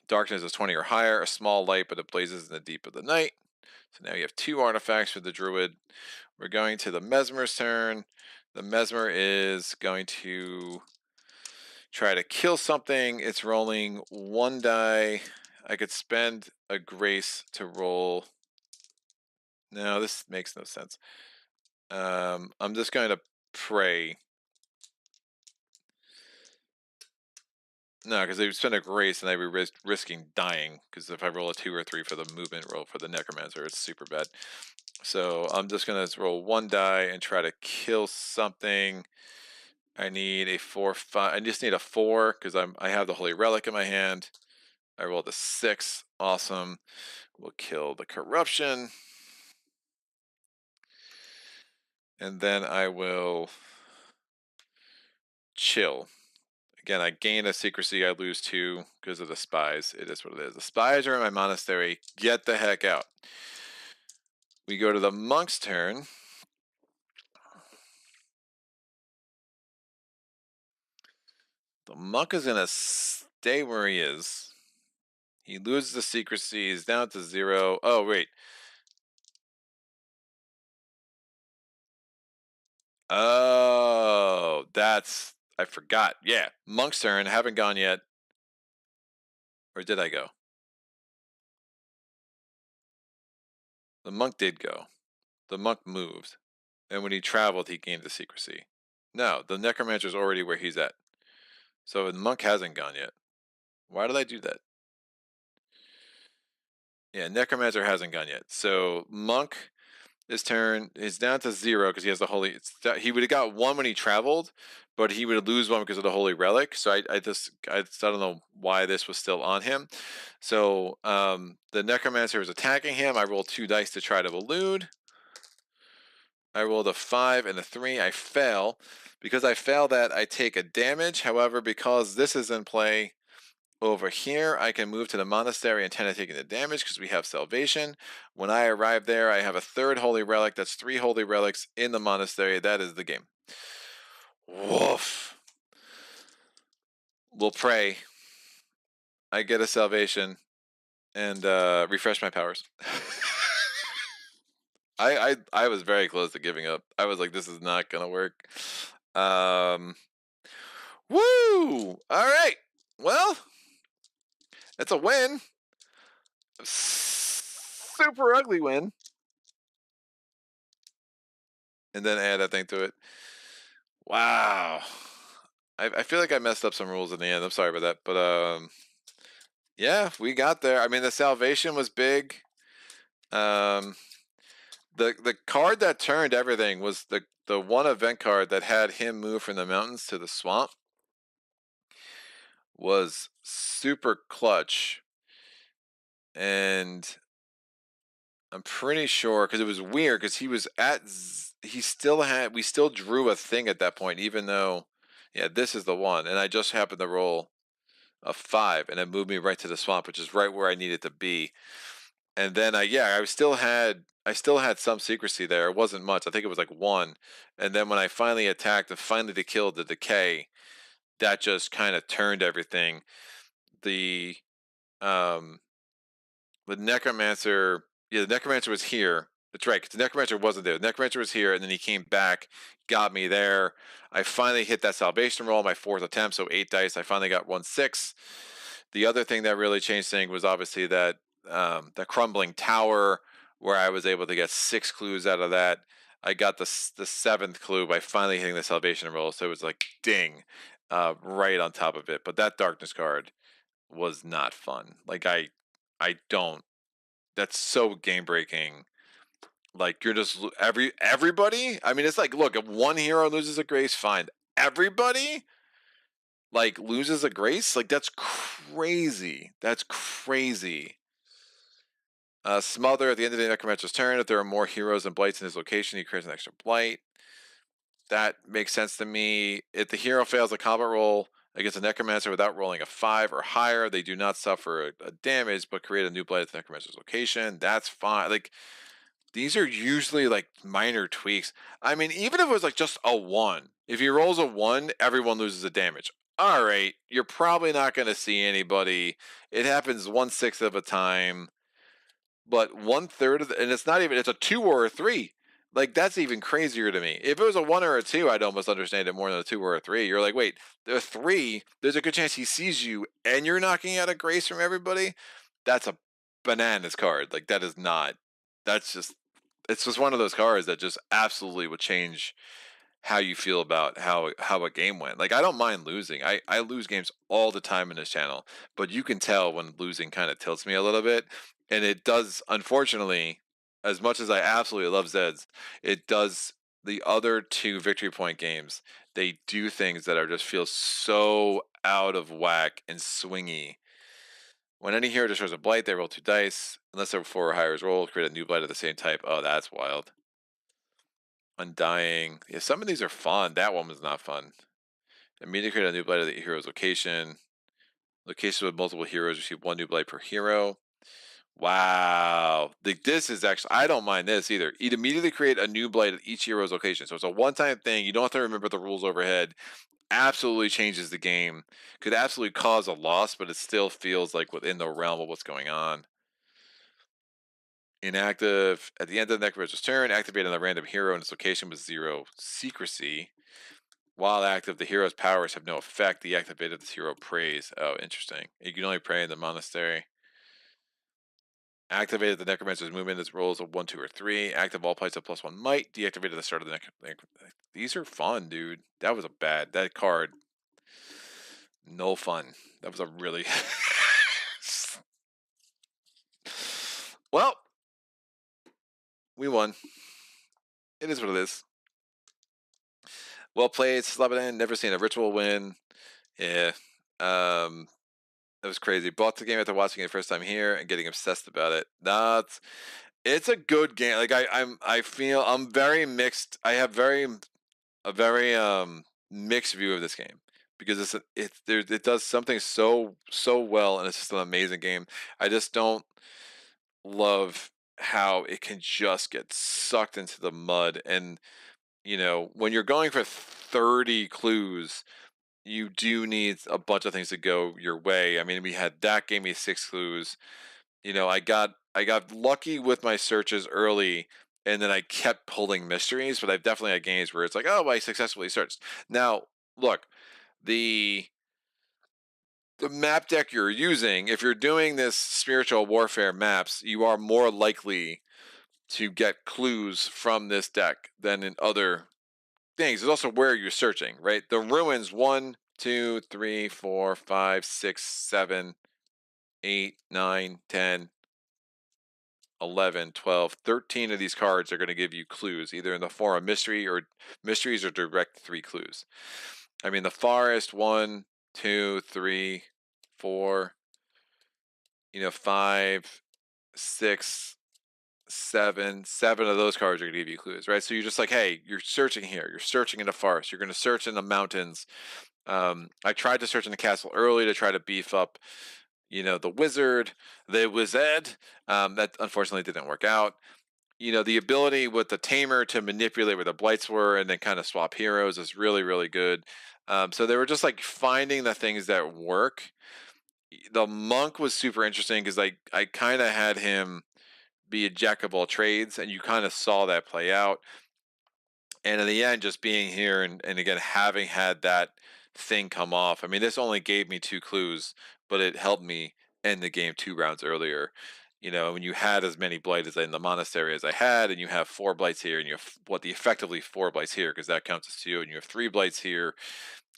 darkness is 20 or higher. A small light, but it blazes in the deep of the night. So now you have 2 artifacts for the druid. We're going to the Mesmer's turn. The Mesmer is going to try to kill something. It's rolling 1 die. I could spend a grace to roll. No, this makes no sense. I'm just going to pray. No, because they would spend a grace and I'd be risking dying. Because if I roll a 2 or 3 for the movement roll for the Necromancer, it's super bad. So I'm just going to roll 1 die and try to kill something. I need a 4, 5. I just need a 4 because I have the Holy Relic in my hand. I rolled a 6. Awesome. We'll kill the corruption. And then I will chill. Again, I gain a secrecy. I lose 2 because of the spies. It is what it is. The spies are in my monastery. Get the heck out. We go to the monk's turn. The monk is going to stay where he is. He loses the secrecy. He's down to 0. Oh, wait. Oh, I forgot. Yeah, monk's turn. Haven't gone yet. Or did I go? The monk did go. The monk moved. And when he traveled, he gained the secrecy. No, the necromancer's already where he's at. So the monk hasn't gone yet. Why did I do that? Yeah, necromancer hasn't gone yet. So monk, his turn is down to 0 because he has the holy. He would have got 1 when he traveled, but he would lose 1 because of the holy relic. So I don't know why this was still on him. So the necromancer is attacking him. I rolled 2 dice to try to elude. I rolled a 5 and a 3. I fail. Because I fail that, I take a damage. However, because this is in play over here, I can move to the monastery and intend on taking the damage because we have salvation. When I arrive there, I have a 3rd holy relic. That's 3 holy relics in the monastery. That is the game. Woof. We'll pray. I get a salvation and refresh my powers. I was very close to giving up. I was like, this is not gonna work. Woo! All right. Well, it's a win. Super ugly win. And then add that thing to it. Wow. I feel like I messed up some rules in the end. I'm sorry about that. But yeah, we got there. I mean, the salvation was big. The card that turned everything was the one event card that had him move from the mountains to the swamp. Was super clutch. And I'm pretty sure because it was weird because he was we still drew a thing at that point, even though, yeah, this is the one. And I just happened to roll a 5 and it moved me right to the swamp, which is right where I needed to be. And then I still had some secrecy there. It wasn't much. I think it was like 1. And then when I finally attacked and finally to kill the decay, that just kind of turned everything. The necromancer, the necromancer was here. That's right, because the necromancer wasn't there. The necromancer was here, and then he came back, got me there. I finally hit that salvation roll, my 4th attempt, so 8 dice. I finally got 1/6. The other thing that really changed things was obviously that the crumbling tower, where I was able to get 6 clues out of that. I got the 7th clue by finally hitting the salvation roll, so it was like ding, right on top of it. But that darkness card was not fun. Like I don't. That's so game breaking. Like you're just everybody. I mean, it's like, look, if one hero loses a grace, fine. Everybody like loses a grace. Like that's crazy. That's crazy. Smother at the end of the necromancer's turn. If there are more heroes and blights in his location, he creates an extra blight. That makes sense to me. If the hero fails a combat roll against a necromancer without rolling a 5 or higher, they do not suffer a damage, but create a new blight at the necromancer's location. That's fine. Like these are usually like minor tweaks. I mean, even if it was like just a 1, if he rolls a 1, everyone loses a damage. All right, you're probably not going to see anybody. It happens 1/6 of a time, but 1/3 of and it's not even, it's a 2 or a 3. Like that's even crazier to me. If it was a 1 or a 2, I'd almost understand it more than a 2 or a 3. You're like, wait, the 3, there's a good chance he sees you and you're knocking out a grace from everybody. That's a bananas card. Like that is not. That's just, it's just one of those cards that just absolutely would change how you feel about how a game went. Like I don't mind losing. I lose games all the time in this channel, but you can tell when losing kind of tilts me a little bit, and it does, unfortunately, as much as I absolutely love Zeds, it does. The other 2 victory point games, they do things that are just feel so out of whack and swingy. When any hero destroys a blight, they roll 2 dice. Unless there are 4 or higher is rolled, create a new blight of the same type. Oh, that's wild. Undying. Yeah, some of these are fun. That one was not fun. Immediately create a new blight of the hero's location. Locations with multiple heroes receive 1 new blight per hero. Wow. This is actually, I don't mind this either. You'd immediately create a new blight at each hero's location. So it's a one-time thing. You don't have to remember the rules overhead. Absolutely changes the game. Could absolutely cause a loss, but it still feels like within the realm of what's going on. Inactive. At the end of the necromancer's turn, activate on a random hero in its location with 0 secrecy. While active, the hero's powers have no effect. The activated this hero prays. Oh, interesting. You can only pray in the monastery. Activated the Necromancer's movement as rolls of 1, 2, or 3. Active all plates of +1 might. Deactivated the start of the These are fun, dude. That was a bad. That card. No fun. That was a really. Well, we won. It is what it is. Well played, Slobodin. Never seen a ritual win. Yeah. It was crazy. Bought the game after watching it first time here and getting obsessed about it. Nah, it's a good game. Like I feel I'm very mixed. I have a very mixed view of this game because it does something so well and it's just an amazing game. I just don't love how it can just get sucked into the mud. And when you're going for 30 clues, you do need a bunch of things to go your way. I mean, we had that gave me 6 clues. I got lucky with my searches early, and then I kept pulling mysteries. But I've definitely had games where it's like, oh, I successfully searched. Now, look, the the map deck you're using, if you're doing this spiritual warfare maps, you are more likely to get clues from this deck than in other things. It's also where you're searching, right? The ruins 1, 2, 3, 4, 5, 6, 7, 8, 9, 10, 11, 12, 13 of these cards are going to give you clues, either in the form of mysteries or direct 3 clues. I mean, the forest 1, 2, 3, 4, 5, 6, 7 of those cards are going to give you clues, right? So you're just like, hey, you're searching here, you're searching in the forest, you're going to search in the mountains. I tried to search in the castle early to try to beef up the wizard. That unfortunately didn't work out. The ability with the tamer to manipulate where the blights were and then kind of swap heroes is really, really good. So they were just like finding the things that work. The monk was super interesting because I kind of had him be a jack of all trades, and you kind of saw that play out. And in the end, just being here and again having had that thing come off. I mean, this only gave me 2 clues, but it helped me end the game 2 rounds earlier. When you had as many blights in the monastery as I had, and you have 4 blights here, and you have the effectively 4 blights here because that counts as 2, and you have 3 blights here.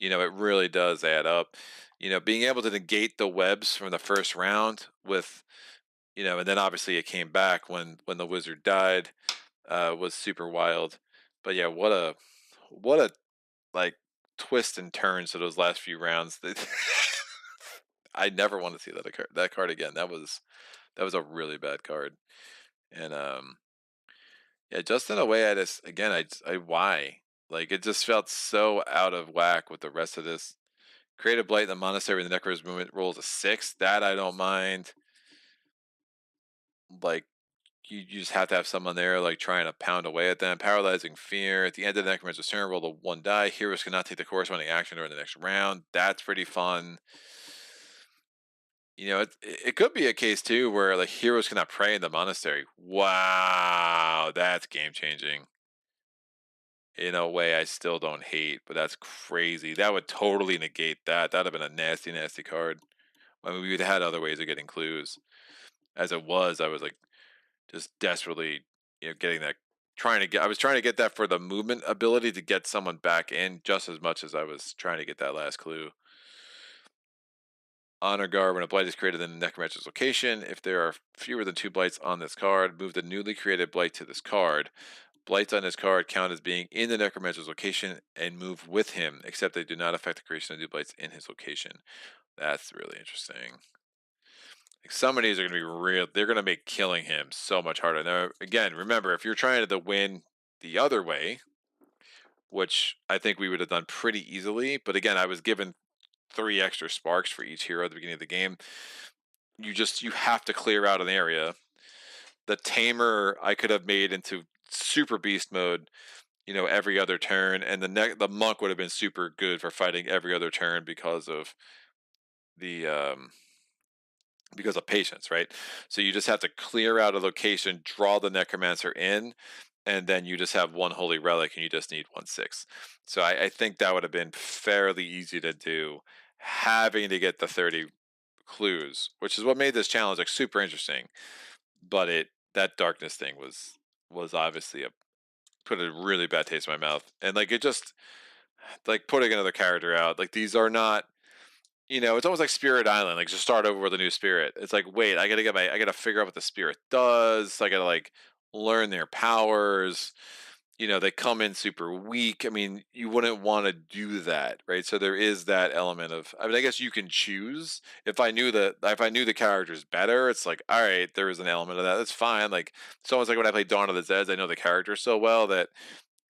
It really does add up. Being able to negate the webs from the first round with, and then obviously it came back when the wizard died, was super wild. But yeah, what a like twist and turns to those last few rounds. I never want to see that card again. That was a really bad card. And yeah, just in a way, why? Like it just felt so out of whack with the rest of this. Create a blight in the monastery in the Necro's movement rolls a 6. That I don't mind. Like you just have to have someone there like trying to pound away at them. Paralyzing fear. At the end of the Necromancer's turn, roll a 1 die. Heroes cannot take the corresponding action during the next round. That's pretty fun. It could be a case too where like heroes cannot pray in the monastery. Wow, that's game changing. In a way I still don't hate, but that's crazy. That would totally negate that. That'd have been a nasty, nasty card. I mean, we'd had other ways of getting clues. As it was, I was like just desperately, getting that. I was trying to get that for the movement ability to get someone back in just as much as I was trying to get that last clue. Honor guard: when a blight is created in the necromancer's location, if there are fewer than 2 blights on this card, move the newly created blight to this card. Blights on this card count as being in the necromancer's location and move with him, except they do not affect the creation of new blights in his location. That's really interesting. Like some of these are going to be real. They're going to make killing him so much harder. Now, again, remember, if you're trying to win the other way, which I think we would have done pretty easily, but again, I was given 3 extra sparks for each hero at the beginning of the game. You have to clear out an area. The tamer I could have made into super beast mode, every other turn, and the monk would have been super good for fighting every other turn because of the patience, right? So you just have to clear out a location, draw the necromancer in, and then you just have 1 holy relic, and you just need 1/6. So I think that would have been fairly easy to do, having to get the 30 clues, which is what made this challenge like super interesting. but that darkness thing was obviously put a really bad taste in my mouth, and like it just like putting another character out. Like these are not, it's almost like Spirit Island. Like just start over with a new spirit. It's like, wait, I gotta figure out what the spirit does. I gotta like learn their powers. They come in super weak. I mean, you wouldn't want to do that, right? So there is that element of. I mean, I guess you can choose. If I knew the characters better, it's like, all right, there is an element of that. That's fine. Like, it's almost like when I play Dawn of the Dead, I know the characters so well that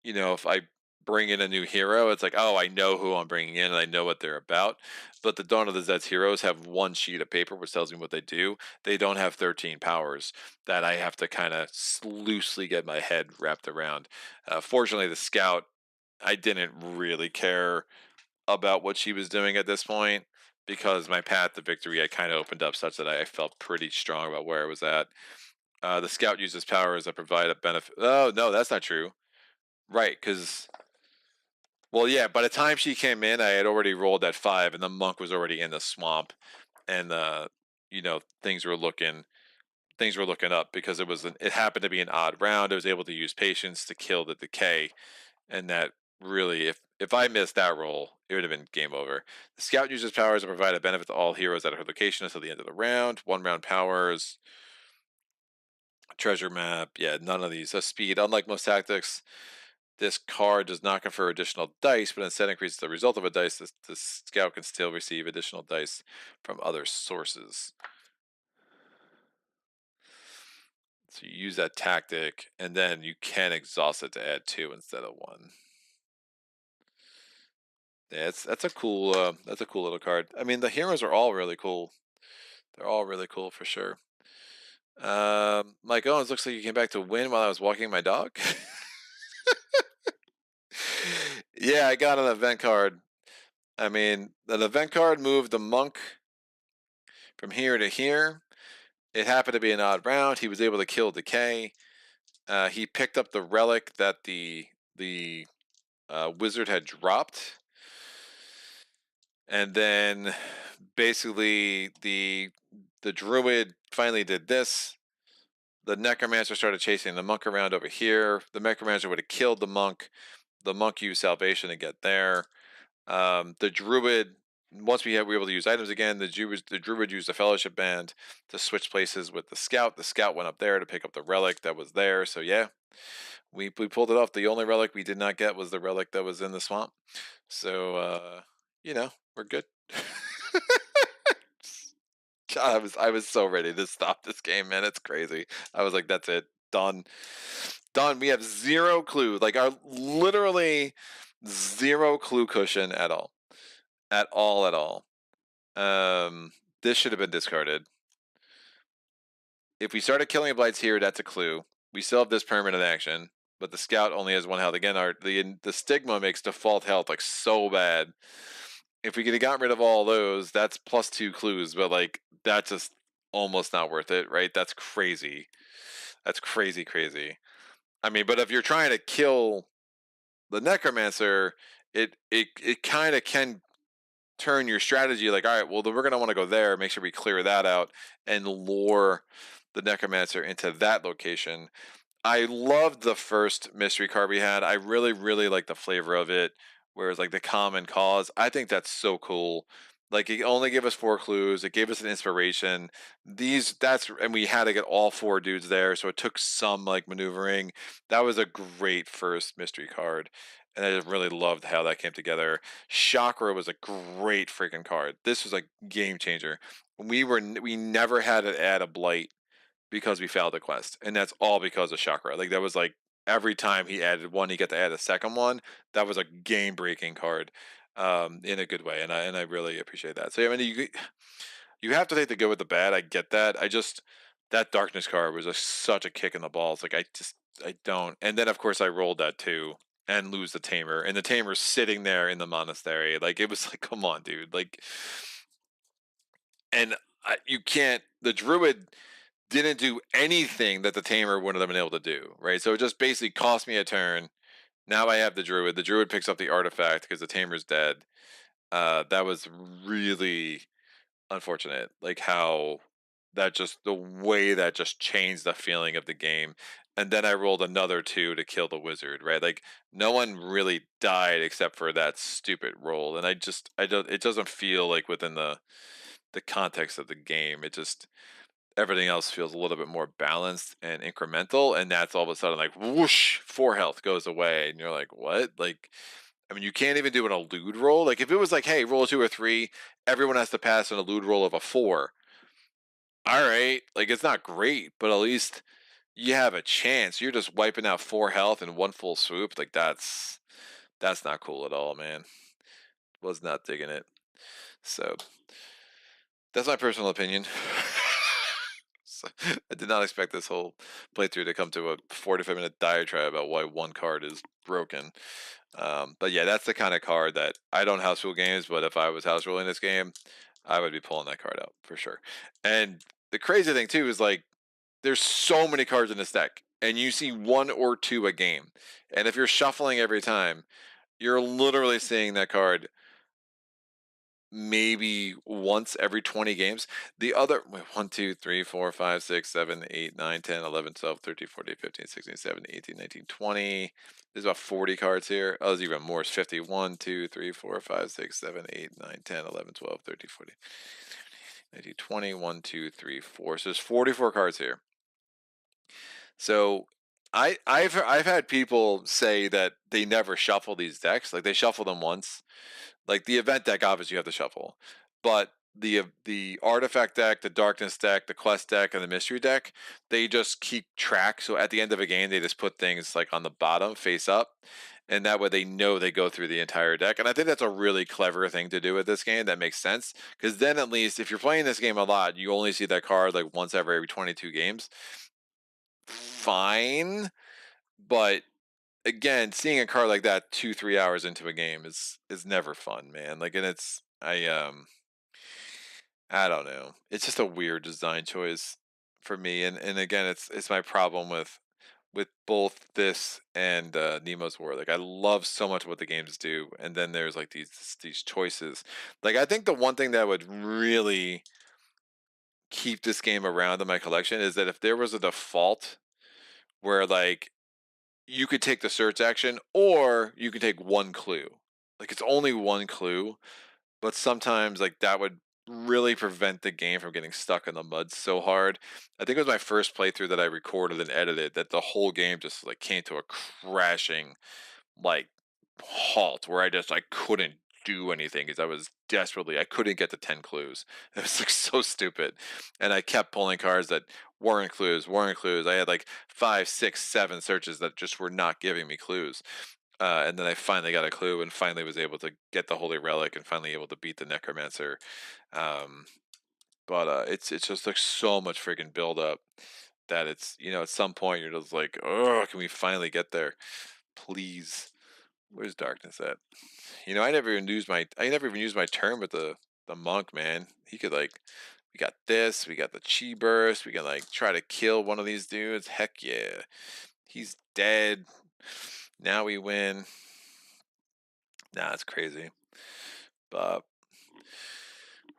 if I bring in a new hero, it's like, oh, I know who I'm bringing in and I know what they're about. But the Dawn of the Dead's heroes have one sheet of paper which tells me what they do. They don't have 13 powers that I have to kind of loosely get my head wrapped around. Fortunately, the scout, I didn't really care about what she was doing at this point because my path to victory I kind of opened up such that I felt pretty strong about where I was at. The scout uses powers that provide a benefit. Oh, no, that's not true. Right, because well, yeah. By the time she came in, I had already rolled that 5, and the monk was already in the swamp, and things were looking up because it happened to be an odd round. I was able to use patience to kill the decay, and that really, if I missed that roll, it would have been game over. The scout uses powers to provide a benefit to all heroes at her location until the end of the round. 1 round powers, treasure map. Yeah, none of these. Speed. Unlike most tactics, this card does not confer additional dice, but instead increases the result of a dice. The scout can still receive additional dice from other sources. So you use that tactic, and then you can exhaust it to add 2 instead of 1. Yeah, that's a cool little card. I mean, the heroes are all really cool. They're all really cool for sure. Mike Owens, looks like you came back to win while I was walking my dog. Yeah, I got an event card. I mean, an event card moved the monk from here to here. It happened to be an odd round. He was able to kill Decay. He picked up the relic that the wizard had dropped, and then basically the druid finally did this. The necromancer started chasing the monk around over here. The necromancer would have killed the monk. The monk used salvation to get there. The druid, once we were able to use items again, the druid used the fellowship band to switch places with the scout. The scout went up there to pick up the relic that was there. So yeah, we pulled it off. The only relic we did not get was the relic that was in the swamp. So we're good. God, I was so ready to stop this game, man. It's crazy. I was like, that's it, done, done. We have zero clue, like our literally zero clue cushion at all, at all, at all. This should have been discarded. If we started killing blights here, that's a clue. We still have this permanent action, but the scout only has 1 health. Again, the stigma makes default health like so bad. If we could have gotten rid of all those, that's +2 clues, but like that's just almost not worth it, right? That's crazy. That's crazy, crazy. I mean, but if you're trying to kill the necromancer, it kind of can turn your strategy like, all right, well, then we're gonna want to go there, make sure we clear that out, and lure the necromancer into that location. I loved the first mystery card we had. I really, really like the flavor of it. Whereas like the common cause, I think that's so cool. Like it only gave us 4 clues. It gave us an inspiration. And we had to get all 4 dudes there, so it took some like maneuvering. That was a great first mystery card, and I just really loved how that came together. Chakra was a great freaking card. This was a game changer. We never had to add a blight because we failed the quest, and that's all because of Chakra. Like that was like every time he added one, he got to add a second one. That was a game breaking card, in a good way, and I really appreciate that. So yeah, I mean, you have to take the good with the bad. I get that. I just that darkness card was such a kick in the balls. Like I don't. And then of course I rolled that too and lose the tamer, and the tamer's sitting there in the monastery. Like it was like, come on, dude. Like, and you can't. The druid didn't do anything that the tamer wouldn't have been able to do, right? So it just basically cost me a turn. Now I have the druid. The druid picks up the artifact because the tamer's dead. That was really unfortunate. Like how that just the way that just changed the feeling of the game. And then I rolled another 2 to kill the wizard, right? Like no one really died except for that stupid roll. And I don't it doesn't feel like within the context of the game. It just everything else feels a little bit more balanced and incremental, and that's all of a sudden like whoosh, 4 health goes away, and you're like, what? Like, I mean, you can't even do an elude roll. Like, if it was like, hey, roll a 2 or 3, everyone has to pass an elude roll of a 4. All right, like it's not great, but at least you have a chance. You're just wiping out 4 health in one full swoop. Like that's not cool at all, man. Was not digging it. So that's my personal opinion. So, I did not expect this whole playthrough to come to a 45-minute diatribe about why one card is broken. But yeah, that's the kind of card that I don't house rule games, but if I was house ruling this game, I would be pulling that card out for sure. And the crazy thing too is like there's so many cards in this deck, and you see 1 or 2 a game. And if you're shuffling every time, you're literally seeing that card maybe once every 20 games. The other wait, 1, 2, 3, 4, 5, 6, 7, 8, 9, 10, 11, 12, 13, 14, 15, 16, 17, 18, 19, 20. There's about 40 cards here. Oh, there's even more. It's 50. 1, 2, 3, 4, 5, 6, 7, 8, 9, 10, 11, 12, 13, 14, 19, 20. 1, 2, 3, 4. So there's 44 cards here. So I've had people say that they never shuffle these decks. Like they shuffle them once. Like the event deck, obviously you have to shuffle, but the artifact deck, the darkness deck, the quest deck, and the mystery deck, they just keep track. So at the end of a game, they just put things like on the bottom, face up, and that way they know they go through the entire deck. And I think that's a really clever thing to do with this game. That makes sense because then at least if you're playing this game a lot, you only see that card like once every 22 games. Fine, but again, seeing a card like that 2-3 hours into a game is never fun, man. Like, and I don't know. It's just a weird design choice for me, and again, it's my problem with both this and Nemo's War. Like, I love so much what the games do, and then there's like these choices. Like, I think the one thing that would really keep this game around in my collection is that if there was a default where like you could take the search action or you could take one clue. Like it's only one clue, but sometimes like that would really prevent the game from getting stuck in the mud so hard. I think it was my first playthrough that I recorded and edited that the whole game just like came to a crashing like halt where I couldn't do anything because I couldn't get to 10 clues. It was like so stupid. And I kept pulling cards that weren't clues, weren't clues. I had like 5, 6, 7 searches that just were not giving me clues. And then I finally got a clue and finally was able to get the Holy Relic and finally able to beat the Necromancer. Um, but it's just like so much freaking build up that it's at some point you're just like, oh, can we finally get there? Please. Where's darkness at? I never even used my turn with the monk, man. He could like we got this, we got the chi burst, we can like try to kill one of these dudes. Heck yeah. He's dead. Now we win. Nah, it's crazy. But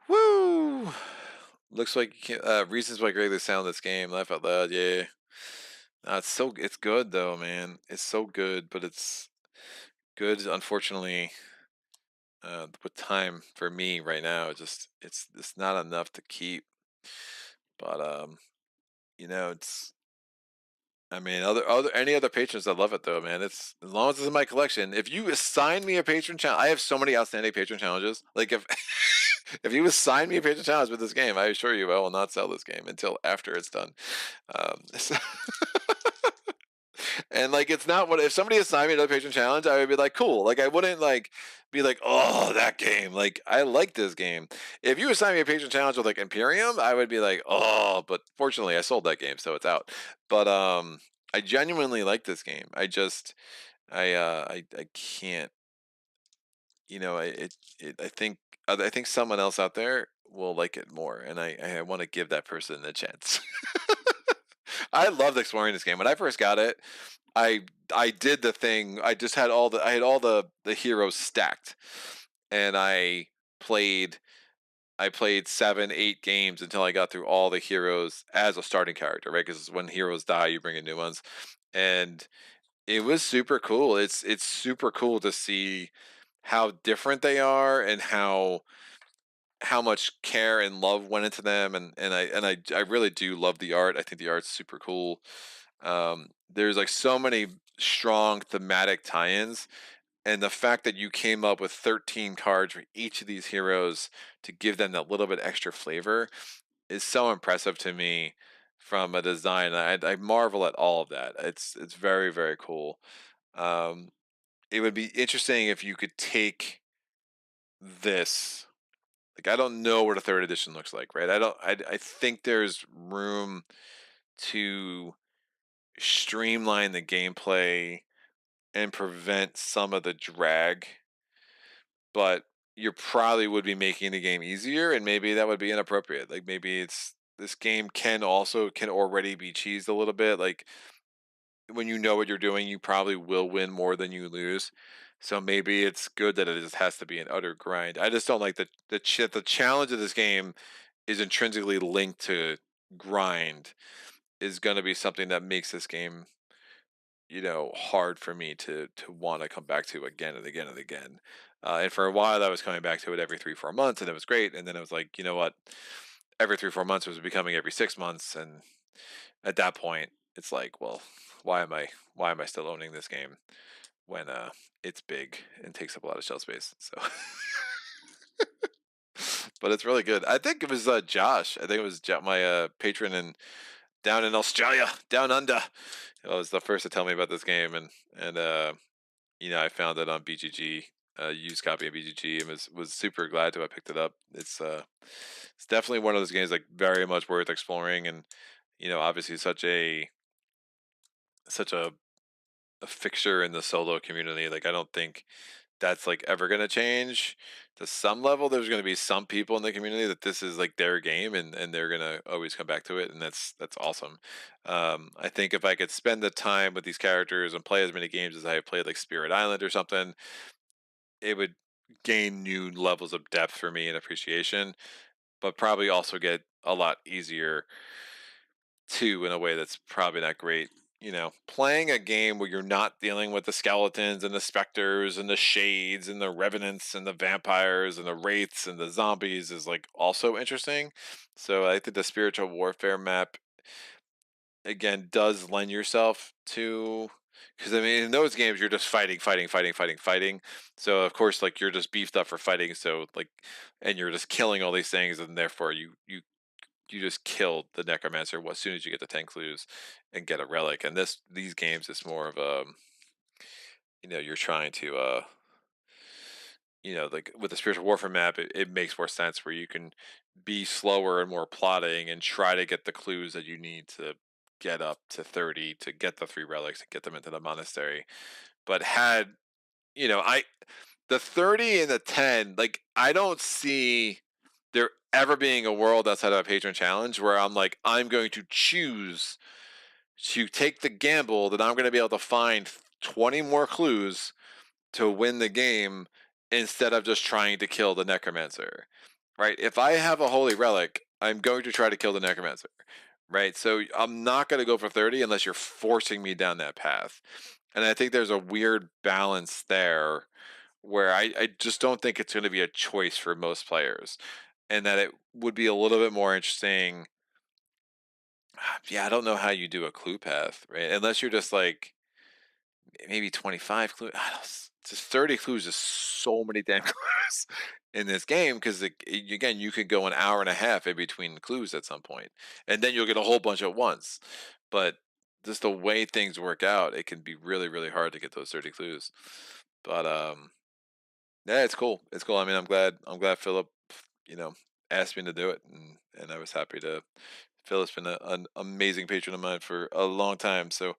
woo! Looks like reasons why greatly sound this game. Laugh out loud, yeah. Nah, it's good though, man. It's so good, but it's good unfortunately with time for me right now, it's not enough to keep. But it's. I mean, other any other patrons that love it though, man. It's as long as it's in my collection. If you assign me a patron challenge, I have so many outstanding patron challenges. Like if if you assign me a patron challenge with this game, I assure you, I will not sell this game until after it's done. So and like it's not what if somebody assigned me another patron challenge, I would be like, cool. Like I wouldn't like be like, oh, that game. Like I like this game. If you assign me a patron challenge with like Imperium, I would be like, oh, but fortunately I sold that game, so it's out. But I genuinely like this game. I can't I think someone else out there will like it more, and I want to give that person a chance. I loved exploring this game when I first got it. I I did the thing. I had all the heroes stacked, and I played I played 7, 8 games until I got through all the heroes as a starting character, right? Because when heroes die, you bring in new ones, and it was super cool. It's super cool to see how different they are and how much care and love went into them, and I really do love the art. I think the art's super cool. There's like so many strong thematic tie-ins, and the fact that you came up with 13 cards for each of these heroes to give them that little bit extra flavor is so impressive to me from a design. I marvel at all of that. It's very, very cool. Um, it would be interesting if you could take this. Like, I don't know what a third edition looks like, right? I don't. I think there's room to streamline the gameplay and prevent some of the drag, but you probably would be making the game easier, and maybe that would be inappropriate. Like, maybe it's this game can already be cheesed a little bit. Like, when you know what you're doing, you probably will win more than you lose. So maybe it's good that it just has to be an utter grind. I just don't like the challenge of this game is intrinsically linked to grind, is going to be something that makes this game, hard for me to want to come back to again and again and again. And for a while, I was coming back to it every 3 4 months, and it was great. And then I was like, you know what? Every 3 4 months was becoming every 6 months, and at that point, it's like, well, why am I still owning this game when it's big and takes up a lot of shelf space? So, but it's really good. I think it was Josh. I think it was my patron down in Australia, down under. It was the first to tell me about this game, and I found it on BGG, used copy of BGG, and was super glad to have picked it up. It's definitely one of those games like very much worth exploring, and obviously such a fixture in the solo community. Like, I don't think that's like ever going to change. To some level, there's going to be some people in the community that this is like their game, and they're going to always come back to it, and that's awesome. I think if I could spend the time with these characters and play as many games as I have played, like Spirit Island or something, it would gain new levels of depth for me and appreciation, but probably also get a lot easier too, in a way that's probably not great. Playing a game where you're not dealing with the skeletons and the specters and the shades and the revenants and the vampires and the wraiths and the zombies is like also interesting. So I think the spiritual warfare map again does lend yourself to, because I mean in those games you're just fighting, fighting, fighting, fighting, fighting. So of course, like, you're just beefed up for fighting. So like, and you're just killing all these things, and therefore you just killed the necromancer as soon as you get the 10 clues and get a relic. And these games is more of a, you're trying to like with the spiritual warfare map, it makes more sense where you can be slower and more plotting and try to get the clues that you need to get up to 30 to get the 3 relics and get them into the monastery. But had I the 30 and the 10, like, I don't see there ever being a world outside of a patron challenge where I'm like, I'm going to choose to take the gamble that I'm going to be able to find 20 more clues to win the game instead of just trying to kill the necromancer. Right? If I have a holy relic, I'm going to try to kill the necromancer. Right? So I'm not going to go for 30 unless you're forcing me down that path. And I think there's a weird balance there where I just don't think it's going to be a choice for most players, and that it would be a little bit more interesting. Yeah, I don't know how you do a clue path, right? Unless you're just like maybe 25 clues. Just 30 clues is so many damn clues in this game, because again, you could go an hour and a half in between clues at some point, and then you'll get a whole bunch at once. But just the way things work out, it can be really, really hard to get those 30 clues. But yeah, it's cool. It's cool. I mean, I'm glad Philip, you know, asked me to do it, and I was happy to. Philip's been an amazing patron of mine for a long time. So,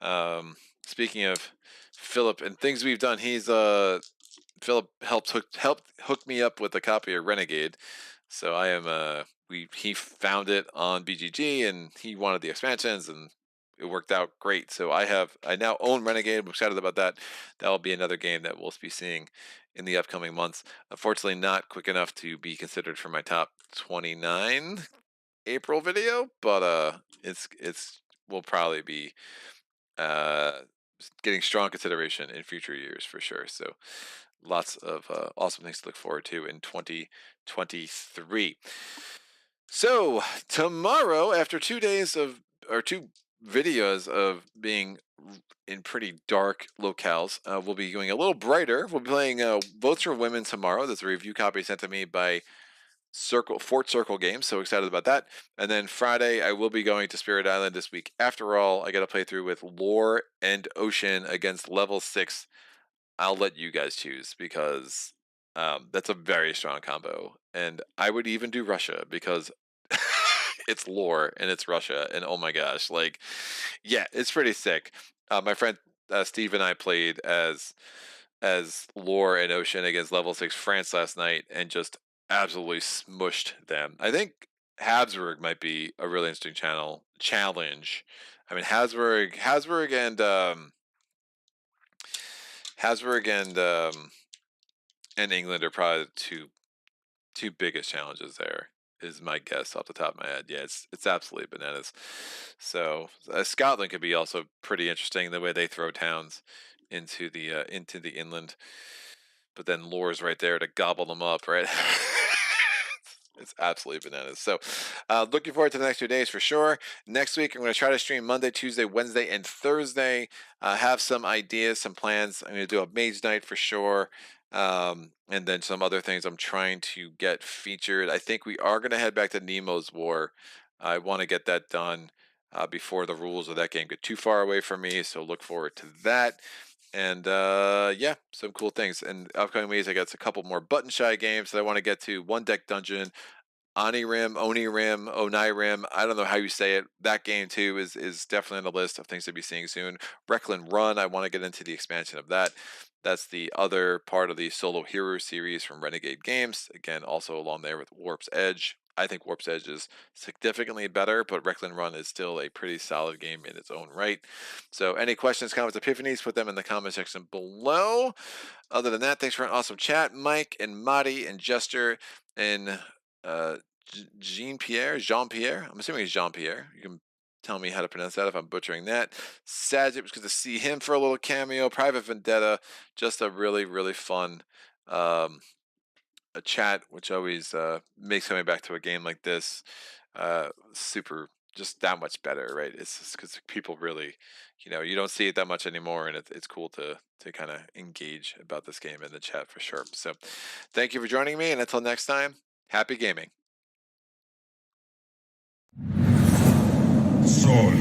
um, speaking of Philip and things we've done, he's Philip helped hook me up with a copy of Renegade. So I am he found it on BGG, and he wanted the expansions, and it worked out great. So I now own Renegade. I'm excited about that. That will be another game that we'll be seeing in the upcoming months. Unfortunately, not quick enough to be considered for my top 29 April video, but it's will probably be getting strong consideration in future years for sure. So lots of awesome things to look forward to in 2023. So tomorrow, after 2 days of or two videos of being in pretty dark locales, we'll be going a little brighter. We'll be playing Votes for Women tomorrow. There's a review copy sent to me by Fort Circle Games, so excited about that. And then Friday, I will be going to Spirit Island this week. After all, I got to play through with Lore and Ocean against level 6. I'll let you guys choose because that's a very strong combo. And I would even do Russia because it's Lore and it's Russia. And oh my gosh, like, yeah, it's pretty sick. My friend Steve and I played as Lore and Ocean against level 6 France last night and just absolutely smushed them. I think Habsburg might be a really interesting challenge. I mean, Habsburg and England are probably the two biggest challenges there. Is my guess off the top of my head. Yeah, it's absolutely bananas. So Scotland could be also pretty interesting the way they throw towns into the inland, but then Lore's right there to gobble them up, right? It's absolutely bananas. So, looking forward to the next 2 days for sure. Next week, I'm going to try to stream Monday, Tuesday, Wednesday, and Thursday. Have some ideas, some plans. I'm going to do a Mage Night for sure. And then some other things I'm trying to get featured. I think we are going to head back to Nemo's War. I want to get that done before the rules of that game get too far away from me. So, look forward to that. And yeah, some cool things. And upcoming weeks, I got a couple more button shy games that I want to get to. One Deck Dungeon, Onirim. I don't know how you say it. That game too is definitely on the list of things to be seeing soon. Reckland Run. I want to get into the expansion of that. That's the other part of the Solo Hero series from Renegade Games. Again, also along there with Warp's Edge. I think Warp's Edge is significantly better, but Reckland Run is still a pretty solid game in its own right. So any questions, comments, epiphanies, put them in the comment section below. Other than that, thanks for an awesome chat, Mike and Madi and Jester and Jean-Pierre. I'm assuming it's Jean-Pierre. You can tell me how to pronounce that if I'm butchering that. Sajid, it was good to see him for a little cameo. Private Vendetta, just a really, really fun a chat, which always makes coming back to a game like this super, just that much better, right? It's just because people really, you don't see it that much anymore, and it's cool to kind of engage about this game in the chat for sure. So thank you for joining me, and until next time, happy gaming. Solo.